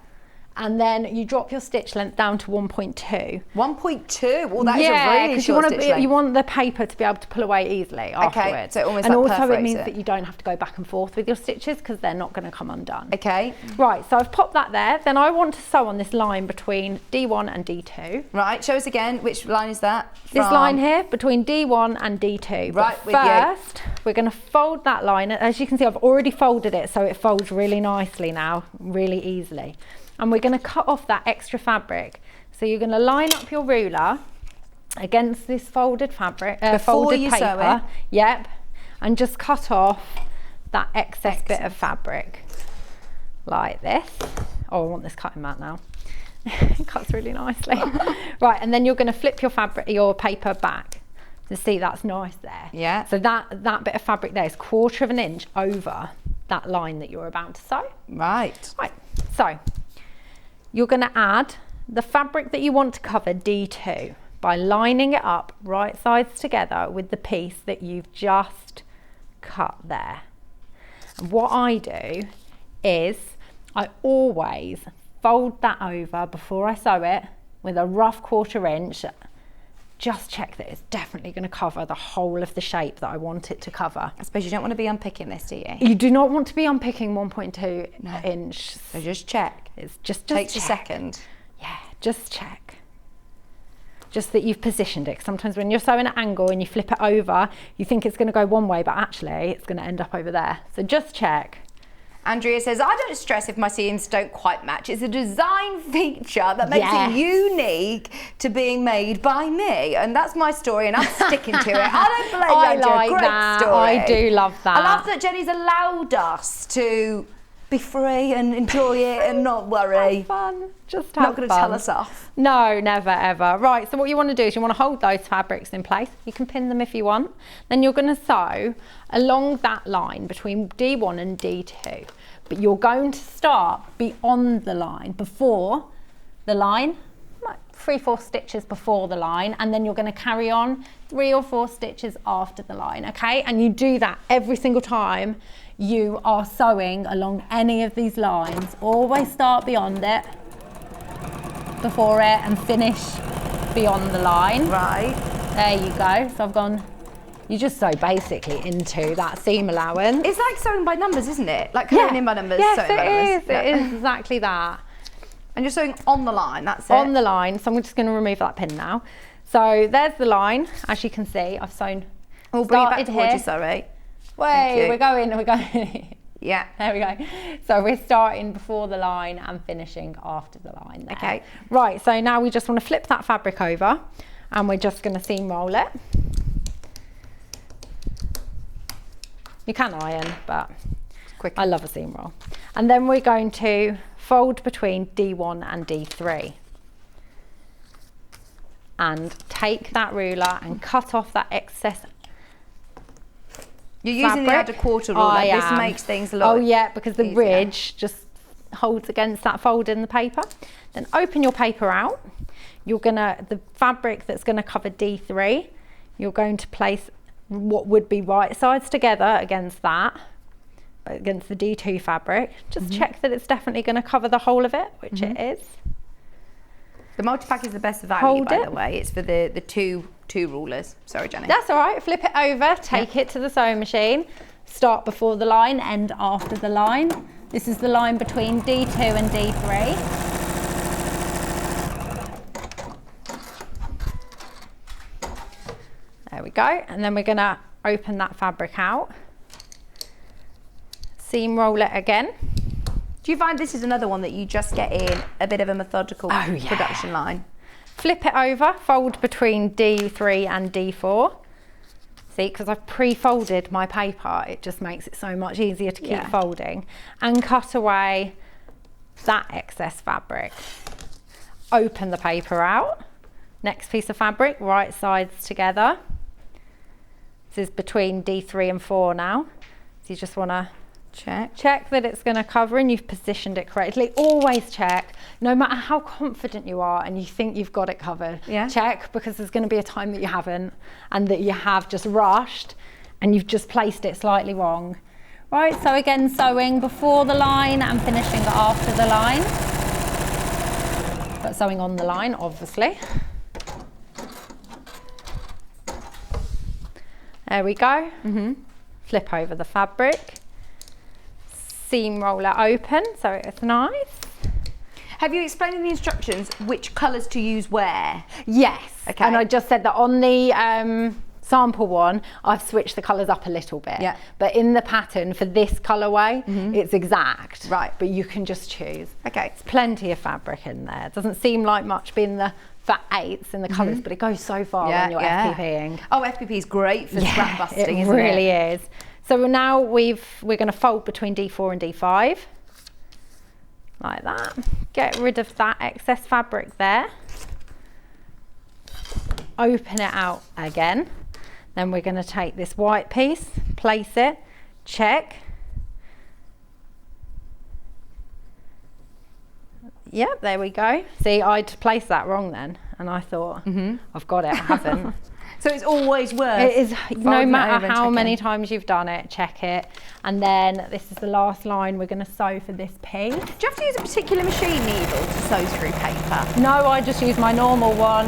E: And then you drop your stitch length down to 1.2.
D: 1.2? Well, that is a really short stitch length.
E: You want the paper to be able to pull away easily afterwards.
D: Okay, so it almost
E: and
D: like
E: also it
D: perforates
E: means
D: it.
E: that you don't have to go back and forth with your stitches, because they're not going to come undone.
D: Okay.
E: Right, so I've popped that there. Then I want to sew on this line between D1 and D2.
D: Right, show us again. Which line is that?
E: This line here, between D1 and D2.
D: Right,
E: but
D: with you.
E: first, we're going to fold that line. As you can see, I've already folded it, so it folds really nicely now, really easily. And we're going to cut off that extra fabric. So you're going to line up your ruler against this folded fabric, folded paper.
D: Sew it.
E: Yep. And just cut off that excess bit of fabric like this. Oh, I want this cutting mat now. It cuts really nicely. Right, and then you're going to flip your paper back to see that's nice there.
D: Yeah.
E: So that bit of fabric there is 1/4 of an inch over that line that you're about to sew.
D: Right.
E: Right. So you're going to add the fabric that you want to cover D2 by lining it up right sides together with the piece that you've just cut there. And what I do is I always fold that over before I sew it with a rough 1/4 inch, just check that it's definitely going to cover the whole of the shape that I want it to cover.
D: I suppose you don't want to be unpicking this, do you?
E: You do not want to be unpicking 1.2 inch.
D: So just check.
E: It's just
D: takes
E: check.
D: a second.
E: Yeah, just check. Just that you've positioned it. Sometimes when you're sewing at an angle and you flip it over, you think it's going to go one way, but actually it's going to end up over there. So just check.
D: Andrea says, I don't stress if my seams don't quite match. It's a design feature that makes it unique to being made by me. And that's my story, and I'm sticking to it. I don't blame you, Andrea.
E: I like
D: Great
E: that.
D: story.
E: I do love that.
D: I love that Jenny's allowed us to be free and enjoy it and not worry.
E: Have fun. Just have
D: not going to tell us off.
E: No, never ever. Right, so what you want to do is you want to hold those fabrics in place. You can pin them if you want. Then you're going to sew along that line between D1 and D2. But you're going to start beyond the line, before the line, like 3-4 stitches before the line, and then you're going to carry on 3 or 4 stitches after the line, okay? And you do that every single time you are sewing along any of these lines. Always start beyond it, before it, and finish beyond the line.
D: Right.
E: There you go. So I've gone, you just sew basically into that seam allowance.
D: It's like sewing by numbers, isn't it? Like cutting in by numbers,
E: yes,
D: sewing by numbers.
E: It is exactly that.
D: And you're sewing on the line, that's it?
E: On the line, so I'm just going to remove that pin now. So there's the line, as you can see, I've sewn.
D: We'll bring it back towards you, sorry.
E: Wait, we're going.
D: Yeah.
E: There we go. So we're starting before the line and finishing after the line there.
D: Okay.
E: Right, so now we just want to flip that fabric over and we're just going to seam roll it. You can iron, but
D: quick.
E: I love a seam roll. And then we're going to fold between D1 and D3. And take that ruler and cut off that excess
D: You're using the
E: fabric.
D: outer quarter ruler. This makes things a lot
E: Oh yeah, because the
D: easier.
E: ridge just holds against that fold in the paper. Then open your paper out. You're gonna, the fabric that's gonna cover D3, you're going to place what would be right sides together against that, against the D2 fabric. Just check that it's definitely gonna cover the whole of it, which it is.
D: The multi-pack is the best value, by the way. It's for the two rulers. Sorry, Jenny.
E: That's all right. Flip it over, take it to the sewing machine. Start before the line, end after the line. This is the line between D2 and D3. There we go. And then we're going to open that fabric out. Seam roll it again.
D: Do you find this is another one that you just get in a bit of a methodical production line?
E: Flip it over, fold between D3 and D4. See, because I've pre-folded my paper, it just makes it so much easier to keep folding. And cut away that excess fabric. Open the paper out. Next piece of fabric, right sides together. This is between D3 and 4 now. So you just want to check that it's going to cover and you've positioned it correctly. Always check, no matter how confident you are and you think you've got it covered. Check, because there's going to be a time that you haven't, and that you have just rushed and you've just placed it slightly wrong. Right, so again, sewing before the line and finishing after the line, but sewing on the line, obviously. There we go. Flip over the fabric. Seam roll it open so it's nice.
D: Have you explained in the instructions which colours to use where?
E: Yes.
D: Okay.
E: And I just said that on the sample one, I've switched the colours up a little bit.
D: Yeah.
E: But in the pattern for this colourway, it's exact.
D: Right.
E: But you can just choose.
D: Okay.
E: There's plenty of fabric in there. It doesn't seem like much being the fat 8s in the colours, but it goes so far when you're FPPing.
D: Oh, FPP is great for scrap busting,
E: it
D: isn't it?
E: really is. So now we're going to fold between D4 and D5, like that. Get rid of that excess fabric there. Open it out again. Then we're going to take this white piece, place it, check. Yep, there we go. See, I'd placed that wrong then, and I thought, I've got it, I haven't.
D: So it's always worth
E: it is, no matter how
D: checking.
E: many times you've done it, check it. And then this is the last line we're going to sew for this piece.
D: Do you have to use a particular machine needle to sew through paper?
E: No, I just use my normal one.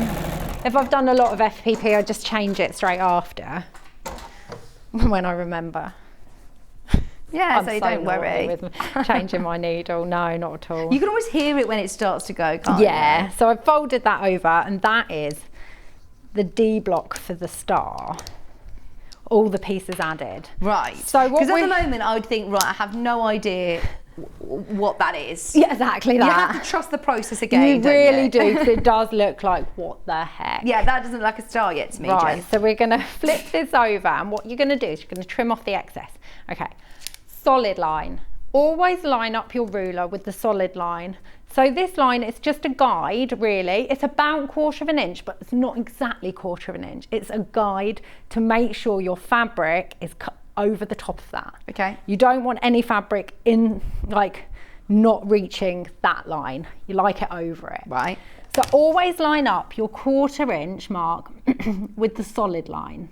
E: If I've done a lot of FPP, I just change it straight after when I remember.
D: Yeah,
E: I'm
D: so
E: so
D: don't worry.
E: with changing my needle. No, not at all.
D: You can always hear it when it starts to go, can't
E: Yeah,
D: you?
E: so I've folded that over, and that is the D block for the star. All the pieces added.
D: Right.
E: So what
D: Because at the moment I would think, right, I have no idea what that is.
E: Yeah, exactly that.
D: You have to trust the process again.
E: You
D: don't
E: really
D: you?
E: do, because it does look like, what the heck?
D: Yeah, that doesn't look like a star yet to me,
E: Right,
D: Jen.
E: so we're going to flip this over, and what you're going to do is you're going to trim off the excess. Okay, solid line. Always line up your ruler with the solid line. So this line is just a guide, really. It's about 1/4 of an inch, but it's not exactly 1/4 of an inch. It's a guide to make sure your fabric is cut over the top of that.
D: Okay.
E: You don't want any fabric in, like, not reaching that line. You like it over it.
D: Right.
E: So always line up your 1/4 inch mark with the solid line.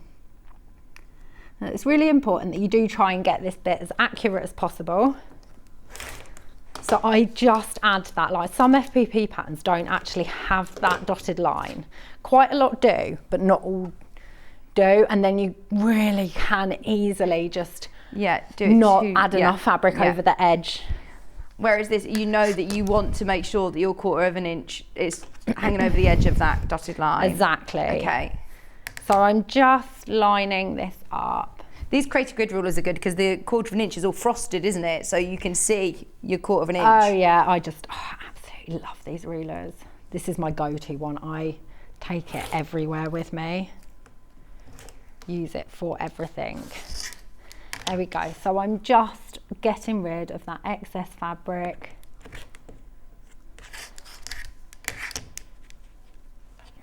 E: Now, it's really important that you do try and get this bit as accurate as possible. So I just add that line. Some FPP patterns don't actually have that dotted line. Quite a lot do, but not all do. And then you really can easily just not add enough fabric over the edge.
D: Whereas this, you know that you want to make sure that your 1/4 of an inch is hanging over the edge of that dotted line.
E: Exactly.
D: Okay.
E: So I'm just lining this up.
D: These Creative Grid rulers are good because the 1/4 of an inch is all frosted, isn't it? So you can see your 1/4 of an inch.
E: Oh yeah, I absolutely love these rulers. This is my go-to one. I take it everywhere with me. Use it for everything. There we go. So I'm just getting rid of that excess fabric.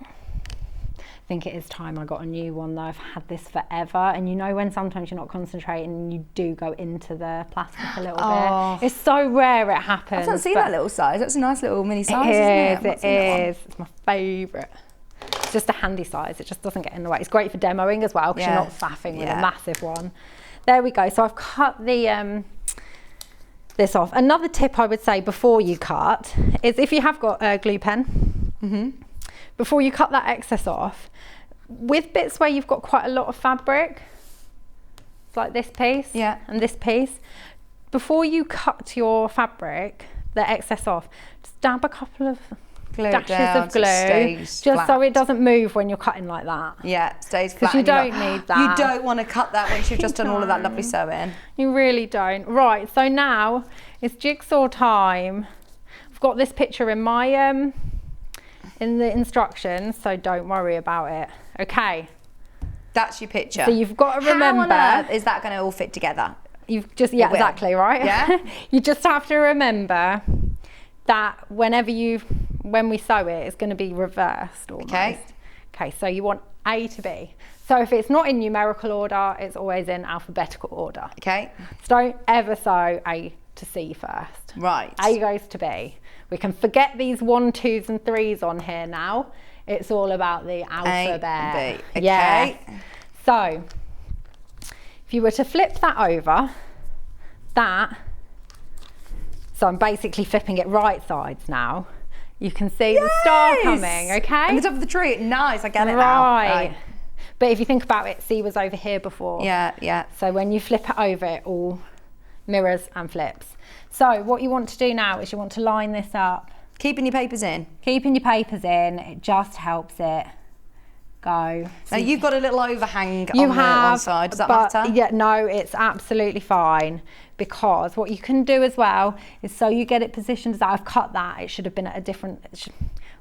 E: I think it is time I got a new one though. I've had this forever, and you know when sometimes you're not concentrating and you do go into the plastic a little bit. It's so rare it happens.
D: I haven't seen that little size. That's a nice little mini size,
E: It
D: isn't
E: is, it is. It's my favourite. It's just a handy size. It just doesn't get in the way. It's great for demoing as well because you're not faffing with a massive one. There we go. So I've cut the this off. Another tip I would say before you cut is if you have got a glue pen, before you cut that excess off, with bits where you've got quite a lot of fabric, like this piece and this piece, before you cut your fabric, the excess off, just dab a couple of dashes of glue, just so it doesn't move when you're cutting like that.
D: Yeah, stays flat.
E: Because you don't need that.
D: You don't want to cut that once you've just done all of that lovely sewing.
E: You really don't. Right, so now it's jigsaw time. I've got this picture in my in the instructions, so don't worry about it. Okay.
D: That's your picture.
E: So you've got to remember.
D: How on earth is that going to all fit together?
E: You've just exactly right.
D: Yeah.
E: You just have to remember that when we sew it, it's going to be reversed almost. Okay, so you want A to B. So if it's not in numerical order, it's always in alphabetical order.
D: Okay.
E: So don't ever sew A to C first.
D: Right.
E: A goes to B. We can forget these 1s, 2s and 3s on here now. It's all about the alphabet.
D: A, B. Okay.
E: Yeah. So if you were to flip that over, so I'm basically flipping it right sides now. You can see the star coming, okay?
D: And the top of the tree, nice, I get it now.
E: Right. But if you think about it, C was over here before.
D: Yeah.
E: So when you flip it over, it all mirrors and flips. So what you want to do now is you want to line this up.
D: Keeping your papers in.
E: Keeping your papers in, it just helps it go.
D: Now you've got a little overhang on the one side, does that matter?
E: Yeah, no, it's absolutely fine, because what you can do as well is, so you get it positioned as I've cut that, it should have been at a different,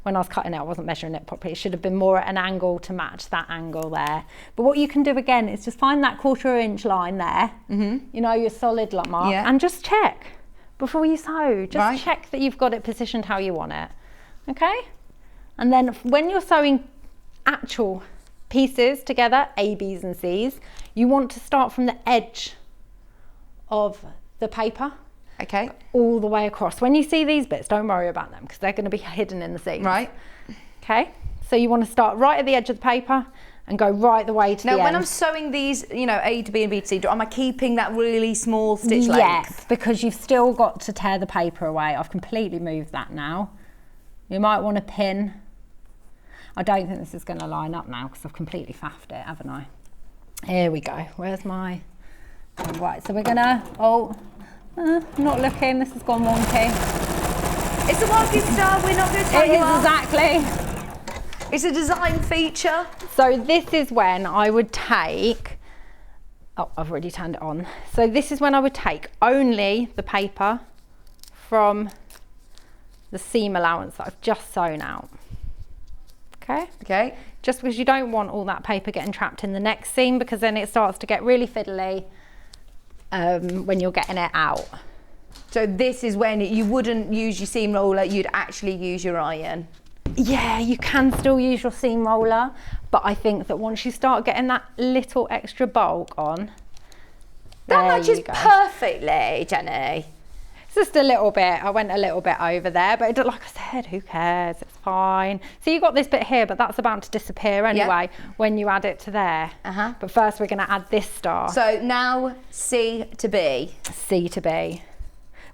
E: when I was cutting it I wasn't measuring it properly, it should have been more at an angle to match that angle there. But what you can do again is just find that 1/4 inch line there, you know, your solid mark, and just check before you sew, just check that you've got it positioned how you want it, okay? And then when you're sewing actual pieces together, A, B's and C's, you want to start from the edge of the paper,
D: okay,
E: all the way across. When you see these bits, don't worry about them because they're going to be hidden in the seams.
D: Right.
E: Okay, so you want to start right at the edge of the paper and go right the way to the end.
D: Now when I'm sewing these, you know, A to B and B to C, am I keeping that really small stitch length?
E: Yes, because you've still got to tear the paper away. I've completely moved that now. You might want to pin. I don't think this is going to line up now because I've completely faffed it, haven't I? Here we go. Where's my... Right, so we're going to... not looking. This has gone wonky.
D: It's a wonky star. We're not going to tell you off.
E: Exactly.
D: It's a design feature.
E: So this is when I would take... Oh, I've already turned it on. So this is when I would take only the paper from the seam allowance that I've just sewn out. Okay. Just because you don't want all that paper getting trapped in the next seam, because then it starts to get really fiddly when you're getting it out.
D: So this is when you wouldn't use your seam roller, you'd actually use your iron.
E: Yeah, you can still use your seam roller, but I think that once you start getting that little extra bulk on,
D: that matches perfectly, Jenny.
E: It's just a little bit, I went a little bit over there, but like I said, who cares, it's fine. So you got this bit here, but that's about to disappear anyway when you add it to there. But first we're going to add this star.
D: So now C to B.
E: C to B.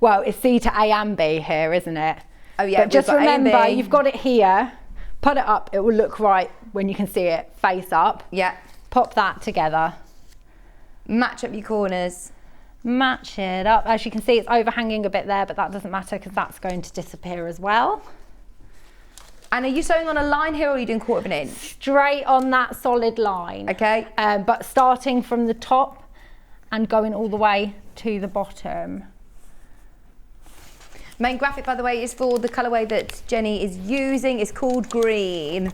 E: Well, it's C to A and B here, isn't it?
D: Oh yeah,
E: but just remember, you've got it here, put it up, it will look right when you can see it face up.
D: Yeah.
E: Pop that together.
D: Match up your corners.
E: Match it up. As you can see, it's overhanging a bit there, but that doesn't matter because that's going to disappear as well.
D: And are you sewing on a line here, or are you doing 1/4 of an inch?
E: Straight on that solid line.
D: Okay.
E: But starting from the top and going all the way to the bottom.
D: Main graphic, by the way, is for the colourway that Jenny is using. It's called Green.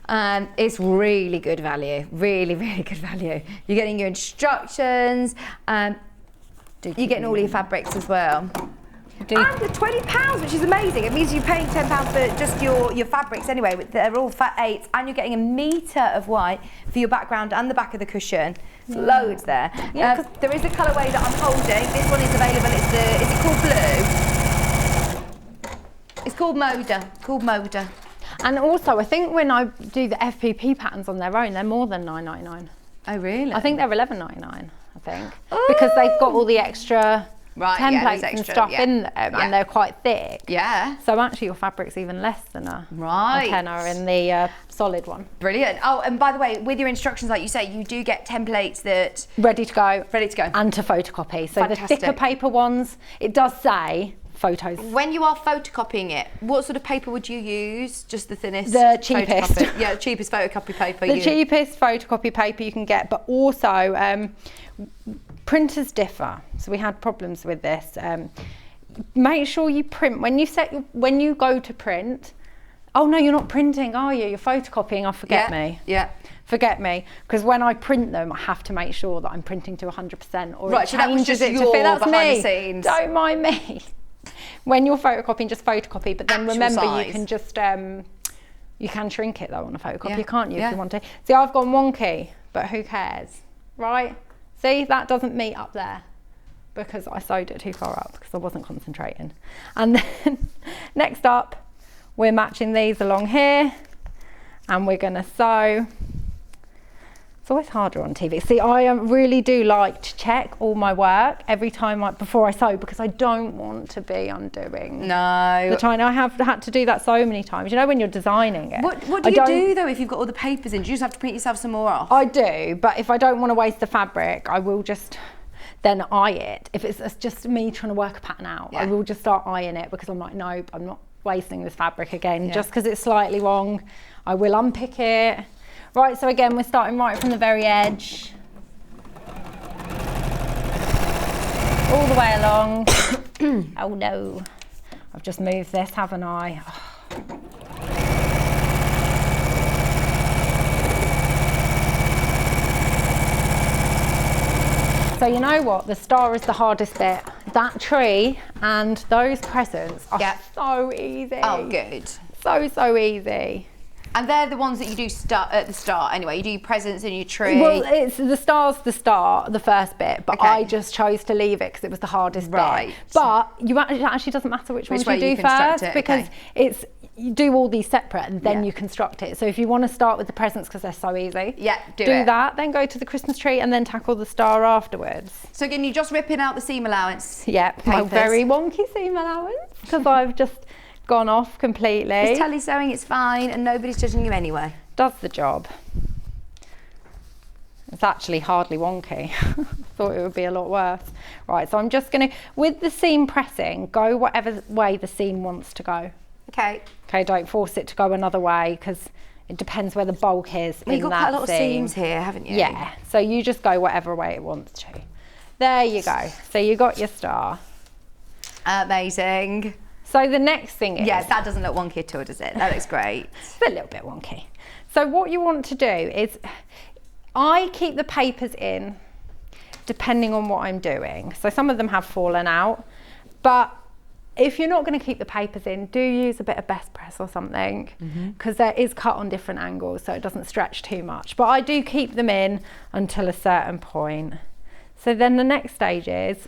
D: It's really good value, really good value. You're getting your instructions, you're getting all your fabrics as well. And the £20, which is amazing. It means you're paying £10 for just your fabrics anyway. They're all fat 8s, and you're getting a metre of white for your background and the back of the cushion. Loads there. Yeah, there is a colourway that I'm holding. This one is available. Is it called Blue? It's called Moda.
E: And also, I think when I do the FPP patterns on their own, they're more than £9.99.
D: Oh, really?
E: I think they're £11.99, I think. Because they've got all the extra templates and stuff in them, and they're quite thick.
D: Yeah.
E: So actually, your fabric's even less than a tenner in the solid one.
D: Brilliant. Oh, and by the way, with your instructions, like you say, you do get templates that...
E: Ready to go.
D: And
E: to photocopy. So the thicker paper ones, it does say... photos.
D: When you are photocopying it, what sort of paper would you use? Just the thinnest?
E: The cheapest.
D: Yeah, the cheapest photocopy paper.
E: The cheapest photocopy paper you can get, but also printers differ. So we had problems with this. Make sure you print when you go to print. Oh no, you're not printing, are you? You're photocopying. Forget me.
D: Yeah.
E: Forget me, because when I print them, I have to make sure that I'm printing to 100%, or
D: right,
E: it
D: so that was
E: changes
D: just
E: it to fit. That's
D: behind
E: me.
D: The scenes.
E: Don't mind me. When you're photocopying, just photocopy, but then
D: actual
E: remember
D: size.
E: You can just you can shrink it though on a photocopy, can't you, if you want to. See, I've gone wonky, but who cares, right? See, that doesn't meet up there because I sewed it too far up because I wasn't concentrating. And then next up, we're matching these along here, and we're gonna sew. It's always harder on TV. See, I really do like to check all my work every time before I sew, because I don't want to be undoing the time. I have had to do that so many times. You know, when you're designing it.
D: What do you do though if you've got all the papers in? Do you just have to print yourself some more off?
E: I do, but if I don't want to waste the fabric, I will just then eye it. If it's just me trying to work a pattern out, I will just start eyeing it, because I'm like, nope, I'm not wasting this fabric again. Just because it's slightly wrong, I will unpick it. Right, so again, we're starting right from the very edge. All the way along. Oh no, I've just moved this, haven't I? So you know what, the star is the hardest bit. That tree and those presents are so easy.
D: Oh, good.
E: So easy.
D: And they're the ones that you do at the start anyway. You do your presents and your tree.
E: Well, it's the star's the start, the first bit, but I just chose to leave it because it was the hardest bit. But it actually doesn't matter which ones you do first, because you do all these separate and then you construct it. So if you want to start with the presents because they're so easy, do that, then go to the Christmas tree and then tackle the star afterwards.
D: So again, you're just ripping out the seam allowance.
E: Yep, my very wonky seam allowance, because I've just gone off completely.
D: It's tele sewing, it's fine, and nobody's judging you anyway.
E: Does the job. It's actually hardly wonky. Thought it would be a lot worse. Right, so I'm just going to, with the seam pressing, go whatever way the seam wants to go.
D: Okay.
E: Okay, don't force it to go another way because it depends where the bulk is in that seam.
D: You've got quite a lot of seams here, haven't you?
E: Yeah, so you just go whatever way it wants to. There you go. So you got your star.
D: Amazing.
E: So the next thing is...
D: Yes, that doesn't look wonky at all, does it? That looks great.
E: It's a little bit wonky. So what you want to do is, I keep the papers in depending on what I'm doing. So some of them have fallen out, but if you're not going to keep the papers in, do use a bit of best press or something, because there is cut on different angles, so it doesn't stretch too much. But I do keep them in until a certain point. So then the next stage is,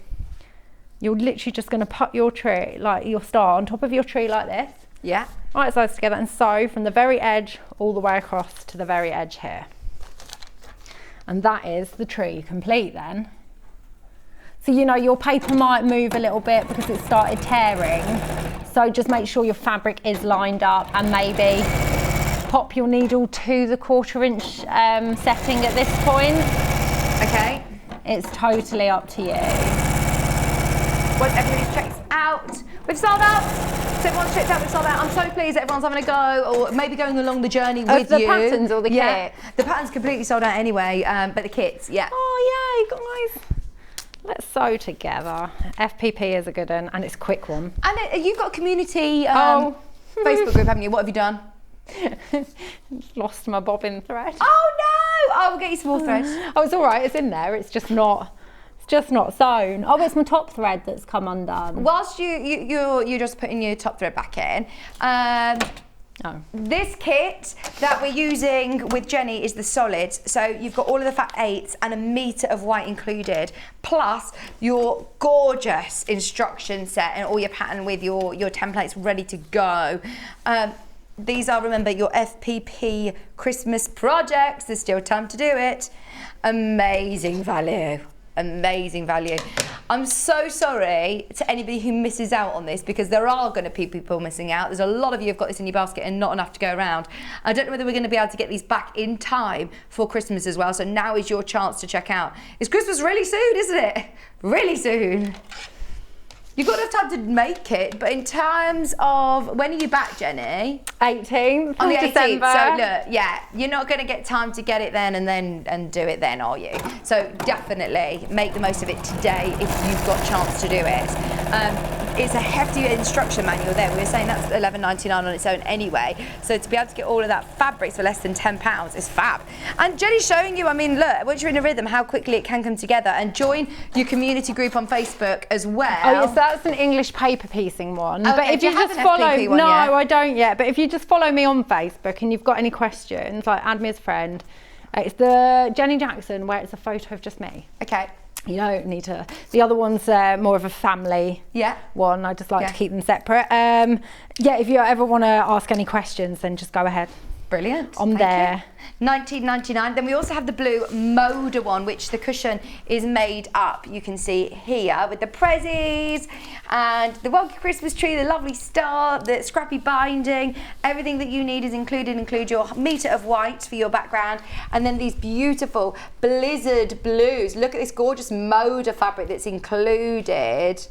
E: you're literally just going to put your tree, like your star, on top of your tree like this.
D: Yeah.
E: Right sides together and sew from the very edge all the way across to the very edge here. And that is the tree complete then. So you know your paper might move a little bit because it started tearing. So just make sure your fabric is lined up and maybe pop your needle to the 1/4 inch setting at this point.
D: Okay.
E: It's totally up to you.
D: Once everybody's checked out, we've sold out. So everyone's checked out, we've sold out. I'm so pleased that everyone's having a go, or maybe going along the journey with
E: the
D: you.
E: patterns or the
D: kit?
E: kit?
D: The pattern's completely sold out anyway, but the kits, yeah.
E: Oh yay, guys. Let's sew together. FPP is a good one, and it's a quick one.
D: And you've got a community Facebook group, haven't you? What have you done?
E: Lost my bobbin thread.
D: Oh no! Oh, we'll get you some more thread.
E: Oh, it's all right. It's in there. It's just not sewn. Oh, it's my top thread that's come undone.
D: Whilst you're just putting your top thread back in, this kit that we're using with Jenny is the solids. So you've got all of the fat 8s and a metre of white included, plus your gorgeous instruction set and all your pattern with your templates ready to go. These are, remember, your FPP Christmas projects. There's still time to do it. Amazing value. Amazing value. I'm so sorry to anybody who misses out on this, because there are going to be people missing out. There's a lot of you who've got this in your basket and not enough to go around. I don't know whether we're going to be able to get these back in time for Christmas as well. So now is your chance to check out. It's Christmas really soon, isn't it? Really soon. You've got enough time to make it, but in terms of, when are you back, Jenny?
E: 18th
D: on the 18th.
E: December.
D: So look, yeah, you're not going to get time to get it then and do it then, are you? So definitely make the most of it today if you've got a chance to do it. It's a hefty instruction manual there. We were saying that's $11.99 on its own anyway. So to be able to get all of that fabrics for less than £10 is fab. And Jenny's showing you, I mean, look, once you're in a rhythm, how quickly it can come together. And join your community group on Facebook as well.
E: Oh yes, that's an English paper piecing one.
D: Okay,
E: but if you just follow, I don't yet. But if you just follow me on Facebook and you've got any questions, like add me as a friend. It's the Jenny Jackson where it's a photo of just me.
D: Okay.
E: You don't need to. The other one's more of a family one. I just like to keep them separate. Yeah, if you ever want to ask any questions, then just go ahead.
D: Brilliant.
E: Thank there.
D: $19.99. Then we also have the blue Moda one, which the cushion is made up. You can see here with the prezzies and the wonky Christmas tree, the lovely star, the scrappy binding. Everything that you need is included. Include your metre of white for your background, and then these beautiful blizzard blues. Look at this gorgeous Moda fabric that's included.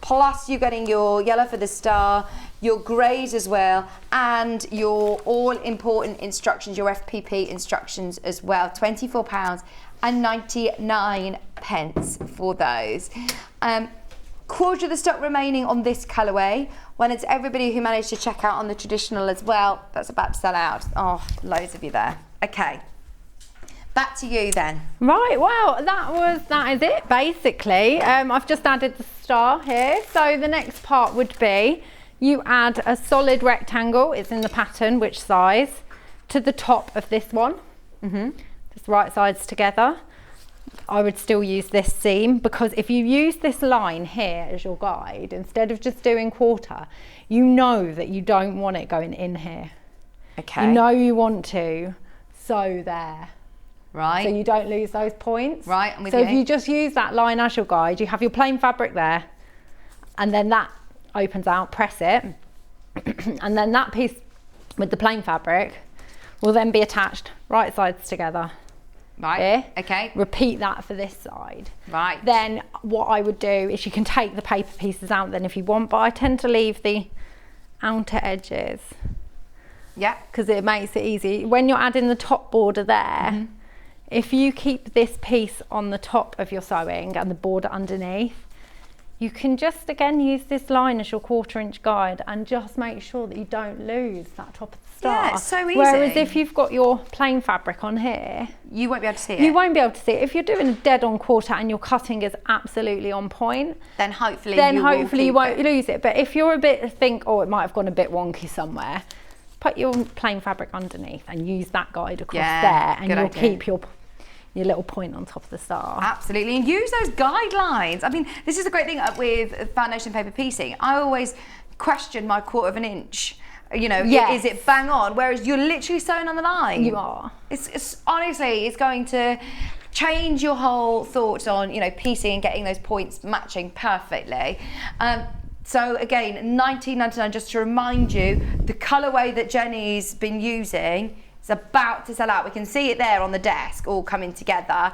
D: Plus you're getting your yellow for the star, your greys as well, and your all-important instructions, your FPP instructions as well. £24.99 for those. Quarter of the stock remaining on this colourway. When it's everybody who managed to check out on the traditional as well, that's about to sell out. Oh, loads of you there. Okay. Back to you then.
E: Right, well, that is it basically. I've just added the star here. So the next part would be, you add a solid rectangle, it's in the pattern, which size, to the top of this one. Just right sides together. I would still use this seam, because if you use this line here as your guide, instead of just doing quarter, you know that you don't want it going in here.
D: Okay.
E: You know you want to sew there.
D: Right.
E: So you don't lose those points.
D: Right, I'm with
E: you.
D: you.
E: So if you just use that line as your guide, you have your plain fabric there, and then that opens out, press it, And then that piece with the plain fabric will then be attached right sides together.
D: Right,
E: here.
D: okay.
E: Repeat that for this side.
D: Right.
E: Then what I would do is you can take the paper pieces out then if you want, but I tend to leave the outer edges.
D: Yeah.
E: Because it makes it easy. When you're adding the top border there, if you keep this piece on the top of your sewing and the border underneath, you can just again use this line as your 1/4 inch guide and just make sure that you don't lose that top of the star.
D: Yeah, it's so easy.
E: Whereas if you've got your plain fabric on here,
D: you won't be able to see it.
E: you won't be able to see it. If you're doing a dead on quarter and your cutting is absolutely on point,
D: then hopefully
E: you won't lose it. But if you're a bit oh, it might have gone a bit wonky somewhere, put your plain fabric underneath and use that guide across there, and you'll keep your little point on top of the star.
D: Absolutely, and use those guidelines. I mean, this is the great thing with foundation paper piecing. I always question my 1/4 inch. You know, is it bang on? Whereas you're literally sewing on the line.
E: You are.
D: It's honestly, it's going to change your whole thoughts on, you know, piecing and getting those points matching perfectly. So again, $19.99, just to remind you, the colourway that Jenny's been using is about to sell out. We can see it there on the desk, all coming together.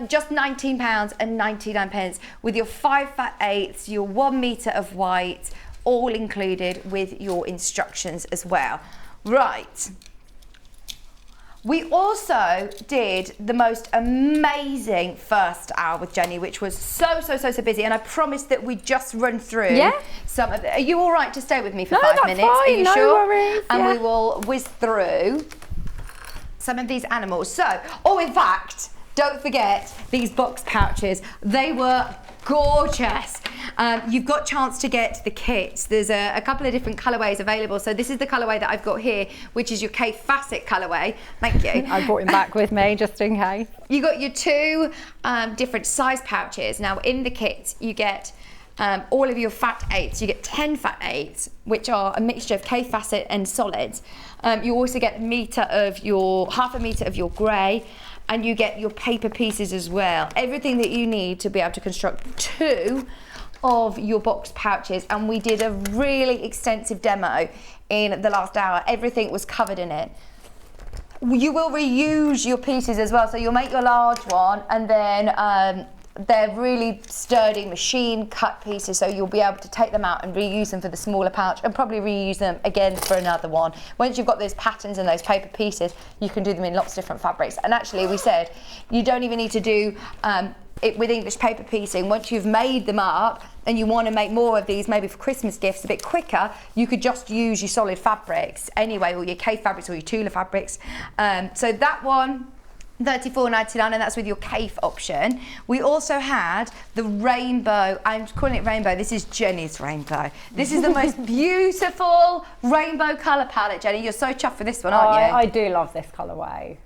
D: Just £19.99 with your 5 fat eighths, your 1 metre of white, all included with your instructions as well. Right. We also did the most amazing first hour with Jenny, which was so busy, and I promised that we'd just run through some of it. Are you all right to stay with me for 5 minutes?
E: Fine,
D: are you
E: no
D: sure?
E: Worries,
D: and we will whiz through some of these animals. So, in fact, don't forget these box pouches. They were gorgeous. You've got a chance to get the kits. There's a couple of different colourways available. So this is the colourway that I've got here, which is your K Facet colourway. Thank you.
E: I brought him back with me just in case.
D: You got your 2 different size pouches. Now in the kit, you get all of your fat eighths. You get 10 fat eighths, which are a mixture of K Facet and solids. You also get half a metre of your grey, and you get your paper pieces as well. Everything that you need to be able to construct 2 of your box pouches, and we did a really extensive demo in the last hour. Everything was covered in it. You will reuse your pieces as well, so you'll make your large one, and then they're really sturdy machine cut pieces, so you'll be able to take them out and reuse them for the smaller pouch, and probably reuse them again for another one. Once you've got those patterns and those paper pieces, you can do them in lots of different fabrics. And actually, we said you don't even need to do it with English paper piecing. Once you've made them up and you want to make more of these, maybe for Christmas gifts a bit quicker, you could just use your solid fabrics anyway, or your K fabrics or your Tula fabrics. So that one, $34.99, and that's with your CAFE option. We also had the rainbow. I'm calling it rainbow. This is Jenny's rainbow. This is the most beautiful rainbow colour palette, Jenny. You're so chuffed for this one, aren't you?
E: I do love this colourway.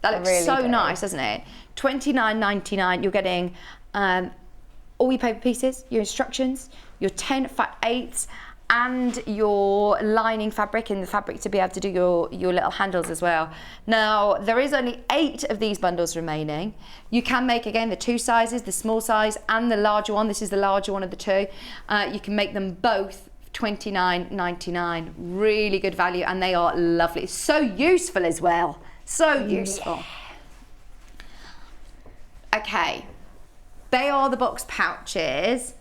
D: That looks really so nice, doesn't it? $29.99. You're getting all your paper pieces, your instructions, your 10 fat eighths, and your lining fabric, and the fabric to be able to do your little handles as well. Now, there is only 8 of these bundles remaining. You can make, again, the 2 sizes, the small size and the larger one. This is the larger one of the 2. You can make them both $29.99. Really good value, and they are lovely. So useful as well. So useful. Yeah. Okay, they are the box pouches.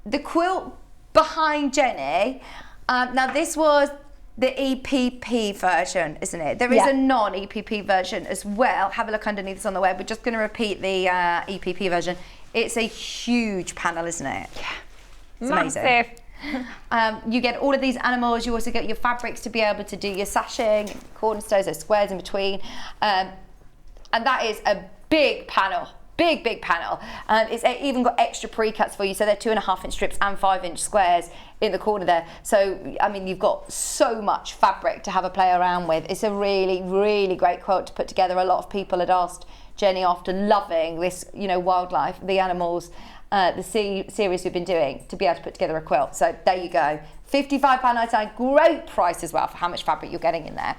D: The quilt behind Jenny. Now this was the EPP version, isn't it? There is a non-EPP version as well. Have a look underneath this on the web. We're just going to repeat the EPP version. It's a huge panel, isn't it? Yeah. It's amazing. You get all of these animals. You also get your fabrics to be able to do your sashing, cornerstones, those squares in between. And that is a big panel. Big panel. It's even got extra pre-cuts for you, so they're 2.5-inch strips and 5-inch squares in the corner there. So, I mean, you've got so much fabric to have a play around with. It's a really great quilt to put together. A lot of people had asked Jenny, after loving this, you know, wildlife, the animals, the series we've been doing, to be able to put together a quilt. So there you go. £55.99, great price as well for how much fabric you're getting in there.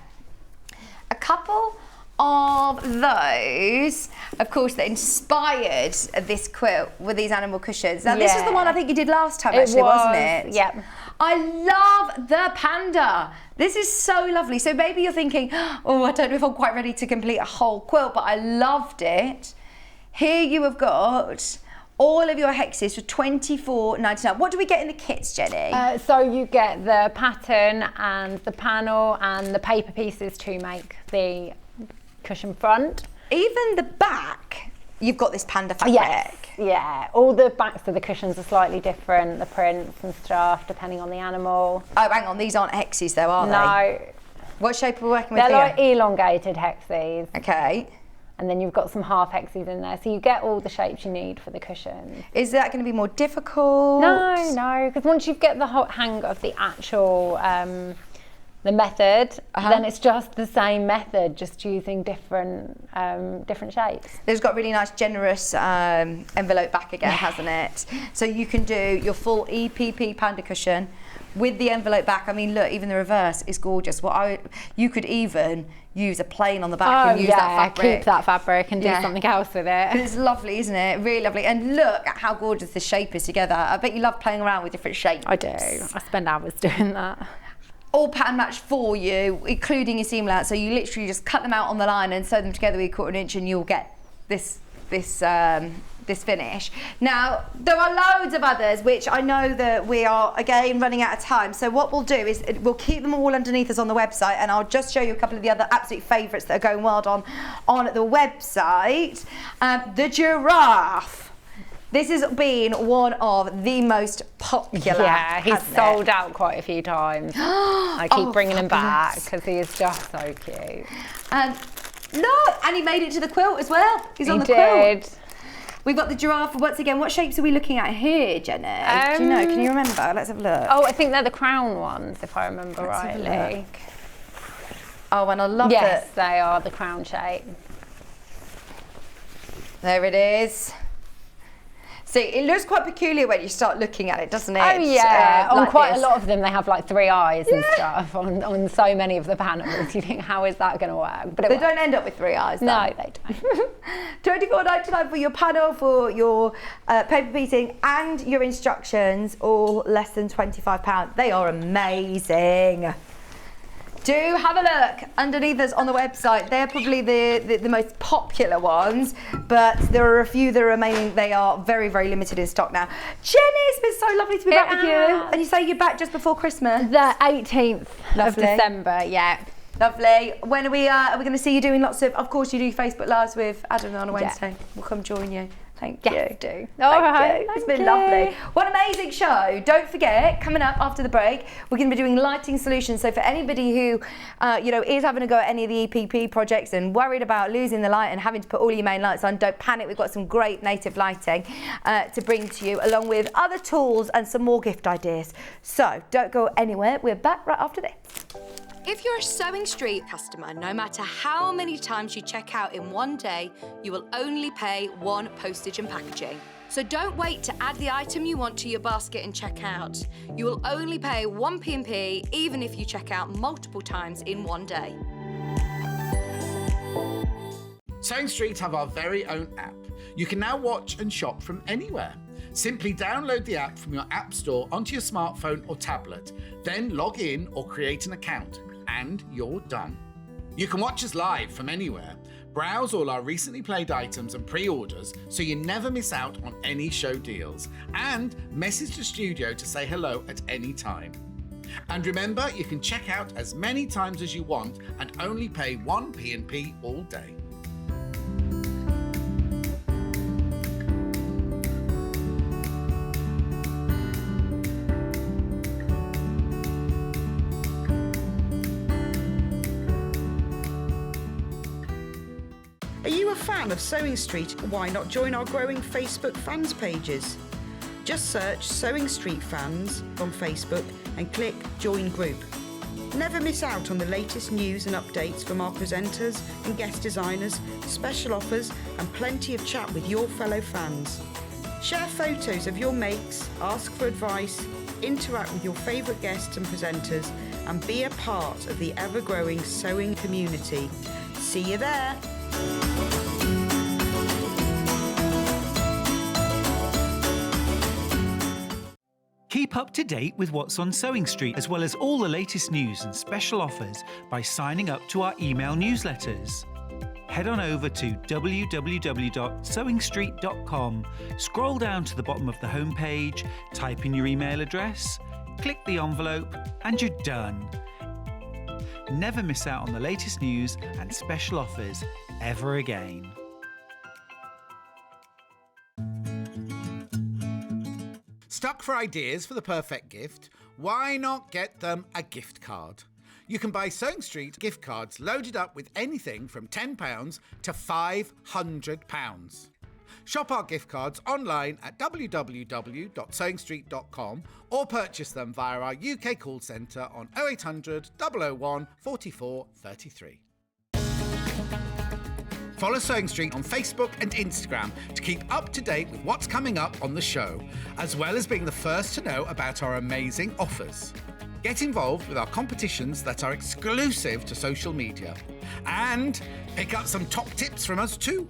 D: A couple of those, of course, that inspired this quilt with these animal cushions. Now, this is the one I think you did last time, actually, wasn't it?
E: Yeah.
D: I love the panda. This is so lovely. So maybe you're thinking, oh, I don't know if I'm quite ready to complete a whole quilt, but I loved it. Here you have got all of your hexes for $24.99. What do we get in the kits, Jenny?
E: So you get the pattern and the panel and the paper pieces to make the cushion front.
D: Even the back, you've got this panda fabric.
E: Yes, yeah. All the backs of the cushions are slightly different, the prints and stuff, depending on the animal.
D: Oh, hang on, these aren't hexes though, are they?
E: No.
D: What shape are we working with
E: They're
D: here?
E: like elongated hexes.
D: Okay.
E: And then you've got some half hexes in there, so you get all the shapes you need for the cushions.
D: Is that going to be more difficult?
E: No, because once you get the hang of the actual the method, then it's just the same method, just using different shapes.
D: It's got really nice, generous envelope back again, hasn't it? So you can do your full EPP panda cushion with the envelope back. I mean, look, even the reverse is gorgeous. You could even use a plain on the back and use that fabric.
E: Keep that fabric and do something else with it.
D: It's lovely, isn't it? Really lovely. And look at how gorgeous the shape is together. I bet you love playing around with different shapes.
E: I do. I spend hours doing that.
D: All pattern match for you, including your seam allowance. So you literally just cut them out on the line and sew them together with a 1/4 inch, and you'll get this finish. Now, there are loads of others, which I know that we are, again, running out of time. So what we'll do is we'll keep them all underneath us on the website, and I'll just show you a couple of the other absolute favourites that are going wild on the website. The giraffe. This has been one of the most popular.
E: Yeah, he's sold out quite a few times. I keep bringing him back because he is just so cute.
D: Look, and he made it to the quilt as well. He's on the quilt. We've got the giraffe. Once again, what shapes are we looking at here, Jenny? Do you know? Can you remember? Let's have a look.
E: Oh, I think they're the crown ones, if I remember rightly.
D: Oh, and I love
E: Yes, they are the crown shape.
D: There it is. See, it looks quite peculiar when you start looking at it, doesn't it?
E: Oh yeah, on
D: like
E: quite
D: this.
E: a lot of them they have like 3 eyes and stuff on so many of the panels. You think, how is that going to work? But
D: they don't end up with 3 eyes, though.
E: No, they don't.
D: $24.99 for your panel, for your paper piecing and your instructions, all less than £25. They are amazing. Do have a look underneath us on the website. They're probably the most popular ones, but there are a few that are remaining. They are very, very limited in stock now. Jenny, it's been so lovely to be back with you. And you say you're back just before Christmas?
E: The 18th of December, yeah.
D: Lovely. When are we going to see you doing lots of course you do Facebook Lives with Adam on a Wednesday. Yeah. We'll come join you. Thank you.
E: Yes, do.
D: All right. It's been lovely. What an amazing show. Don't forget, coming up after the break, we're going to be doing lighting solutions. So for anybody who, is having a go at any of the EPP projects and worried about losing the light and having to put all your main lights on, don't panic. We've got some great native lighting to bring to you, along with other tools and some more gift ideas. So don't go anywhere. We're back right after this.
F: If you're a Sewing Street customer, no matter how many times you check out in one day, you will only pay 1 postage and packaging. So don't wait to add the item you want to your basket and check out. You will only pay 1 P&P even if you check out multiple times in one day.
A: Sewing Street have our very own app. You can now watch and shop from anywhere. Simply download the app from your app store onto your smartphone or tablet, then log in or create an account, and you're done. You can watch us live from anywhere, browse all our recently played items and pre-orders so you never miss out on any show deals, and message the studio to say hello at any time. And remember, you can check out as many times as you want and only pay 1 P&P all day.
C: Are you a fan of Sewing Street? Why not join our growing Facebook fans pages? Just search Sewing Street Fans on Facebook and click Join Group. Never miss out on the latest news and updates from our presenters and guest designers, special offers and plenty of chat with your fellow fans. Share photos of your makes, ask for advice, interact with your favourite guests and presenters, and be a part of the ever-growing sewing community. See you there.
B: Keep up to date with what's on Sewing Street, as well as all the latest news and special offers by signing up to our email newsletters. Head on over to www.sewingstreet.com, scroll down to the bottom of the homepage, type in your email address, click the envelope, and you're done. Never miss out on the latest news and special offers ever again.
A: Stuck for ideas for the perfect gift? Why not get them a gift card? You can buy Sewing Street gift cards loaded up with anything from £10 to £500. Shop our gift cards online at www.sewingstreet.com or purchase them via our UK call centre on 0800 001 44 33. Follow Sewing Street on Facebook and Instagram to keep up to date with what's coming up on the show, as well as being the first to know about our amazing offers. Get involved with our competitions that are exclusive to social media. And pick up some top tips from us too.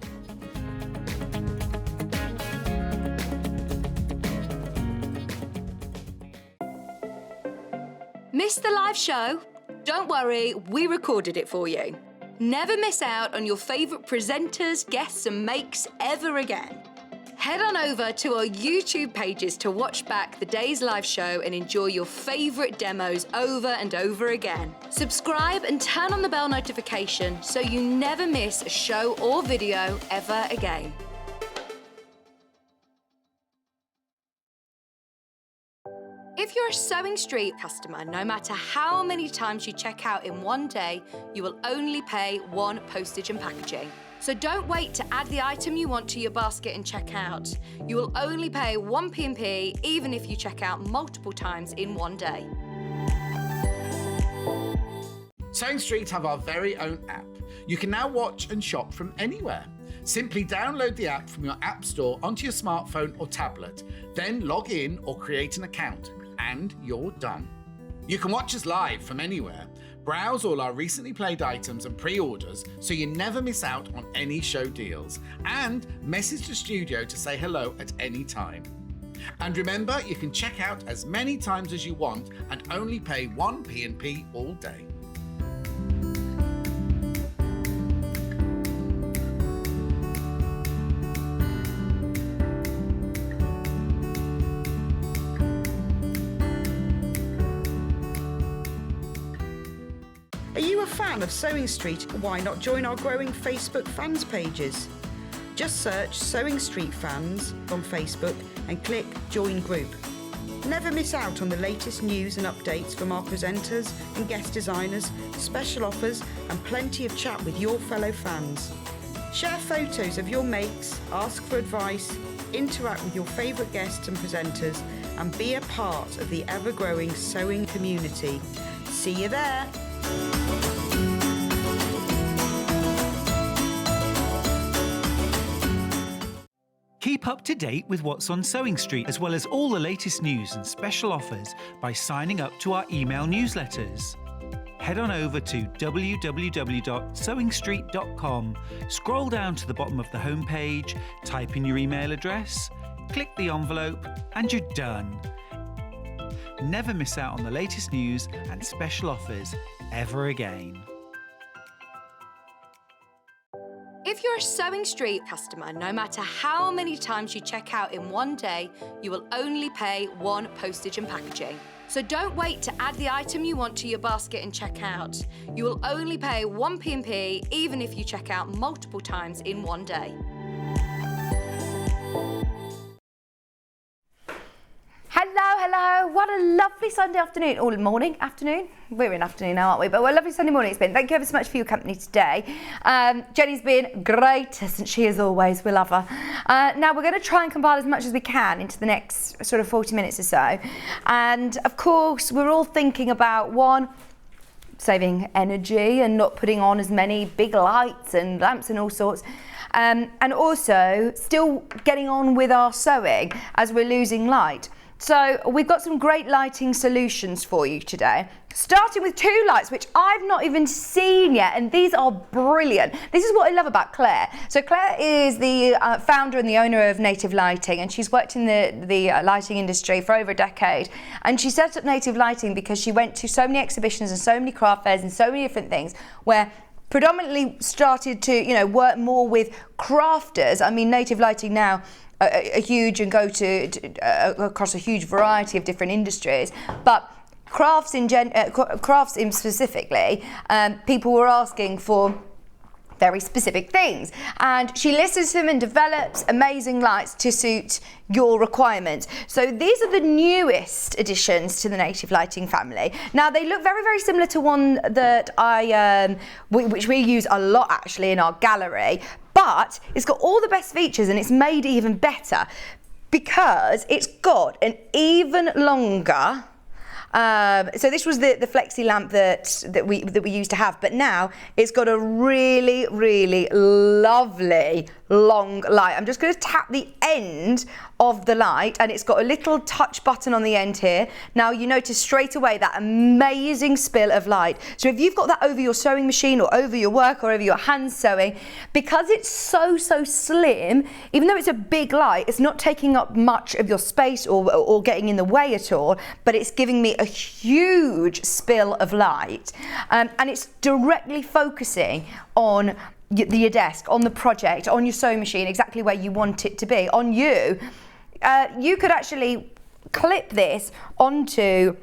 F: Missed the live show? Don't worry, we recorded it for you. Never miss out on your favourite presenters, guests and makes ever again. Head on over to our YouTube pages to watch back the day's live show and enjoy your favourite demos over and over again. Subscribe and turn on the bell notification so you never miss a show or video ever again. If you're a Sewing Street customer, no matter how many times you check out in one day, you will only pay one postage and packaging. So don't wait to add the item you want to your basket and check out. You will only pay one P&P even if you check out multiple times in one day.
A: Sewing Street have our very own app. You can now watch and shop from anywhere. Simply download the app from your app store onto your smartphone or tablet, then log in or create an account, and you're done. You can watch us live from anywhere, browse all our recently played items and pre-orders so you never miss out on any show deals, and message the studio to say hello at any time. And remember, you can check out as many times as you want and only pay one P&P all day.
C: Are you a fan of Sewing Street? Why not join our growing Facebook fans pages? Just search Sewing Street Fans on Facebook and click Join Group. Never miss out on the latest news and updates from our presenters and guest designers, special offers and plenty of chat with your fellow fans. Share photos of your makes, ask for advice, interact with your favourite guests and presenters and be a part of the ever-growing sewing community. See you there!
B: Keep up to date with what's on Sewing Street, as well as all the latest news and special offers by signing up to our email newsletters. Head on over to www.sewingstreet.com, scroll down to the bottom of the homepage, type in your email address, click the envelope, and you're done. Never miss out on the latest news and special offers ever again.
F: If you're a Sewing Street customer, no matter how many times you check out in one day, you will only pay one postage and packaging. So don't wait to add the item you want to your basket and check out. You will only pay one P&P even if you check out multiple times in one day.
D: Hello, what a lovely Sunday afternoon, or morning, afternoon. We're in afternoon now, aren't we? But what a lovely Sunday morning it's been. Thank you ever so much for your company today. Jenny's been great, hasn't she, as always? We love her. Now we're going to try and compile as much as we can into the next sort of 40 minutes or so. And of course, we're all thinking about one, saving energy and not putting on as many big lights and lamps and all sorts. And also still getting on with our sewing as we're losing light. So we've got some great lighting solutions for you today. Starting with 2 lights, which I've not even seen yet, and these are brilliant. This is what I love about Claire. So Claire is the founder and the owner of Native Lighting, and she's worked in the lighting industry for over a decade. And she set up Native Lighting because she went to so many exhibitions and so many craft fairs and so many different things where predominantly started to, you know, work more with crafters. I mean, Native Lighting now are huge and go to across a huge variety of different industries, but crafts in specifically, people were asking for very specific things, and she listens to them and develops amazing lights to suit your requirements. So these are the newest additions to the Native Lighting family. Now they look very, very similar to one that which we use a lot actually in our gallery, but it's got all the best features and it's made even better because it's got an even longer. So this was the flexi lamp that we used to have, but now it's got a really, really lovely long light. I'm just going to tap the end of the light, and it's got a little touch button on the end here. Now you notice straight away that amazing spill of light. So if you've got that over your sewing machine or over your work or over your hand sewing, because it's so slim, even though it's a big light, it's not taking up much of your space or getting in the way at all, but it's giving me a huge spill of light, and it's directly focusing on your desk, on the project, on your sewing machine, exactly where you want it to be. On you, you could actually clip this onto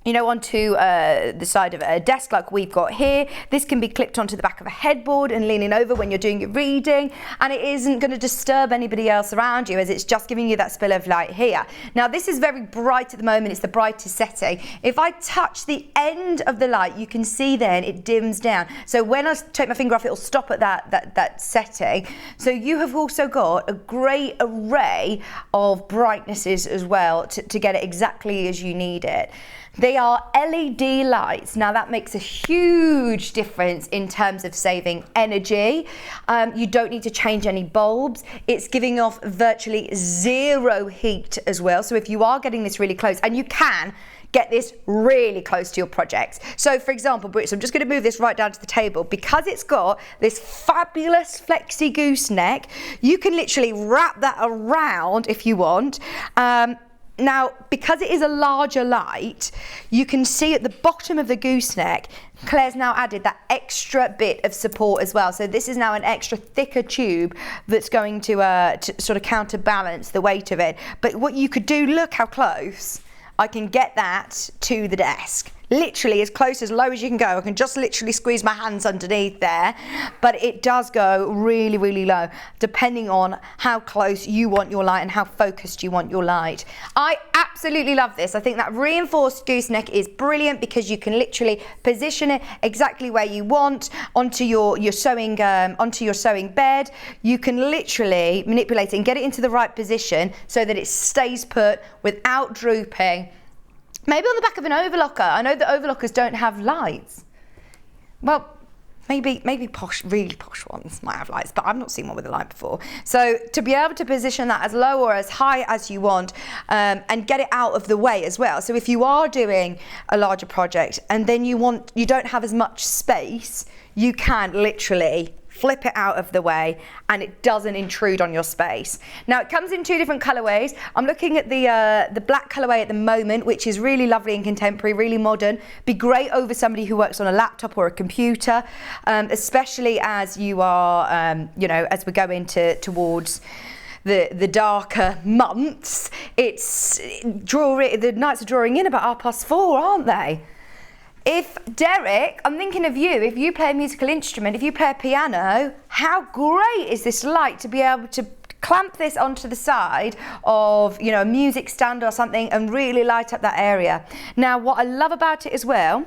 D: the side of a desk like we've got here. This can be clipped onto the back of a headboard and leaning over when you're doing your reading, and it isn't going to disturb anybody else around you as it's just giving you that spill of light here. Now this is very bright at the moment, it's the brightest setting. If I touch the end of the light, you can see then it dims down. So when I take my finger off, it'll stop at that setting. So you have also got a great array of brightnesses as well to get it exactly as you need it. They are LED lights. Now that makes a huge difference in terms of saving energy. You don't need to change any bulbs. It's giving off virtually 0 heat as well. So if you are getting this really close, and you can get this really close to your projects. So for example, Brits, I'm just going to move this right down to the table. Because it's got this fabulous flexi gooseneck, you can literally wrap that around if you want. Now, because it is a larger light, you can see at the bottom of the gooseneck, Claire's now added that extra bit of support as well. So this is now an extra thicker tube that's going to sort of counterbalance the weight of it. But what you could do, look how close I can get that to the desk. Literally as close, as low as you can go. I can just literally squeeze my hands underneath there, but it does go really, really low, depending on how close you want your light and how focused you want your light. I absolutely love this. I think that reinforced gooseneck is brilliant because you can literally position it exactly where you want onto your sewing bed. You can literally manipulate it and get it into the right position so that it stays put without drooping. Maybe on the back of an overlocker. I know that overlockers don't have lights. Well, maybe posh, really posh ones might have lights, but I've not seen one with a light before. So to be able to position that as low or as high as you want, and get it out of the way as well. So if you are doing a larger project and then you don't have as much space, you can literally flip it out of the way and it doesn't intrude on your space. Now it comes in 2 different colorways. I'm looking at the black colorway at the moment, which is really lovely and contemporary, really modern. Be great over somebody who works on a laptop or a computer, especially as you are, as we go towards the darker months. The nights are drawing in about 4:30, aren't they? If Derek, I'm thinking of you, if you play a musical instrument, if you play a piano, how great is this light to be able to clamp this onto the side of, a music stand or something and really light up that area. Now, what I love about it as well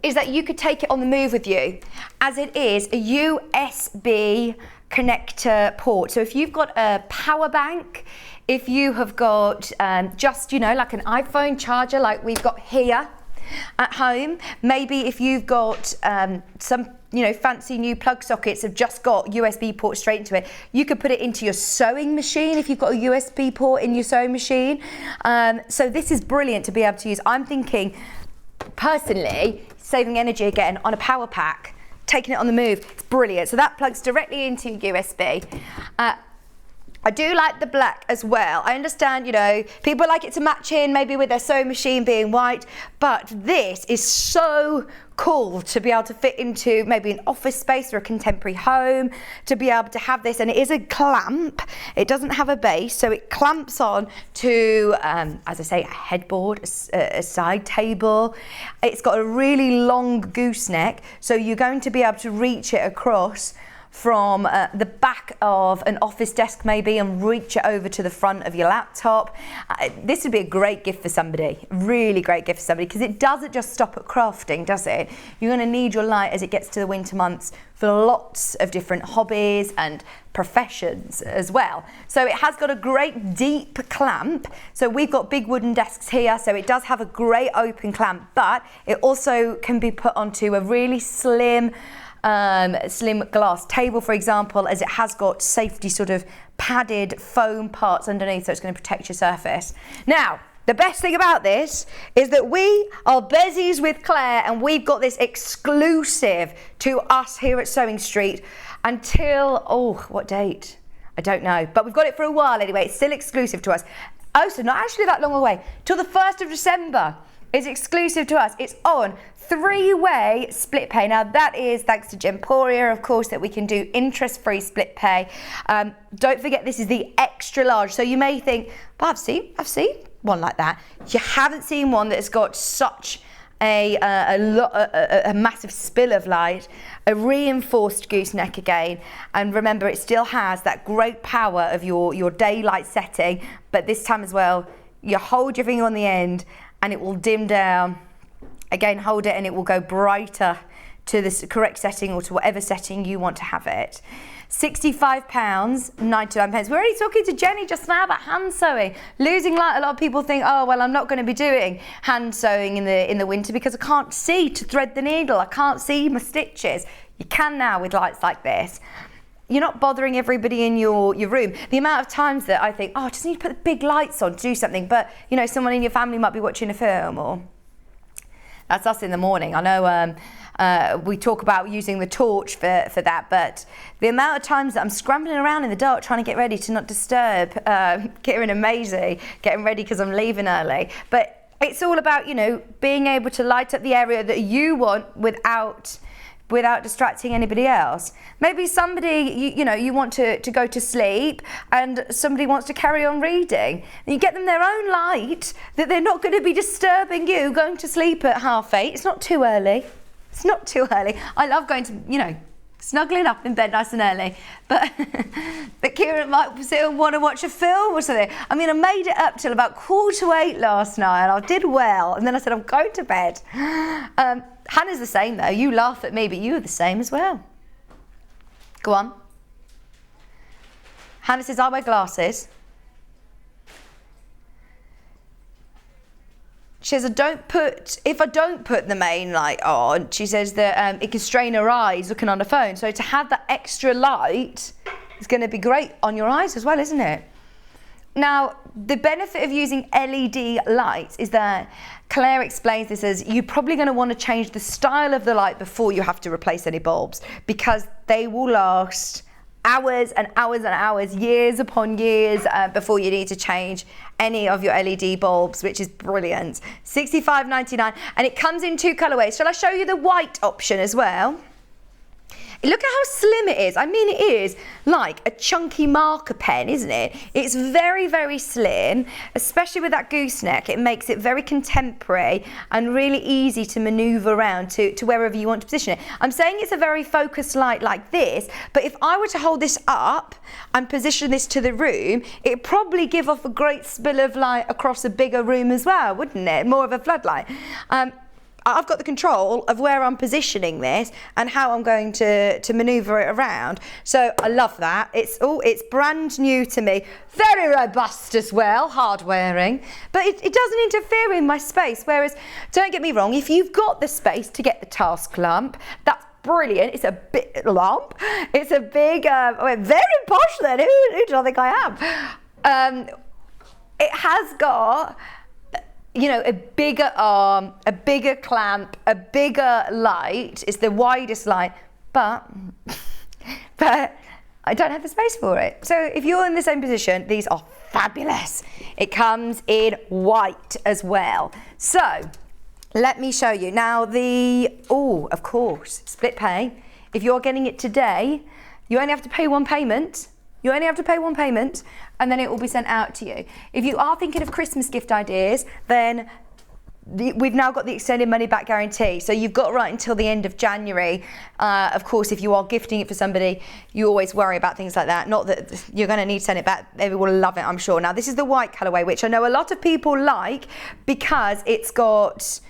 D: is that you could take it on the move with you, as it is a USB connector port. So if you've got a power bank, if you have got like an iPhone charger like we've got here at home, maybe if you've got some fancy new plug sockets have just got USB ports straight into it. You could put it into your sewing machine if you've got a USB port in your sewing machine. So this is brilliant to be able to use. I'm thinking, personally, saving energy again on a power pack, taking it on the move. It's brilliant. So that plugs directly into USB. I do like the black as well. I understand, people like it to match in maybe with their sewing machine being white, but this is so cool to be able to fit into maybe an office space or a contemporary home, to be able to have this. And it is a clamp. It doesn't have a base, so it clamps on to, as I say, a headboard, a side table. It's got a really long gooseneck, so you're going to be able to reach it across from the back of an office desk maybe and reach it over to the front of your laptop. This would be a great gift for somebody, really great gift for somebody, because it doesn't just stop at crafting, does it? You're going to need your light as it gets to the winter months for lots of different hobbies and professions as well. So it has got a great deep clamp. So we've got big wooden desks here, so it does have a great open clamp, but it also can be put onto a really slim glass table, for example, as it has got safety sort of padded foam parts underneath, so it's going to protect your surface. Now, the best thing about this is that we are bezies with Claire, and we've got this exclusive to us here at Sewing Street until, what date? I don't know, but we've got it for a while anyway. It's still exclusive to us. Oh, so not actually that long away, till the 1st of December. It's exclusive to us. It's on 3-way split pay. Now that is thanks to Gemporia, of course, that we can do interest-free split pay. Don't forget, this is the extra large. So you may think, but I've seen one like that. You haven't seen one that has got such a massive spill of light, a reinforced gooseneck again, and remember, it still has that great power of your daylight setting, but this time as well, you hold your finger on the end and it will dim down. Again, hold it and it will go brighter to the correct setting or to whatever setting you want to have it. £65.99. We're already talking to Jenny just now about hand sewing. Losing light, a lot of people think, oh, well, I'm not going to be doing hand sewing in the winter because I can't see to thread the needle. I can't see my stitches. You can now with lights like this. You're not bothering everybody in your room. The amount of times that I think, I just need to put the big lights on to do something, but someone in your family might be watching a film, or that's us in the morning. I know we talk about using the torch for that, but the amount of times that I'm scrambling around in the dark trying to get ready to not disturb Kira and Maisie, getting ready because I'm leaving early. But it's all about, being able to light up the area that you want without distracting anybody else. Maybe somebody, you want to go to sleep and somebody wants to carry on reading. You get them their own light that they're not going to be disturbing you going to sleep at 8:30. It's not too early. It's not too early. I love going to, snuggling up in bed nice and early. But Kieran might sit and want to watch a film or something. I mean, I made it up till about 7:45 last night and I did well. And then I said, I'm going to bed. Hannah's the same though. You laugh at me, but you are the same as well. Go on. Hannah says, I wear glasses. She says, if I don't put the main light on, she says that it can strain her eyes looking on the phone. So to have that extra light is going to be great on your eyes as well, isn't it? Now, the benefit of using LED lights is that Claire explains this as you're probably going to want to change the style of the light before you have to replace any bulbs, because they will last hours and hours and hours, years upon years before you need to change any of your LED bulbs, which is brilliant. £65.99, and it comes in 2 colourways. Shall I show you the white option as well? Look at how slim it is. I mean, it is like a chunky marker pen, isn't it? It's very, very slim, especially with that gooseneck. It makes it very contemporary and really easy to manoeuvre around to wherever you want to position it. I'm saying it's a very focused light like this, but if I were to hold this up and position this to the room, it'd probably give off a great spill of light across a bigger room as well, wouldn't it? More of a floodlight. I've got the control of where I'm positioning this and how I'm going to manoeuvre it around. So I love that. It's brand new to me. Very robust as well, hard wearing. But it doesn't interfere in my space. Whereas, don't get me wrong, if you've got the space to get the task lamp, that's brilliant. It's a big lamp. It's a big, very posh then. Who do I think I am? It has got, you know, a bigger arm, a bigger clamp, a bigger light. It's the widest light, but I don't have the space for it. So if you're in the same position, these are fabulous. It comes in white as well. So let me show you. Now of course, split pay. If you're getting it today, you only have to pay one payment. You only have to pay one payment and then it will be sent out to you. If you are thinking of Christmas gift ideas, then we've now got the extended money back guarantee. So you've got right until the end of January. Of course, if you are gifting it for somebody, you always worry about things like that. Not that you're going to need to send it back. They will love it, I'm sure. Now, this is the white colourway, which I know a lot of people like because it's got...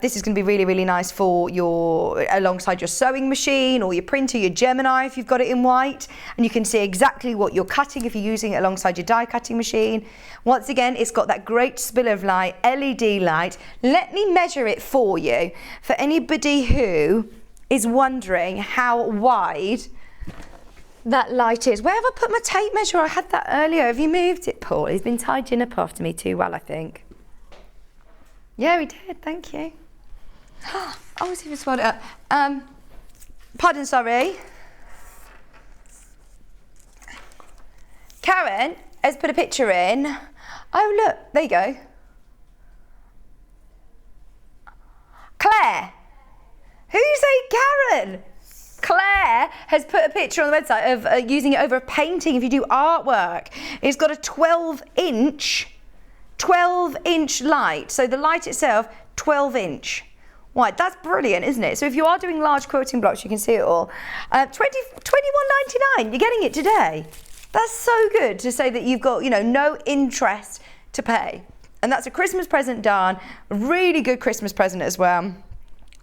D: this is going to be really, really nice for alongside your sewing machine or your printer, your Gemini if you've got it in white, and you can see exactly what you're cutting if you're using it alongside your die cutting machine. Once again, it's got that great spill of light, LED light. Let me measure it for you for anybody who is wondering how wide that light is. Where have I put my tape measure? I had that earlier. Have you moved it, Paul? He's been tidying up after me too well, I think. Yeah, we did, thank you. Oh, let's see if I swallowed it up. Pardon, sorry. Karen has put a picture in. Oh, look, there you go. Claire. Who you say Karen? Claire has put a picture on the website of using it over a painting if you do artwork. It's got a 12-inch light. So the light itself, 12-inch wide. That's brilliant, isn't it? So if you are doing large quilting blocks, you can see it all. $21.99, you're getting it today. That's so good to say that you've got, you know, no interest to pay. And that's a Christmas present done, a really good Christmas present as well.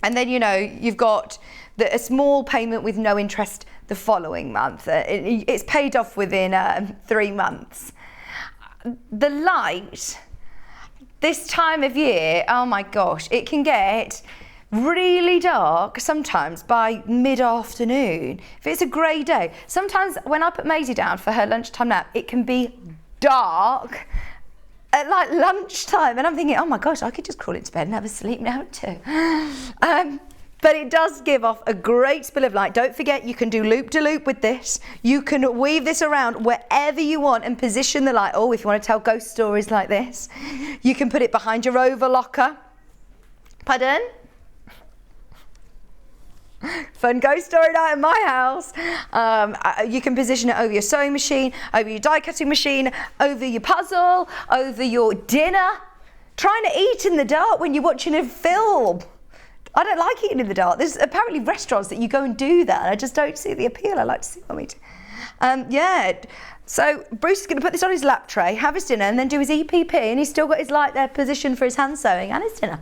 D: And then, you know, you've got a small payment with no interest the following month. It's paid off within 3 months. The light, this time of year, oh my gosh, it can get really dark sometimes by mid-afternoon. If it's a grey day, sometimes when I put Maisie down for her lunchtime nap, it can be dark at like lunchtime. And I'm thinking, oh my gosh, I could just crawl into bed and have a sleep now too. But it does give off a great spill of light. Don't forget, you can do loop-de-loop with this. You can weave this around wherever you want and position the light. Oh, if you want to tell ghost stories like this, you can put it behind your overlocker. Pardon? Fun ghost story night in my house. You can position it over your sewing machine, over your die cutting machine, over your puzzle, over your dinner. Trying to eat in the dark when you're watching a film. I don't like eating in the dark. There's apparently restaurants that you go and do that. And I just don't see the appeal. I like to see what we do. Yeah. So Bruce is going to put this on his lap tray, have his dinner, and then do his EPP. And he's still got his light there positioned for his hand sewing and his dinner.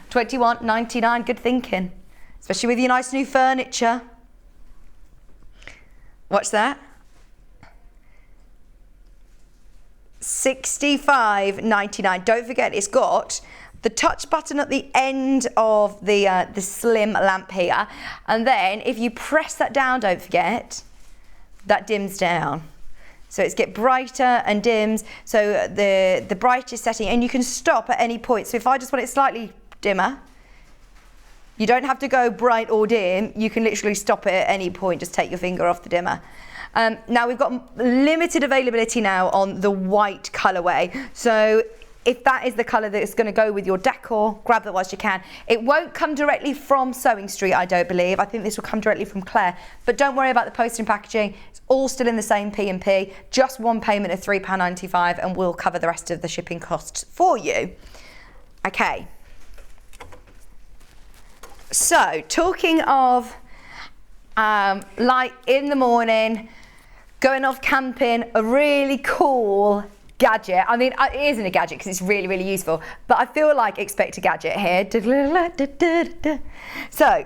D: $21.99. Good thinking. Especially with your nice new furniture. What's that? $65.99. Don't forget, it's got the touch button at the end of the slim lamp here, and then if you press that down, don't forget, that dims down. So it's get brighter and dims. So the brightest setting, and you can stop at any point. So if I just want it slightly dimmer, you don't have to go bright or dim. You can literally stop it at any point. Just take your finger off the dimmer. Now we've got limited availability now on the white colourway. So if that is the colour that's going to go with your decor, grab that whilst you can. It won't come directly from Sewing Street, I don't believe. I think this will come directly from Claire. But don't worry about the post and packaging. It's all still in the same P&P. Just one payment of £3.95 and we'll cover the rest of the shipping costs for you. Okay. So, talking of light in the morning, going off camping, a really cool gadget. I mean, it isn't a gadget because it's really, really useful, but I feel like expect a gadget here. So,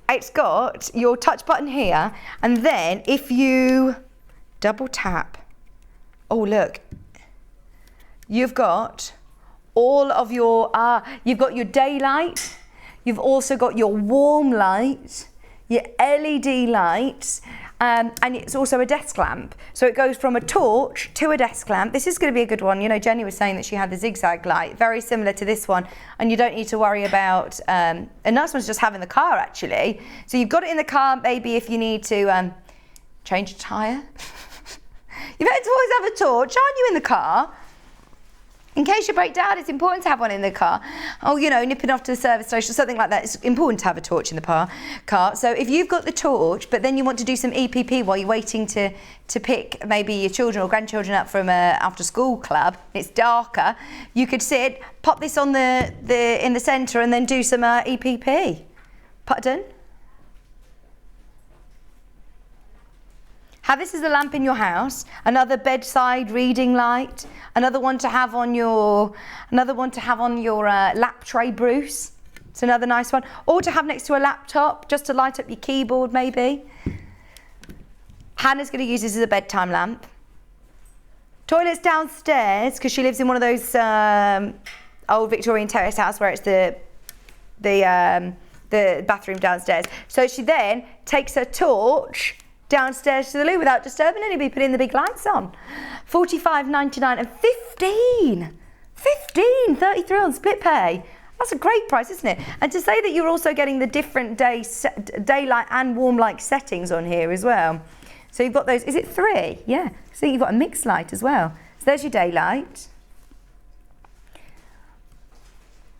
D: it's got your touch button here, and then if you double tap, oh look, you've got all of your, you've got your daylight, you've also got your warm light, your LED lights, and it's also a desk lamp. So it goes from a torch to a desk lamp. This is going to be a good one. You know, Jenny was saying that she had the zigzag light, very similar to this one, and you don't need to worry about, a nice one's just have in the car actually. So you've got it in the car, maybe if you need to change a tyre. You better to always have a torch, aren't you, in the car? In case you break down, it's important to have one in the car. Oh, you know, nipping off to the service station, something like that. It's important to have a torch in the car. So if you've got the torch, but then you want to do some EPP while you're waiting to pick maybe your children or grandchildren up from a after school club, it's darker, you could sit, pop this on in the centre and then do some EPP. Pardon? Have this as a lamp in your house, another bedside reading light, another one to have on your lap tray, Bruce. It's another nice one. Or to have next to a laptop, just to light up your keyboard maybe. Hannah's going to use this as a bedtime lamp. Toilets downstairs, because she lives in one of those old Victorian terrace house where it's the bathroom downstairs. So she then takes her torch downstairs to the loo without disturbing anybody, putting the big lights on. $45.99 and 33 on split pay. That's a great price, isn't it? And to say that you're also getting the different daylight and warm light settings on here as well. So you've got those, is it 3? Yeah, so you've got a mixed light as well. So there's your daylight.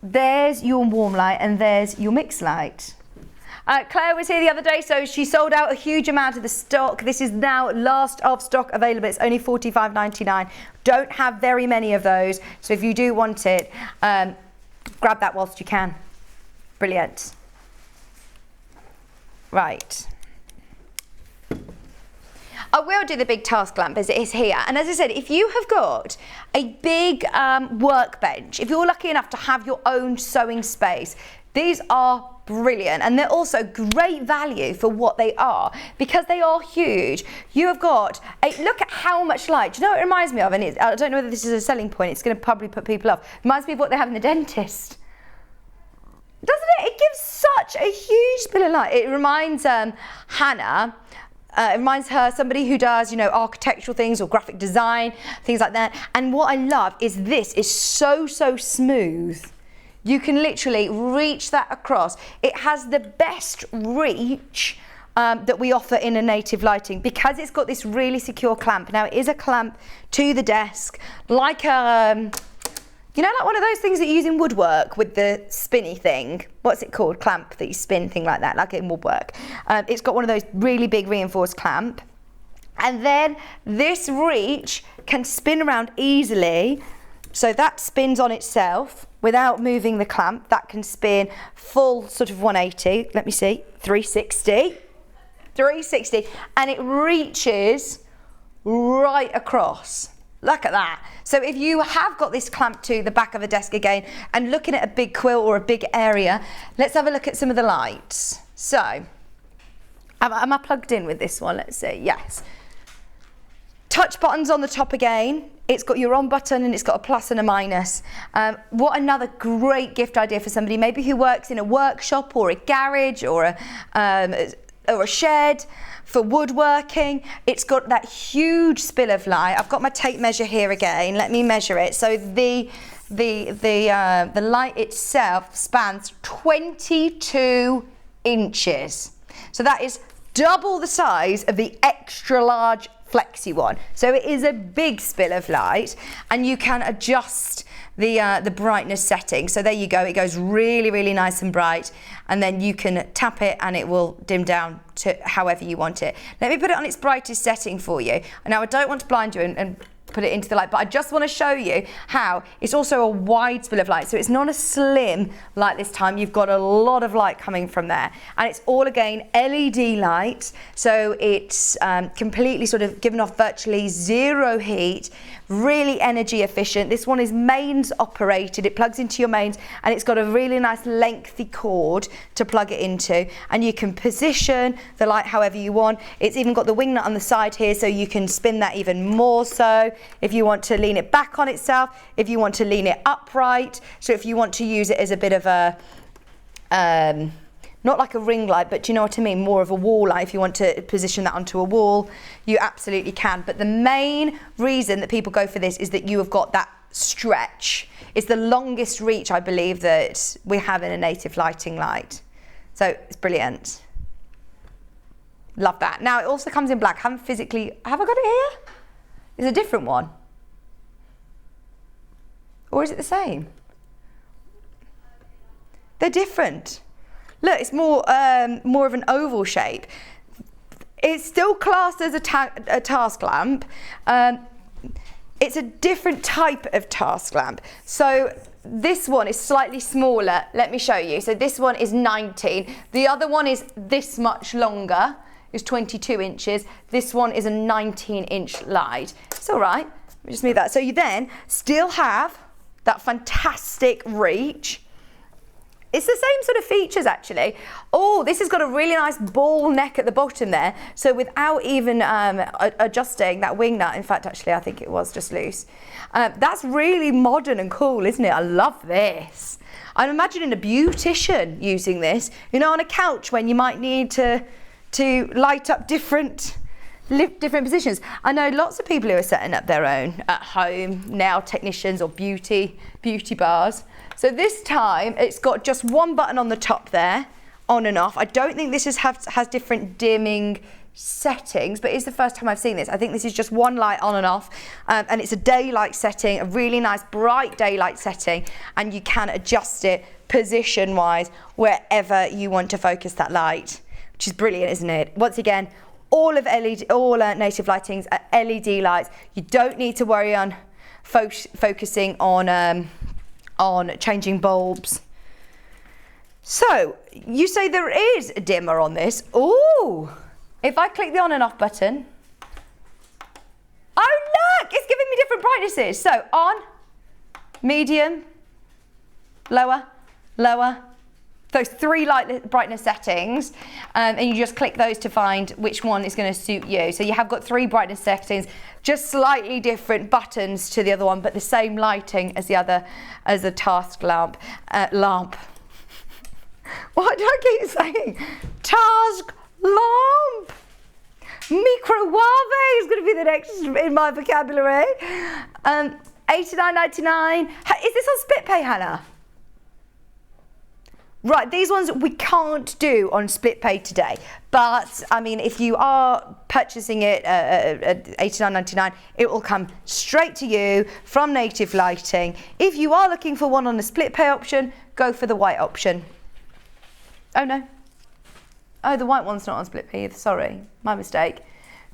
D: There's your warm light and there's your mixed light. Claire was here the other day, so she sold out a huge amount of the stock. This is now last of stock available. It's only $45.99. Don't have very many of those, so if you do want it, grab that whilst you can. Brilliant. Right. I will do the big task lamp as it is here. And as I said, if you have got a big workbench, if you're lucky enough to have your own sewing space, these are brilliant, and they're also great value for what they are because they are huge. You have got look at how much light. Do you know what it reminds me of? And I don't know whether this is a selling point. It's going to probably put people off. It reminds me of what they have in the dentist. Doesn't it? It gives such a huge bit of light. It reminds Hannah. It reminds her somebody who does, you know, architectural things or graphic design, things like that. And what I love is this is so smooth. You can literally reach that across. It has the best reach that we offer in a native lighting because it's got this really secure clamp. Now it is a clamp to the desk, like a, you know, like one of those things that you use in woodwork with the spinny thing. What's it called? Clamp that you spin, thing like that, like in woodwork. It's got one of those really big reinforced clamp. And then this reach can spin around easily. So that spins on itself without moving the clamp. That can spin full sort of 180. Let me see, 360. And it reaches right across. Look at that. So if you have got this clamp to the back of a desk again and looking at a big quilt or a big area, let's have a look at some of the lights. So, am I plugged in with this one? Let's see, yes. Touch buttons on the top again. It's got your on button and it's got a plus and a minus. What another great gift idea for somebody maybe who works in a workshop or a garage or a shed for woodworking. It's got that huge spill of light. I've got my tape measure here again. Let me measure it. So the light itself spans 22 inches. So that is double the size of the extra large flexi one. So it is a big spill of light, and you can adjust the brightness setting. So there you go, it goes really nice and bright, and then you can tap it and it will dim down to however you want it. Let me put it on its brightest setting for you. Now I don't want to blind you and put it into the light, but I just want to show you how it's also a wide spill of light. So it's not a slim light this time, you've got a lot of light coming from there, and it's all again LED light, so it's completely sort of given off virtually zero heat, really energy efficient. This one is mains operated, it plugs into your mains, and it's got a really nice lengthy cord to plug it into, and you can position the light however you want. It's even got the wing nut on the side here, so you can spin that even more so if you want to lean it back on itself, if you want to lean it upright, so if you want to use it as a bit of a Not like a ring light, but do you know what I mean? More of a wall light. If you want to position that onto a wall, you absolutely can. But the main reason that people go for this is that you have got that stretch. It's the longest reach, I believe, that we have in a native lighting light. So it's brilliant. Love that. Now it also comes in black. Have I got it here? It's a different one. Or is it the same? They're different. Look, it's more of an oval shape. It's still classed as a task lamp. It's a different type of task lamp. So this one is slightly smaller. Let me show you. So this one is 19. The other one is this much longer. It's 22 inches. This one is a 19-inch light. It's all right. Let me just move that. So you then still have that fantastic reach. It's the same sort of features actually. Oh, this has got a really nice ball neck at the bottom there. So without even adjusting that wing nut, in fact, actually, I think it was just loose. That's really modern and cool, isn't it? I love this. I'm imagining a beautician using this, you know, on a couch when you might need to light up different positions. I know lots of people who are setting up their own at home, nail technicians or beauty bars. So this time it's got just one button on the top there, on and off. I don't think this has different dimming settings, but it's the first time I've seen this. I think this is just one light on and off, and it's a daylight setting, a really nice bright daylight setting, and you can adjust it position wise wherever you want to focus that light, which is brilliant, isn't it? Once again, all native lightings are LED lights. You don't need to worry on focusing on changing bulbs. So you say there is a dimmer on this. Ooh, if I click the on and off button, oh look, it's giving me different brightnesses. So on, medium, lower, those three light brightness settings, and you just click those to find which one is going to suit you. So you have got three brightness settings, just slightly different buttons to the other one, but the same lighting as the task lamp. What do I keep saying? Task lamp. Microwave is going to be the next in my vocabulary. $89.99. Is this on split pay, Hannah? Right, these ones we can't do on split pay today, but I mean, if you are purchasing it at $89.99, it will come straight to you from Native Lighting. If you are looking for one on the split pay option, go for the white option. Oh no. Oh, the white one's not on split pay either, sorry, my mistake.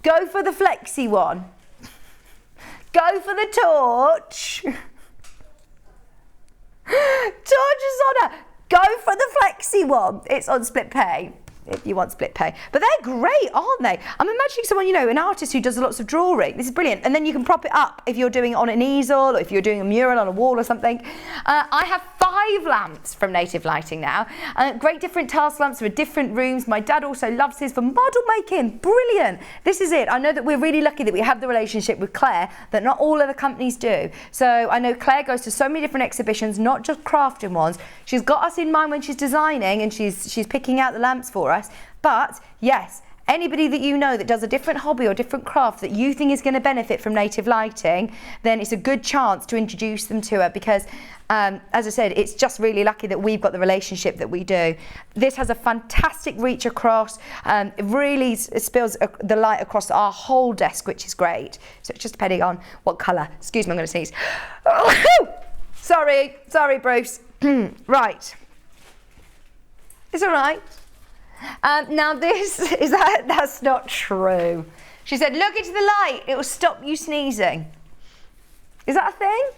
D: Go for the flexi one. Go for the torch. Torch is on her. Go for the flexi one. It's on split pay if you want split pay. But they're great, aren't they? I'm imagining someone, you know, an artist who does lots of drawing. This is brilliant. And then you can prop it up if you're doing it on an easel or if you're doing a mural on a wall or something. I have 5 lamps from Native Lighting now. Great different task lamps for different rooms. My dad also loves his for model making. Brilliant. This is it. I know that we're really lucky that we have the relationship with Claire that not all other companies do. So I know Claire goes to so many different exhibitions, not just crafting ones. She's got us in mind when she's designing and she's picking out the lamps for us. But yes, anybody that you know that does a different hobby or different craft that you think is going to benefit from Native Lighting, then it's a good chance to introduce them to her because, as I said, it's just really lucky that we've got the relationship that we do. This has a fantastic reach across. It really spills the light across our whole desk, which is great. So it's just depending on what colour. Excuse me, I'm going to sneeze. Sorry, Bruce. Right. It's all right. Now that's not true. She said, look into the light, it will stop you sneezing. Is that a thing?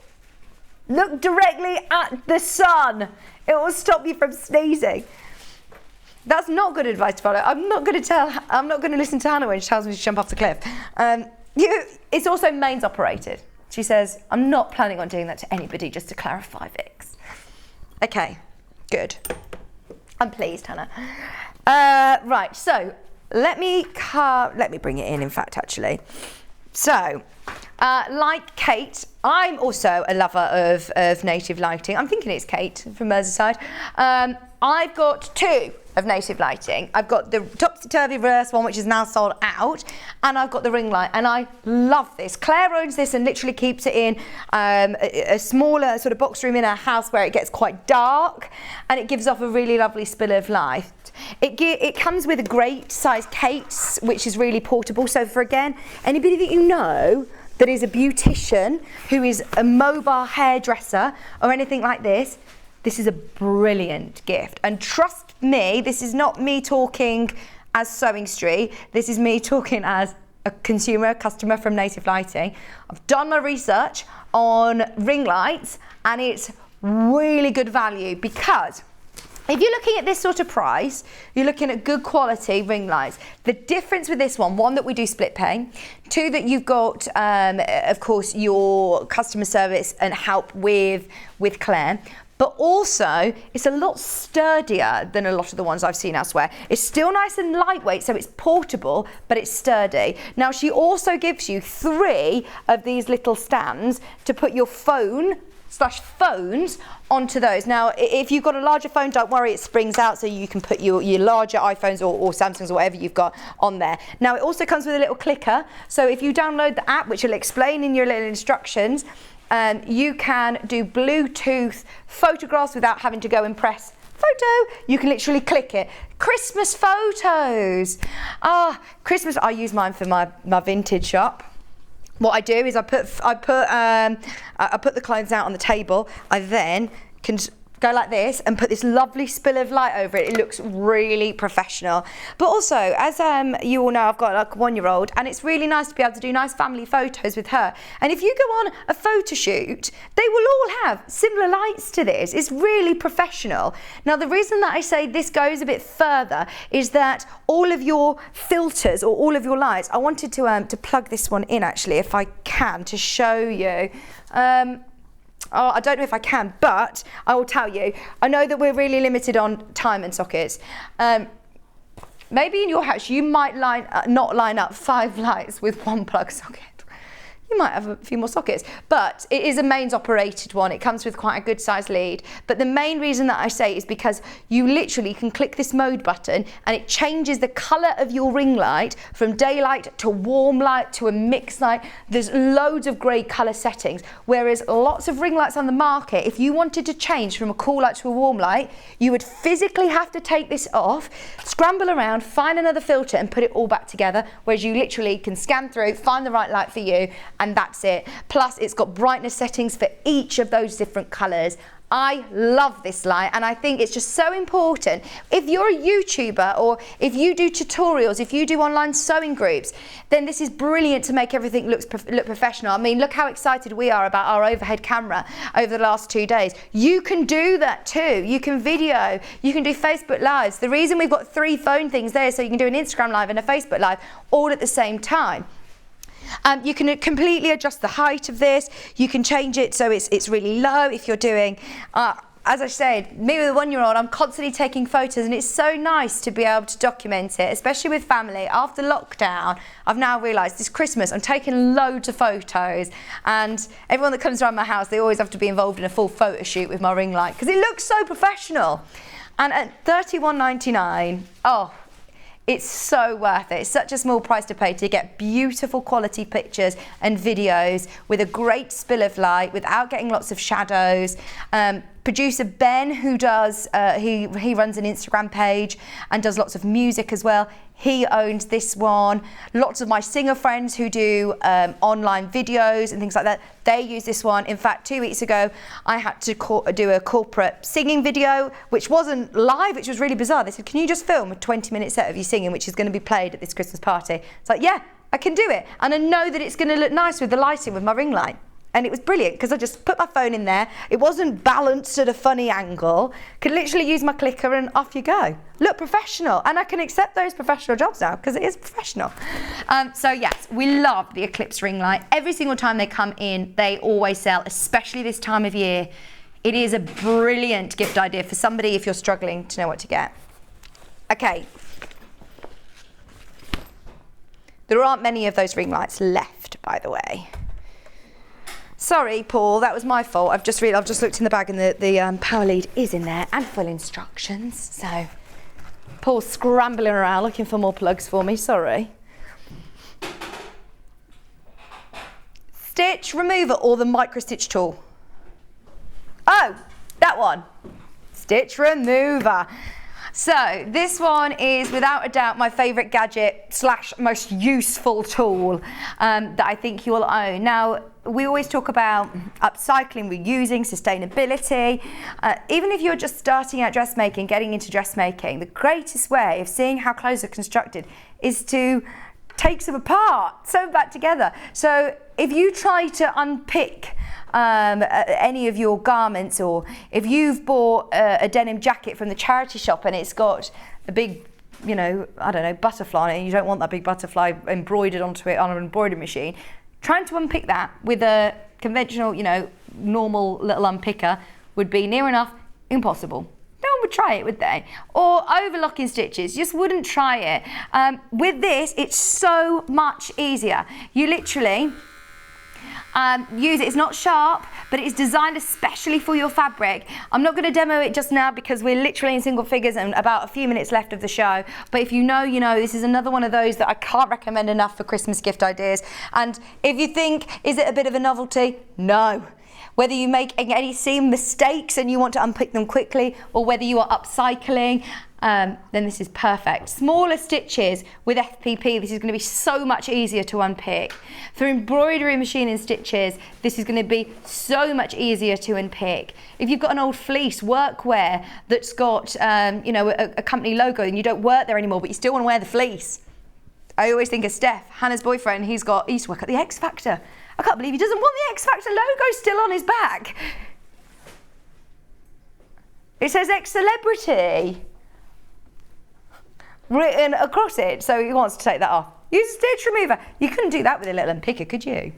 D: Look directly at the sun, it will stop you from sneezing. That's not good advice to follow. I'm not going to listen to Hannah when she tells me to jump off the cliff. It's also mains operated. She says, I'm not planning on doing that to anybody, just to clarify, Vix. Okay, good. I'm pleased, Hannah. Right, so let me bring it in fact, actually. So, like Kate, I'm also a lover of Native Lighting. I'm thinking it's Kate from Merseyside. I've got 2 of Native Lighting. I've got the topsy-turvy reverse one, which is now sold out, and I've got the ring light, and I love this. Claire owns this and literally keeps it in a smaller sort of box room in her house where it gets quite dark, and it gives off a really lovely spill of light. It comes with a great size case, which is really portable. So for, again, anybody that you know that is a beautician, who is a mobile hairdresser or anything like this, this is a brilliant gift. And trust me, this is not me talking as Sewing Street. This is me talking as a customer from Native Lighting. I've done my research on ring lights, and it's really good value, because if you're looking at this sort of price, you're looking at good quality ring lights. The difference with this one that we do split pay, 2 that you've got, of course, your customer service and help with Claire, but also it's a lot sturdier than a lot of the ones I've seen elsewhere. It's still nice and lightweight, so it's portable, but it's sturdy. Now, she also gives you 3 of these little stands to put your phones onto those. Now, if you've got a larger phone, don't worry, it springs out, so you can put your larger iPhones or Samsungs or whatever you've got on there. Now, it also comes with a little clicker, so if you download the app, which will explain in your little instructions, you can do Bluetooth photographs without having to go and press photo. You can literally click it. Christmas photos. Christmas, I use mine for my vintage shop. What I do is I put the clothes out on the table. I then can go like this and put this lovely spill of light over it. It looks really professional. But also, as you all know, I've got like a 1-year-old, and it's really nice to be able to do nice family photos with her. And if you go on a photo shoot, they will all have similar lights to this. It's really professional. Now, the reason that I say this goes a bit further is that all of your filters or all of your lights, I wanted to plug this one in, actually, if I can, to show you. I don't know if I can, but I will tell you. I know that we're really limited on time and sockets. Maybe in your house you might not line up 5 lights with 1 plug socket. You might have a few more sockets, but it is a mains operated one. It comes with quite a good size lead. But the main reason that I say is because you literally can click this mode button and it changes the colour of your ring light from daylight to warm light to a mixed light. There's loads of great colour settings, whereas lots of ring lights on the market, if you wanted to change from a cool light to a warm light, you would physically have to take this off, scramble around, find another filter and put it all back together, whereas you literally can scan through, find the right light for you, and that's it. Plus, it's got brightness settings for each of those different colours. I love this light, and I think it's just so important. If you're a YouTuber, or if you do tutorials, if you do online sewing groups, then this is brilliant to make everything look professional. I mean, look how excited we are about our overhead camera over the last 2 days. You can do that too. You can video, you can do Facebook Lives. The reason we've got 3 phone things there is so you can do an Instagram Live and a Facebook Live all at the same time. You can completely adjust the height of this. You can change it so it's really low if you're doing, as I said, me with a 1-year-old, I'm constantly taking photos, and it's so nice to be able to document it, especially with family. After lockdown, I've now realised this Christmas I'm taking loads of photos, and everyone that comes around my house, they always have to be involved in a full photo shoot with my ring light because it looks so professional. And at $31.99, it's so worth it. It's such a small price to pay to get beautiful quality pictures and videos with a great spill of light without getting lots of shadows. Producer Ben, who does, he runs an Instagram page and does lots of music as well. He owns this one. Lots of my singer friends who do online videos and things like that, they use this one. In fact, 2 weeks ago, I had to do a corporate singing video, which wasn't live, which was really bizarre. They said, can you just film a 20-minute set of you singing, which is going to be played at this Christmas party? It's like, yeah, I can do it. And I know that it's going to look nice with the lighting with my ring light. And it was brilliant because I just put my phone in there. It wasn't balanced at a funny angle. Could literally use my clicker and off you go. Look professional. And I can accept those professional jobs now because it is professional. So yes, we love the Eclipse ring light. Every single time they come in, they always sell, especially this time of year. It is a brilliant gift idea for somebody if you're struggling to know what to get. Okay. There aren't many of those ring lights left, by the way. Sorry, Paul, that was my fault. I've just looked in the bag and the power lead is in there and full instructions. So Paul's scrambling around looking for more plugs for me, sorry. Stitch remover or the micro stitch tool? Oh, that one. Stitch remover. So this one is without a doubt my favourite gadget / most useful tool that I think you will own. Now, we always talk about upcycling, reusing, sustainability. Even if you're just starting out dressmaking, getting into dressmaking, the greatest way of seeing how clothes are constructed is to take them apart, sew them back together. So if you try to unpick any of your garments, or if you've bought a denim jacket from the charity shop and it's got a big, you know, I don't know, butterfly, and you don't want that big butterfly embroidered onto it on an embroidery machine, trying to unpick that with a conventional, you know, normal little unpicker would be near enough impossible. No one would try it, would they? Or overlocking stitches, just wouldn't try it. With this, it's so much easier. You literally use it. It's not sharp, but it's designed especially for your fabric. I'm not going to demo it just now because we're literally in single figures and about a few minutes left of the show. But if you know, you know, this is another one of those that I can't recommend enough for Christmas gift ideas. And if you think, is it a bit of a novelty? No. Whether you make any seam mistakes and you want to unpick them quickly, or whether you are upcycling, then this is perfect. Smaller stitches with FPP, this is going to be so much easier to unpick. For embroidery machine and stitches, this is going to be so much easier to unpick. If you've got an old fleece workwear that's got you know, a company logo and you don't work there anymore, but you still want to wear the fleece. I always think of Steph, Hannah's boyfriend. He used to work at the X Factor. I can't believe he doesn't want the X Factor logo still on his back. It says ex-celebrity written across it, so he wants to take that off. Use a stitch remover. You couldn't do that with a little unpicker, could you?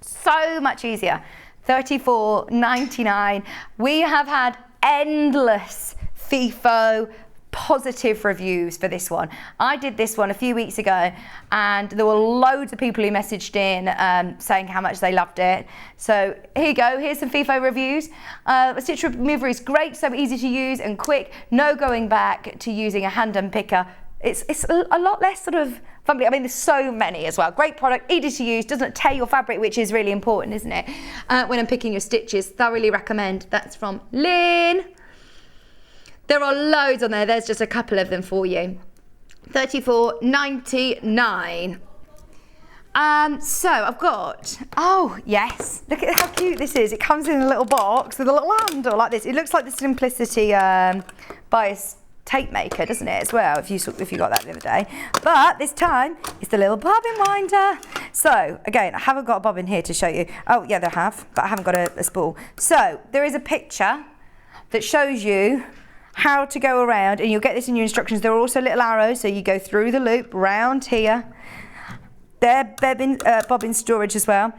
D: So much easier. $34.99. We have had endless FIFO positive reviews for this one. I did this one a few weeks ago and there were loads of people who messaged in saying how much they loved it. So here you go, here's some FIFO reviews. The stitch remover is great, so easy to use and quick. No going back to using a hand unpicker. It's a lot less sort of fun. I mean, there's so many as well. Great product, easy to use, doesn't tear your fabric, which is really important, isn't it? When unpicking your stitches, thoroughly recommend. That's from Lynn. There are loads on there. There's just a couple of them for you. $34.99. So I've got, oh yes, look at how cute this is. It comes in a little box with a little handle like this. It looks like the Simplicity bias tape maker, doesn't it, as well, if you got that the other day. But this time, it's the little bobbin winder. So, again, I haven't got a bobbin here to show you. Oh, yeah, I have, but I haven't got a spool. So, there is a picture that shows you how to go around, and you'll get this in your instructions. There are also little arrows, so you go through the loop, round here. They're bobbin storage as well.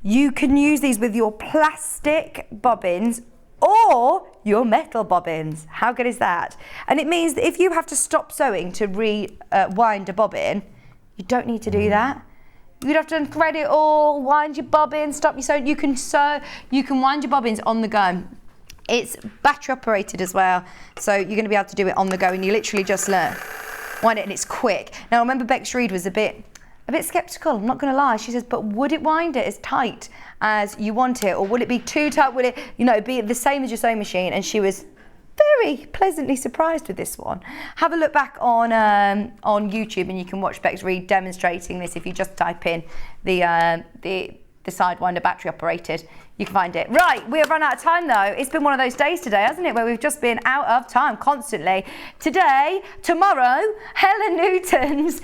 D: You can use these with your plastic bobbins or your metal bobbins. How good is that? And it means that if you have to stop sewing to rewind a bobbin, you don't need to do that. You'd have to unthread it all, wind your bobbin, stop your sewing. You can wind your bobbins on the go. It's battery operated as well, so you're going to be able to do it on the go, and you literally just wind it, and it's quick. Now remember, Bex Reed was a bit sceptical, I'm not going to lie. She says, but would it wind it as tight as you want it, or would it be too tight? Would it, be the same as your sewing machine? And she was very pleasantly surprised with this one. Have a look back on YouTube, and you can watch Bex Reed demonstrating this. If you just type in the Sidewinder battery operated, you can find it. Right, we have run out of time though. It's been one of those days today, hasn't it, where we've just been out of time constantly. Tomorrow, Helen Newton's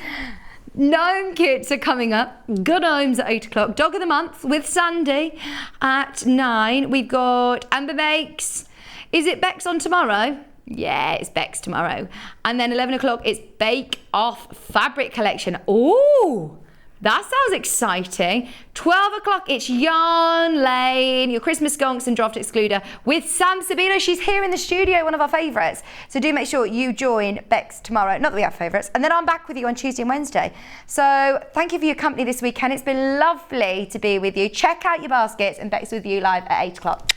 D: gnome kits are coming up. Good Gnomes at 8 o'clock. Dog of the Month with Sandy at 9. We've got Amber Makes. Is it Bex on tomorrow? Yeah, it's Bex tomorrow. And then 11 o'clock, it's Bake Off Fabric Collection. Ooh! That sounds exciting. 12 o'clock, it's Yarn Lane, your Christmas skunks and draft excluder with Sam Sabino. She's here in the studio, one of our favourites. So do make sure you join Bex tomorrow. Not that we have favourites. And then I'm back with you on Tuesday and Wednesday. So thank you for your company this weekend. It's been lovely to be with you. Check out your baskets and Bex with you live at 8 o'clock.